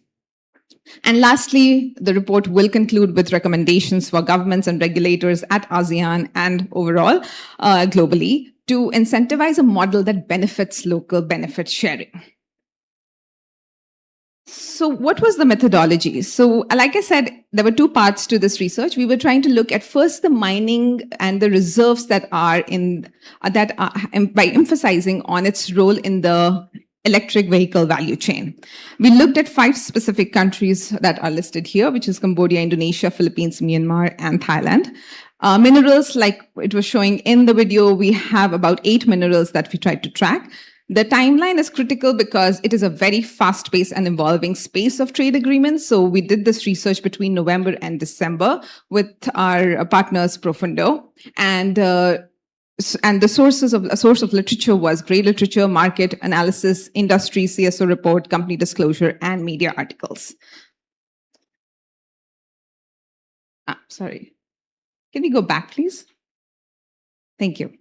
And lastly, the report will conclude with recommendations for governments and regulators at ASEAN and overall globally to incentivize a model that benefits local benefit sharing. So what was the methodology? So like I said, there were two parts to this research. We were trying to look at first the mining and the reserves that are by emphasizing on its role in the electric vehicle value chain. We looked at 5 specific countries that are listed here, which is Cambodia, Indonesia, Philippines, Myanmar, and Thailand. Minerals, like it was showing in the video, we have about 8 minerals that we tried to track. The timeline is critical because it is a very fast-paced and evolving space of trade agreements. So we did this research between November and December with our partners Profundo, and the source of literature was Grey Literature, Market Analysis, Industry, CSO Report, Company Disclosure, and media articles. Sorry. Can we go back, please? Thank you.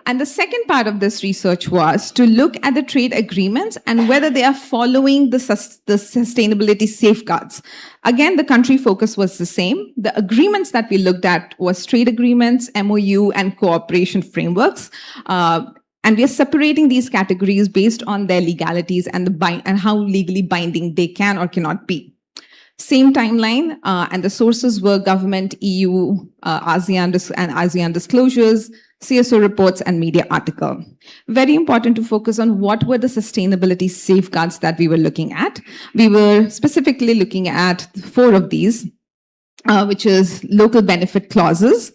And the second part of this research was to look at the trade agreements and whether they are following the sustainability safeguards. Again, the country focus was the same. The agreements that we looked at was trade agreements, MOU, and cooperation frameworks. And we are separating these categories based on their legalities and how legally binding they can or cannot be. Same timeline, and the sources were government, EU, ASEAN disclosures, CSO reports, and media article. Very important to focus on what were the sustainability safeguards that we were looking at. We were specifically looking at 4 of these, which is local benefit clauses,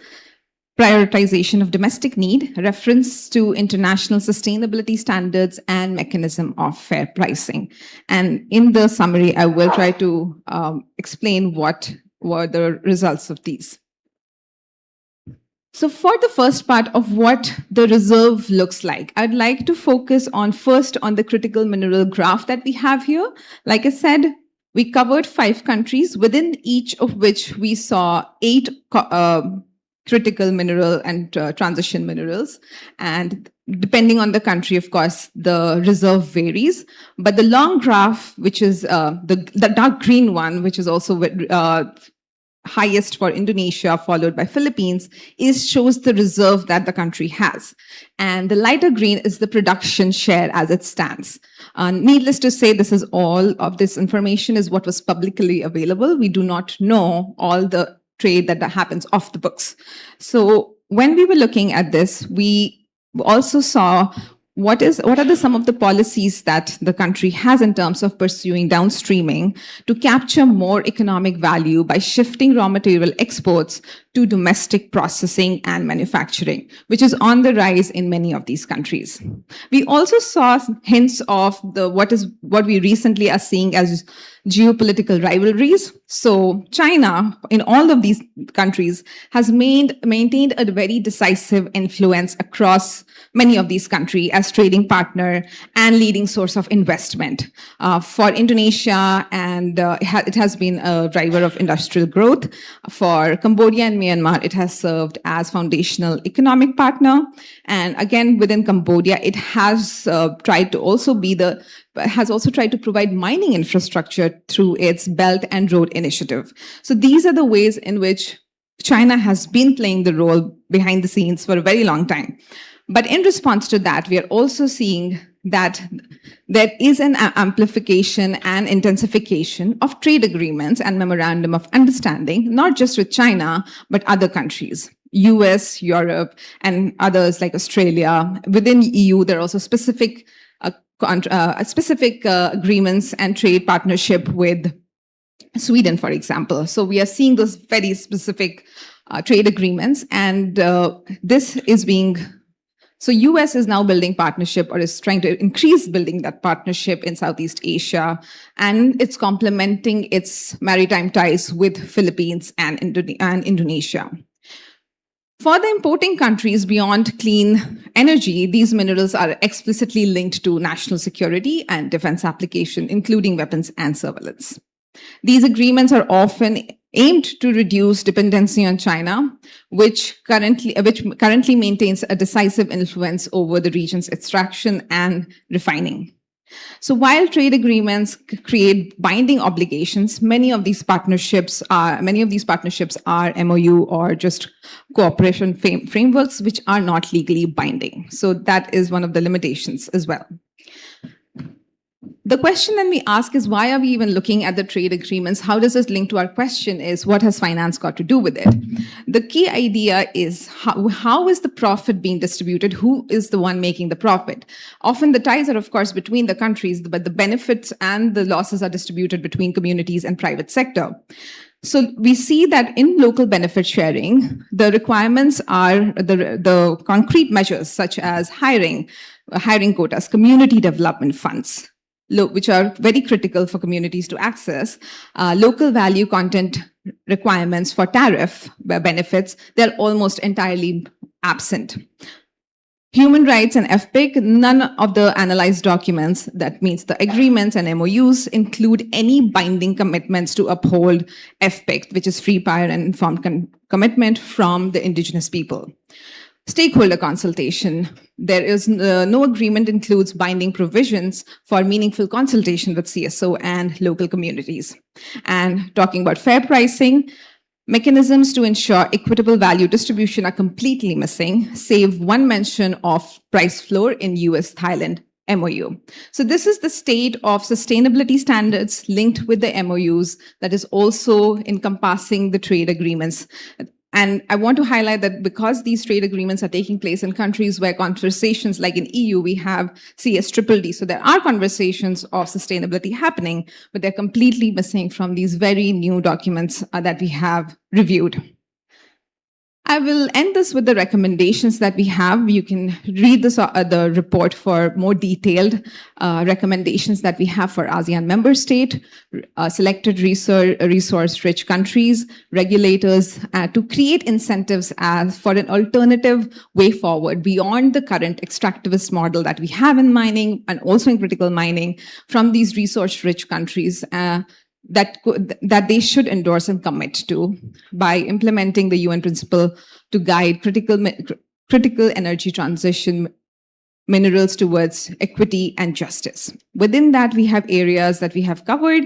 prioritization of domestic need, reference to international sustainability standards, and mechanism of fair pricing. And in the summary, I will try to explain what were the results of these. So for the first part of what the reserve looks like, I'd like to focus on first on the critical mineral graph that we have here. Like I said, we covered 5 countries, within each of which we saw 8 critical mineral and transition minerals. And depending on the country, of course, the reserve varies. But the long graph, which is the dark green one, which is also highest for Indonesia, followed by Philippines, shows the reserve that the country has. And the lighter green is the production share as it stands. Needless to say, this is all of this information is what was publicly available. We do not know all the trade that happens off the books. So when we were looking at this, we also saw what are some of the policies that the country has in terms of pursuing downstreaming to capture more economic value by shifting raw material exports to domestic processing and manufacturing, which is on the rise in many of these countries. We also saw hints of what we recently are seeing as geopolitical rivalries. So China, in all of these countries, has maintained a very decisive influence across many of these countries as trading partner and leading source of investment. For Indonesia, and it has been a driver of industrial growth. For Cambodia and Myanmar, it has served as foundational economic partner. And again, within Cambodia, it has tried to provide mining infrastructure through its Belt and Road Initiative. So these are the ways in which China has been playing the role behind the scenes for a very long time. But in response to that, we are also seeing that there is an amplification and intensification of trade agreements and memorandum of understanding, not just with China, but other countries. US, Europe, and others like Australia. Within EU, there are also specific agreements and trade partnership with Sweden, for example. So we are seeing those very specific trade agreements, and this is being... So US is now building partnership, or is trying to increase building that partnership in Southeast Asia, and it's complementing its maritime ties with Philippines and Indonesia. For the importing countries beyond clean energy, these minerals are explicitly linked to national security and defense application, including weapons and surveillance. These agreements are often aimed to reduce dependency on China, which currently maintains a decisive influence over the region's extraction and refining. So while trade agreements create binding obligations, many of these partnerships are MOU or just cooperation frameworks, which are not legally binding. So that is one of the limitations as well. The question that we ask is, why are we even looking at the trade agreements? How does this link to our question is, what has finance got to do with it? The key idea is, how is the profit being distributed? Who is the one making the profit? Often the ties are, of course, between the countries, but the benefits and the losses are distributed between communities and private sector. So we see that in local benefit sharing, the requirements are the concrete measures such as hiring quotas, community development funds, which are very critical for communities to access, local value content requirements for tariff benefits, they're almost entirely absent. Human rights and FPIC, none of the analyzed documents, that means the agreements and MOUs, include any binding commitments to uphold FPIC, which is free, prior, and informed commitment from the indigenous people. Stakeholder consultation. There is no agreement includes binding provisions for meaningful consultation with CSO and local communities. And talking about fair pricing, mechanisms to ensure equitable value distribution are completely missing, save one mention of price floor in US-Thailand MOU. So this is the state of sustainability standards linked with the MOUs that is also encompassing the trade agreements. And I want to highlight that because these trade agreements are taking place in countries where conversations, like in EU, we have CSDDD. So there are conversations of sustainability happening, but they're completely missing from these very new documents that we have reviewed. I will end this with the recommendations that we have. You can read this, the report for more detailed recommendations that we have for ASEAN member state, selected resource-rich countries, regulators, to create incentives for an alternative way forward beyond the current extractivist model that we have in mining and also in critical mining from these resource-rich countries. That they should endorse and commit to by implementing the UN principle to guide critical energy transition minerals towards equity and justice. Within that, we have areas that we have covered,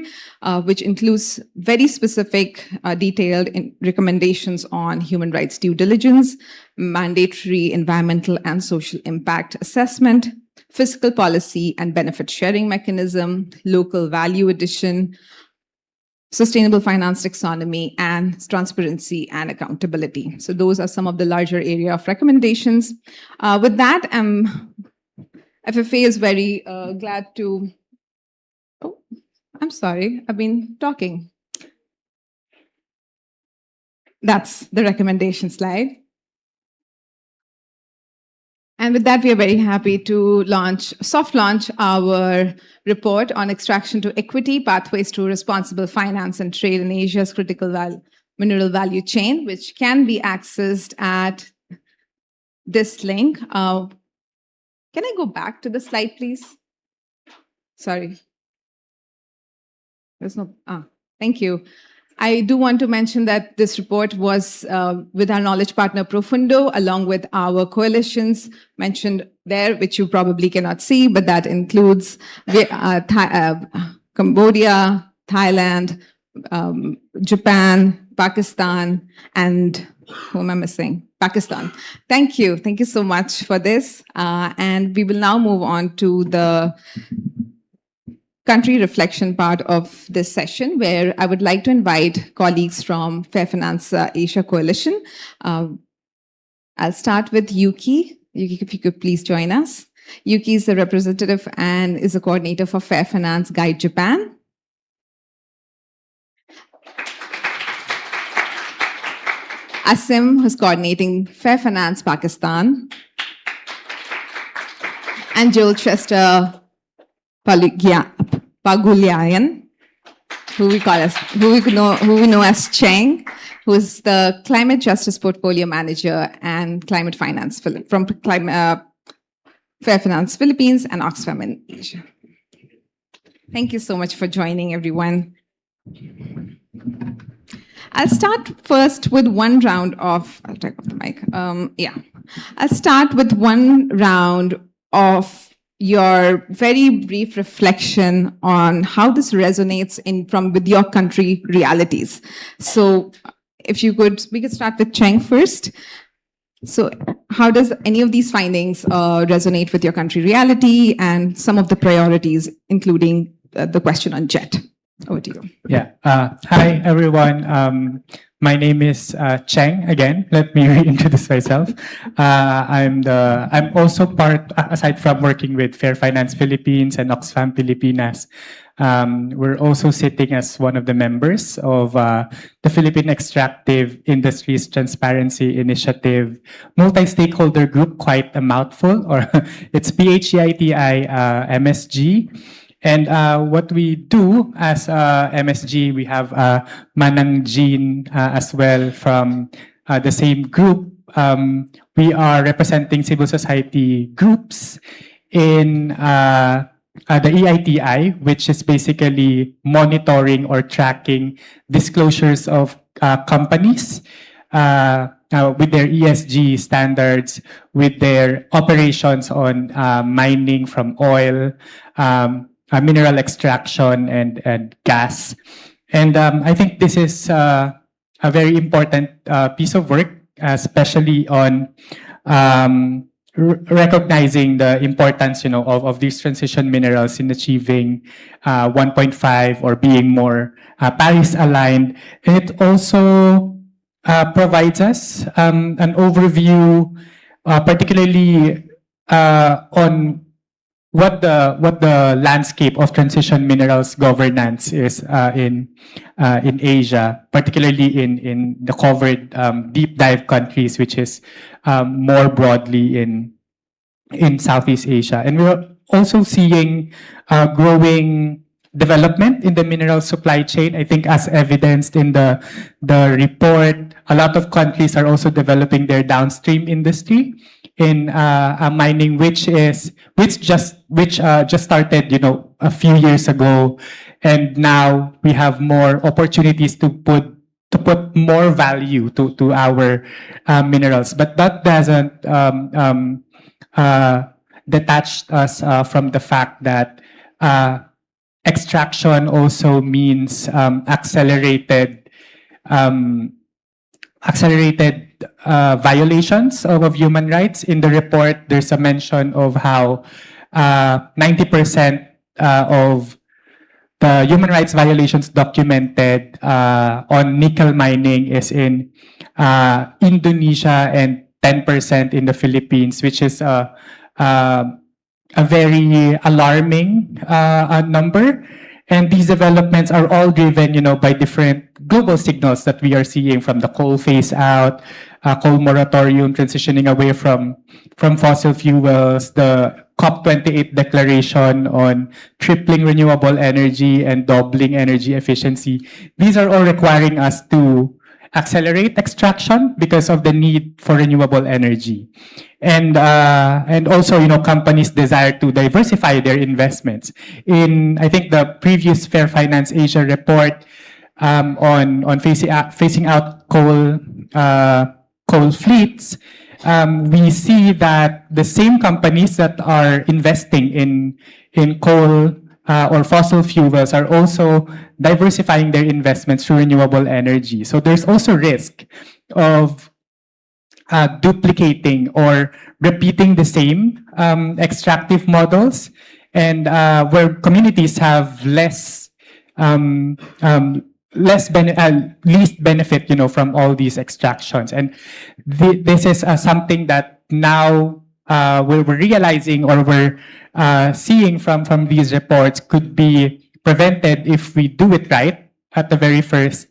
which includes very specific detailed recommendations on human rights due diligence, mandatory environmental and social impact assessment, fiscal policy and benefit sharing mechanism, local value addition, sustainable finance taxonomy, and transparency and accountability. So those are some of the larger area of recommendations. With that, FFA is very glad to, oh, I'm sorry, I've been talking. That's the recommendation slide. And with that, we are very happy to soft launch our report on extraction to equity, pathways to responsible finance and trade in Asia's critical mineral value chain, which can be accessed at this link. Can I go back to the slide, please? Sorry. There's no, thank you. I do want to mention that this report was with our knowledge partner Profundo, along with our coalitions mentioned there, which you probably cannot see, but that includes Cambodia, Thailand, Japan, Pakistan, and who am I missing? Pakistan. Thank you. Thank you so much for this. And we will now move on to the country reflection part of this session, where I would like to invite colleagues from Fair Finance Asia Coalition. I'll start with Yuki. Yuki, if you could please join us. Yuki is the representative and is a coordinator for Fair Finance Guide Japan. Asim, who's coordinating Fair Finance Pakistan. And Joel Chester Pagulayan, who we know as Cheng, who is the Climate Justice Portfolio Manager and Climate Finance from Fair Finance Philippines and Oxfam in Asia. Thank you so much for joining, everyone. I'll start first with one round of, I'll take off the mic. I'll start with one round of your very brief reflection on how this resonates with your country realities. So if you could, we could start with Cheng first. So how does any of these findings resonate with your country reality and some of the priorities, including the question on JET? Over to you. Yeah. Hi, everyone. My name is Cheng. Again, let me reintroduce myself. I'm also part, aside from working with Fair Finance Philippines and Oxfam Pilipinas, we're also sitting as one of the members of the Philippine Extractive Industries Transparency Initiative multi-stakeholder group, quite a mouthful, or it's PHEITI MSG. And what we do as MSG, we have Manang Jean as well from the same group. We are representing civil society groups in the EITI, which is basically monitoring or tracking disclosures of companies with their ESG standards, with their operations on mining from oil, mineral extraction and gas. And I think this is a very important piece of work, especially on recognizing the importance, of these transition minerals in achieving 1.5 or being more Paris aligned. And it also provides us an overview, particularly on what the landscape of transition minerals governance is in Asia, particularly in the covered deep dive countries, which is more broadly in Southeast Asia. And we're also seeing growing development in the mineral supply chain. I think as evidenced in the report, a lot of countries are also developing their downstream industry in mining, which just started, a few years ago, and now we have more opportunities to put more value to our minerals. But that doesn't detach us from the fact that extraction also means accelerated violations of human rights. In the report, there's a mention of how 90% of the human rights violations documented on nickel mining is in Indonesia and 10% in the Philippines, which is a very alarming number. And these developments are all driven, by different global signals that we are seeing, from the coal phase out, coal moratorium, transitioning away from fossil fuels, the COP28 declaration on tripling renewable energy and doubling energy efficiency. These are all requiring us to accelerate extraction because of the need for renewable energy. And also, companies desire to diversify their investments. In, I think, the previous Fair Finance Asia report on phasing out coal fleets, we see that the same companies that are investing in coal or fossil fuels are also diversifying their investments through renewable energy. So there's also risk of duplicating or repeating the same extractive models, and where communities have least benefit, from all these extractions. And this is something that now we're realizing, or we're seeing from these reports, could be prevented if we do it right at the very first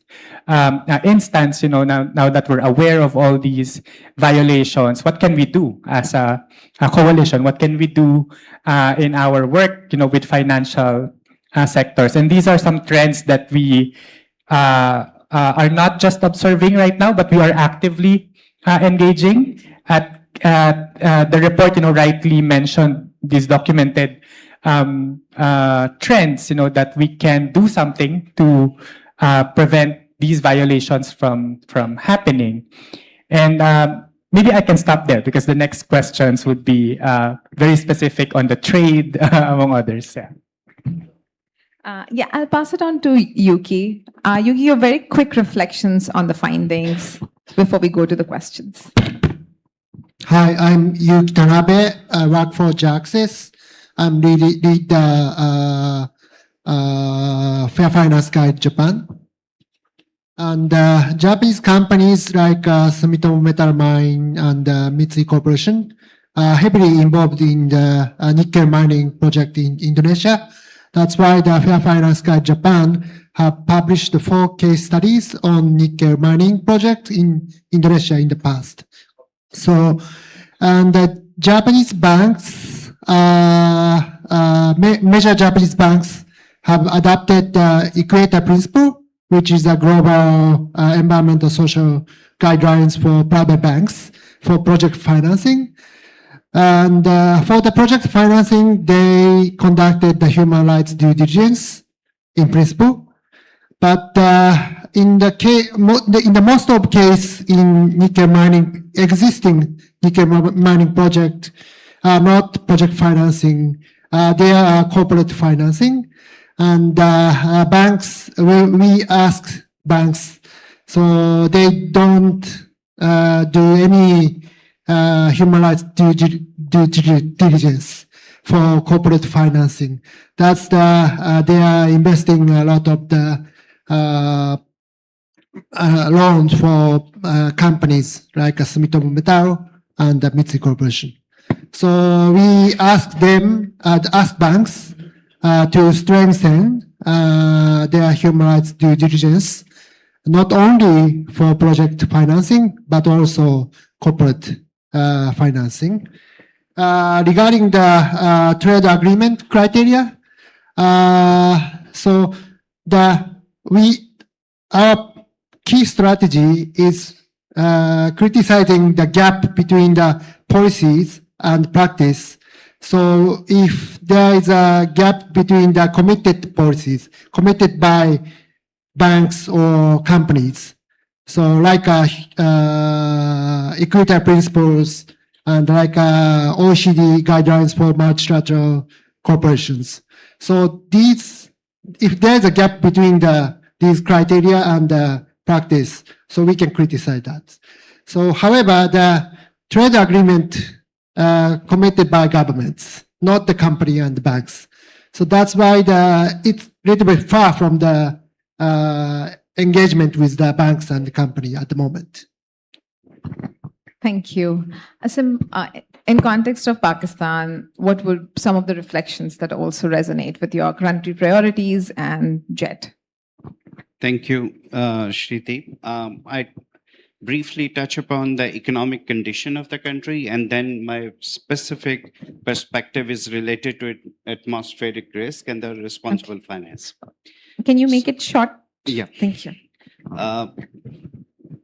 instance. Now that we're aware of all these violations, what can we do as a coalition? What can we do in our work, with financial sectors? And these are some trends that we are not just observing right now, but we are actively engaging. The report, rightly mentioned these documented trends, that we can do something to prevent these violations from happening. And maybe I can stop there, because the next questions would be very specific on the trade, among others. Yeah, I'll pass it on to Yuki. Yuki, your very quick reflections on the findings before we go to the questions. Hi, I'm Yuki Tanabe. I work for Jaxis. I'm lead the Fair Finance Guide Japan. And Japanese companies like Sumitomo Metal Mine and Mitsui Corporation are heavily involved in the nickel mining project in Indonesia. That's why the Fair Finance Guide Japan have published 4 case studies on nickel mining project in Indonesia in the past. So, and the Japanese banks, major Japanese banks have adopted the Equator Principle, which is a global environmental social guidelines for private banks for project financing. And for the project financing, they conducted the human rights due diligence in principle. But in the most of case in nickel mining, existing nickel mining project are not project financing. They are corporate financing. And banks, we ask banks, so they don't do any human rights due diligence for corporate financing. That's they are investing a lot of the loans for companies like Sumitomo Metal and the Mitsui Corporation. So we ask them, ask banks to strengthen their human rights due diligence, not only for project financing, but also corporate financing. Regarding the trade agreement criteria, so our key strategy is criticizing the gap between the policies and practice. So if there is a gap between the committed policies, committed by banks or companies, so like equity principles and like OECD guidelines for multilateral corporations. So if there's a gap between these criteria and the practice, so we can criticize that. So, however, the trade agreement committed by governments, not the company and the banks. So that's why it's a little bit far from the engagement with the banks and the company at the moment. Thank you. Asim, in context of Pakistan, what would some of the reflections that also resonate with your country priorities and JET? Thank you, Shriti. I briefly touch upon the economic condition of the country, and then my specific perspective is related to atmospheric risk and the responsible finance. Can you make it short? Yeah. Thank you.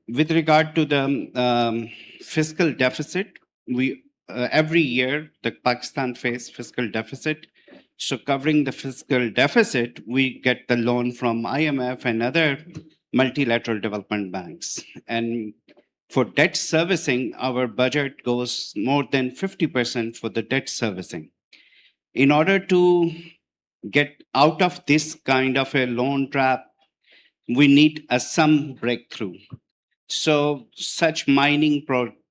With regard to the fiscal deficit, we every year the Pakistan face fiscal deficit. So covering the fiscal deficit, we get the loan from IMF and other multilateral development banks. And for debt servicing, our budget goes more than 50% for the debt servicing. In order to get out of this kind of a loan trap, we need some breakthrough. So such mining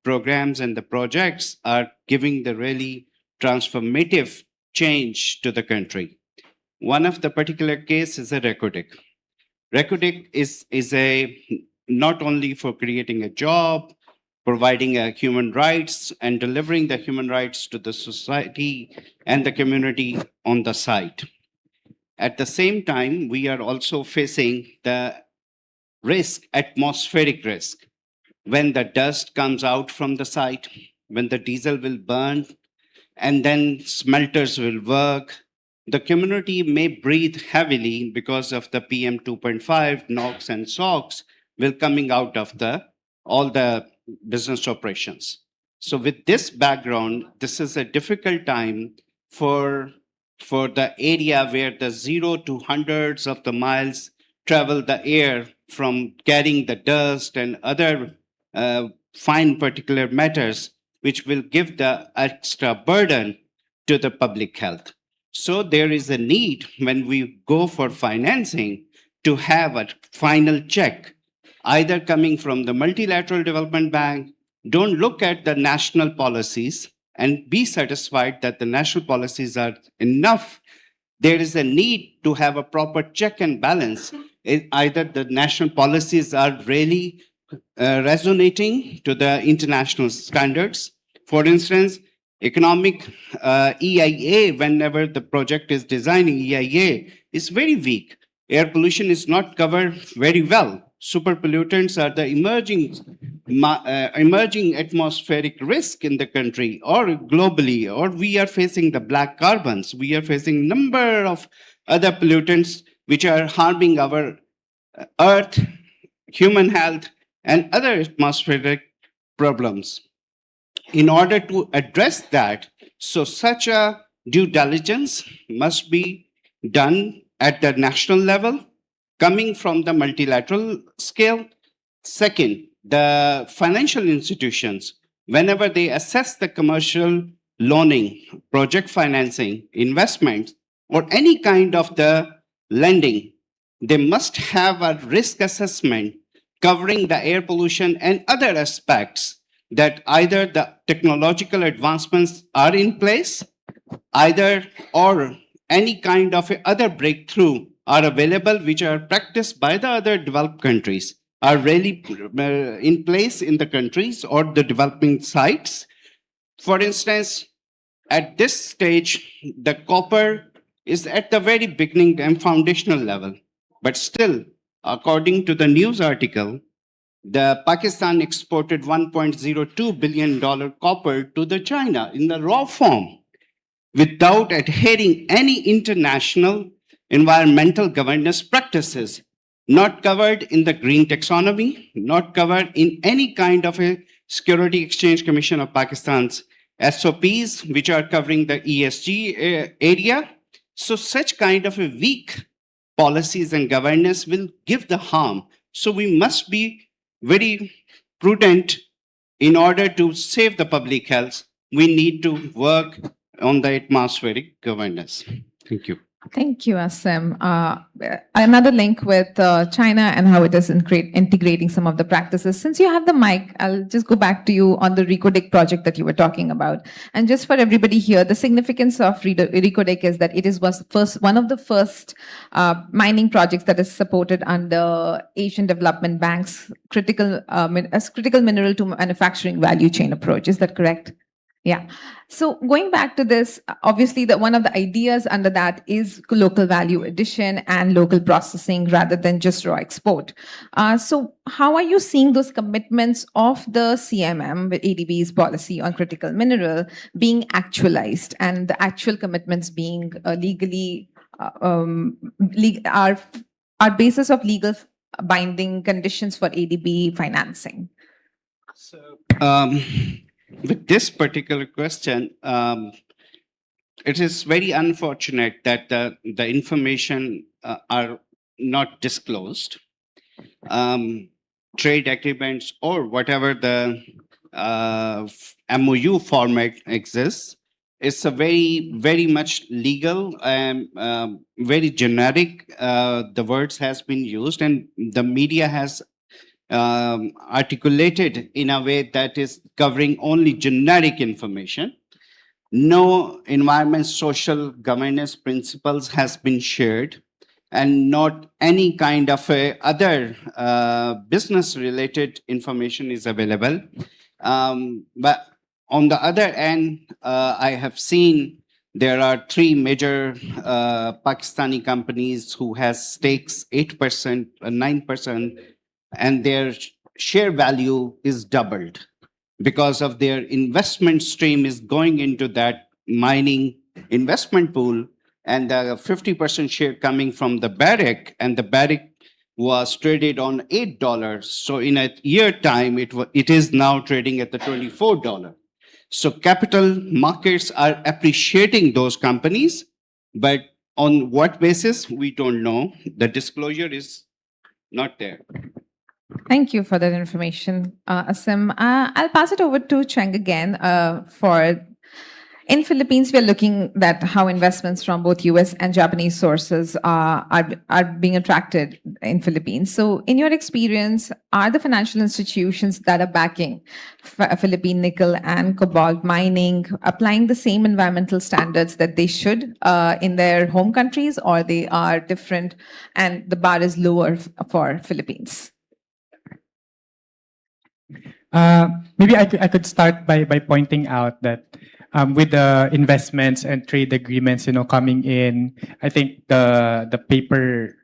programs and the projects are giving the really transformative change to the country. One of the particular case is a Reko Diq. Reko Diq is not only for creating a job, providing human rights and delivering the human rights to the society and the community on the site. At the same time, we are also facing the risk, atmospheric risk. When the dust comes out from the site, when the diesel will burn, and then smelters will work, the community may breathe heavily because of the PM 2.5, NOx and SOx will coming out of all the business operations. So with this background, this is a difficult time for the area where the 0 to hundreds of the miles travel the air from carrying the dust and other fine particulate matters, which will give the extra burden to the public health. So there is a need when we go for financing to have a final check, either coming from the Multilateral Development Bank. Don't look at the national policies and be satisfied that the national policies are enough. There is a need to have a proper check and balance. Either the national policies are really resonating to the international standards. For instance, economic EIA, whenever the project is designing EIA, is very weak. Air pollution is not covered very well. Super pollutants are the emerging atmospheric risk in the country or globally, or we are facing the black carbons. We are facing number of other pollutants which are harming our earth, human health, and other atmospheric problems. In order to address that, so such a due diligence must be done at the national level, coming from the multilateral scale. Second, the financial institutions, whenever they assess the commercial loaning, project financing, investments, or any kind of the lending, they must have a risk assessment covering the air pollution and other aspects, that either the technological advancements are in place, or any kind of other breakthrough are available, which are practiced by the other developed countries, are really in place in the countries or the developing sites. For instance, At this stage, the copper is at the very beginning and foundational level. But still, according to the news article, the Pakistan exported $1.02 billion copper to the China in the raw form without adhering any international environmental governance practices, not covered in the green taxonomy, not covered in any kind of a Security Exchange Commission of Pakistan's SOPs, which are covering the ESG area. So such kind of a weak policies and governance will give the harm. So we must be very prudent in order to save the public health. We need to work on the atmospheric governance. Thank you. Thank you, Asim. Another link with China and how it is integrating some of the practices. Since you have the mic, I'll just go back to you on the RECODEC project that you were talking about. And just for everybody here, the significance of RECODEC is that it is one of the first mining projects that is supported under Asian Development Bank's critical mineral to manufacturing value chain approach. Is that correct? Yeah. So going back to this, obviously one of the ideas under that is local value addition and local processing rather than just raw export. So how are you seeing those commitments of the CMM with ADB's policy on critical mineral being actualized and the actual commitments being legally are basis of legal binding conditions for ADB financing? With this particular question, it is very unfortunate that the information are not disclosed. Trade agreements or whatever the MOU format exists, it's a very much legal and very generic. The words has been used and the media has articulated in a way that is covering only generic information. No environment, social governance principles has been shared, and not any kind of other business-related information is available. But on the other end, I have seen there are three major Pakistani companies who has stakes 8%, 9%, and their share value is doubled because of their investment stream is going into that mining investment pool, and the 50% share coming from the Barrick, and the Barrick was traded on $8. So in a year time, it is now trading at the $24. So capital markets are appreciating those companies, but on what basis, we don't know. The disclosure is not there. Thank you for that information, Asim. I'll pass it over to Cheng again. In Philippines, we are looking at how investments from both US and Japanese sources are being attracted in Philippines. So in your experience, are the financial institutions that are backing Philippine nickel and cobalt mining applying the same environmental standards that they should in their home countries, or they are different and the bar is lower for Philippines? Maybe I could start by pointing out that with the investments and trade agreements, coming in, I think the paper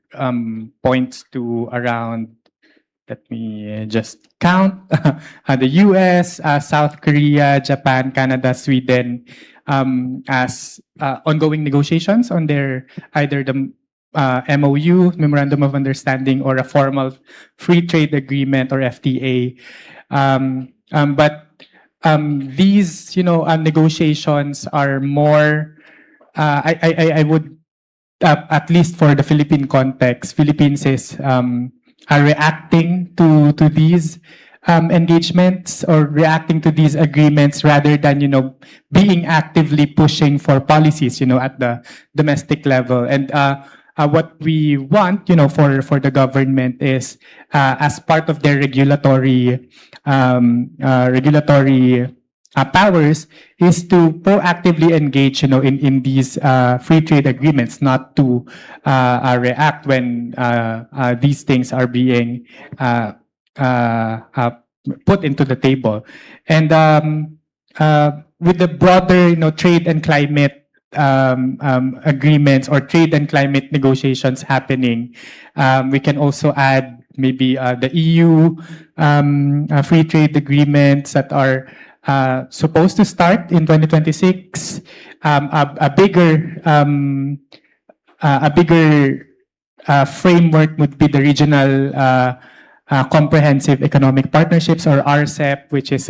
points to around, let me just count, the US, South Korea, Japan, Canada, Sweden, as ongoing negotiations on their either the MOU, Memorandum of Understanding, or a formal free trade agreement or FTA. But these, negotiations are more. I would, at least for the Philippine context, Philippines is are reacting to these engagements or reacting to these agreements rather than being actively pushing for policies at the domestic level. And what we want for the government is as part of their regulatory powers is to proactively engage in these free trade agreements, not to react when these things are being put into the table. And with the broader, trade and climate agreements or trade and climate negotiations happening, we can also add maybe the EU free trade agreements that are supposed to start in 2026. A bigger framework would be the regional comprehensive economic partnerships, or RCEP, which is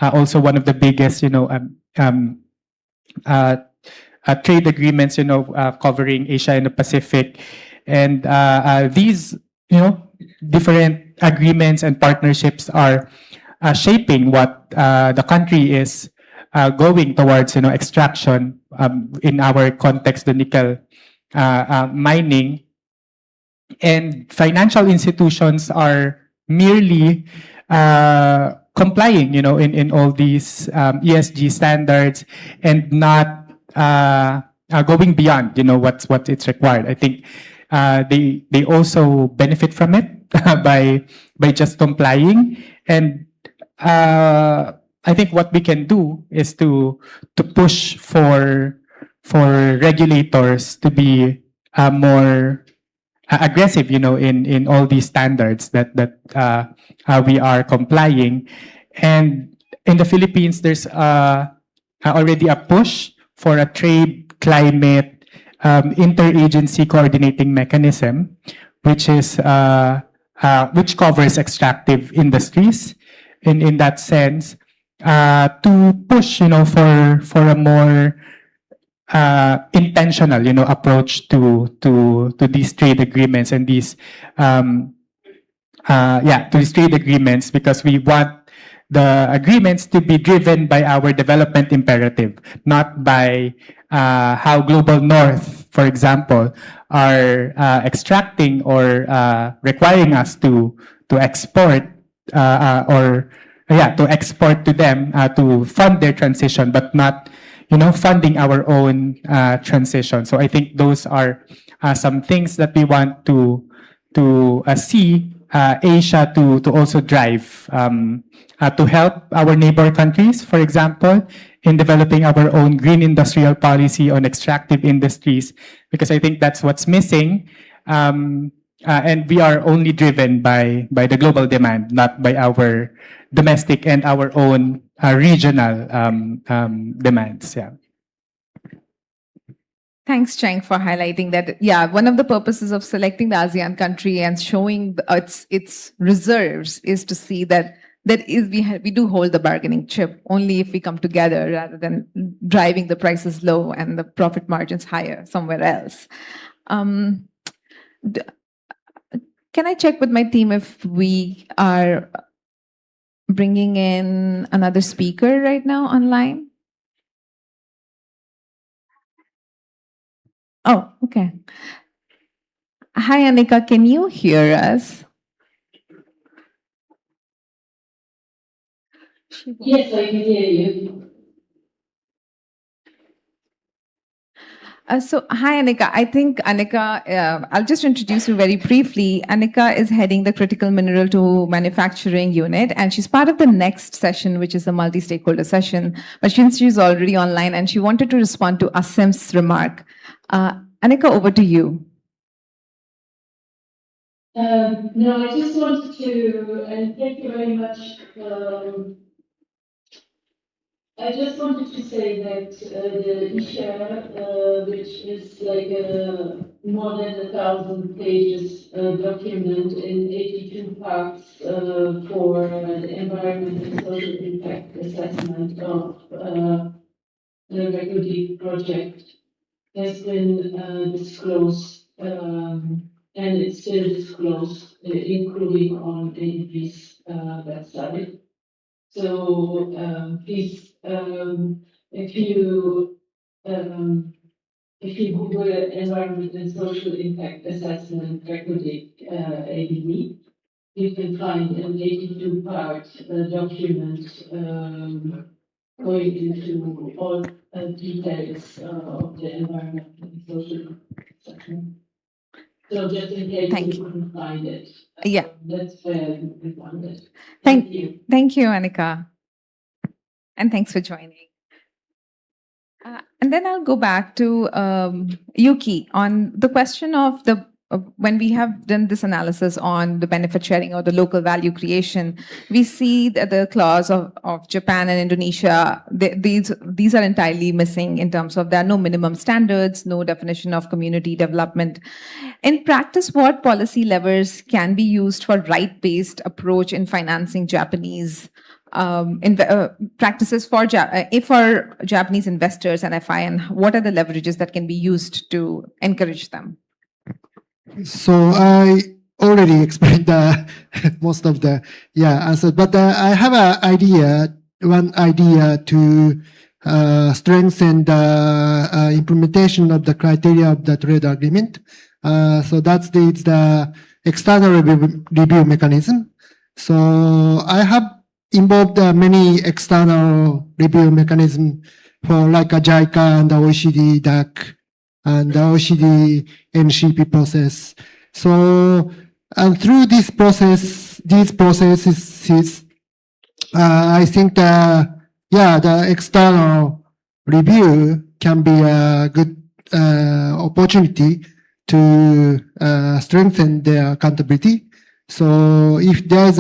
also one of the biggest, trade agreements, covering Asia and the Pacific. And these, different agreements and partnerships are shaping what the country is going towards, extraction. In our context, the nickel mining. And financial institutions are merely complying, in all these ESG standards, and not going beyond, what it's required. I think they also benefit from it by just complying. And I think what we can do is to push for regulators to be more aggressive, in all these standards that we are complying. And in the Philippines, there's already a push for a trade climate interagency coordinating mechanism, which is which covers extractive industries. In that sense, to push, for a more intentional, approach to these trade agreements and these, to these trade agreements, because we want the agreements to be driven by our development imperative, not by how Global North, for example, are extracting or requiring us to export to export to them to fund their transition, but not, funding our own transition. So I think those are some things that we want to see Asia to also drive, to help our neighbor countries, for example, in developing our own green industrial policy on extractive industries, because I think that's what's missing. And we are only driven by the global demand, not by our domestic and our own regional demands. Yeah. Thanks, Cheng, for highlighting that. Yeah, one of the purposes of selecting the ASEAN country and showing its reserves is to see that we do hold the bargaining chip only if we come together, rather than driving the prices low and the profit margins higher somewhere else. Can I check with my team if we are bringing in another speaker right now online? Oh, okay. Hi, Anika, can you hear us? Yes, I can hear you. Hi, Anika. I think Anika, I'll just introduce you very briefly. Anika is heading the Critical Mineral to Manufacturing Unit, and she's part of the next session, which is the multi-stakeholder session. But since she's already online and she wanted to respond to Asim's remark, Anika, over to you. No, I just wanted to, and thank you very much. I just wanted to say that the ISHA, which is like a more than 1,000 pages document in 82 parts for the environment and social impact assessment of the Rekodi project, has been disclosed, and it's still disclosed, including on ADP's website. So please, if you Google environment and social impact assessment Rekodi ADP, you can find an 82-part document going into all details of the environment and social assessment. So just in case you couldn't find it, Yeah. that's where you can find it. Thank you, Anika. and thanks for joining. And then I'll go back to Yuki on the question of when we have done this analysis on the benefit sharing or the local value creation, we see that the clause of Japan and Indonesia, these are entirely missing in terms of there are no minimum standards, no definition of community development. In practice, what policy levers can be used for right-based approach in financing Japanese practices for Japanese investors and FI, and what are the leverages that can be used to encourage them? So I already explained most of the answer, but I have one idea to strengthen the implementation of the criteria of the trade agreement. So that's the external review mechanism. So I have involved many external review mechanism for like a JICA and the OECD DAC and the OECD NCP process. So, and through these processes, I think the external review can be a good opportunity to strengthen their accountability. So if there's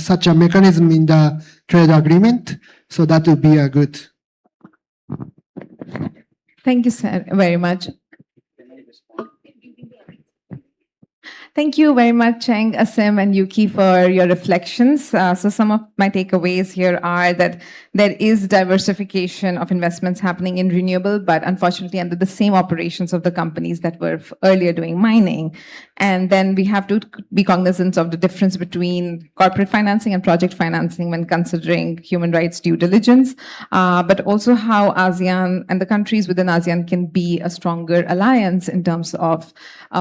such a mechanism in the trade agreement, so that would be a good. Thank you, sir, very much. Thank you very much, Cheng, Asim, and Yuki for your reflections. So some of my takeaways here are that there is diversification of investments happening in renewable, but unfortunately under the same operations of the companies that were earlier doing mining. And then we have to be cognizant of the difference between corporate financing and project financing when considering human rights due diligence, but also how ASEAN and the countries within ASEAN can be a stronger alliance in terms of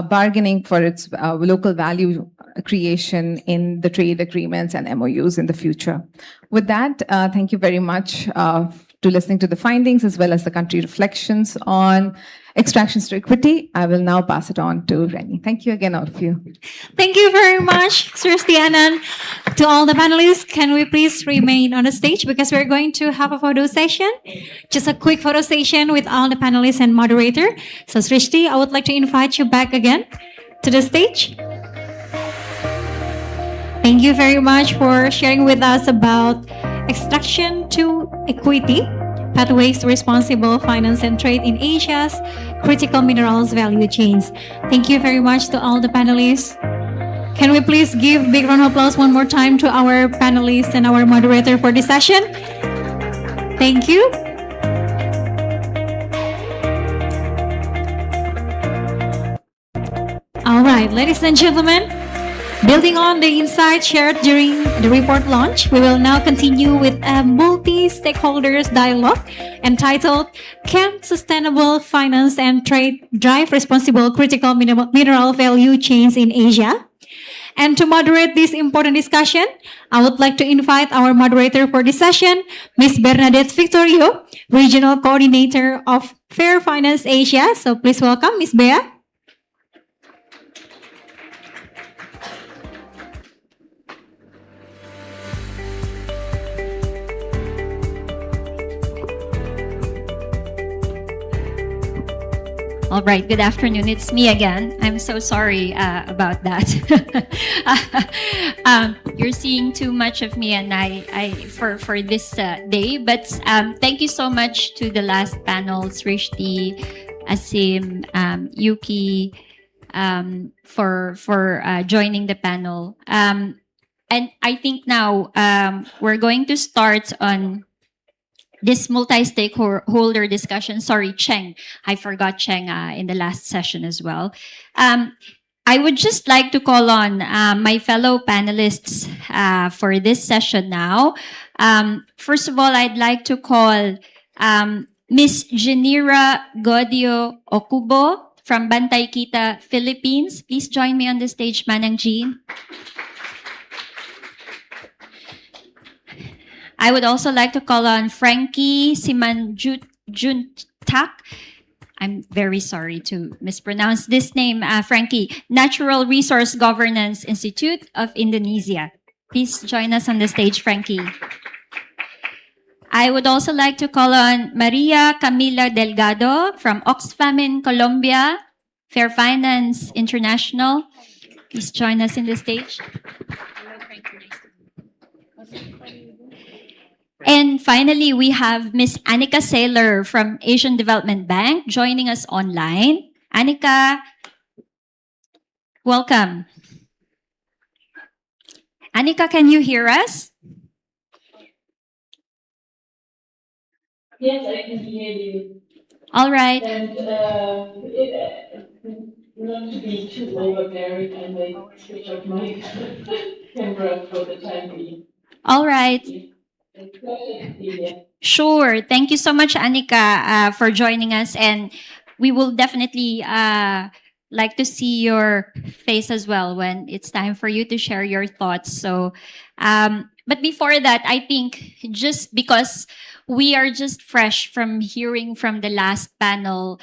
bargaining for its local value creation in the trade agreements and MOUs in the future. With that, thank you very much to listening to the findings as well as the country reflections on extractions to equity. I will now pass it on to Rennie. Thank you again, all of you. Thank you very much, Sir Stianan. To all the panelists, can we please remain on the stage because we're going to have a photo session. Just a quick photo session with all the panelists and moderator. So Srishti, I would like to invite you back again to the stage. Thank you very much for sharing with us about extraction to equity, pathways to responsible finance and trade in Asia's critical minerals value chains. Thank you very much to all the panelists. Can we please give big round of applause one more time to our panelists and our moderator for this session? Thank you. All right, ladies and gentlemen, building on the insights shared during the report launch, we will now continue with a multi-stakeholders dialogue entitled Can Sustainable Finance and Trade Drive Responsible Critical Mineral Value Chains in Asia? And to moderate this important discussion, I would like to invite our moderator for this session, Ms. Bernadette Victorio, Regional Coordinator of Fair Finance Asia. So please welcome Ms. Bea. All right, good afternoon. It's me again. I'm so sorry about that. You're seeing too much of me and I for this day, but thank you so much to the last panel, Srishti, Asim, Yuki, for joining the panel. And I think now we're going to start on this multi-stakeholder discussion. Sorry, Cheng. I forgot Cheng in the last session as well. I would just like to call on my fellow panelists for this session now. First of all, I'd like to call Miss Janira Godio Okubo from Bantay Kita, Philippines. Please join me on the stage, Manang Jean. I would also like to call on Frankie Simanjuntak. I'm very sorry to mispronounce this name, Frankie. Natural Resource Governance Institute of Indonesia. Please join us on the stage, Frankie. I would also like to call on Maria Camila Delgado from Oxfam in Colombia, Fair Finance International. Please join us in the stage. And finally, we have Miss Annika Saylor from Asian Development Bank joining us online. Annika, welcome. Annika, can you hear us? Yes, I can hear you. All right. And not to be too overbearing, I might switch off my camera for the time being. All right. Go ahead, Celia. Sure. Thank you so much, Annika, for joining us. And we will definitely like to see your face as well when it's time for you to share your thoughts. So, but before that, I think just because we are just fresh from hearing from the last panel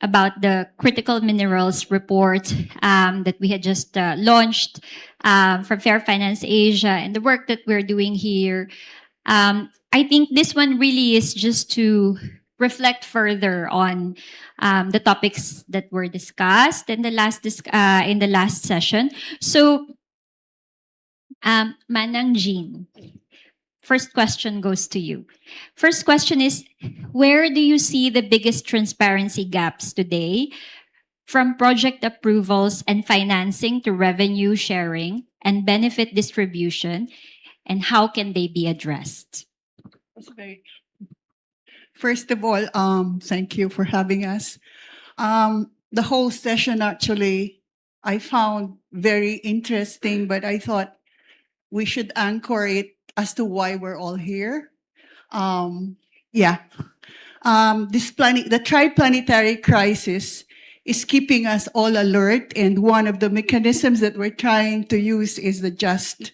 about the critical minerals report that we had just launched from Fair Finance Asia and the work that we're doing here. I think this one really is just to reflect further on the topics that were discussed in the last session. So, Manang Jean, first question goes to you. First question is, where do you see the biggest transparency gaps today, from project approvals and financing to revenue sharing and benefit distribution, and how can they be addressed? First of all, thank you for having us. The whole session actually I found very interesting, but I thought we should anchor it as to why we're all here. The triplanetary crisis is keeping us all alert, and one of the mechanisms that we're trying to use is the just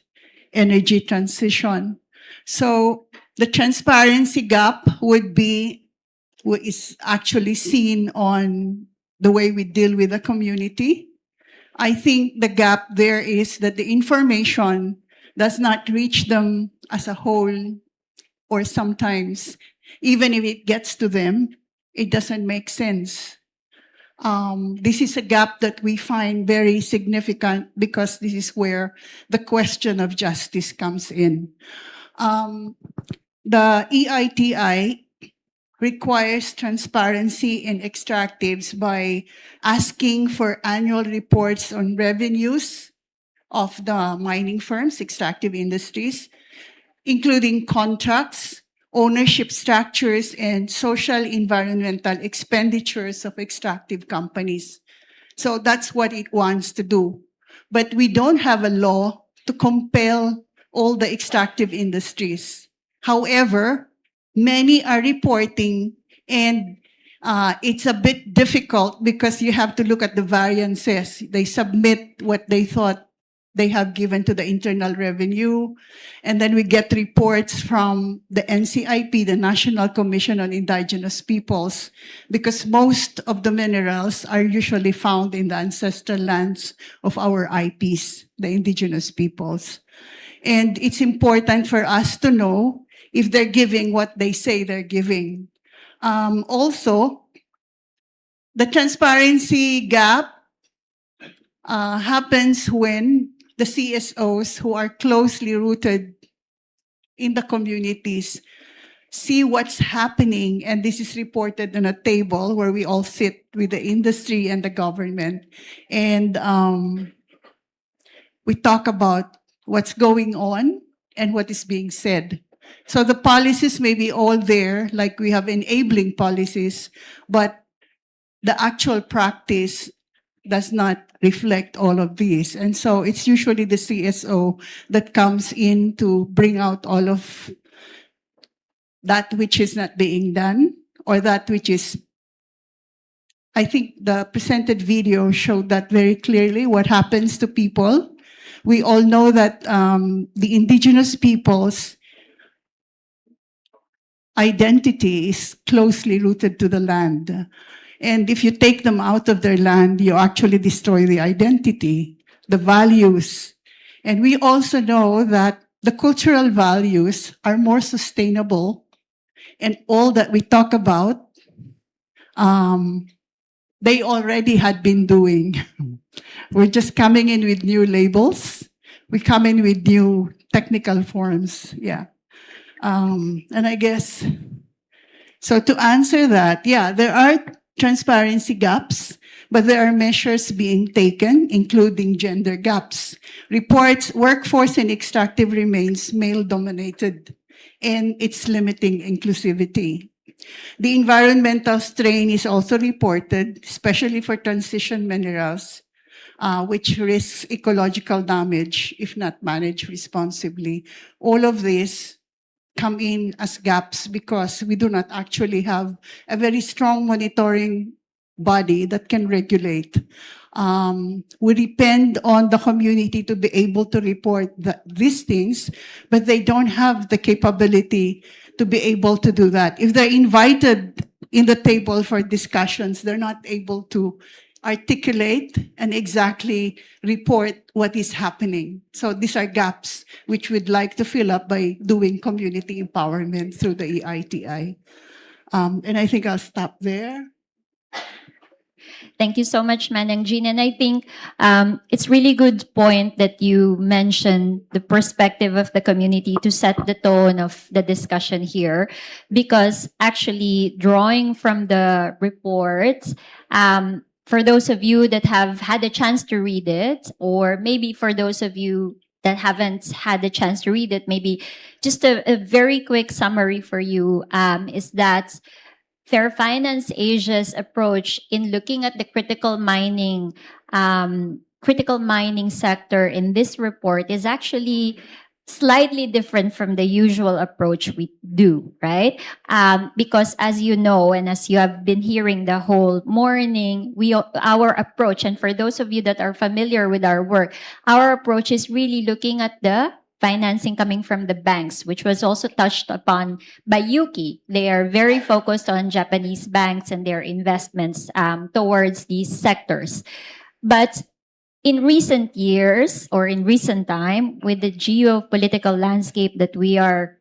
energy transition. So the transparency gap is actually seen on the way we deal with the community. I think the gap there is that the information does not reach them as a whole, or sometimes even if it gets to them, it doesn't make sense. This is a gap that we find very significant because this is where the question of justice comes in. The EITI requires transparency in extractives by asking for annual reports on revenues of the mining firms, extractive industries, including contracts, ownership structures, and social environmental expenditures of extractive companies. So that's what it wants to do. But we don't have a law to compel all the extractive industries. However, many are reporting, and it's a bit difficult because you have to look at the variances. They submit what they thought they have given to the Internal Revenue, and then we get reports from the NCIP, the National Commission on Indigenous Peoples, because most of the minerals are usually found in the ancestral lands of our IPs, the indigenous peoples. And it's important for us to know if they're giving what they say they're giving. Also, the transparency gap happens when the CSOs who are closely rooted in the communities see what's happening, and this is reported on a table where we all sit with the industry and the government, and we talk about what's going on and what is being said. So the policies may be all there, like we have enabling policies, but the actual practice does not reflect all of these. And so it's usually the CSO that comes in to bring out all of that which is not being done, or that which is, I think the presented video showed that very clearly, what happens to people. We all know that the indigenous peoples' identity is closely rooted to the land. And if you take them out of their land, you actually destroy the identity, the values. And we also know that the cultural values are more sustainable, and all that we talk about, they already had been doing. We're just coming in with new labels. We come in with new technical forms. Yeah. And I guess, so to answer that, yeah, there are transparency gaps, but there are measures being taken, including gender gaps. Reports workforce and extractive remains male-dominated, and it's limiting inclusivity. The environmental strain is also reported, especially for transition minerals, which risks ecological damage if not managed responsibly. All of this come in as gaps because we do not actually have a very strong monitoring body that can regulate. We depend on the community to be able to report these things, but they don't have the capability to be able to do that. If they're invited in the table for discussions, they're not able to articulate and exactly report what is happening. So these are gaps which we'd like to fill up by doing community empowerment through the EITI. And I think I'll stop there. Thank you so much, Manang Jean. And I think it's really good point that you mentioned the perspective of the community to set the tone of the discussion here, because actually drawing from the reports, for those of you that have had a chance to read it, or maybe for those of you that haven't had a chance to read it, maybe just a very quick summary for you is that Fair Finance Asia's approach in looking at the critical mining sector in this report is actually slightly different from the usual approach we do, right? Because as you know, and as you have been hearing the whole morning, our approach, and for those of you that are familiar with our work, our approach is really looking at the financing coming from the banks, which was also touched upon by Yuki. They are very focused on Japanese banks and their investments towards these sectors. But in recent years, or in recent time, with the geopolitical landscape that we are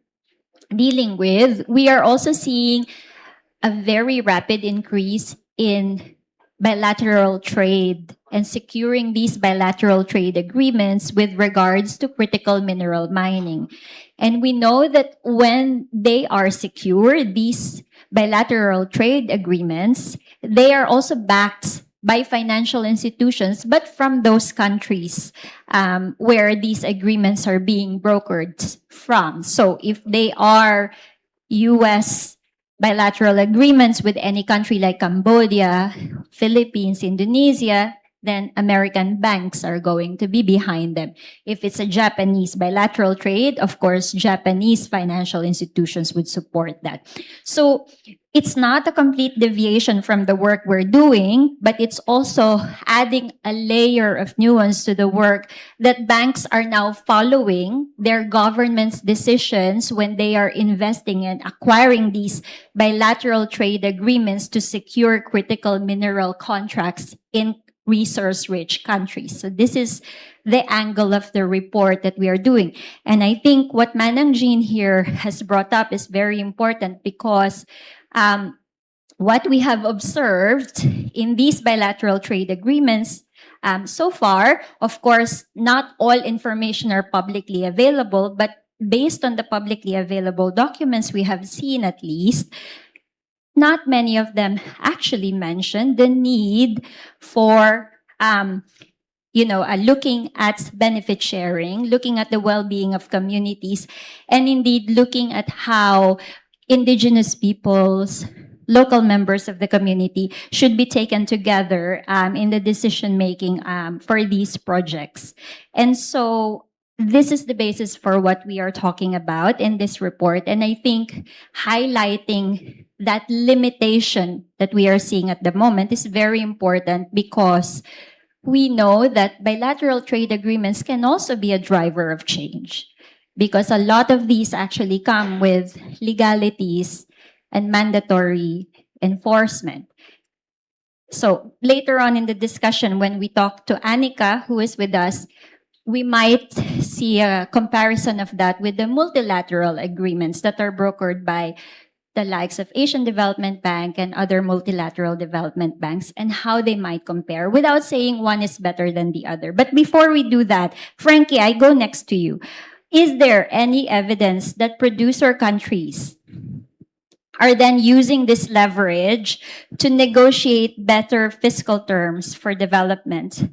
dealing with, we are also seeing a very rapid increase in bilateral trade and securing these bilateral trade agreements with regards to critical mineral mining. And we know that when they are secured, these bilateral trade agreements, they are also backed by financial institutions, but from those countries where these agreements are being brokered from. So if they are US bilateral agreements with any country like Cambodia, Philippines, Indonesia, then American banks are going to be behind them. If it's a Japanese bilateral trade, of course, Japanese financial institutions would support that. So it's not a complete deviation from the work we're doing, but it's also adding a layer of nuance to the work that banks are now following their government's decisions when they are investing and acquiring these bilateral trade agreements to secure critical mineral contracts in resource-rich countries. So this is the angle of the report that we are doing. And I think what Manang Jean here has brought up is very important because what we have observed in these bilateral trade agreements so far, of course, not all information are publicly available, but based on the publicly available documents we have seen at least, not many of them actually mention the need for, looking at benefit sharing, looking at the well-being of communities, and indeed looking at how indigenous peoples, local members of the community should be taken together in the decision-making for these projects. And so this is the basis for what we are talking about in this report. And I think highlighting that limitation that we are seeing at the moment is very important because we know that bilateral trade agreements can also be a driver of change because a lot of these actually come with legalities and mandatory enforcement. So later on in the discussion, when we talk to Annika, who is with us, we might see a comparison of that with the multilateral agreements that are brokered by the likes of Asian Development Bank and other multilateral development banks, and how they might compare without saying one is better than the other. But before we do that, Frankie, I go next to you. Is there any evidence that producer countries are then using this leverage to negotiate better fiscal terms for development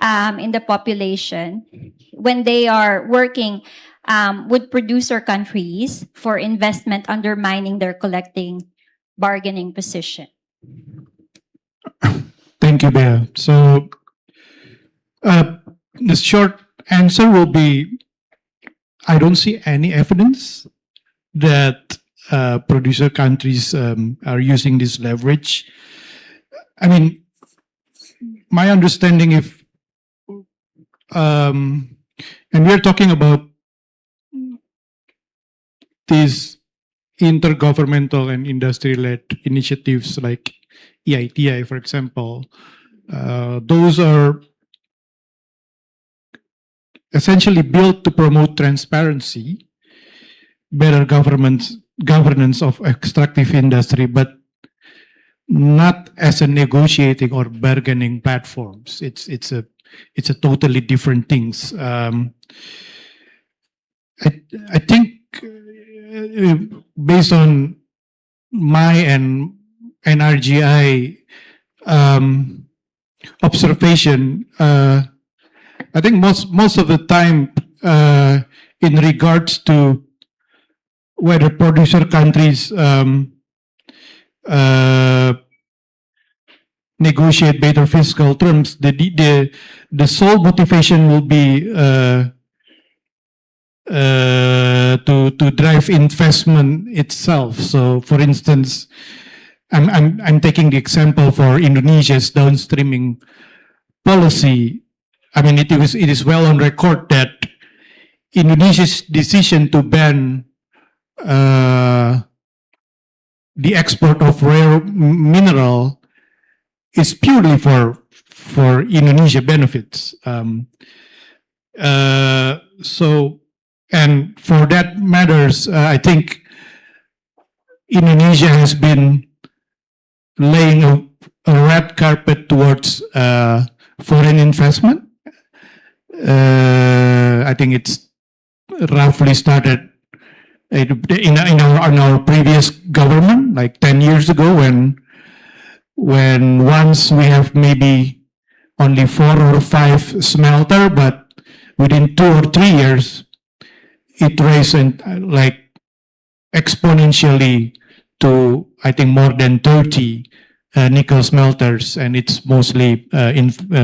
in the population when they are working with producer countries for investment, undermining their collecting bargaining position? Thank you, Bea. So the short answer will be, I don't see any evidence that producer countries are using this leverage. I mean, my understanding, if and we're talking about these intergovernmental and industry-led initiatives like EITI, for example, those are essentially built to promote transparency, better governance of extractive industry, but not as a negotiating or bargaining platforms. It's a totally different things. I think based on my and NRGI observation, I think most of the time in regards to whether producer countries negotiate better fiscal terms, the sole motivation will be to drive investment itself. So, for instance, I'm taking the example for Indonesia's downstreaming policy. I mean, it is well on record that Indonesia's decision to ban the export of rare mineral is purely for Indonesia benefits. So, and for that matters, I think Indonesia has been laying a red carpet towards foreign investment. I think it's roughly started in our previous government, like 10 years ago, when once we have maybe only 4 or 5 smelter, but within 2 or 3 years, it raised like exponentially to, I think, more than 30 nickel smelters, and it's mostly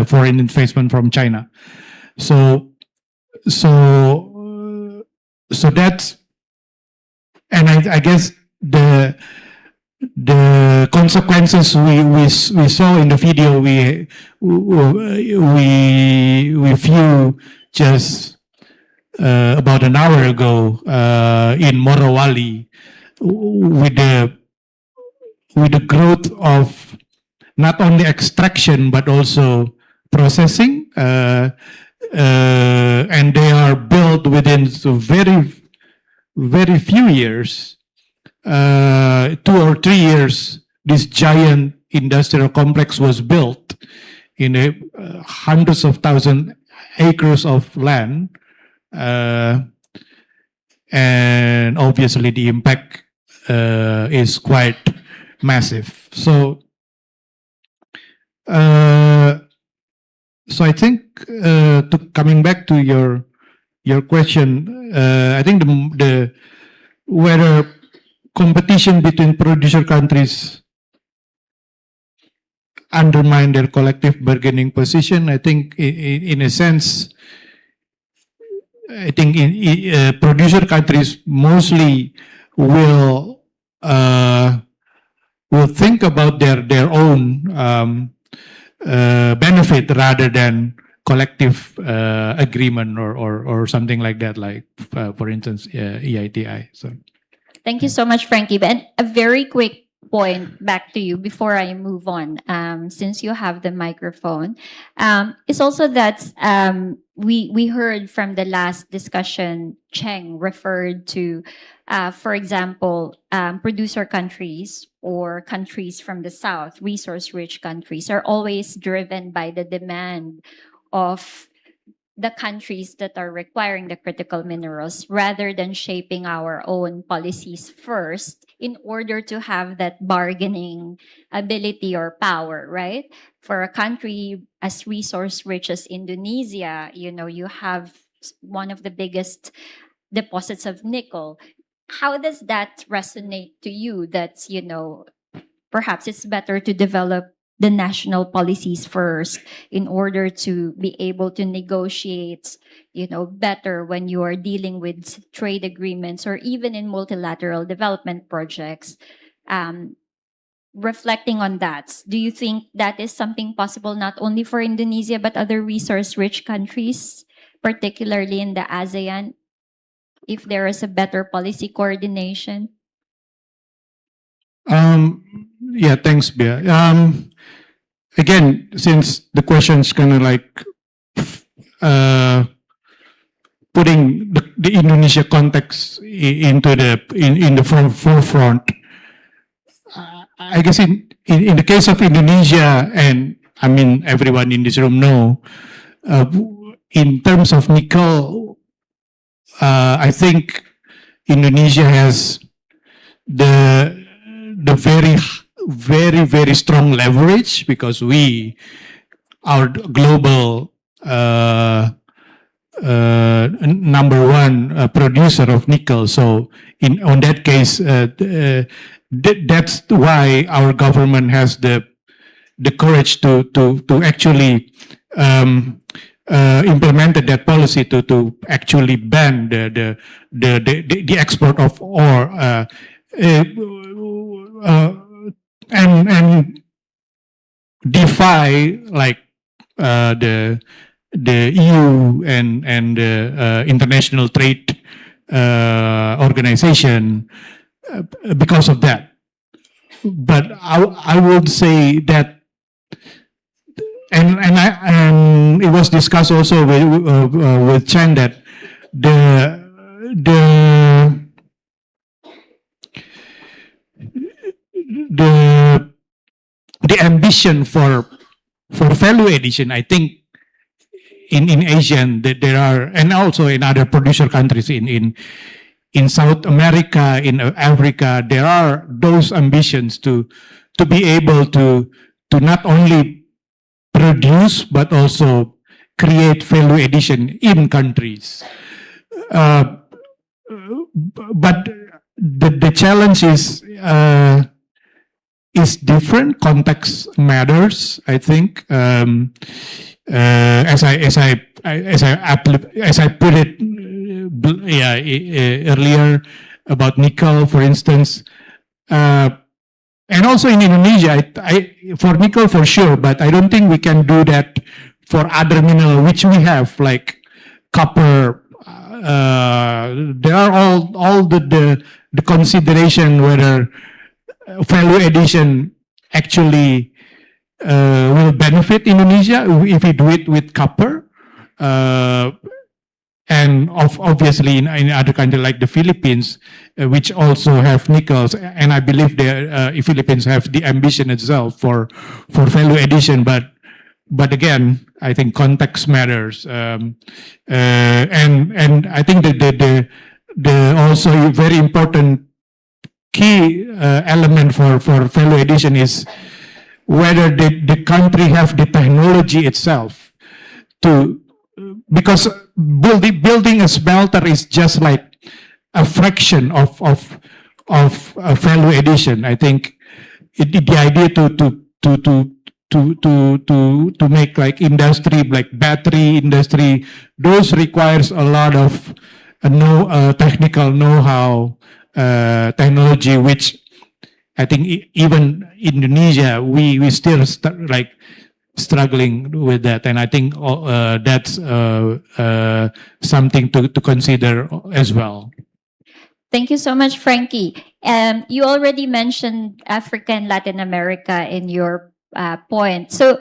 foreign investment from China. So that's, and I guess the consequences we saw in the video we view just about an hour ago in Morowali with the growth of not only extraction but also processing, and they are built within very few years, 2 or 3 years. This giant industrial complex was built in hundreds of thousand acres of land, and obviously the impact is quite massive. So I think coming back to your question, I think the whether competition between producer countries undermine their collective bargaining position, I think in a sense, I think producer countries mostly will think about their own benefit rather than collective agreement or something like that, like for instance EITI. So thank you so much, Frankie. And a very quick point back to you before I move on, since you have the microphone, is also that we heard from the last discussion, Cheng referred to, for example, producer countries or countries from the south, resource-rich countries, are always driven by the demand of the countries that are requiring the critical minerals rather than shaping our own policies first in order to have that bargaining ability or power, right? For a country as resource rich as Indonesia, you have one of the biggest deposits of nickel. How does that resonate to you that, perhaps it's better to develop the national policies first in order to be able to negotiate, better when you are dealing with trade agreements or even in multilateral development projects? Reflecting on that, do you think that is something possible not only for Indonesia but other resource-rich countries, particularly in the ASEAN, if there is a better policy coordination? Yeah, thanks, Bia. Again, since the question's kind of like putting the Indonesia context into the forefront, I guess in the case of Indonesia, and I mean everyone in this room know, in terms of nickel, I think Indonesia has the very strong leverage because our global number one producer of nickel. So on that case, that's why our government has the courage to actually implemented that policy to actually ban the export of ore. And defy like the EU and the International Trade Organization because of that. But I would say that, and it was discussed also with Chen that the ambition for value addition, I think in Asian that there are, and also in other producer countries in South America, in Africa, there are those ambitions to be able to not only produce but also create value addition in countries. But the challenge is different. Context matters, I think. As I put it earlier about nickel, for instance, and also in Indonesia, for nickel for sure, but I don't think we can do that for other mineral which we have, like copper. There are all the consideration whether value addition actually will benefit Indonesia if we do it with copper, and obviously in other countries like the Philippines, which also have nickels, and I believe the Philippines have the ambition itself for value addition, but again, I think context matters, and I think that the also very important key element for value addition is whether the country have the technology itself to, because building a smelter is just like a fraction of value addition. I think the idea to make like industry, like battery industry, those requires a lot of technical know-how, technology, which I think even Indonesia, we still struggling with that, and I think that's something to consider as well. Thank you so much, Frankie. You already mentioned Africa and Latin America in your point. So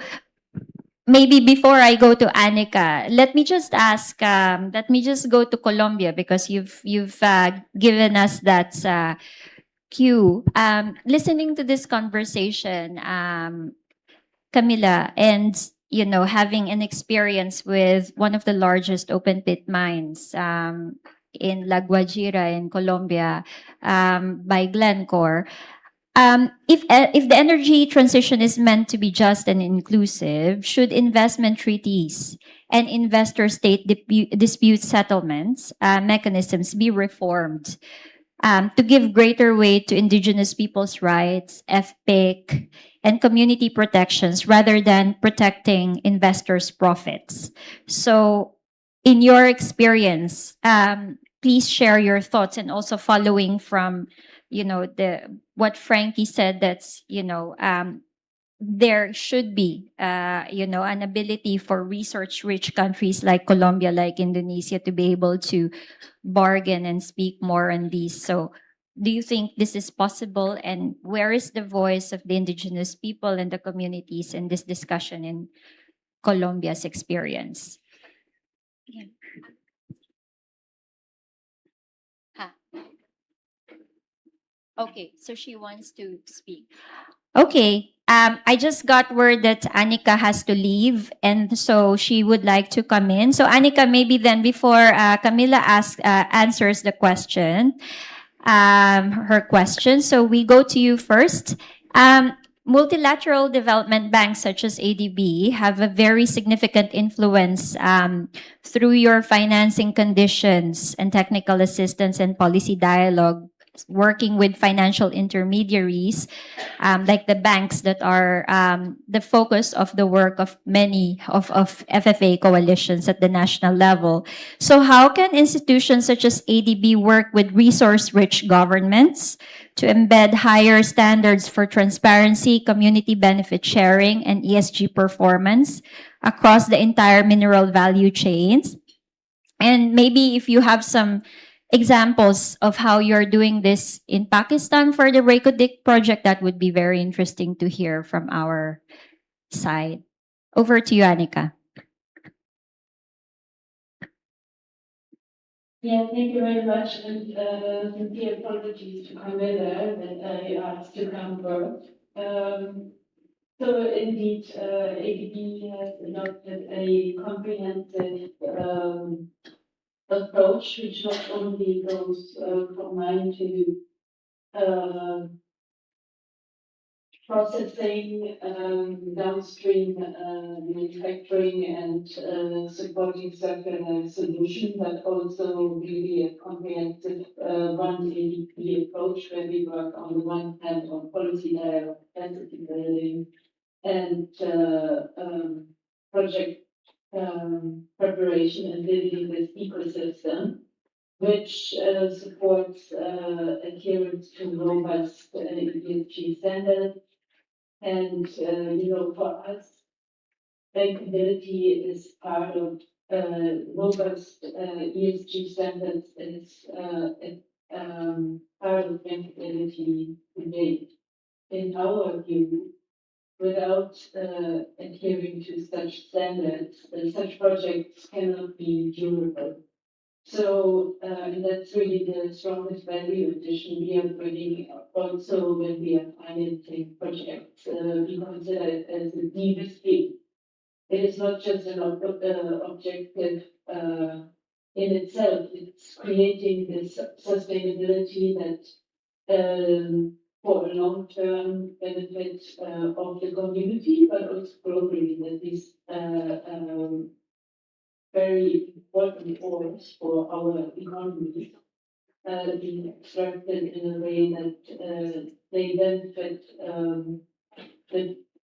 maybe before I go to Annika, let me just ask. Let me just go to Colombia because you've given us that cue. Listening to this conversation, Camila, and having an experience with one of the largest open pit mines in La Guajira in Colombia by Glencore. If the energy transition is meant to be just and inclusive, should investment treaties and investor-state dispute settlements mechanisms be reformed to give greater weight to indigenous people's rights, FPIC, and community protections rather than protecting investors' profits? So, in your experience, please share your thoughts, and also following from what Frankie said, that's there should be an ability for research rich countries like Colombia, like Indonesia, to be able to bargain and speak more on these. So do you think this is possible, and where is the voice of the indigenous people and the communities in this discussion in Colombia's experience? Yeah. Okay, so she wants to speak. Okay. I just got word that Annika has to leave, and so she would like to come in. So Annika, maybe then before Camila answers the question, her question. So we go to you first. Multilateral development banks such as ADB have a very significant influence through your financing conditions and technical assistance and policy dialogue, working with financial intermediaries like the banks that are the focus of the work of many of FFA coalitions at the national level. So how can institutions such as ADB work with resource-rich governments to embed higher standards for transparency, community benefit sharing, and ESG performance across the entire mineral value chains? And maybe if you have some examples of how you're doing this in Pakistan for the Reko Diq project, that would be very interesting to hear from our side. Over to you, Annika. Yeah, thank you very much, and sincere apologies to Camilla that I asked to come first. So indeed, ADB has adopted a comprehensive approach, which not only goes from mine to processing, downstream manufacturing, and supporting circular solutions, but also really a comprehensive one ADB approach where we work on the one hand on policy dialogue, capacity building, and project preparation and building this ecosystem, which supports adherence to robust ESG standards. And, for us, bankability is part of robust ESG standards, and it's part of bankability debate. In our view, without adhering to such standards, such projects cannot be durable. So that's really the strongest value addition we are bringing. Also, when we are financing projects, we consider it as a de-risking. It is not just an objective in itself. It's creating this sustainability that for a long-term benefit of the community, but also globally, that these very important ores for our economy being extracted in a way that they benefit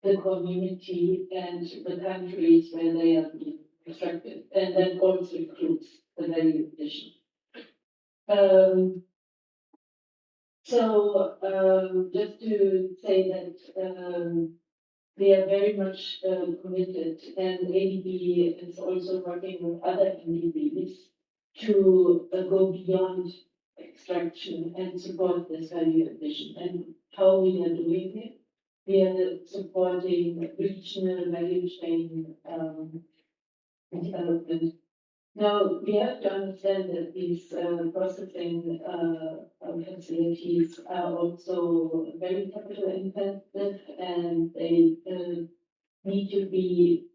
the community and the countries where they are being extracted, and that also includes the value addition. Just to say that we are very much committed, and ADB is also working with other NDBs to go beyond extraction and support this value addition. And how we are doing it, we are supporting regional value chain development. Now, we have to understand that these processing facilities are also very capital intensive, and they need to be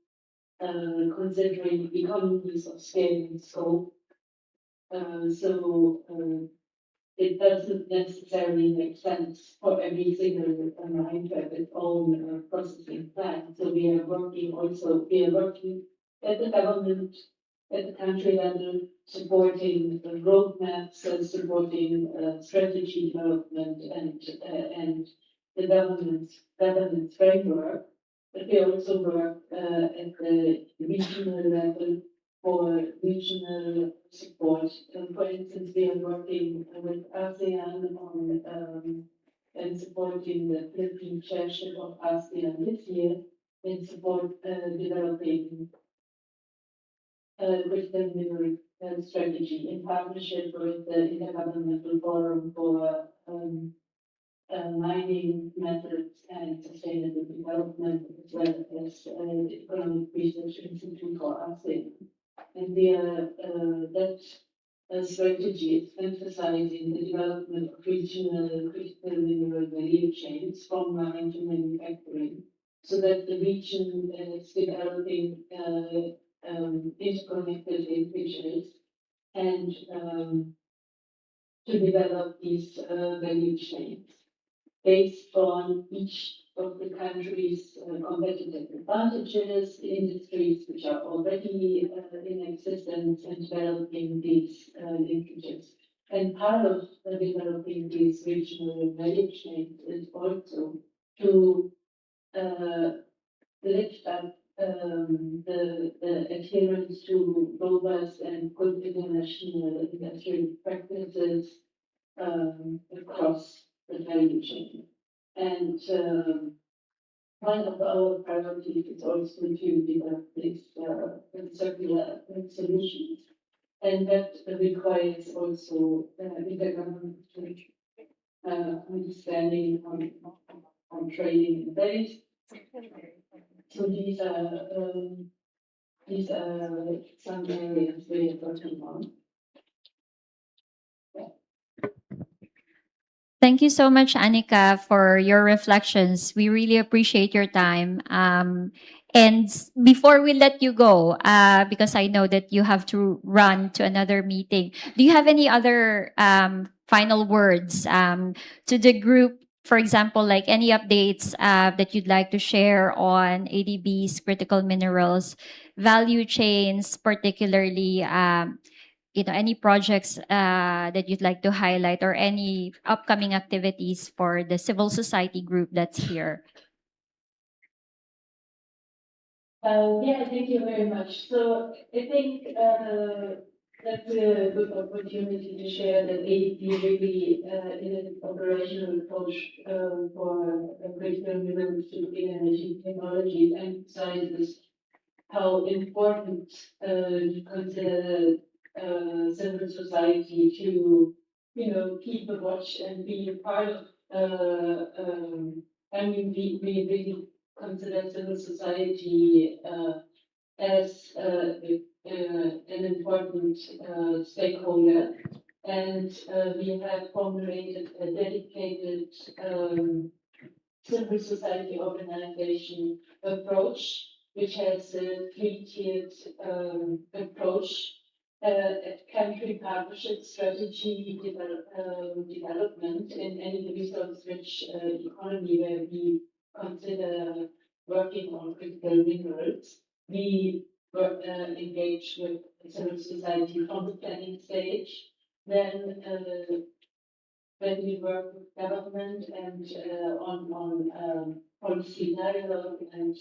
considering economies of scale and scope. It doesn't necessarily make sense for every single mine to have its own processing plant. So we are working at the government, at the country level, supporting the roadmaps, supporting strategy development and the governance framework. But we also work at the regional level for regional support. For instance, we are working with ASEAN on and supporting the Philippine chairship of ASEAN this year in support developing critical mineral strategy in partnership with the Intergovernmental Forum for mining methods and sustainable development, as well as the Economic Research Institute for ASEAN. And that strategy is emphasizing the development of regional critical mineral value chains from mine to manufacturing, so that the region is developing interconnected linkages and to develop these value chains based on each of the country's competitive advantages, industries which are already in existence, and developing these linkages. And part of developing these regional value chains is also to lift up the adherence to robust and good international industrial practices across the value chain. And one of our priorities is also to develop these circular solutions. And that requires also intergovernmental understanding on training and base. So these are some areas we are working on. Thank you so much, Annika, for your reflections. We really appreciate your time. And before we let you go, because I know that you have to run to another meeting, do you have any other final words to the group? For example, like any updates that you'd like to share on ADB's critical minerals value chains, particularly any projects that you'd like to highlight or any upcoming activities for the civil society group that's here? Thank you very much. So I think that's a good opportunity to share that ADB really in an operational approach for critical minerals to clean energy technology emphasizes how important to consider civil society to, keep a watch and be a part of. We really consider civil society as an important stakeholder, and we have formulated a dedicated civil society organization approach, which has a three-tiered approach. Country partnership strategy development in any resource-rich economy where we consider working on critical minerals. We engage with civil society from the planning stage. Then when we work with government and on policy dialogue and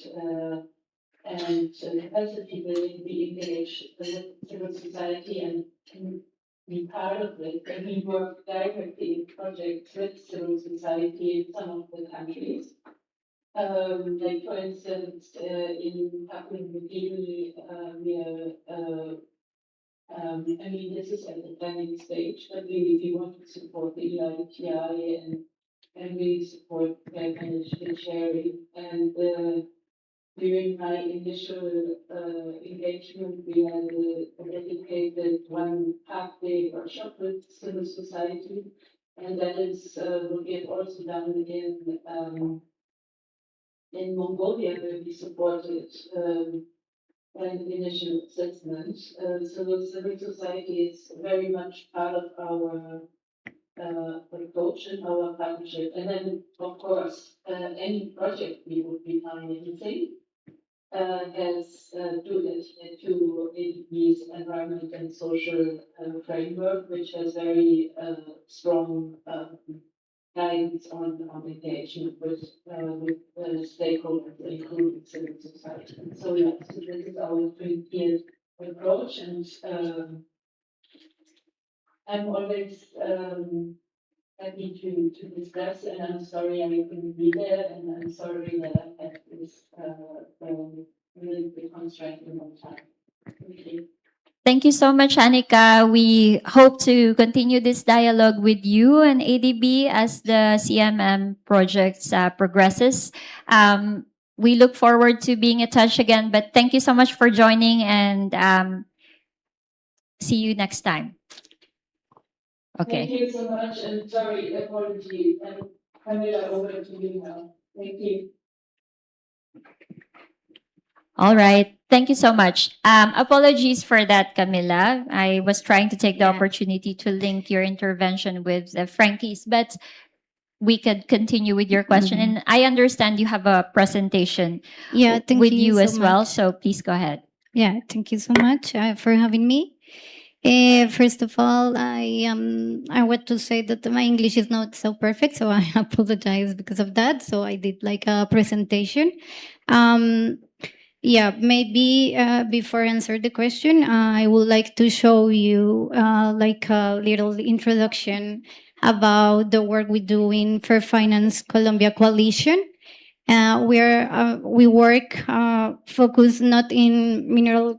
capacity building, we engage with civil society and can be part of it. And we work directly in projects with civil society in some of the countries. Like for instance, in Papua New Guinea, we are I mean, this is at the planning stage, but we want to support the EITI and we support management sharing. And during my initial engagement, we had a dedicated one half-day workshop with civil society, and that is what we have also done in Mongolia, where we supported an initial assessment. So the civil society is very much part of our approach and our partnership. And then, of course, any project we would be financing has to adhere to ADB's environment and social framework, which has very strong guidance on engagement with stakeholders, including civil society. So yeah, so this is our three-tiered approach, and I'm always happy to discuss. And I'm sorry I couldn't be there, and I'm sorry that I had this really big constraint in my time. Thank you. Thank you so much, Annika. We hope to continue this dialogue with you and ADB as the CMM project progresses. We look forward to being in touch again, but thank you so much for joining, and see you next time. Okay. Thank you so much, and sorry, apology, and Camila, over to you now. Thank you. All right. Thank you so much. Apologies for that, Camila. I was trying to take the opportunity to link your intervention with Frankie's, but we could continue with your question. And I understand you have a presentation with you so as well. much. So please go ahead. Yeah, thank you so much for having me. First of all, I want to say that my English is not so perfect, so I apologize because of that. So I did like a presentation. Yeah, maybe before I answer the question, I would like to show you like a little introduction about the work we do in Fair Finance Colombia Coalition. We work focused not in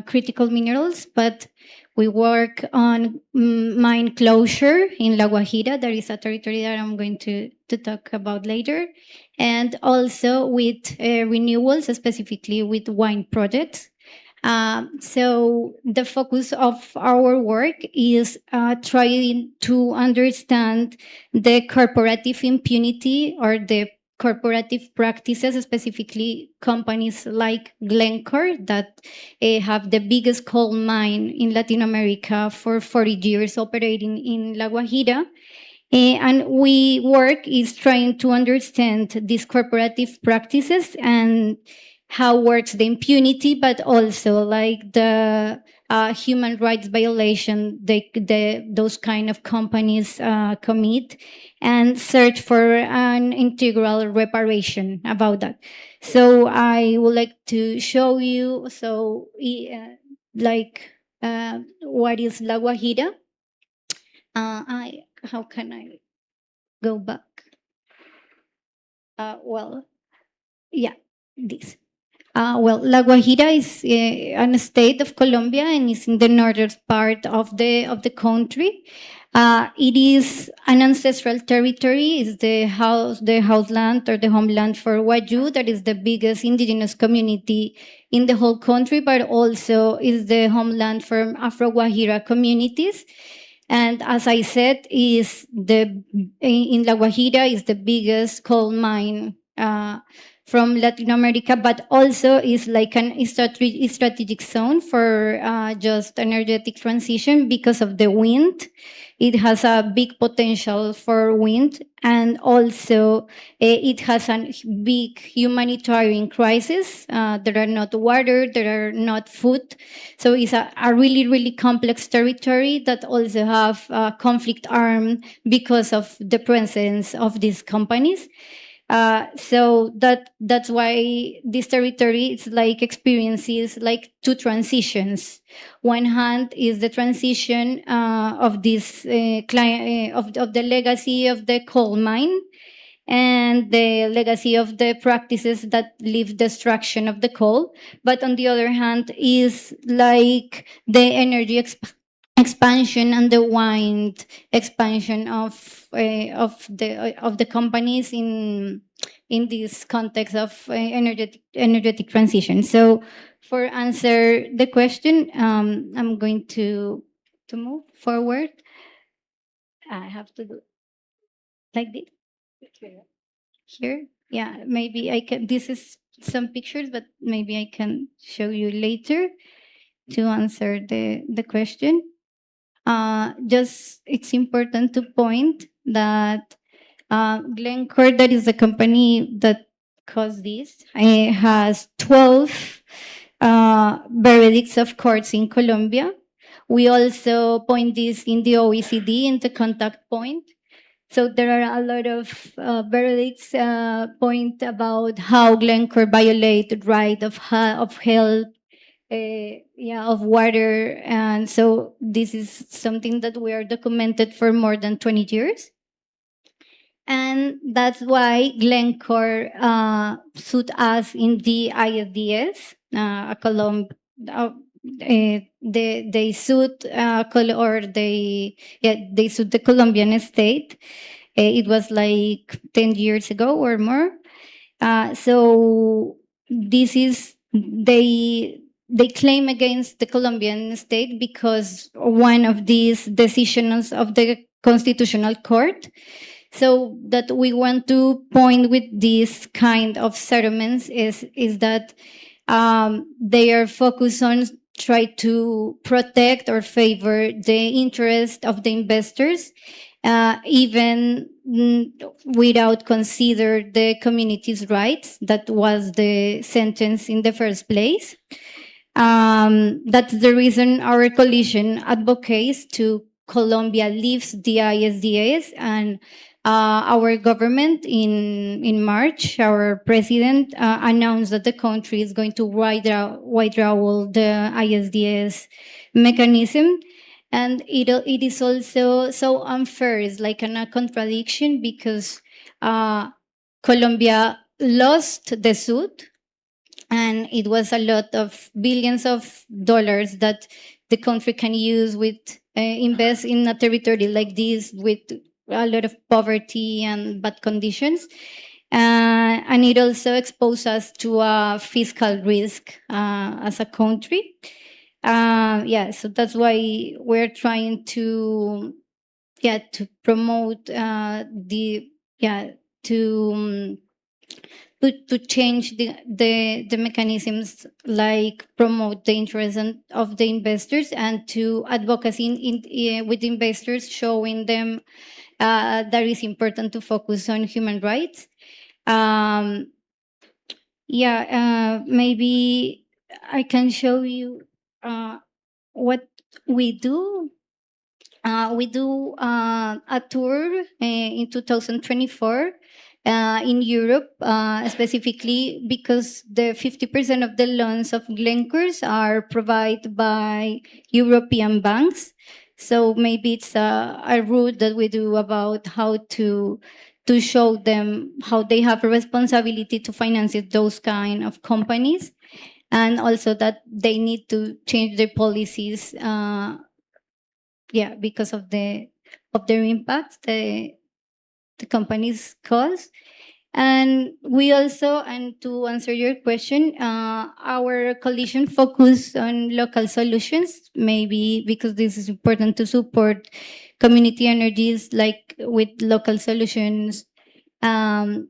critical minerals, but we work on mine closure in La Guajira. That is a territory that I'm going to talk about later. And also with renewables, specifically with wine projects. So the focus of our work is trying to understand the corporative impunity or the corporative practices, specifically companies like Glencore that have the biggest coal mine in Latin America for 40 years operating in La Guajira. And we work is trying to understand these corporative practices and how works the impunity, but also like the human rights violation those kind of companies commit, and search for an integral reparation about that. So I would like to show you what is La Guajira. How can I go back? This. La Guajira is an state of Colombia and is in the northern part of the country. It is an ancestral territory. It's the houseland or the homeland for Wayuu, that is the biggest indigenous community in the whole country, but also is the homeland for Afro-Guajira communities. And as I said, in La Guajira is the biggest coal mine from Latin America, but also is like an strategic zone for just energetic transition because of the wind. It has a big potential for wind, and also it has a big humanitarian crisis. There are not water, there are not food. So it's a really, really complex territory that also have conflict arm because of the presence of these companies. So that's why this territory is like experiences like two transitions. One hand is the transition of this of the legacy of the coal mine, and the legacy of the practices that leave destruction of the coal. But on the other hand, is like the energy expansion and the wind expansion of the companies in this context of energetic transition. So, for answer the question, I'm going to move forward. I have to do like this here. Yeah, maybe I can. This is some pictures, but maybe I can show you later to answer the question. Just it's important to point that Glencore, that is the company that caused this, has 12 verdicts of courts in Colombia. We also point this in the OECD in the contact point. So there are a lot of verdicts point about how Glencore violated right of health, of water, and so this is something that we are documented for more than 20 years. And that's why Glencore sued us in the ISDS, they sued they sued the Colombian state. It was like 10 years ago or more. So this is they claim against the Colombian state because one of these decisions of the Constitutional Court. So that we want to point with these kind of settlements is that they are focused on try to protect or favor the interest of the investors, even without consider the community's rights. That was the sentence in the first place. That's the reason our coalition advocates to Colombia leaves the ISDS, and our government in March, our president announced that the country is going to withdraw the ISDS mechanism. And it is also so unfair. It's like a contradiction because Colombia lost the suit, and it was a lot of billions of dollars that the country can use with invest in a territory like this with a lot of poverty and bad conditions. And it also exposes us to a fiscal risk as a country. So that's why we're trying to promote to change the mechanisms, like promote the interest of the investors and to advocacy with investors, showing them that it's important to focus on human rights. Maybe I can show you what we do. We do a tour in 2024 in Europe, specifically because the 50% of the loans of Glencore's are provided by European banks. So maybe it's a route that we do about how to show them how they have a responsibility to finance those kind of companies, and also that they need to change their policies. Because of their impact the companies cause. And we also, and to answer your question, our coalition focus on local solutions, maybe because this is important to support community energies, like with local solutions that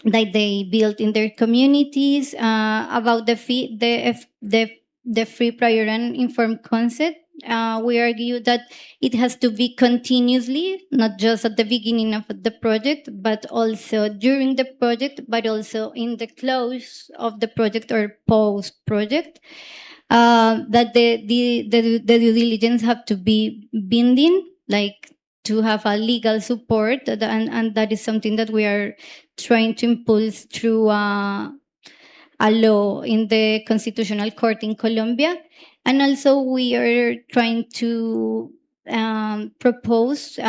they build in their communities, about the free, prior, and informed consent. We argue that it has to be continuously, not just at the beginning of the project, but also during the project, but also in the close of the project or post-project. That the due diligence have to be binding, like to have a legal support, and that is something that we are trying to impulse through a law in the Constitutional Court in Colombia. And also we are trying to proposed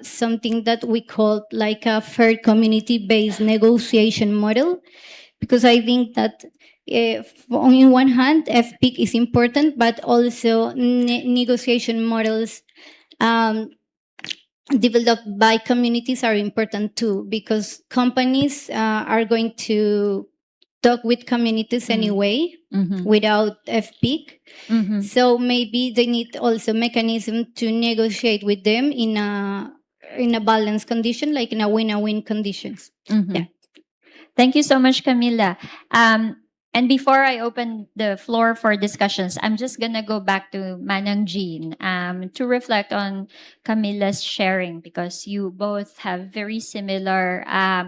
something that we call like a fair community-based negotiation model, because I think that on one hand, FPIC is important, but also negotiation models developed by communities are important too, because companies are going to talk with communities anyway without FPIC. So maybe they need also mechanism to negotiate with them in a balanced condition, like in a win-win conditions. Yeah. Thank you so much, Camila. And before I open the floor for discussions, I'm just going to go back to Manang Jean to reflect on Camila's sharing, because you both have very similar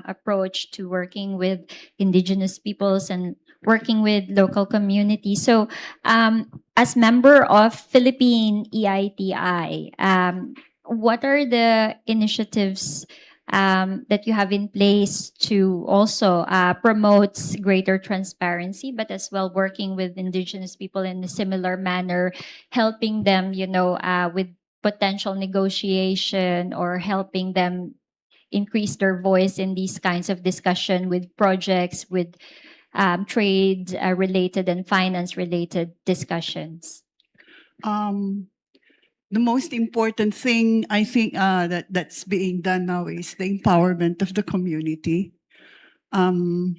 approach to working with indigenous peoples and working with local communities. So as member of Philippine EITI, what are the initiatives that you have in place to also promote greater transparency, but as well working with indigenous people in a similar manner, helping them, with potential negotiation or helping them increase their voice in these kinds of discussion with projects, with trade related and finance related discussions? The most important thing I think that's being done now is the empowerment of the community. There's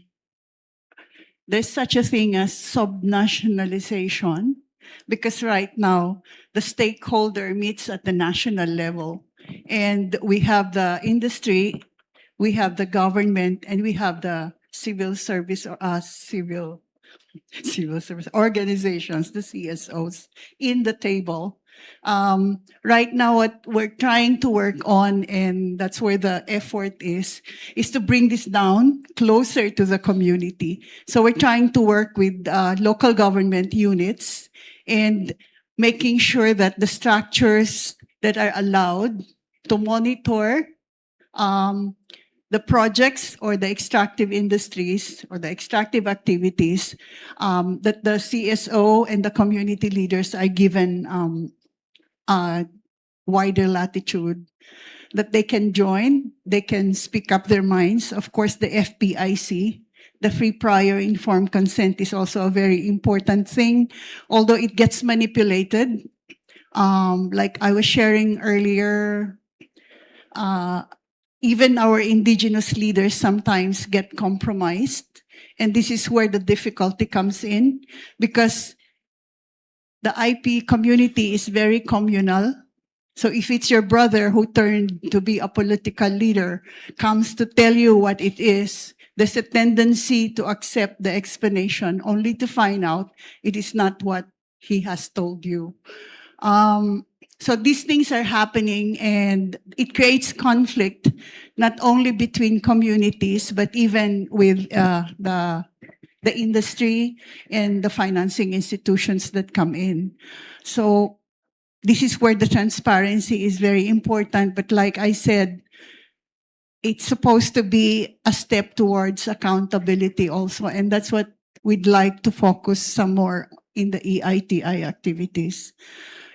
such a thing as subnationalization, because right now the stakeholder meets at the national level, and we have the industry, we have the government, and we have the civil service organizations, the CSOs, in the table. Right now, what we're trying to work on, and that's where the effort is to bring this down closer to the community. So we're trying to work with local government units and making sure that the structures that are allowed to monitor the projects or the extractive industries or the extractive activities, that the CSO and the community leaders are given wider latitude, that they can join, they can speak up their minds. Of course, the FPIC, the free prior informed consent, is also a very important thing, although it gets manipulated. Like I was sharing earlier, even our indigenous leaders sometimes get compromised. And this is where the difficulty comes in, because the IP community is very communal. So if it's your brother who turned to be a political leader, comes to tell you what it is, there's a tendency to accept the explanation only to find out it is not what he has told you. So these things are happening, and it creates conflict, not only between communities, but even with the industry and the financing institutions that come in. So this is where the transparency is very important. But like I said, it's supposed to be a step towards accountability also. And that's what we'd like to focus some more in the EITI activities.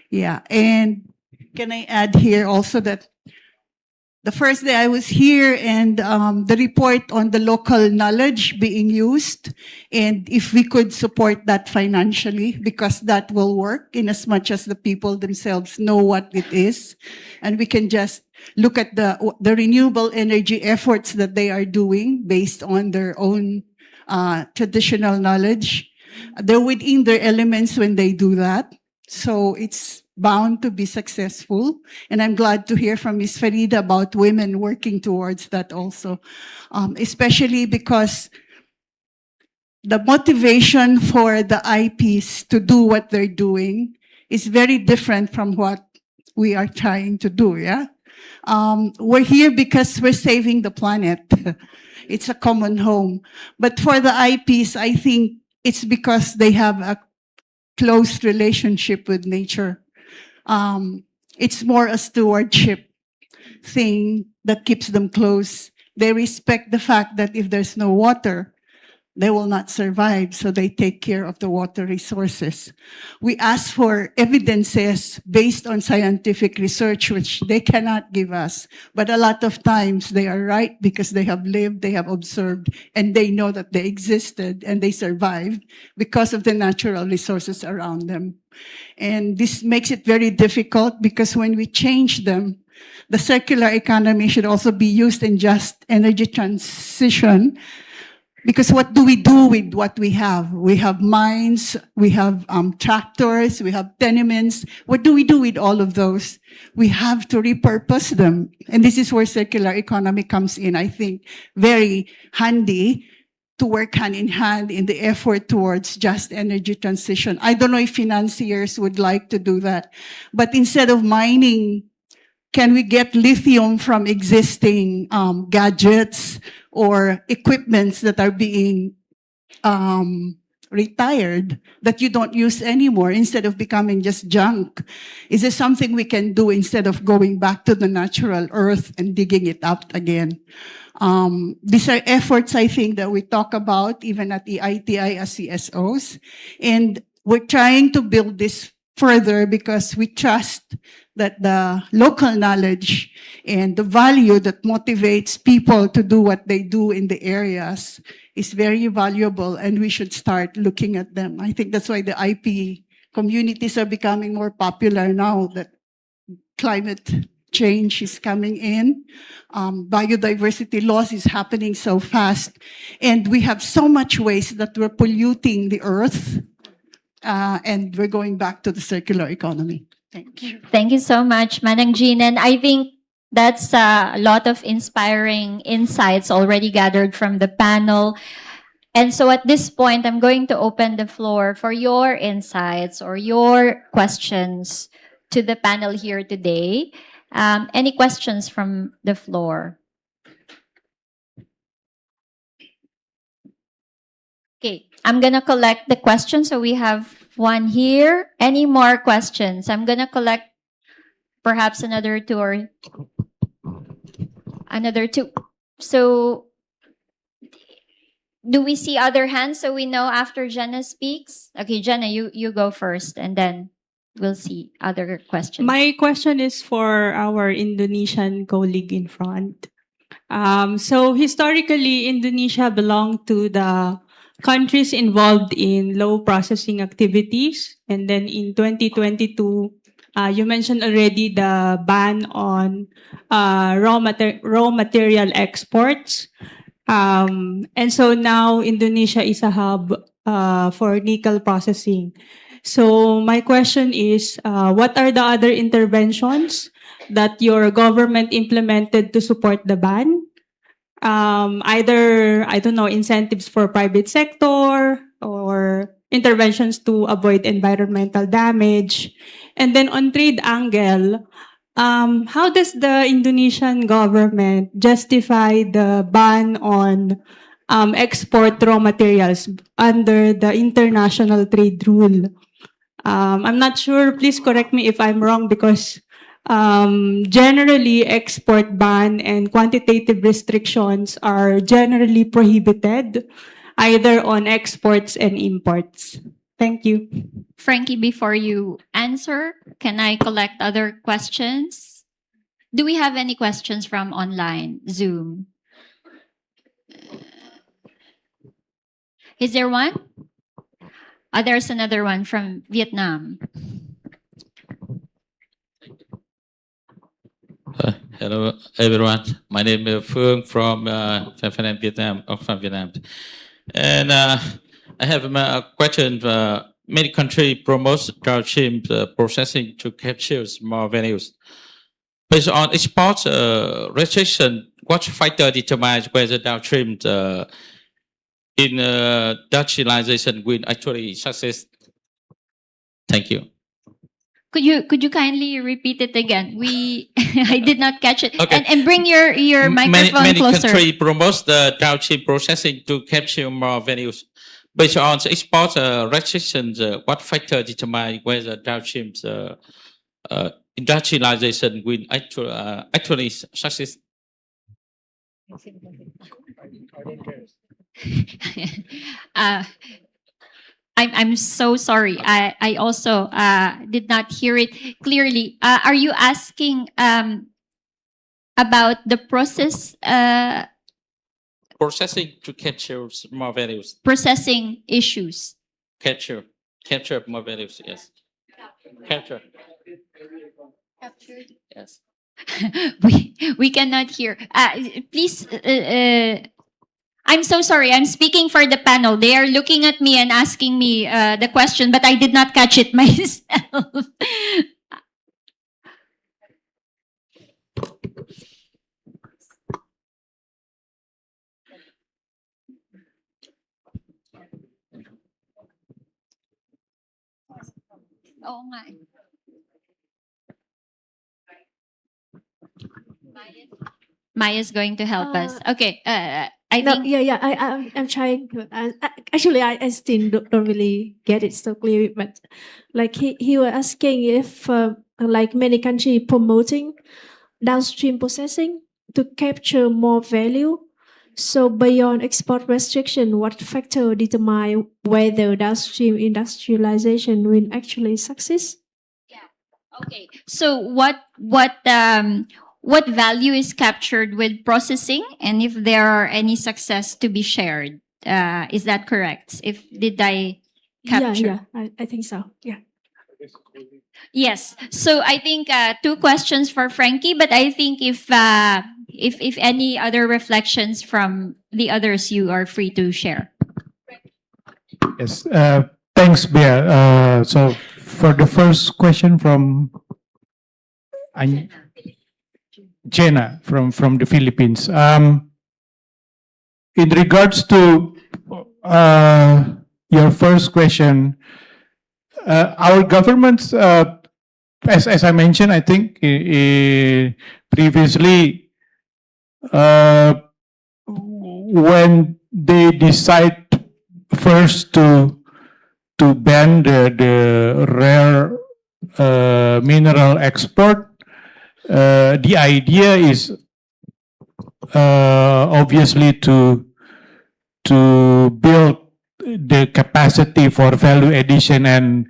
Yeah, and can I add here also that the first day I was here, and the report on the local knowledge being used, and if we could support that financially, because that will work in as much as the people themselves know what it is, and we can just look at the renewable energy efforts that they are doing based on their own traditional knowledge. They're within their elements when they do that. So it's bound to be successful. And I'm glad to hear from Ms. Farida about women working towards that also, especially because the motivation for the IPs to do what they're doing is very different from what we are trying to do, yeah? We're here because we're saving the planet. It's a common home. But for the IPs, I think it's because they have a close relationship with nature. It's more a stewardship thing that keeps them close. They respect the fact that if there's no water, they will not survive, so they take care of the water resources. We ask for evidences based on scientific research, which they cannot give us. But a lot of times they are right because they have lived, they have observed, and they know that they existed and they survived because of the natural resources around them. And this makes it very difficult because when we change them, the circular economy should also be used in just energy transition. Because what do we do with what we have? We have mines, we have tractors, we have tenements. What do we do with all of those? We have to repurpose them. And this is where circular economy comes in, I think, very handy to work hand in hand in the effort towards just energy transition. I don't know if financiers would like to do that. But instead of mining, can we get lithium from existing gadgets or equipments that are being retired that you don't use anymore instead of becoming just junk? Is there something we can do instead of going back to the natural earth and digging it up again? These are efforts, I think, that we talk about even at the ITI as CSOs. And we're trying to build this further because we trust that the local knowledge and the value that motivates people to do what they do in the areas is very valuable, and we should start looking at them. I think that's why the IP communities are becoming more popular now that climate change is coming in. Biodiversity loss is happening so fast, and we have so much waste that we're polluting the earth, and we're going back to the circular economy. Thank you. Thank you so much, Manang Jean. And I think that's a lot of inspiring insights already gathered from the panel. And so at this point, I'm going to open the floor for your insights or your questions to the panel here today. Any questions from the floor? Okay, I'm going to collect the questions. So we have one here. Any more questions? I'm going to collect perhaps another two or another two. So do we see other hands so we know after Jenna speaks? Okay, Jenna, you go first and then we'll see other questions. My question is for our Indonesian colleague in front. So historically, Indonesia belonged to the countries involved in low processing activities. And then in 2022, you mentioned already the ban on raw material exports. And so now Indonesia is a hub for nickel processing. So my question is, what are the other interventions that your government implemented to support the ban? Either, I don't know, incentives for private sector or interventions to avoid environmental damage. And then on trade angle, how does the Indonesian government justify the ban on export raw materials under the international trade rule? I'm not sure, please correct me if I'm wrong, because generally export ban and quantitative restrictions are generally prohibited either on exports and imports. Thank you. Frankie, before you answer, can I collect other questions? Do we have any questions from online, Zoom? Is there one? There's another one from Vietnam. Hello, everyone. My name is Phương from FFA Vietnam, Vietnam. And I have a question. Many countries promote downstream processing to capture more values. Based on export restriction, what factor determines whether downstream industrialization will actually success? Thank you. Could you kindly repeat it again? I did not catch it. Okay. And bring your microphone many closer. Many countries promote the downstream processing to capture more values. Based on export restrictions, what factor determine whether downstream industrialization will actually success? uh, I'm so sorry. I also did not hear it clearly. Are you asking about the Processing to capture more values. processing issues? Capture more values. Yes. Capture. Yes. we cannot hear. Please. I'm so sorry. I'm speaking for the panel. They are looking at me and asking me the question, but I did not catch it myself. Oh my. Maya's going to help us. Okay. I No, think. yeah. I'm trying. Actually, I still don't really get it so clearly. But like he was asking if like many countries promoting downstream processing to capture more value. So beyond export restriction, what factor determine whether downstream industrialization will actually succeed? Okay. So what value is captured with processing, and if there are any success to be shared? Is that correct? Did I capture? Yeah. I think so. Yeah. Yes. So I think two questions for Frankie, but I think if any other reflections from the others, you are free to share. Yes. Thanks, Bea. So for the first question from Jenna from the Philippines. In regards to your first question, our governments, as I mentioned, I think previously, when they decide first to ban the rare mineral export, the idea is obviously to build the capacity for value addition, and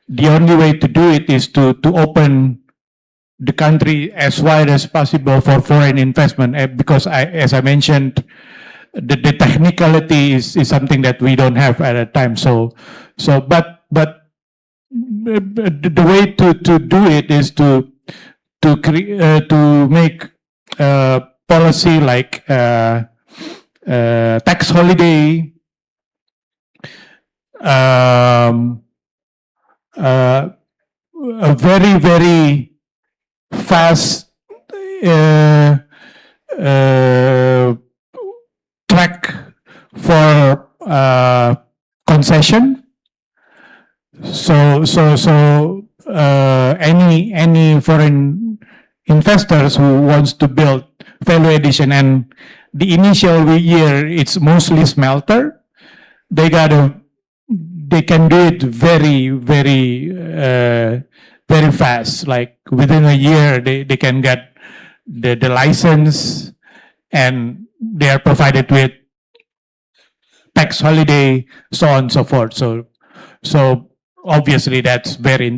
the only way to do it is to open the country as wide as possible for foreign investment. Because as I mentioned, the technicality is something that we don't have at a time. But the way to do it is to make policy like tax holiday, a very fast track for concession. So any foreign investors who wants to build value addition, and the initial year it's mostly smelter, they can do it very fast. Like within a year, they can get the license, and they are provided with tax holiday, so on and so forth. So obviously that's very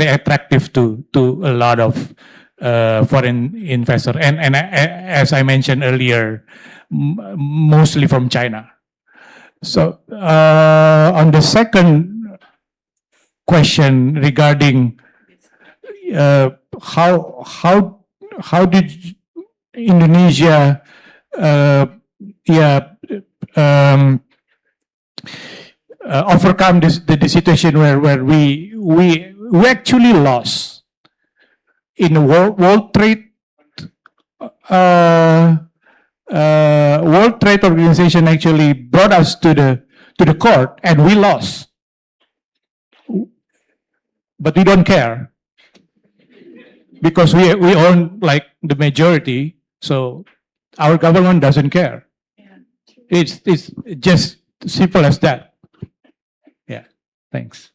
attractive to a lot of foreign investor, and as I mentioned earlier, mostly from China. So on the second question regarding how did Indonesia overcome the situation where we actually lost in the World Trade Organization actually brought us to the court, and we lost, but we don't care because we own like the majority, so our government doesn't care. It's just simple as that. Yeah, thanks.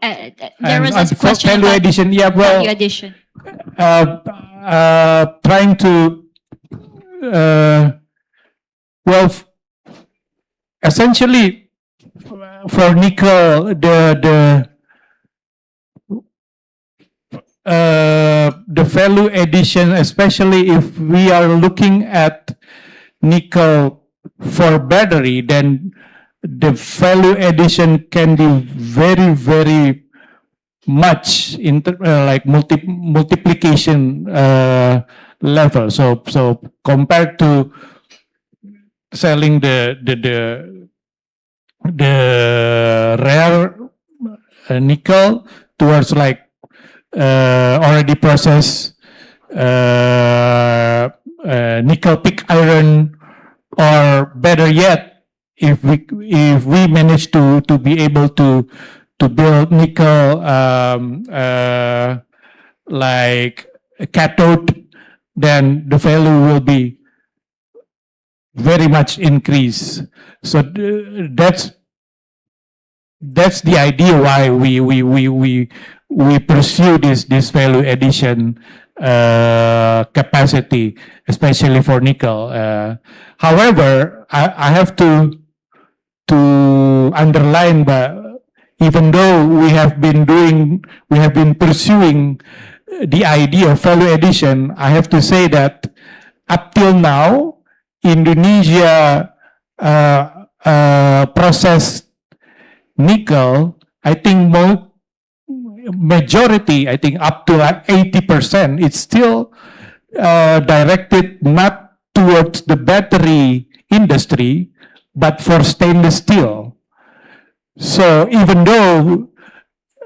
There was a question value about addition. Yeah, well, value addition. Trying to Well, essentially, for nickel, the value addition, especially if we are looking at nickel for battery, then the value addition can be very, very much in like multiplication level. So compared to selling the rare nickel towards like already processed nickel pig iron, or better yet, if we manage to be able to build nickel like a cathode, then the value will be very much increased. So that's the idea why we pursue this value addition capacity, especially for nickel. However, I have to underline that even though we have been pursuing the idea of value addition, I have to say that up till now, Indonesia processed nickel, I think majority, I think up to like 80%, it's still directed not towards the battery industry, but for stainless steel. So even though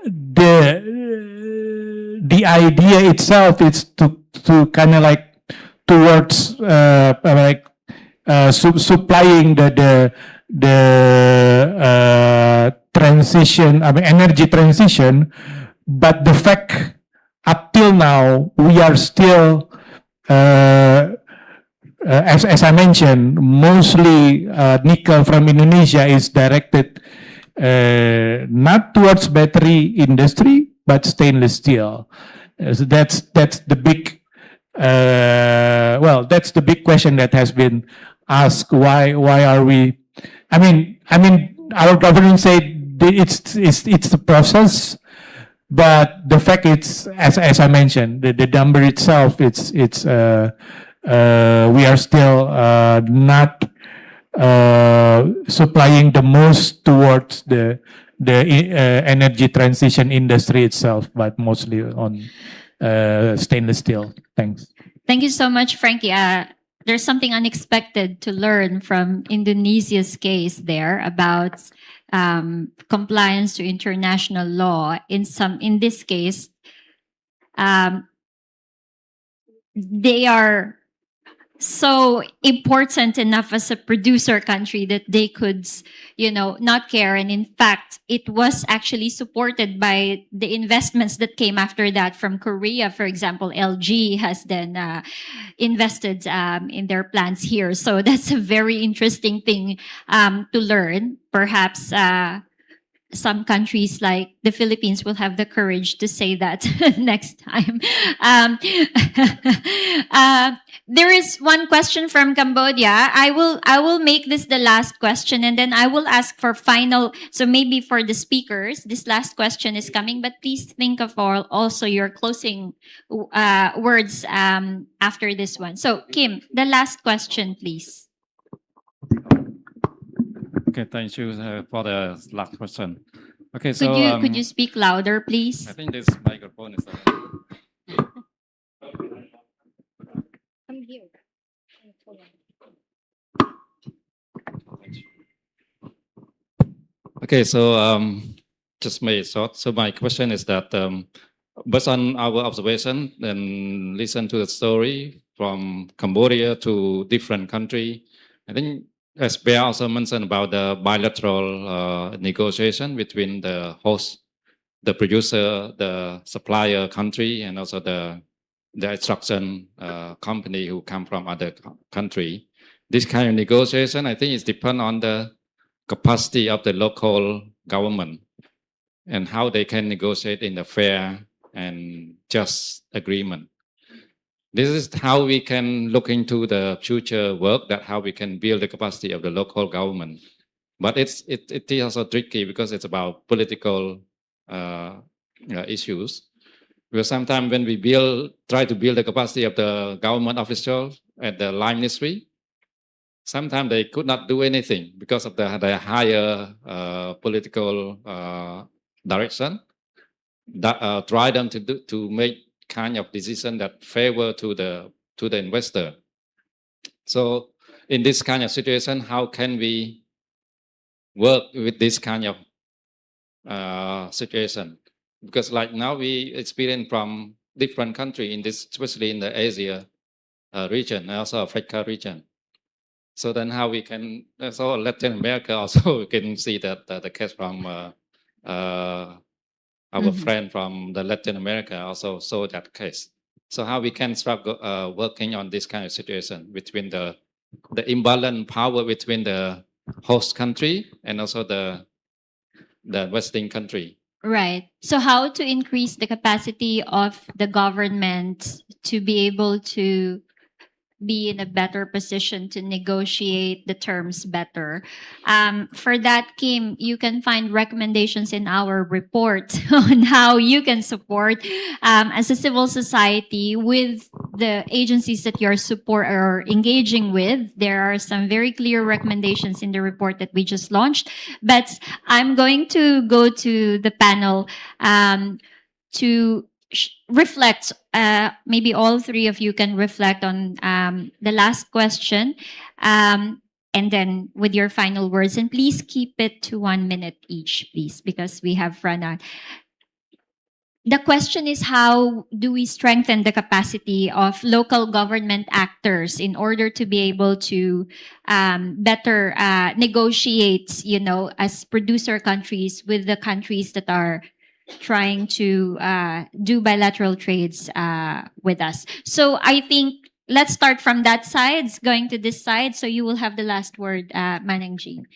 the idea itself is to kind of like towards supplying the transition, I mean energy transition, but the fact up till now we are still as I mentioned, mostly nickel from Indonesia is directed not towards battery industry, but stainless steel. So that's the big that's the big question that has been asked. Why are we? I mean, our government said it's the process, but the fact it's as I mentioned, the number itself, it's we are still not supplying the most towards the energy transition industry itself, but mostly on stainless steel. Thanks. Thank you so much, Frankie. There's something unexpected to learn from Indonesia's case there about compliance to international law. In this case, they are so important enough as a producer country that they could, not care. And in fact, it was actually supported by the investments that came after that from Korea. For example, LG has then invested in their plants here. So that's a very interesting thing to learn. Perhaps some countries like the Philippines will have the courage to say that next time. There is one question from Cambodia. I will make this the last question, and then I will ask for final. So maybe for the speakers, this last question is coming, but please think of also your closing words after this one. So Kim, the last question, please. Okay, thank you for the last question. Okay, so could you speak louder, please? I think this microphone is. Come here. Okay, so just my thought. So my question is that based on our observation and listen to the story from Cambodia to different country, I think as Bear also mentioned about the bilateral negotiation between the host, the producer, the supplier country, and also the extraction company who come from other country. This kind of negotiation, I think, is depend on the capacity of the local government and how they can negotiate in a fair and just agreement. This is how we can look into the future work, that how we can build the capacity of the local government. But it is also tricky because it's about political issues. Because sometimes when we try to build the capacity of the government officials at the line ministry, sometimes they could not do anything because of the higher political direction that try them to make kind of decision that favor to the investor. So in this kind of situation, how can we work with this kind of situation? Because like now we experience from different countries in this, especially in the Asia region, and also Africa region. So then how we can, so Latin America also we can see that the case from our friend from the Latin America also saw that case. So how we can start working on this kind of situation between the imbalance power between the host country and also the Western country. Right. So how to increase the capacity of the government to be able to be in a better position to negotiate the terms better. For that, Kim, you can find recommendations in our report on how you can support as a civil society with the agencies that you're support or engaging with. There are some very clear recommendations in the report that we just launched. But I'm going to go to the panel to reflect. Maybe all three of you can reflect on the last question, and then with your final words. And please keep it to 1 minute each, please, because we have run out. The question is, how do we strengthen the capacity of local government actors in order to be able to better negotiate, as producer countries with the countries that are trying to do bilateral trades with us. So I think let's start from that side, going to this side. So you will have the last word, Manang Jean.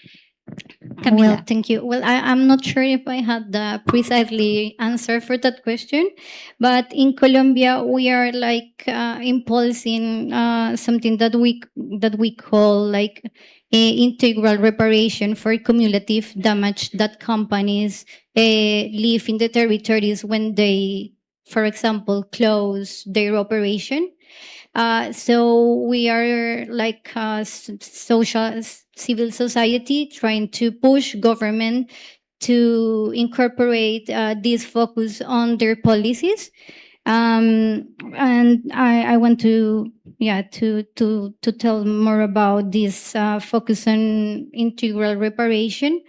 Well, thank you. Well, I'm not sure if I had the precisely answer for that question, but in Colombia we are like impulsing something that we call like integral reparation for cumulative damage that companies live in the territories when they, for example, close their operation. So we are like civil society trying to push government to incorporate this focus on their policies. And I want to tell more about this focus on integral reparation.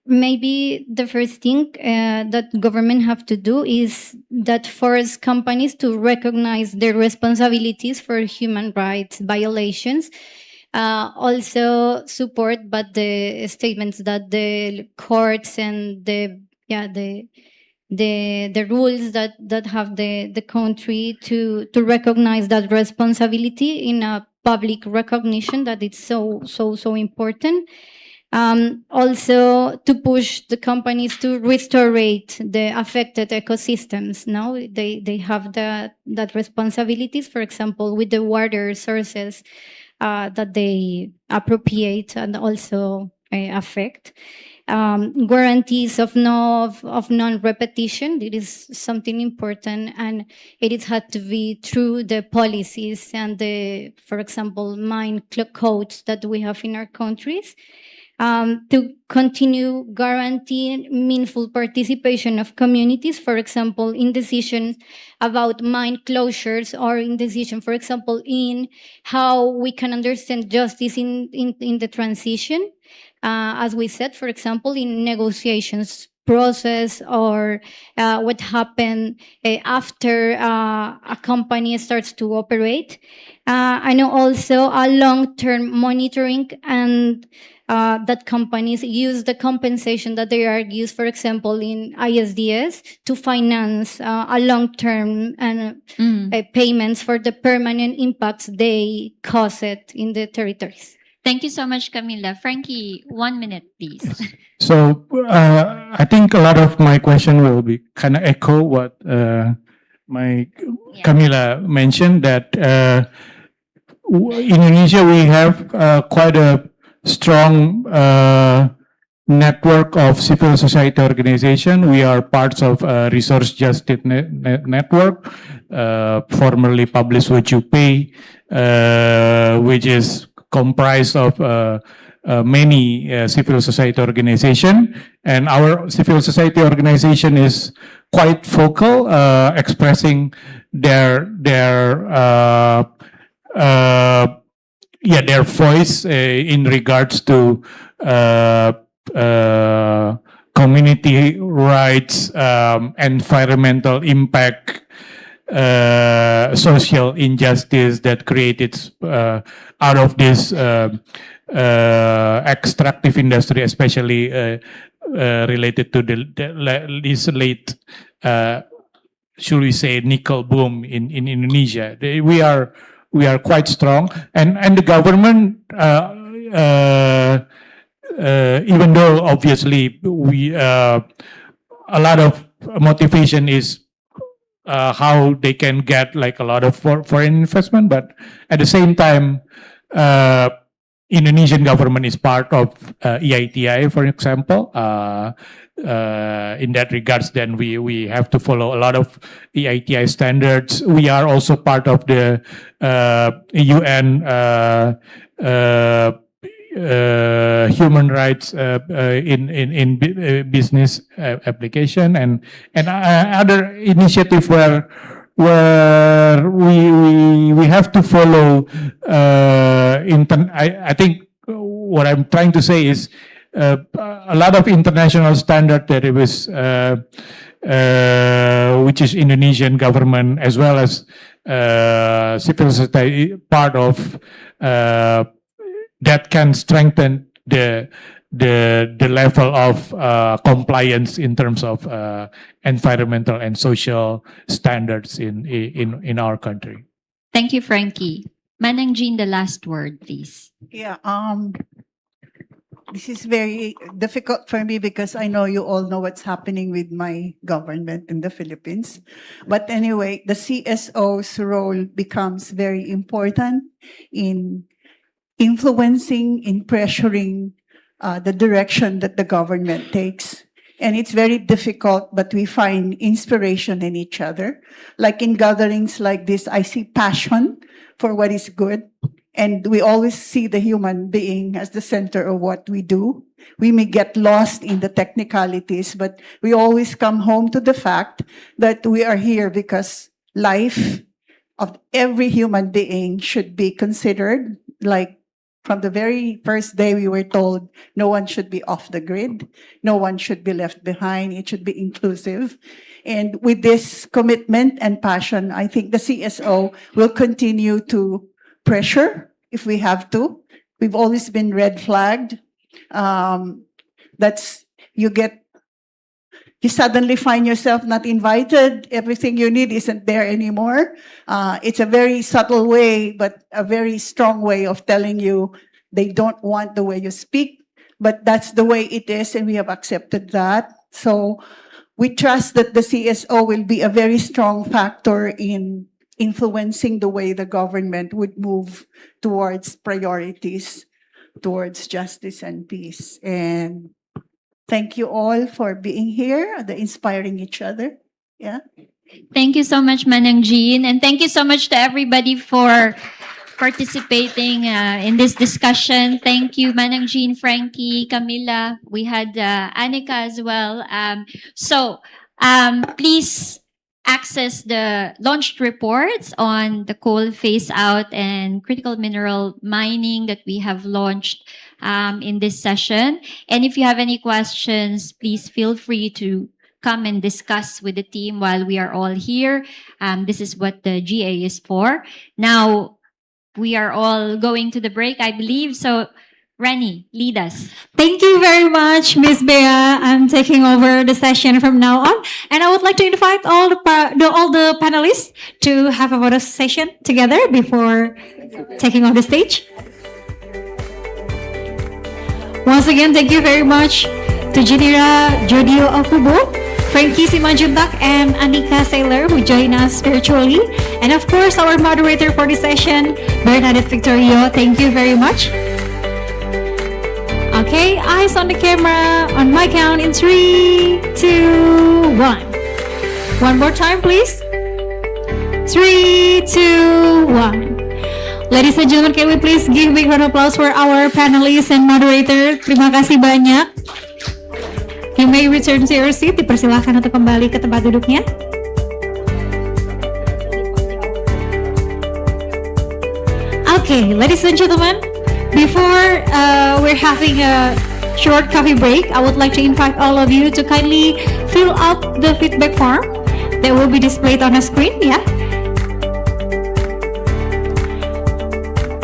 Maybe the first thing that government have to do is that force companies to recognize their responsibilities for human rights violations. Also support, but the statements that the courts and the rules that have the country to recognize that responsibility in a public recognition, that it's so important. Also to push the companies to restore the affected ecosystems. Now they have that responsibilities, for example, with the water sources that they appropriate and also affect. Guarantees of non-repetition. It is something important, and it had to be through the policies and the, for example, mine codes that we have in our countries. To continue guaranteeing meaningful participation of communities, for example, in decisions about mine closures, or in decision, for example, in how we can understand justice in the transition. As we said, for example, in negotiations process, or what happened after a company starts to operate. I know also a long-term monitoring, and that companies use the compensation that they are used, for example, in ISDS to finance a long-term and payments for the permanent impacts they cause it in the territories. Thank you so much, Camila. Frankie, 1 minute, please. So I think a lot of my question will be kind of echo what Camila mentioned that Indonesia, we have quite a strong network of civil society organization. We are parts of Resource Justice Network, formerly published PWYP, which is comprised of many civil society organization, and our civil society organization is quite vocal, expressing their voice in regards to community rights, environmental impact, social injustice that created out of this extractive industry, especially related to this late, should we say, nickel boom in Indonesia. We are quite strong, and the government, even though obviously we a lot of motivation is how they can get like a lot of foreign investment, but at the same time, Indonesian government is part of EITI, for example. In that regards, then we have to follow a lot of EITI standards. We are also part of the UN human rights in business application, and other initiative where we have to follow. I think what I'm trying to say is a lot of international standard that it was, which is Indonesian government as well as civil society part of. That can strengthen the level of compliance in terms of environmental and social standards in our country. Thank you, Frankie. Manang Jean, the last word, please. Yeah, this is very difficult for me because I know you all know what's happening with my government in the Philippines. But anyway, the CSO's role becomes very important in influencing, in pressuring the direction that the government takes. And it's very difficult, but we find inspiration in each other. Like in gatherings like this, I see passion for what is good. And we always see the human being as the center of what we do. We may get lost in the technicalities, but we always come home to the fact that we are here because life of every human being should be considered. Like from the very first day, we were told no one should be off the grid. No one should be left behind. It should be inclusive. And with this commitment and passion, I think the CSO will continue to pressure if we have to. We've always been red flagged. You suddenly find yourself not invited. Everything you need isn't there anymore. It's a very subtle way, but a very strong way of telling you they don't want the way you speak, but that's the way it is, and we have accepted that. So we trust that the CSO will be a very strong factor in influencing the way the government would move towards priorities, towards justice and peace. And thank you all for being here, the inspiring each other. Yeah. Thank you so much, Manang Jean. And thank you so much to everybody for participating in this discussion. Thank you, Manang Jean, Frankie, Camila. We had Annika as well. Please access the launched reports on the coal phase out and critical mineral mining that we have launched in this session. And if you have any questions, please feel free to come and discuss with the team while we are all here. This is what the GA is for. Now, we are all going to the break, I believe. So, Rani, lead us. Thank you very much, Ms. Bea. I'm taking over the session from now on. And I would like to invite all the panelists to have a photo session together before taking on the stage. Once again, thank you very much to Janira Jodio Okubo Frankie Simanjuntak and Anika Saylor, who join us virtually. And of course, our moderator for this session, Bernadette Victorio. Thank you very much. Okay, eyes on the camera on my count in 3, 2, 1. One more time, please. 3, 2, 1. Ladies and gentlemen, can we please give a big round of applause for our panelists and moderator? Terima kasih banyak. You may return to your seat. Dipersilakan untuk kembali ke tempat duduknya. Okay, ladies and gentlemen, before we're having a short coffee break, I would like to invite all of you to kindly fill out the feedback form that will be displayed on the screen. Yeah.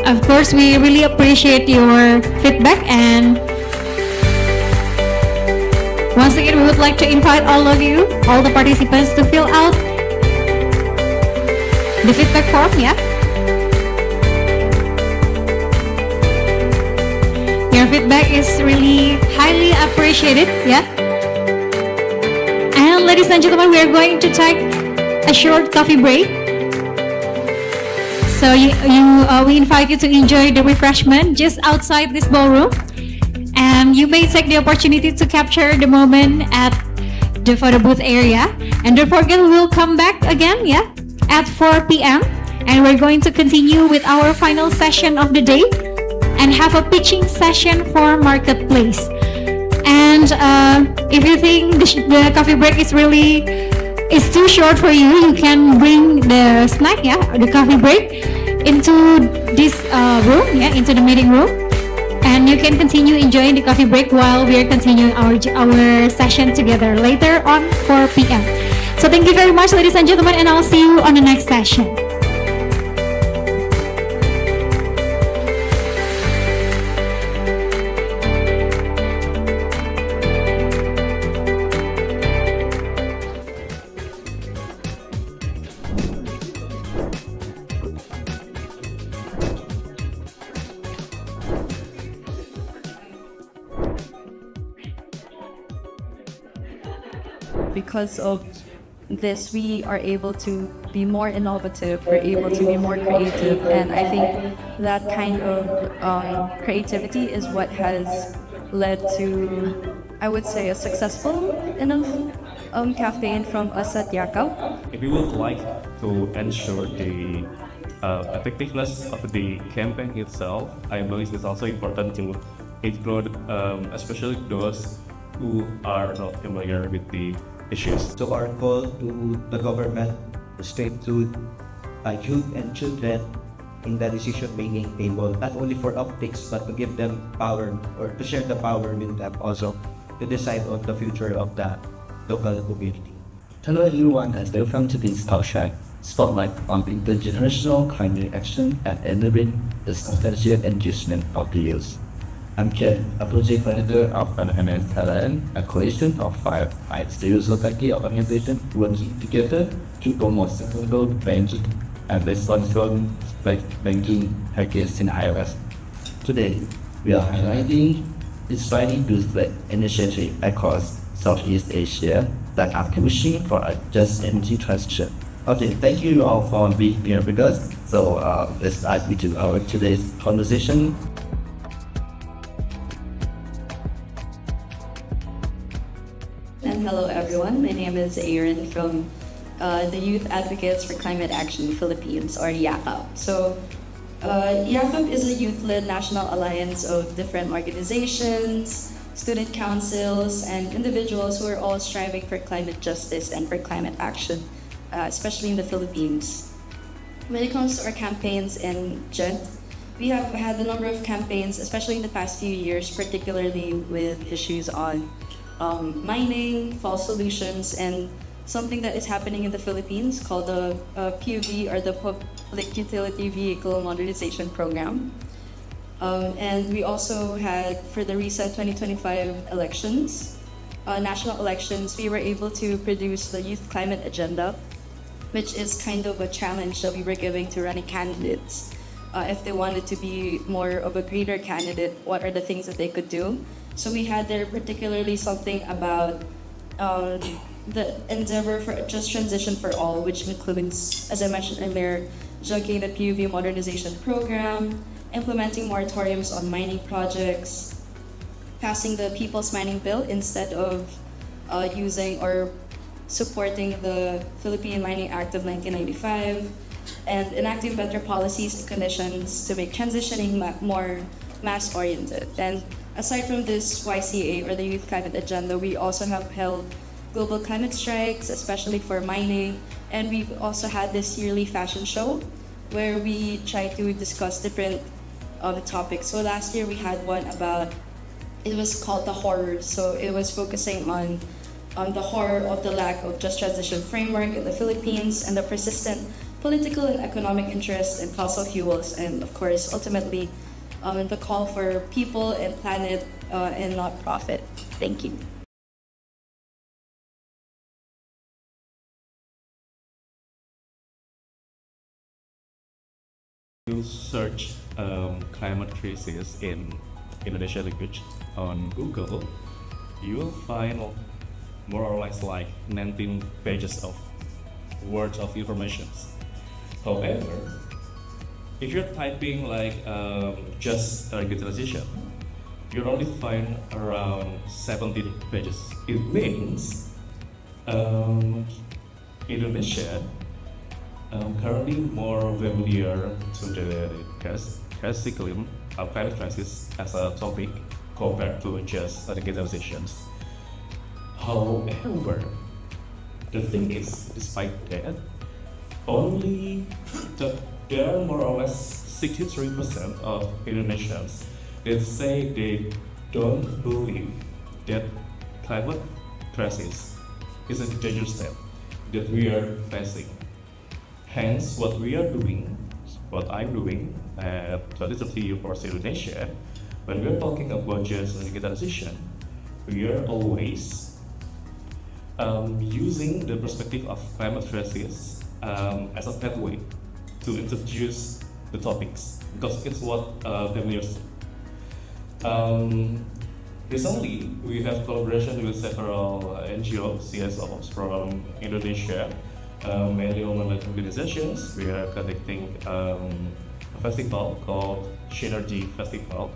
Of course, we really appreciate your feedback, and once again, we would like to invite all of you, all the participants, to fill out the feedback form. Yeah. Your feedback is really highly appreciated. Yeah. And ladies and gentlemen, we are going to take a short coffee break. So we invite you to enjoy the refreshment just outside this ballroom. And you may take the opportunity to capture the moment at the photo booth area. And don't forget, we'll come back again, yeah, at 4 p.m. And we're going to continue with our final session of the day and have a pitching session for Marketplace. And if you think the coffee break is too short for you, you can bring the snack, yeah, the coffee break into this room, yeah, into the meeting room, and you can continue enjoying the coffee break while we are continuing our session together later on 4 p.m. So thank you very much, ladies and gentlemen, and I'll see you on the next session. Because of this, we are able to be more innovative, we're able to be more creative, and I think that kind of creativity is what has led to, I would say, a successful enough campaign from us at Yakab. If we would like to ensure the effectiveness of the campaign itself, I believe it's also important to include especially those who are not familiar with the issues. So our call to the government, the state, to youth and children in the decision-making table, not only for optics, but to give them power, or to share the power with them also, to decide on the future of the local community. Hello everyone, and welcome to this talk spotlight on intergenerational climate action and enabling the substantial engagement of the youth. I'm Ken, a project manager of an MS Talent, a coalition of 5 civil society organizations working together to promote sustainable banking and responsible banking practices in iOS. Today, we are highlighting inspiring youth initiatives across Southeast Asia that are pushing for a just energy transition. Okay, thank you all for being here with us. So let's dive into our today's conversation. And hello everyone, my name is Aaron from the Youth Advocates for Climate Action Philippines, or YAKAP. So YAKAP is a youth-led national alliance of different organizations, student councils, and individuals who are all striving for climate justice and for climate action, especially in the Philippines. When it comes to our campaigns in JED, we have had a number of campaigns, especially in the past few years, particularly with issues on mining, false solutions, and something that is happening in the Philippines called the PUV, or the Public Utility Vehicle Modernization Program. And we also had, for the recent 2025 elections, national elections, we were able to produce the Youth Climate Agenda, which is kind of a challenge that we were giving to running candidates. If they wanted to be more of a greater candidate, what are the things that they could do? So we had there particularly something about um, the endeavor for just transition for all, which includes, as I mentioned earlier, junking the PUV modernization program, implementing moratoriums on mining projects, passing the People's Mining Bill instead of using or supporting the Philippine Mining Act of 1995, and enacting better policies and conditions to make transitioning more mass-oriented. And aside from this YCA, or the Youth Climate Agenda, we also have held global climate strikes, especially for mining, and we've also had this yearly fashion show where we try to discuss different topics. So last year we had one about, it was called The Horror. So it was focusing on the horror of the lack of just transition framework in the Philippines and the persistent political and economic interest in fossil fuels, and of course, ultimately, the call for people and planet and not profit. Thank you. You search climate crisis in Indonesia language on Google, you will find more or less like 19 pages of words of information. However, if you're typing like just energy transition, you only find around 17 pages. It means Indonesia currently more familiar to the climate crisis as a topic compared to just energy transitions. However, the thing is, despite that, there are more or less 63% of Indonesians that say they don't believe that climate crisis is a dangerous step that we are facing. Hence, what we are doing, what I'm doing at 2030 for Indonesia, when we are talking about just energy transition, we are always using the perspective of climate crisis as a pathway to introduce the topics, because it's what familiar. Recently, we have collaboration with several NGOs, CSOs from Indonesia, mainly women-led organizations. We are conducting a festival called Synergy Festival.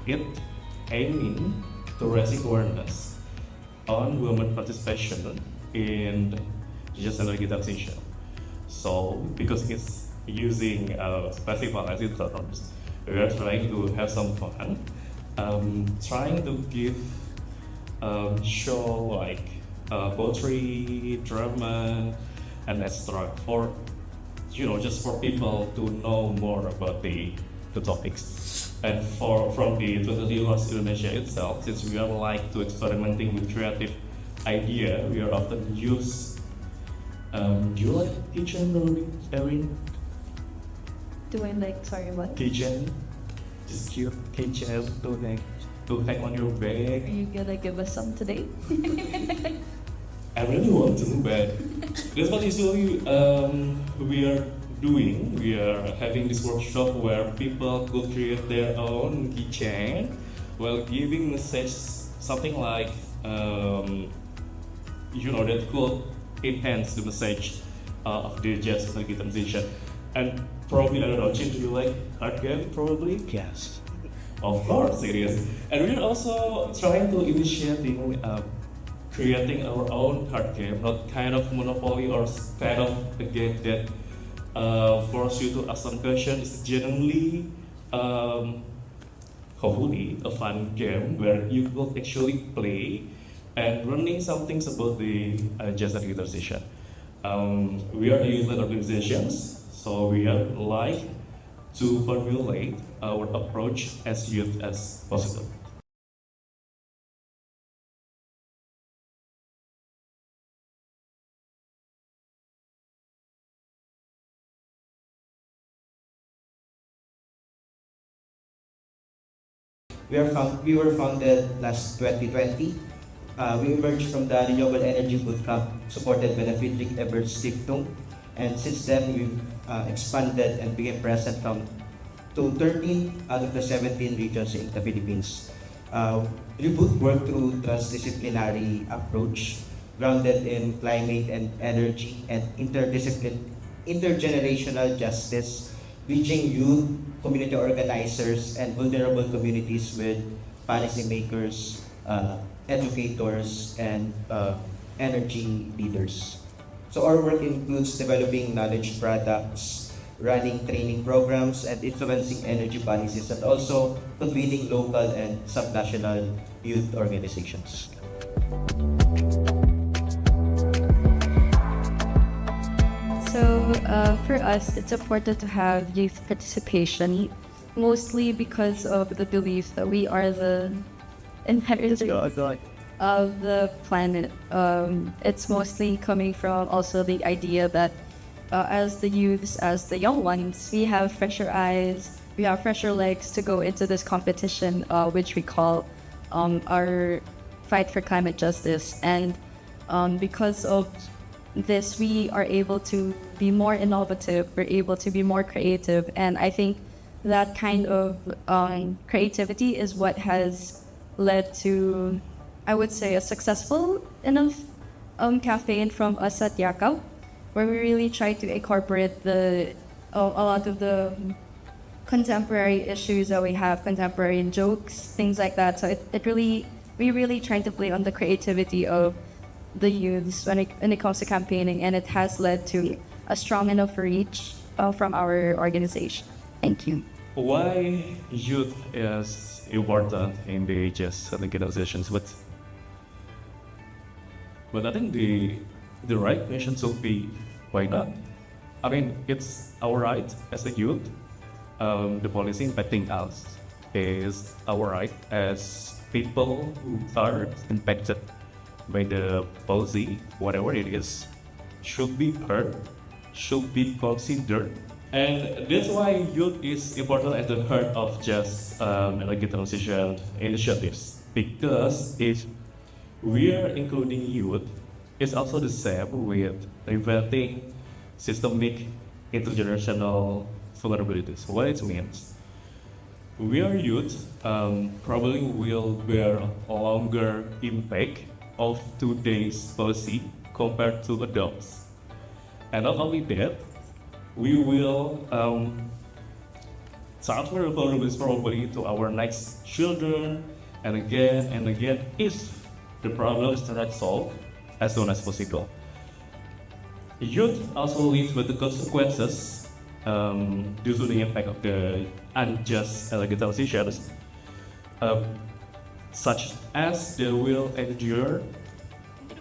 It aiming to raise awareness on women participation in just energy transition. So, because it's using a festival as its terms, we are trying to have some fun, trying to give show like poetry, drama, and etc. for just for people to know more about the topics. And from the 20 years Indonesia itself, since we are like to experimenting with creative idea, we are often use. Do you like kitchen, Erin? Do I like, sorry, what? Kitchen, just cute kitchen to hang on your bag. Are you gonna give us some today? I really want to, but that's what usually we are doing. We are having this workshop where people could create their own kitchen while giving message something like that could enhance the message of the just energy transition. And probably, I don't know, Chin, do you like card game? Probably? Yes. Of course it is. And we're also trying to initiating creating our own card game, not kind of Monopoly or kind of a game that force you to ask some questions. It's generally, hopefully, a fun game where you will actually play and learning some things about the just energy transition. We are youth-led organizations, so we are like to formulate our approach as youth as possible. We were founded last 2020. We emerged from the renewable energy bootcamp supported by the Friedrich Ebert Stiftung, and since then we've expanded and became present to 13 out of the 17 regions in the Philippines. We both work through transdisciplinary approach grounded in climate and energy and intergenerational justice, reaching youth, community organizers, and vulnerable communities with policymakers, educators, and energy leaders. So our work includes developing knowledge products, running training programs, and influencing energy policies, and also convening local and subnational youth organizations. So for us, it's important to have youth participation, mostly because of the belief that we are the inheritors of the planet. It's mostly coming from also the idea that as the youths, as the young ones, we have fresher eyes, we have fresher legs to go into this competition, which we call our fight for climate justice. And because of this, we are able to be more innovative, we're able to be more creative. And I think that kind of creativity is what has led to, I would say, a successful enough campaign from us at Yakap, where we really try to incorporate a lot of the contemporary issues that we have, contemporary jokes, things like that. So we really try to play on the creativity of the youths when it comes to campaigning, and it has led to a strong enough reach from our organization. Thank you. Why youth is important in the just organizations, but I think the right question should be why not? I mean, it's our right as a youth. The policy impacting us is our right as people who are impacted by the policy, whatever it is, should be heard, should be considered. And that's why youth is important at the heart of just energy transition initiatives. Because if we are including youth, it's also the same with preventing systemic intergenerational vulnerabilities. What it means, we are youth, probably will bear a longer impact of today's policy compared to adults. And not only that, we will transfer vulnerabilities probably to our next children, and again, if the problems are not solved as soon as possible. Youth also live with the consequences due to the impact of the unjust energy transitions, such as they will endure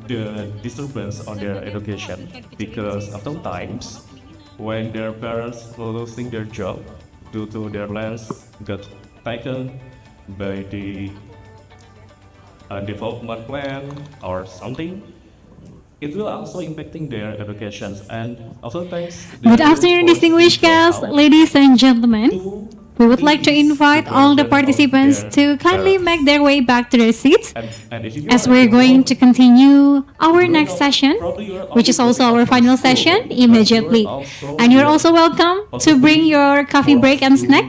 the disturbance on their education, because oftentimes when their parents were losing their job due to their lands got taken by the development plan or something, it will also impacting their educations, and oftentimes. Good afternoon, distinguished guests, ladies and gentlemen. We would like to invite all the participants to kindly make their way back to their seats as we're going to continue our next session, which is also our final session, immediately. And you're also welcome to bring your coffee break and snack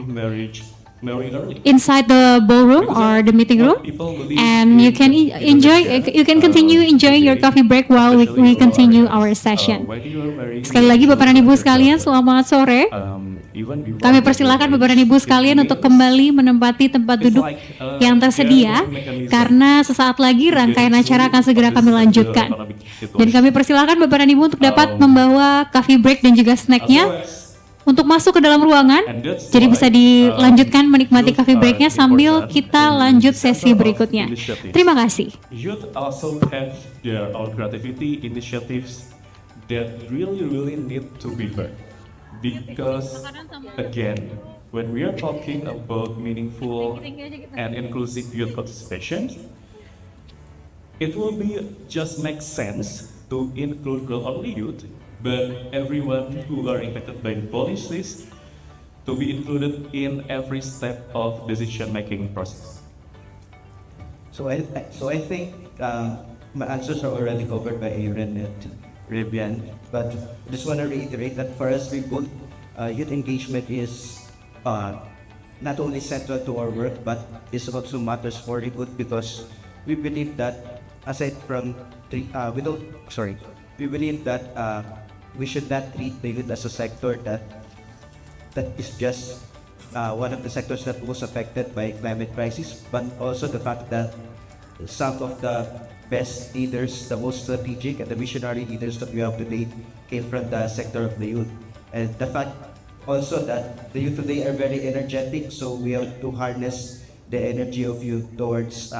inside the ballroom or the meeting room, and you can continue enjoying your coffee break while we continue our session. Sekali lagi Bapak dan Ibu sekalian, selamat sore. Kami persilakan Bapak dan Ibu sekalian untuk kembali menempati tempat duduk yang tersedia, karena sesaat lagi rangkaian acara akan segera kami lanjutkan. Dan kami persilakan Bapak dan Ibu untuk dapat membawa coffee break dan juga snacknya untuk masuk ke dalam ruangan, jadi bisa dilanjutkan menikmati coffee breaknya sambil kita lanjut sesi berikutnya. Terima kasih. Youth also have their own creativity initiatives that really need to be heard. Because again, when we are talking about meaningful and inclusive youth participation, it will be just make sense to include not only youth, but everyone who are impacted by the policies to be included in every step of decision-making process. So I think my answers are already covered by Aaron and Rivian, but just want to reiterate that for us, we both youth engagement is not only central to our work, but is also matters for the good, because we believe that aside from we believe that we should not treat the youth as a sector that is just one of the sectors that was affected by climate crisis, but also the fact that some of the best leaders, the most strategic and the visionary leaders that we have today came from the sector of the youth. And the fact also that the youth today are very energetic, so we have to harness the energy of youth towards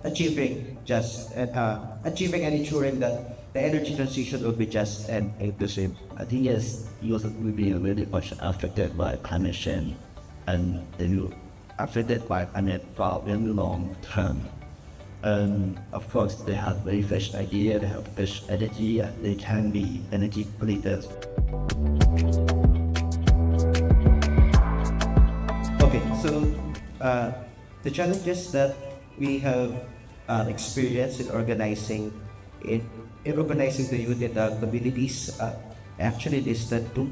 achieving and ensuring that the energy transition will be just and inclusive. I think yes, youth will be very much affected by climate change, and they will affected by climate for a very long term. And of course, they have very fresh idea, they have fresh energy, and they can be energy leaders. Okay, so the challenges that we have experienced in organizing the youth in the communities actually listed two.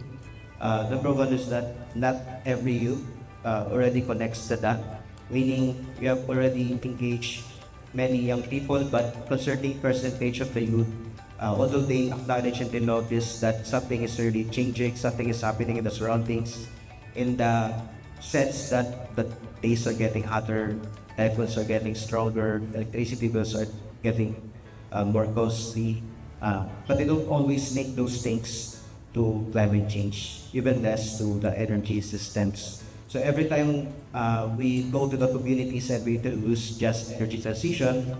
Number one is that not every youth already connects to that, meaning we have already engaged many young people, but concerning percentage of the youth, although they acknowledge and they notice that something is really changing, something is happening in the surroundings, in the sense that the days are getting hotter, typhoons are getting stronger, electricity bills are getting more costly, but they don't always link those things to climate change, even less to the energy systems. So every time we go to the communities and we use just energy transition,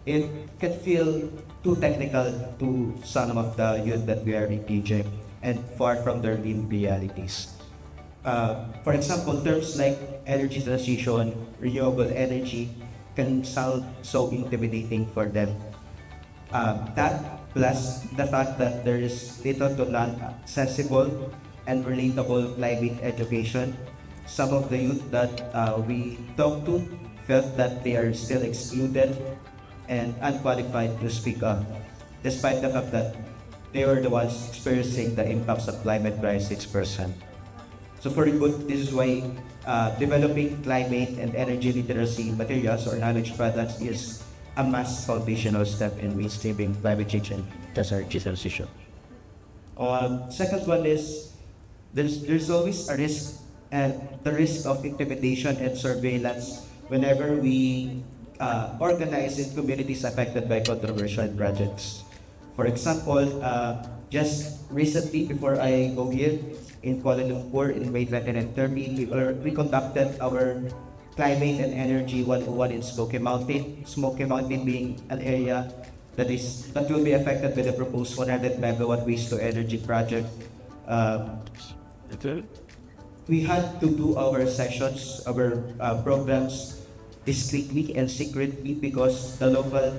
it can feel too technical to some of the youth that we are engaging and far from their lived realities. For example, terms like energy transition, renewable energy can sound so intimidating for them. That plus the fact that there is little to none accessible and relatable climate education. Some of the youth that we talked to felt that they are still excluded and unqualified to speak up, despite the fact that they were the ones experiencing the impacts of climate by 6%. So for good, this is why developing climate and energy literacy materials or knowledge products is a must foundational step in mainstreaming climate change and energy transition. Second one is there's always a risk, and the risk of intimidation and surveillance whenever we organize in communities affected by controversial projects. For example, just recently before I go here in Kuala Lumpur in May 2030, we conducted our Climate and Energy 101 in Smoky Mountain. Smoky Mountain being an area that will be affected by the proposed 100 megawatt waste to energy project. We had to do our sessions, our programs discreetly and secretly because the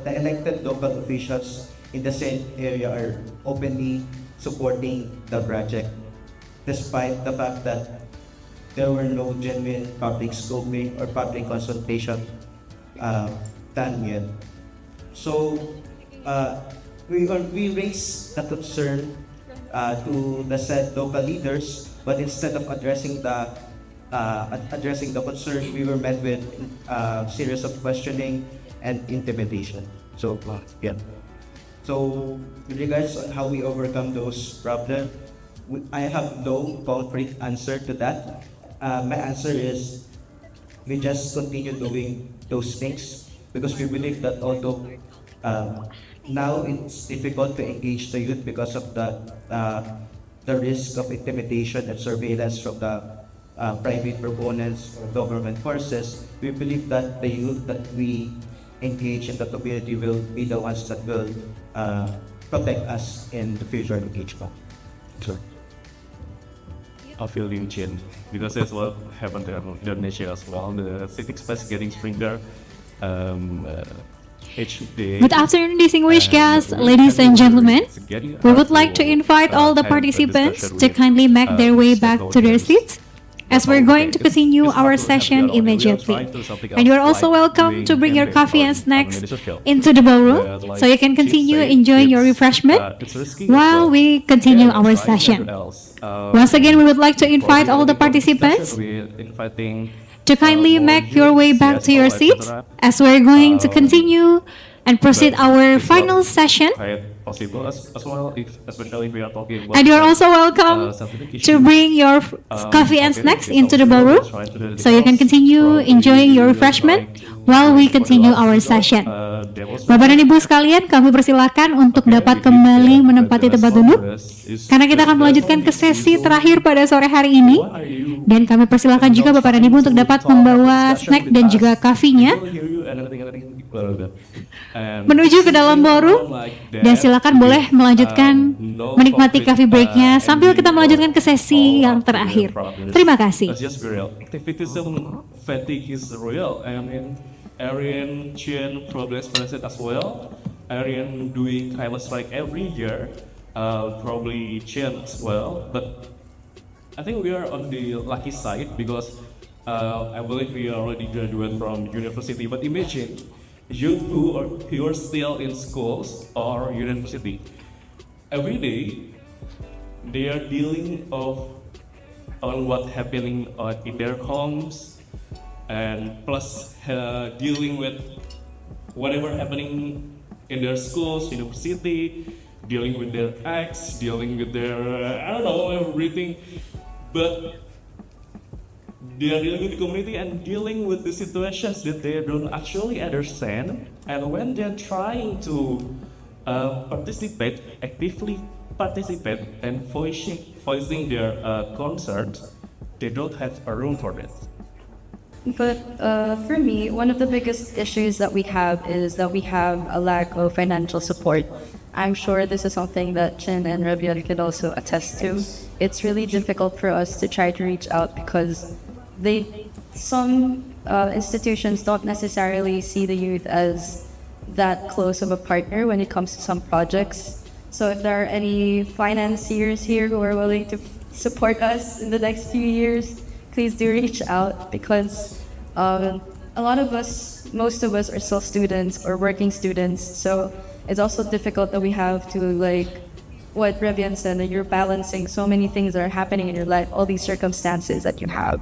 elected local officials in the same area are openly supporting the project, despite the fact that there were no genuine public scoping or public consultation done yet. So we raised the concern to the said local leaders, but instead of addressing the concern, we were met with a series of questioning and intimidation. So yeah. So with regards on how we overcome those problems, I have no concrete answer to that. My answer is we just continue doing those things because we believe that although now it's difficult to engage the youth because of the risk of intimidation and surveillance from the private proponents or government forces, we believe that the youth that we engage in the community will be the ones that will protect us in the future engagement. Sure. I feel you change because that's what happened in Indonesia as well. The civic space getting stronger. Good afternoon, distinguished guests, ladies and gentlemen. We would like to invite all the participants to kindly make their way back to their seats. as we're going to continue our session immediately. And you're also welcome to bring your coffee and snacks into the ballroom so you can continue enjoying your refreshment while we continue our session. Once again, we would like to invite all the participants to kindly make your way back to your seats as we're going to continue and proceed our final session. Possible as well, especially if we are talking about. And you're also welcome to bring your coffee and snacks into the ballroom so you can continue enjoying your refreshment while we continue our session. Bapak dan Ibu sekalian, kami persilakan untuk dapat kembali menempati tempat duduk karena kita akan melanjutkan ke sesi terakhir pada sore hari ini. Dan kami persilakan juga Bapak dan Ibu untuk dapat membawa snack dan juga kafenya menuju ke dalam ballroom, dan silakan boleh melanjutkan menikmati coffee breaknya sambil kita melanjutkan ke sesi yang terakhir. Terima kasih. Activism fatigue is real. I mean, Arian Chen probably experienced it as well. Arian doing climate strike every year, probably Chen as well. But I think we are on the lucky side because I believe we already graduated from university. But imagine you who are still in schools or university. Every day, they are dealing on what happening in their homes, and plus dealing with whatever happening in their schools, university, dealing with their ex, dealing with their I don't know, everything, but they are dealing with the community and dealing with the situations that they don't actually understand. And when they're trying to actively participate and voicing their concerns, they don't have a room for that. But for me, one of the biggest issues that we have is that we have a lack of financial support. I'm sure this is something that Chin and Rabian could also attest to. It's really difficult for us to try to reach out because some institutions don't necessarily see the youth as that close of a partner when it comes to some projects. So if there are any financiers here who are willing to support us in the next few years, please do reach out, because a lot of us, most of us are still students or working students. So it's also difficult that we have to, like what Rabian said, that you're balancing so many things that are happening in your life, all these circumstances that you have.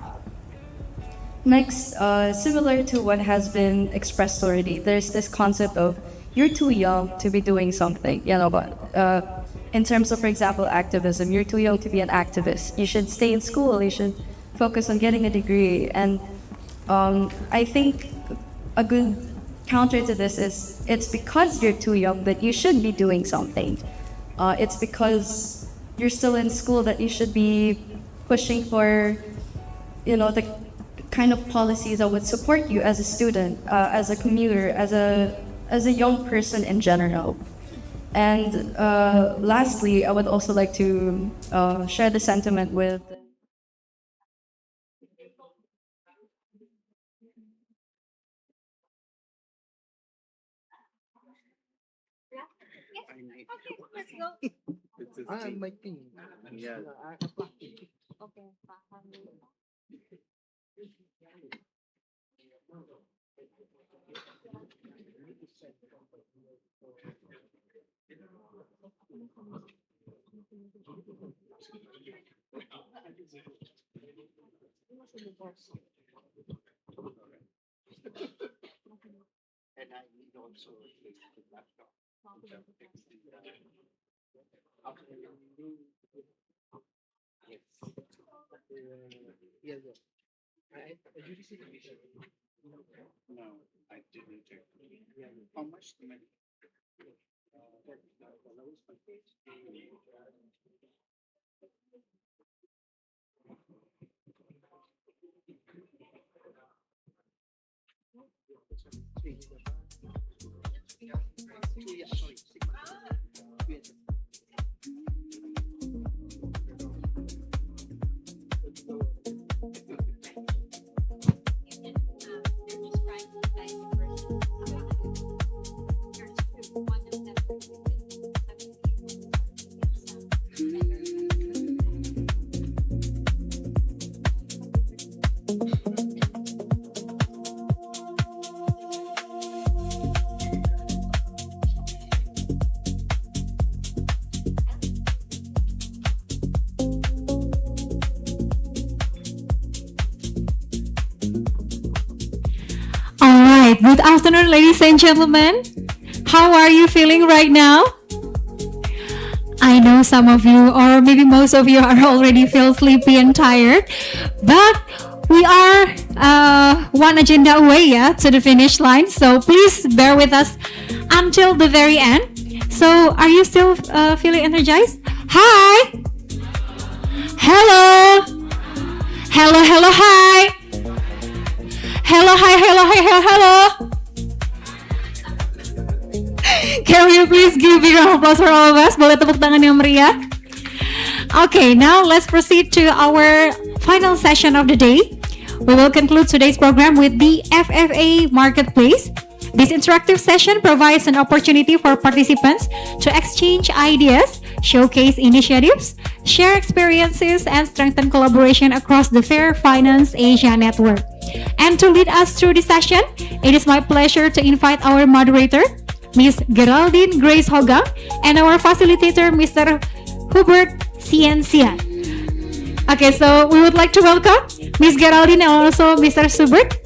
Next, similar to what has been expressed already, there's this concept of you're too young to be doing something, but in terms of, for example, activism, you're too young to be an activist. You should stay in school, you should focus on getting a degree. And I think a good counter to this is it's because you're too young that you should be doing something. It's because you're still in school that you should be pushing for, the kind of policies that would support you as a student, as a commuter, as a young person in general. And lastly, I would also like to share the sentiment with No, I didn't. How much? right. Good afternoon, ladies and gentlemen. How are you feeling right now? I know some of you, or maybe most of you, are already feel sleepy and tired, but we are one agenda away, to the finish line. So please bear with us until the very end. So, are you still feeling energized? Hi. Hello. Hello. Hello. Hi. Hello. Hi. Hello. Hi. Hello. Hello. Can you please give a big round of applause for all of us? Boleh tepuk tangan yang meriah? Okay, now let's proceed to our final session of the day. We will conclude today's program with the FFA Marketplace. This interactive session provides an opportunity for participants to exchange ideas, showcase initiatives, share experiences, and strengthen collaboration across the Fair Finance Asia network. And to lead us through this session, it is my pleasure to invite our moderator, Ms. Geraldine Grace Hoga, and our facilitator, Mr. Hubert Ciencia. Okay, so we would like to welcome Ms. Geraldine and also Mr. Hubert.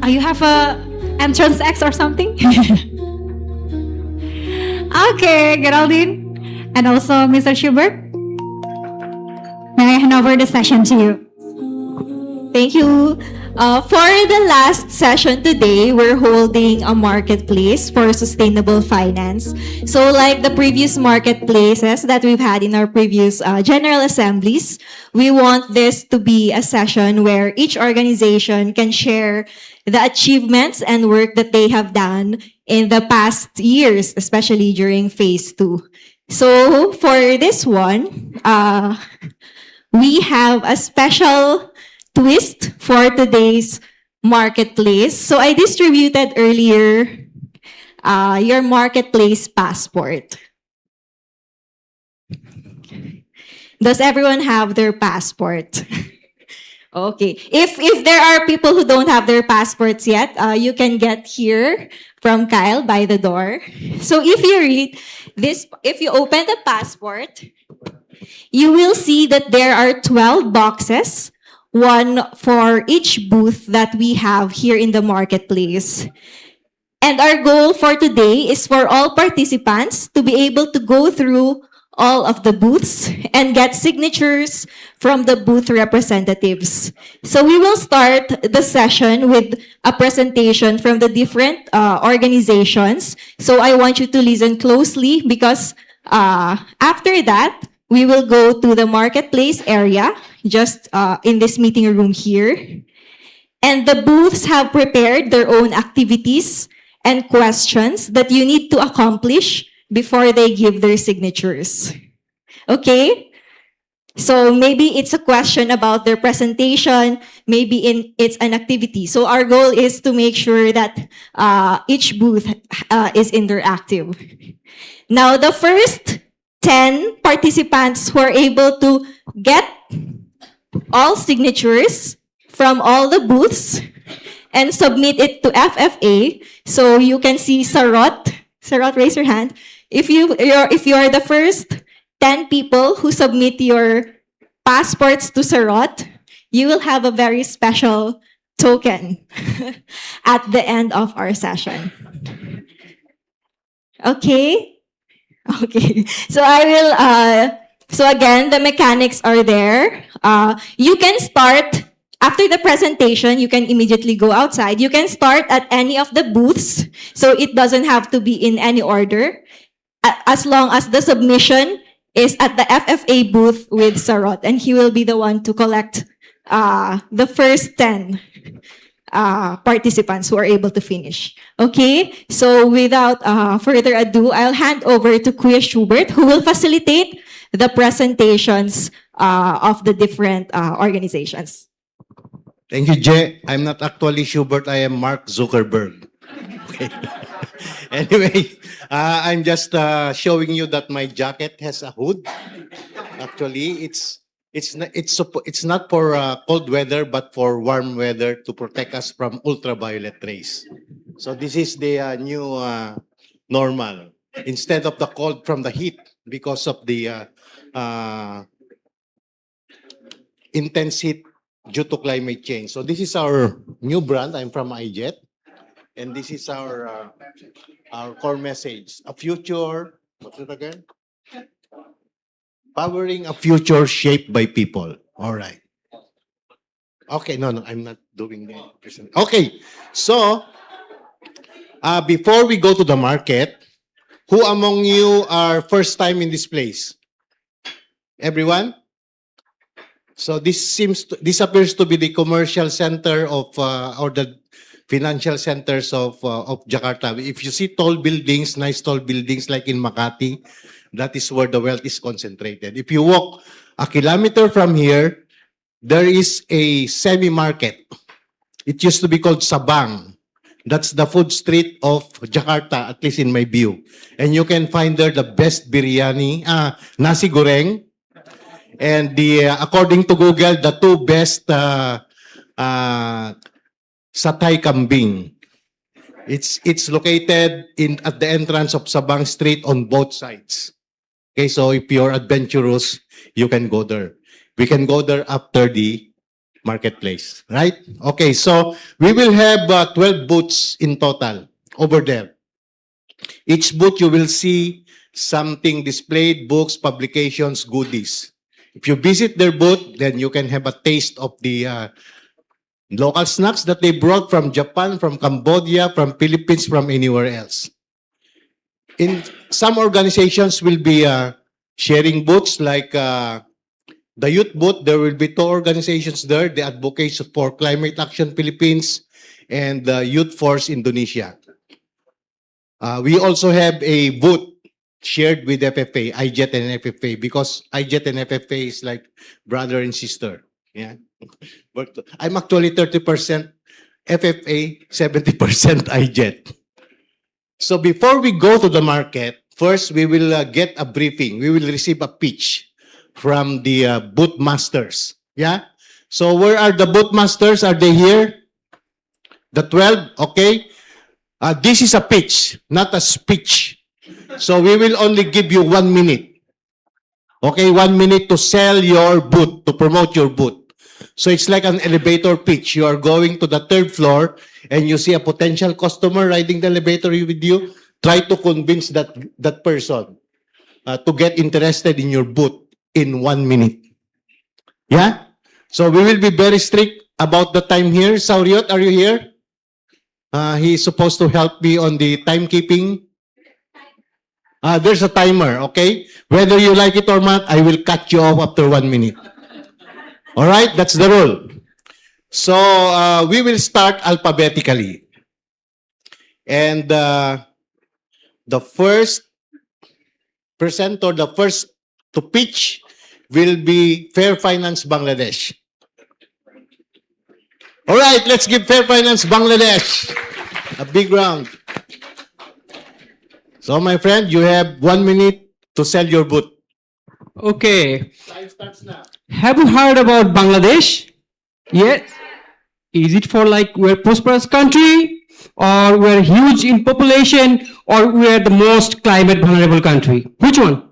You have a entrance X or something? Okay, Geraldine, and also Mr. Schubert. May I hand over the session to you? Thank you. For the last session today, we're holding a marketplace for sustainable finance. So like the previous marketplaces that we've had in our previous general assemblies, we want this to be a session where each organization can share the achievements and work that they have done in the past years, especially during phase 2. So for this one, we have a special twist for today's marketplace. So I distributed earlier your marketplace passport. Does everyone have their passport? Okay. If there are people who don't have their passports yet, you can get here from Kyle by the door. So if you read this, if you open the passport, you will see that there are 12 boxes, one for each booth that we have here in the marketplace. And our goal for today is for all participants to be able to go through all of the booths and get signatures from the booth representatives. So we will start the session with a presentation from the different organizations. So I want you to listen closely because after that, we will go to the marketplace area, just in this meeting room here. And the booths have prepared their own activities and questions that you need to accomplish before they give their signatures. Okay? So maybe it's a question about their presentation, maybe it's an activity. So our goal is to make sure that each booth is interactive. Now, the first 10 participants who are able to get all signatures from all the booths and submit it to FFA. So you can see Sarot. Sarot, raise your hand. If you are the first 10 people who submit your passports to Sarot, you will have a very special token at the end of our session. Okay? Okay, so I will, so again, the mechanics are there. You can start, after the presentation, you can immediately go outside. You can start at any of the booths, so it doesn't have to be in any order, as long as the submission is at the FFA booth with Sarot, and he will be the one to collect the first 10 participants who are able to finish. Okay, so without further ado, I'll hand over to Kuya Schubert, who will facilitate the presentations of the different organizations. Thank you, Jay. I'm not actually Schubert, I am Mark Zuckerberg. Okay. Anyway, I'm just showing you that my jacket has a hood. Actually, it's not for cold weather, but for warm weather to protect us from ultraviolet rays. So this is the new normal. Instead of the cold from the heat, because of the intense heat due to climate change. So this is our new brand. I'm from iJet, and this is our core message: a future. What's it again? Powering a future shaped by people. All right. Okay, no, I'm not doing that. Okay, so before we go to the market, who among you are first time in this place? Everyone? So this appears to be the commercial center of or the financial centers of Jakarta. If you see tall buildings, nice tall buildings like in Makati, that is where the wealth is concentrated. If you walk a kilometer from here, there is a semi-market. It used to be called Sabang. That's the food street of Jakarta, at least in my view. And you can find there the best biryani, nasi goreng, and according to Google, the two best satay kambing. It's located at the entrance of Sabang Street on both sides. Okay, so if you're adventurous, you can go there. We can go there after the marketplace, right? Okay, so we will have 12 booths in total over there. Each booth you will see something displayed, books, publications, goodies. If you visit their booth, then you can have a taste of the local snacks that they brought from Japan, from Cambodia, from Philippines, from anywhere else. In some organizations will be sharing booths like the youth booth. There will be two organizations there, the Advocates for Climate Action Philippines and the Youth Force Indonesia. We also have a booth shared with FFA, iJet and FFA, because iJet and FFA is like brother and sister. Yeah, but I'm actually 30% FFA, 70% iJet. So before we go to the market, first we will get a briefing. We will receive a pitch from the booth masters. Yeah? So where are the booth masters? Are they here? The 12? Okay. This is a pitch, not a speech. So we will only give you 1 minute. Okay, 1 minute to sell your booth, to promote your booth. So it's like an elevator pitch. You are going to the 3rd floor and you see a potential customer riding the elevator with you. Try to convince that person to get interested in your booth in 1 minute. Yeah? So we will be very strict about the time here. Sauriot, are you here? He is supposed to help me on the timekeeping. There's a timer, okay? Whether you like it or not, I will cut you off after 1 minute. All right? That's the rule. So we will start alphabetically. And the first presenter, the first to pitch will be Fair Finance Bangladesh. All right, let's give Fair Finance Bangladesh a big round. So, my friend, you have 1 minute to sell your booth. Okay. Time starts now. Have you heard about Bangladesh? Yes. Is it for like we're prosperous country, or we're huge in population, or we're the most climate vulnerable country? Which one?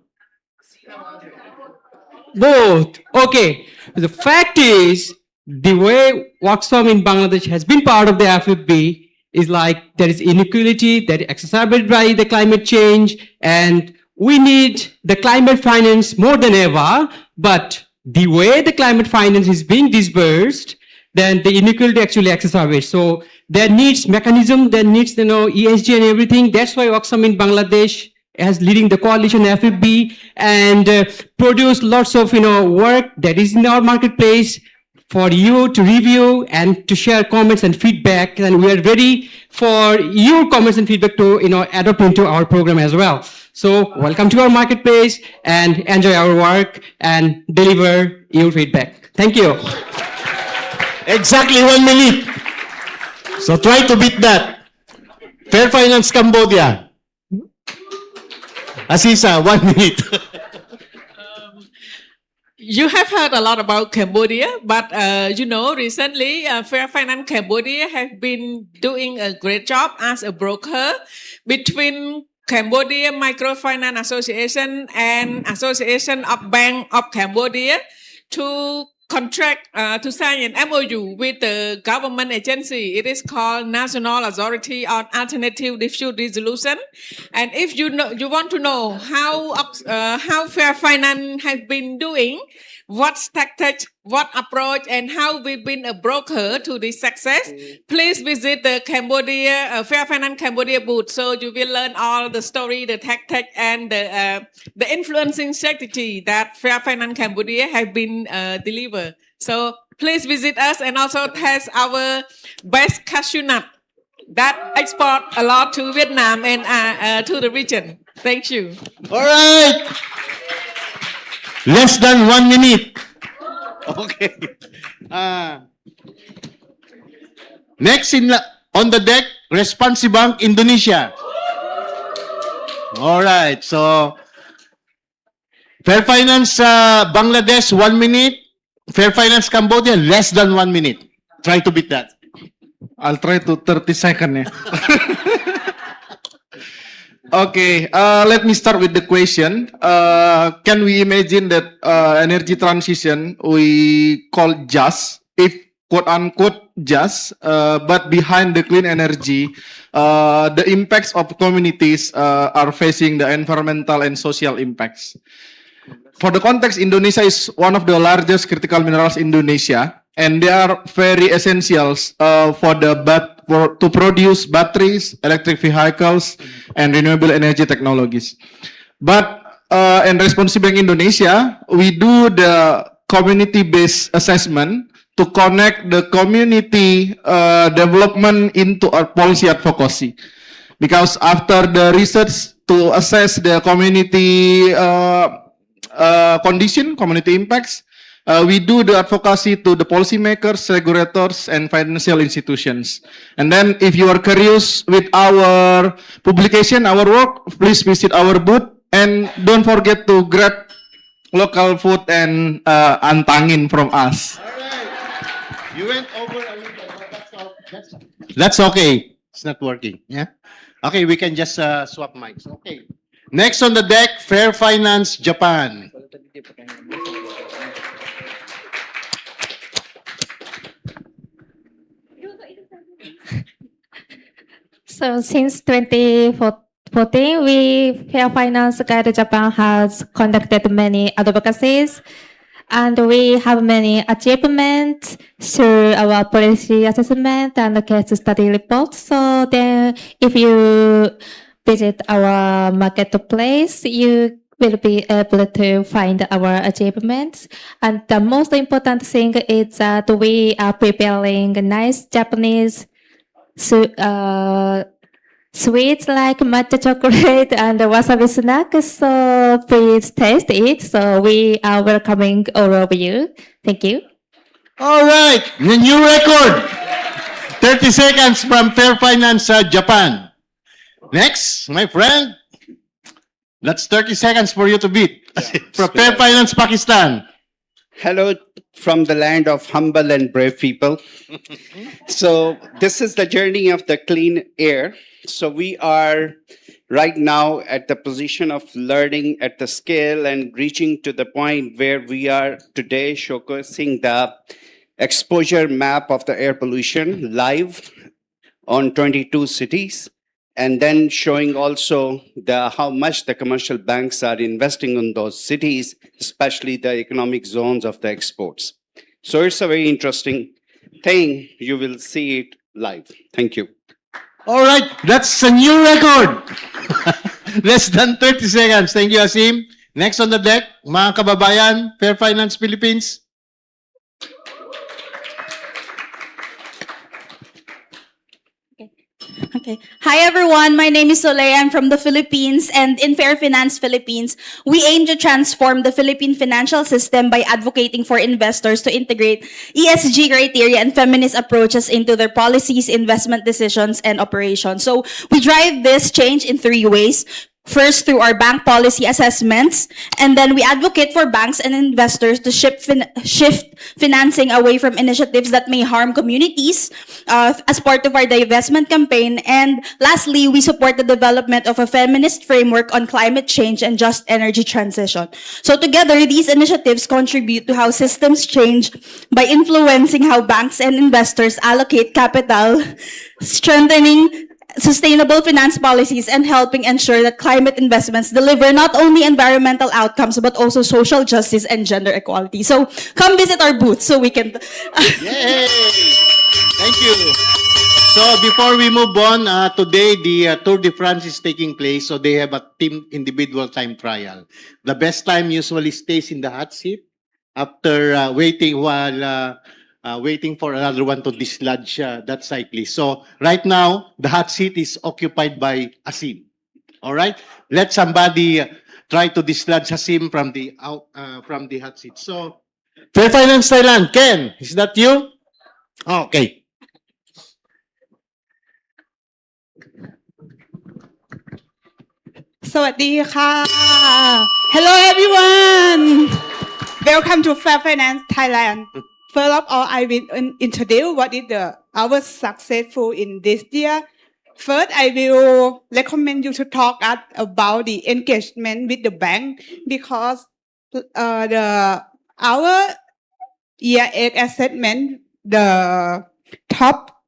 Both. Okay. The fact is, the way Oxfam in Bangladesh has been part of the FFB is like there is inequality that is exacerbated by the climate change, and we need the climate finance more than ever. But the way the climate finance is being disbursed, then the inequality actually exacerbates. So there needs mechanism, there needs ESG and everything. That's why Oxfam in Bangladesh as leading the coalition FFB and produce lots of work that is in our marketplace for you to review and to share comments and feedback. And we are ready for your comments and feedback to adopt into our program as well. So welcome to our marketplace and enjoy our work and deliver your feedback. Thank you. Exactly 1 minute. So try to beat that. Fair Finance Cambodia. Asisa, 1 minute. You have heard a lot about Cambodia, but recently Fair Finance Cambodia has been doing a great job as a broker between Cambodia Microfinance Association and Association of Bank of Cambodia to contract to sign an MOU with the government agency. It is called National Authority on Alternative Dispute Resolution. And if you want to know how Fair Finance has been doing, what tactics, what approach, and how we've been a broker to this success, please visit the Cambodia Fair Finance Cambodia booth. So you will learn all the story, the tactic, and the influencing strategy that Fair Finance Cambodia have been delivered. So please visit us and also test our best cashew nut that export a lot to Vietnam and to the region. Thank you. All right. Less than 1 minute. Okay. Next on the deck, Responsibank Indonesia. All right. So, Fair Finance Bangladesh, 1 minute. Fair Finance Cambodia, less than 1 minute. Try to beat that. I'll try to 30 seconds. Okay, let me start with the question. Can we imagine that energy transition we call just, if quote unquote just, but behind the clean energy, the impacts of communities are facing the environmental and social impacts. For the context, Indonesia is one of the largest critical minerals in Indonesia, and they are very essentials to produce batteries, electric vehicles, and renewable energy technologies. But in Responsibank Indonesia, we do the community-based assessment to connect the community development into our policy advocacy. Because after the research to assess the community condition, community impacts, we do the advocacy to the policymakers, regulators, and financial institutions. And then if you are curious with our publication, our work, please visit our booth. And don't forget to grab local food and antangin from us. All right. You went over a little, but that's okay. It's not working. Yeah. Okay, we can just swap mics. Okay. Next on the deck, Fair Finance Japan. So since 2014, Fair Finance Guide Japan has conducted many advocacies, and we have many achievements through our policy assessment and case study reports. So then if you visit our marketplace, you will be able to find our achievements. And the most important thing is that we are preparing nice Japanese sweets like matcha chocolate and wasabi snack. So please taste it. So we are welcoming all of you. Thank you. All right, the new record. 30 seconds from Fair Finance Japan. Next, my friend. That's 30 seconds for you to beat. From Fair Finance Pakistan. Hello from the land of humble and brave people. So this is the journey of the clean air. So we are right now at the position of learning at the scale and reaching to the point where we are today showcasing the exposure map of the air pollution live on 22 cities. And then showing also how much the commercial banks are investing in those cities, especially the economic zones of the exports. So it's a very interesting thing. You will see it live. Thank you. All right, that's a new record. Less than 30 seconds. Thank you, Asim. Next on the deck, mga kababayan, Fair Finance Philippines. Okay. Hi, everyone. My name is Soleil. I'm from the Philippines, and in Fair Finance Philippines, we aim to transform the Philippine financial system by advocating for investors to integrate ESG criteria and feminist approaches into their policies, investment decisions, and operations. So we drive this change in 3 ways. First, through our bank policy assessments, and then we advocate for banks and investors to shift financing away from initiatives that may harm communities as part of our divestment campaign. And lastly, we support the development of a feminist framework on climate change and just energy transition. So together, these initiatives contribute to how systems change by influencing how banks and investors allocate capital, strengthening sustainable finance policies, and helping ensure that climate investments deliver not only environmental outcomes, but also social justice and gender equality. So come visit our booth so we can... Yay! Thank you. So before we move on, today the Tour de France is taking place, so they have a team individual time trial. The best time usually stays in the hot seat after waiting for another one to dislodge that cyclist. So right now, the hot seat is occupied by Asim. All right? Let somebody try to dislodge Asim from the hot seat. So, Fair Finance Thailand, Ken, is that you? Okay. Hello everyone. Welcome to Fair Finance Thailand. First of all, I will introduce what is our successful in this year. First, I will recommend you to talk about the engagement with the bank, because our year-end assessment, the top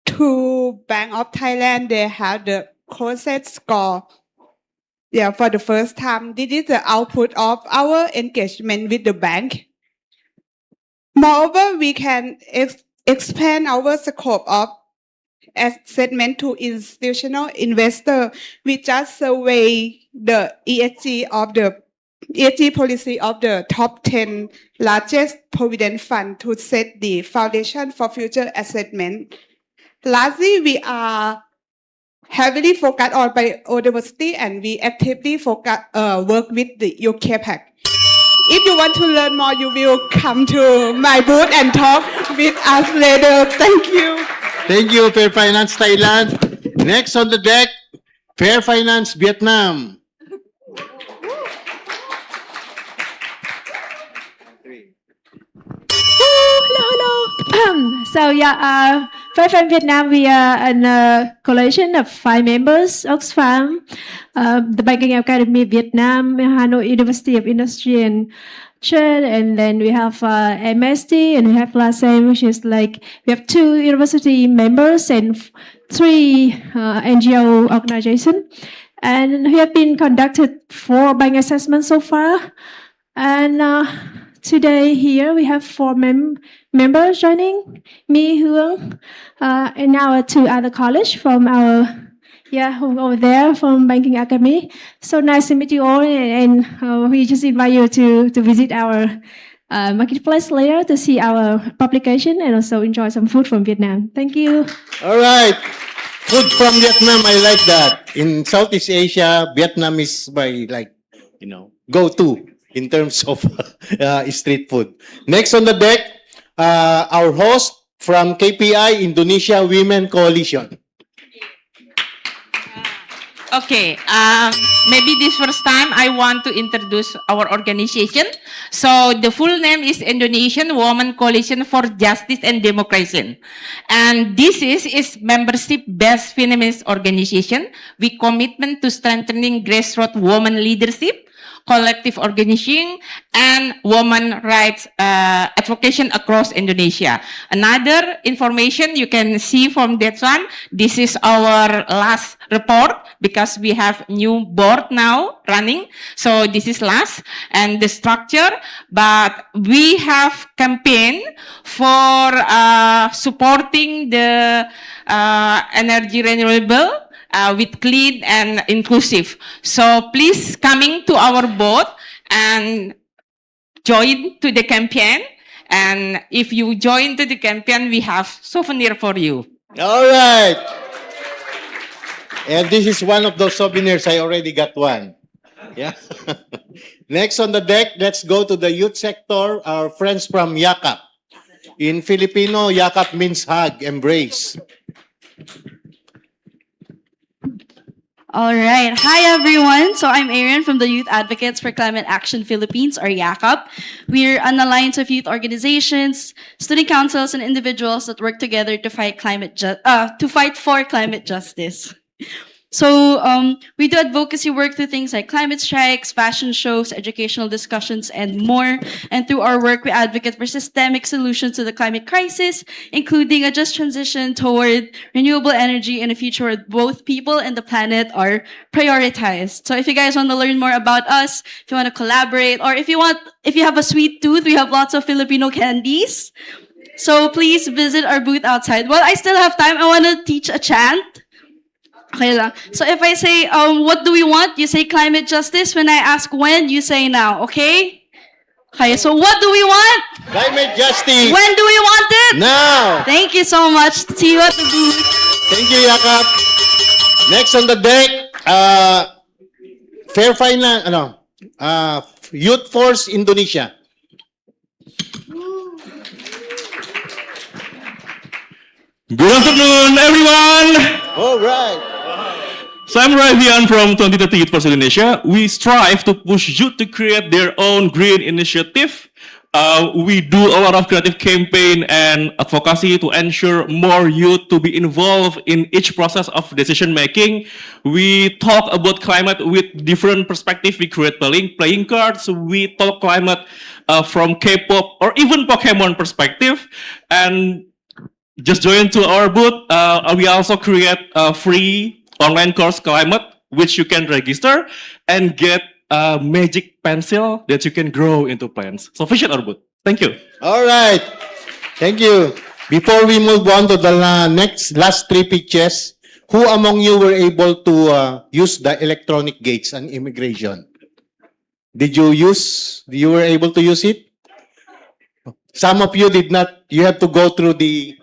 2 bank of Thailand, they have the closest score. Yeah, for the first time, this is the output of our engagement with the bank. Moreover, we can expand our scope of assessment to institutional investor. We just survey the ESG policy of the top 10 largest provident fund to set the foundation for future assessment. Lastly, we are heavily focused on biodiversity, and we actively work with the IKBI. If you want to learn more, you will come to my booth and talk with us later. Thank you. Thank you, Fair Finance Thailand. Next on the deck, Fair Finance Vietnam. Hello. So yeah, Fair Finance Vietnam, we are a coalition of 5 members: Oxfam, the Banking Academy Vietnam, Hanoi University of Industry and Trade, and then we have MSD, and we have LASEM, which is like we have 2 university members and 3 NGO organizations, and we have been conducted 4 bank assessments so far, and today here we have 4 members joining me, Huong, and our 2 other colleagues from our who over there from Banking Academy. So nice to meet you all, and we just invite you to visit our marketplace later to see our publication and also enjoy some food from Vietnam. Thank you. All right. Food from Vietnam, I like that. In Southeast Asia, Vietnam is my, go-to in terms of street food. Next on the deck, our host from KPI, Indonesia Women Coalition. Okay, maybe this first time I want to introduce our organization. So the full name is Indonesian Women Coalition for Justice and Democracy. And this is membership-based feminist organization with commitment to strengthening grassroots women leadership, collective organizing, and women rights advocacy across Indonesia. Another information you can see from that one, this is our last report because we have new board now running. So this is last and the structure, but we have campaign for supporting the energy renewable with clean and inclusive. So please coming to our board and join to the campaign. And if you join to the campaign, we have souvenir for you. All right. And this is one of those souvenirs. I already got one. Yeah. Next on the deck, let's go to the youth sector. Our friends from Yakap. In Filipino, Yakap means hug, embrace. All right. Hi, everyone. So I'm Aaron from the Youth Advocates for Climate Action Philippines, or YACAP. We're an alliance of youth organizations, student councils, and individuals that work together to fight for climate justice. So we do advocacy work through things like climate strikes, fashion shows, educational discussions, and more. And through our work, we advocate for systemic solutions to the climate crisis, including a just transition toward renewable energy in a future where both people and the planet are prioritized. So if you guys want to learn more about us, if you want to collaborate, or if you have a sweet tooth, we have lots of Filipino candies. So please visit our booth outside. Well, I still have time. I want to teach a chant. Okay lang. So if I say, what do we want? You say climate justice. When I ask when, you say now. Okay? Okay, so what do we want? Climate justice. When do we want it? Now. Thank you so much. See you at the booth. Thank you, Yakap. Next on the deck, Fair Finance, Youth Force Indonesia. Good afternoon, everyone. All right. So I'm Ravian from 2030 Youth Force Indonesia. We strive to push youth to create their own green initiative. We do a lot of creative campaign and advocacy to ensure more youth to be involved in each process of decision making. We talk about climate with different perspectives. We create playing cards. We talk climate from K-pop or even Pokemon perspective. And just join to our booth. We also create a free online course climate, which you can register and get a magic pencil that you can grow into plants. So visit our booth. Thank you. All right. Thank you. Before we move on to the last three pictures, who among you were able to use the electronic gates on immigration? You were able to use it? Some of you did not. You have to go through the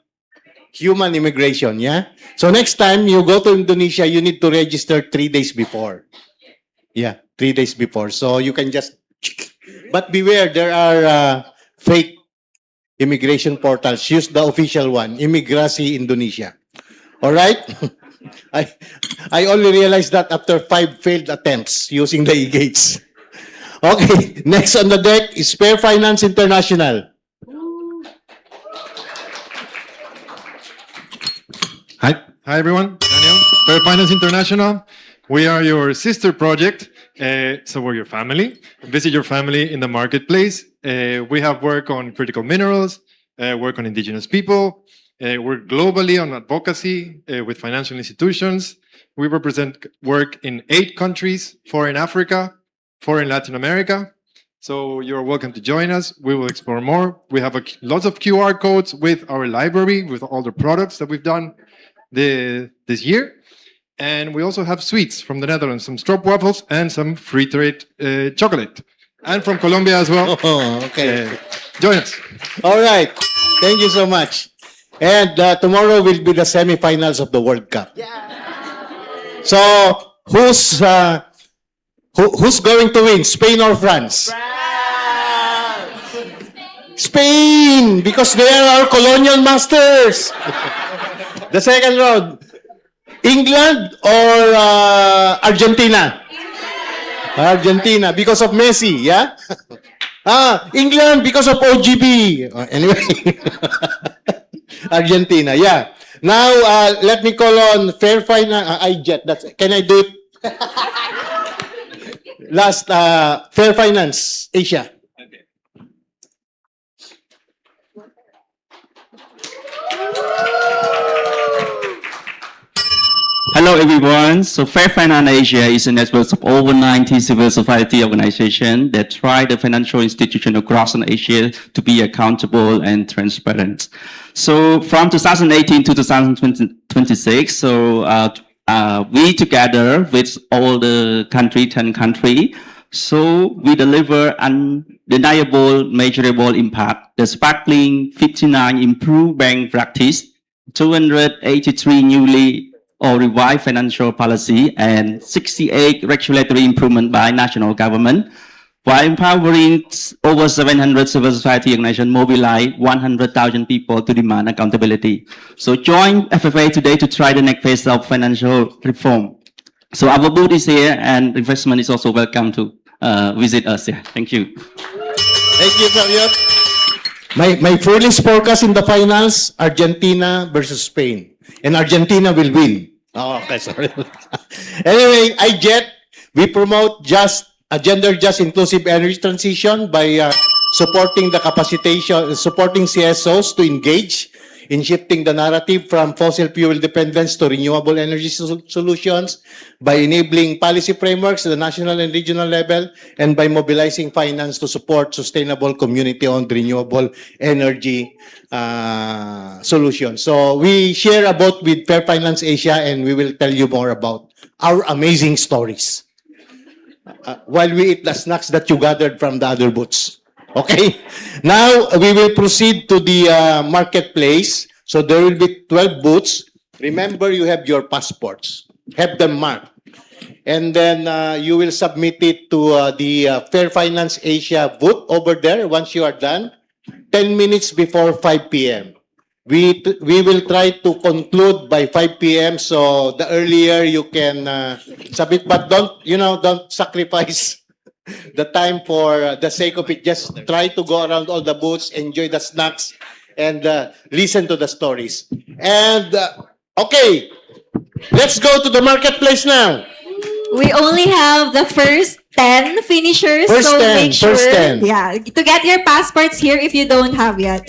human immigration, yeah? So next time you go to Indonesia, you need to register 3 days before. Yeah, 3 days before. So you can just... But beware, there are fake immigration portals. Use the official one, Imigrasi Indonesia. All right? I only realized that after 5 failed attempts using the e-gates. Okay, next on the deck is Fair Finance International. Hi everyone, Daniel, Fair Finance International. We are your sister project, so we're your family. Visit your family in the marketplace. We have work on critical minerals, work on indigenous people. Work globally on advocacy with financial institutions. We represent work in 8 countries, 4 in Africa, 4 in Latin America. So you're welcome to join us. We will explore more. We have lots of QR codes with our library, with all the products that we've done this year. And we also have sweets from the Netherlands, some stroopwafels and some free trade chocolate. And from Colombia as well. Oh, okay. Join us. All right. Thank you so much. And tomorrow will be the semifinals of the World Cup. So who's going to win, Spain or France? Spain, because they are our colonial masters. The second round, England or Argentina? Argentina, because of Messi, yeah? England, because of OGB. Anyway, Argentina, yeah. Now, let me call on Fair Finance, IJET, can I do it? Last, Fair Finance, Asia. Hello everyone. So Fair Finance Asia is a network of over 90 civil society organizations that try the financial institution across Asia to be accountable and transparent. So from 2018 to 2026, so we together with all the 10 countries, so we deliver undeniable, measurable impact. The sparkling 59 improved bank practice, 283 newly or revised financial policy, and 68 regulatory improvement by national government, while empowering over 700 civil society organizations, mobilize 100,000 people to demand accountability. So join FFA today to try the next phase of financial reform. So our booth is here, and investment is also welcome to visit us here. Thank you. Thank you, Saryot. My foolish forecast in the finals, Argentina versus Spain. And Argentina will win. Oh, okay, sorry. Anyway, IJET, we promote a gender-just inclusive energy transition by supporting the capacitation, supporting CSOs to engage in shifting the narrative from fossil fuel dependence to renewable energy solutions, by enabling policy frameworks at the national and regional level, and by mobilizing finance to support sustainable community-owned renewable energy solutions. So we share about with Fair Finance Asia, and we will tell you more about our amazing stories while we eat the snacks that you gathered from the other booths. Okay, now we will proceed to the marketplace. So there will be 12 booths. Remember, you have your passports. Have them marked. And then you will submit it to the Fair Finance Asia booth over there once you are done, 10 minutes before 5 p.m. We will try to conclude by 5 p.m. So the earlier you can submit, but don't sacrifice the time for the sake of it. Just try to go around all the booths, enjoy the snacks, and listen to the stories. And okay, let's go to the marketplace now. We only have the first 10 finishers, First so 10, make sure, first 10. yeah, to get your passports here if you don't have yet.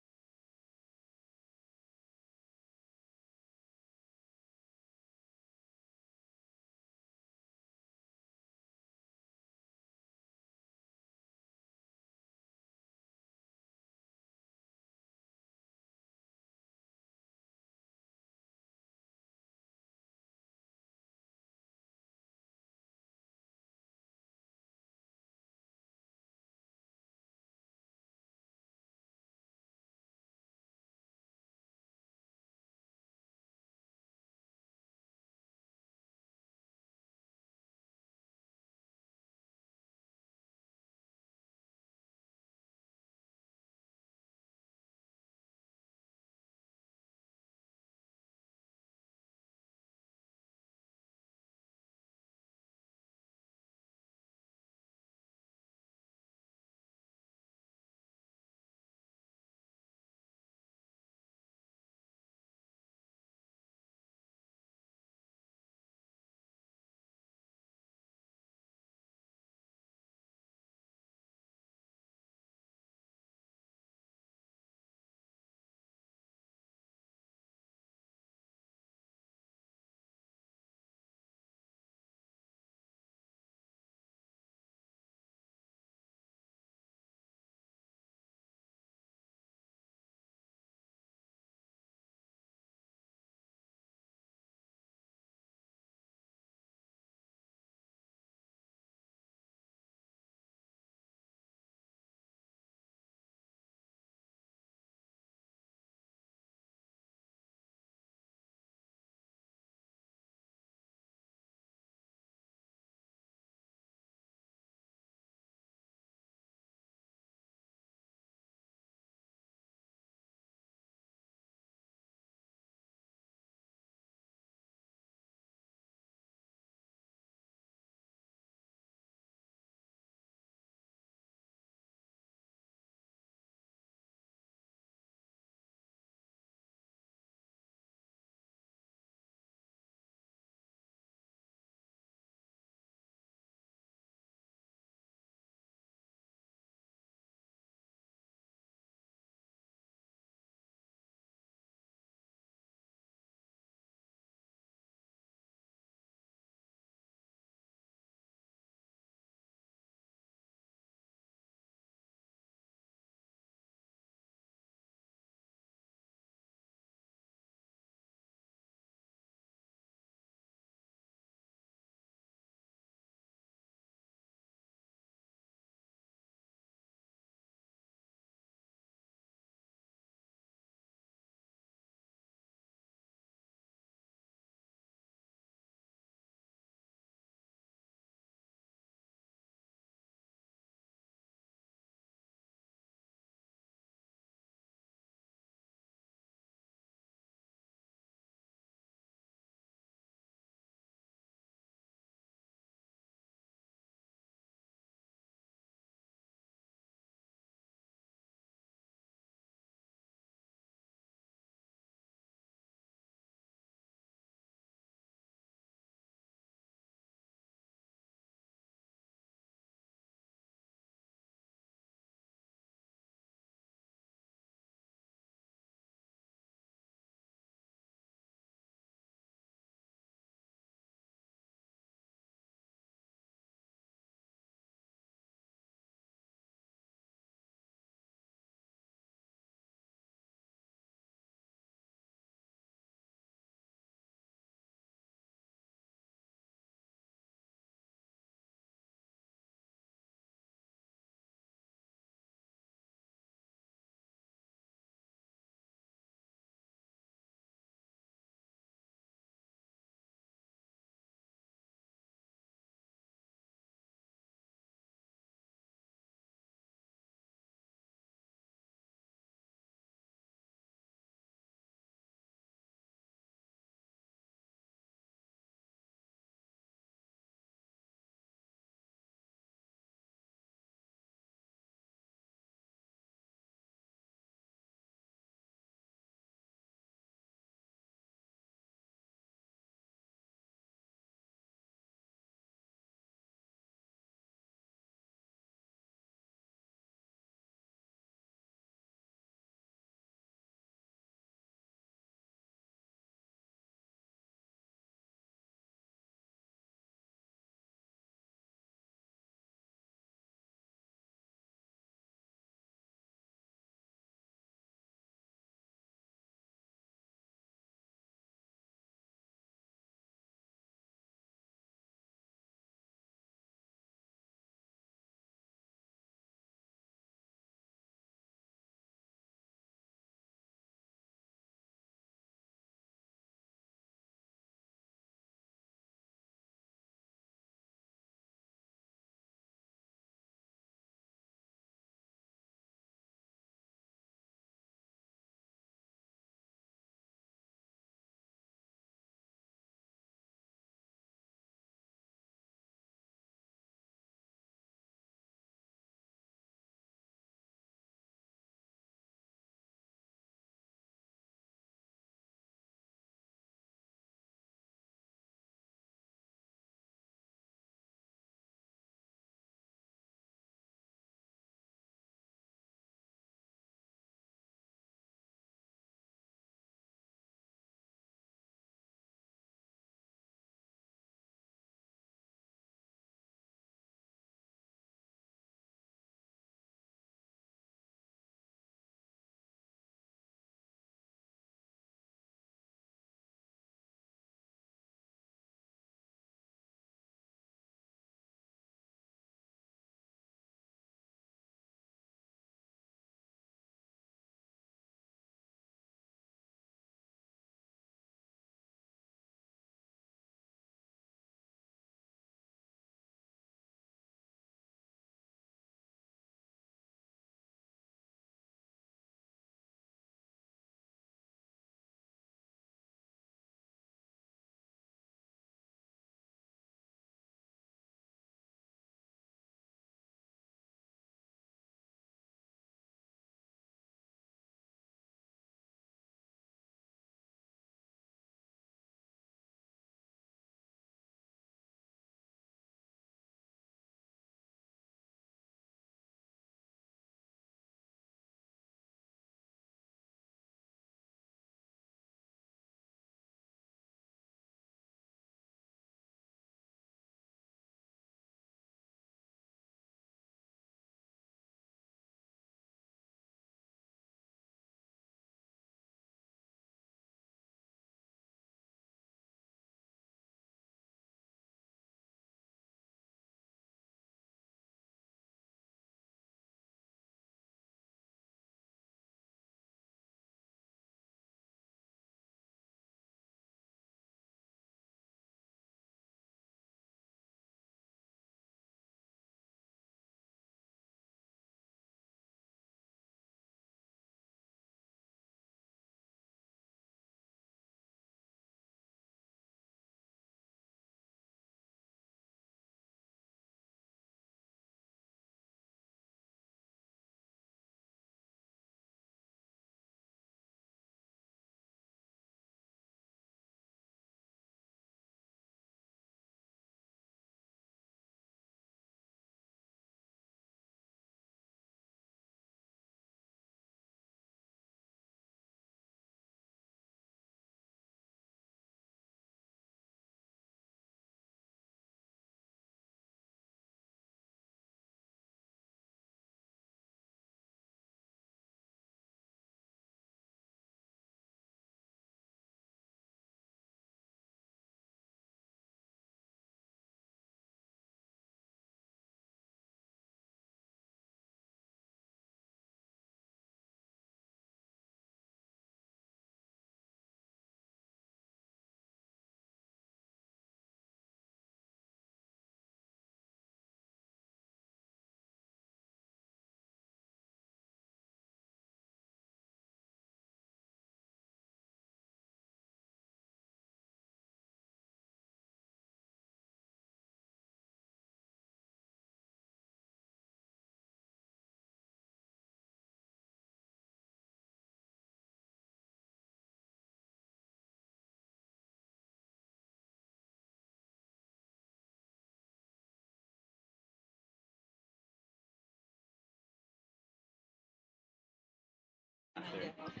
there.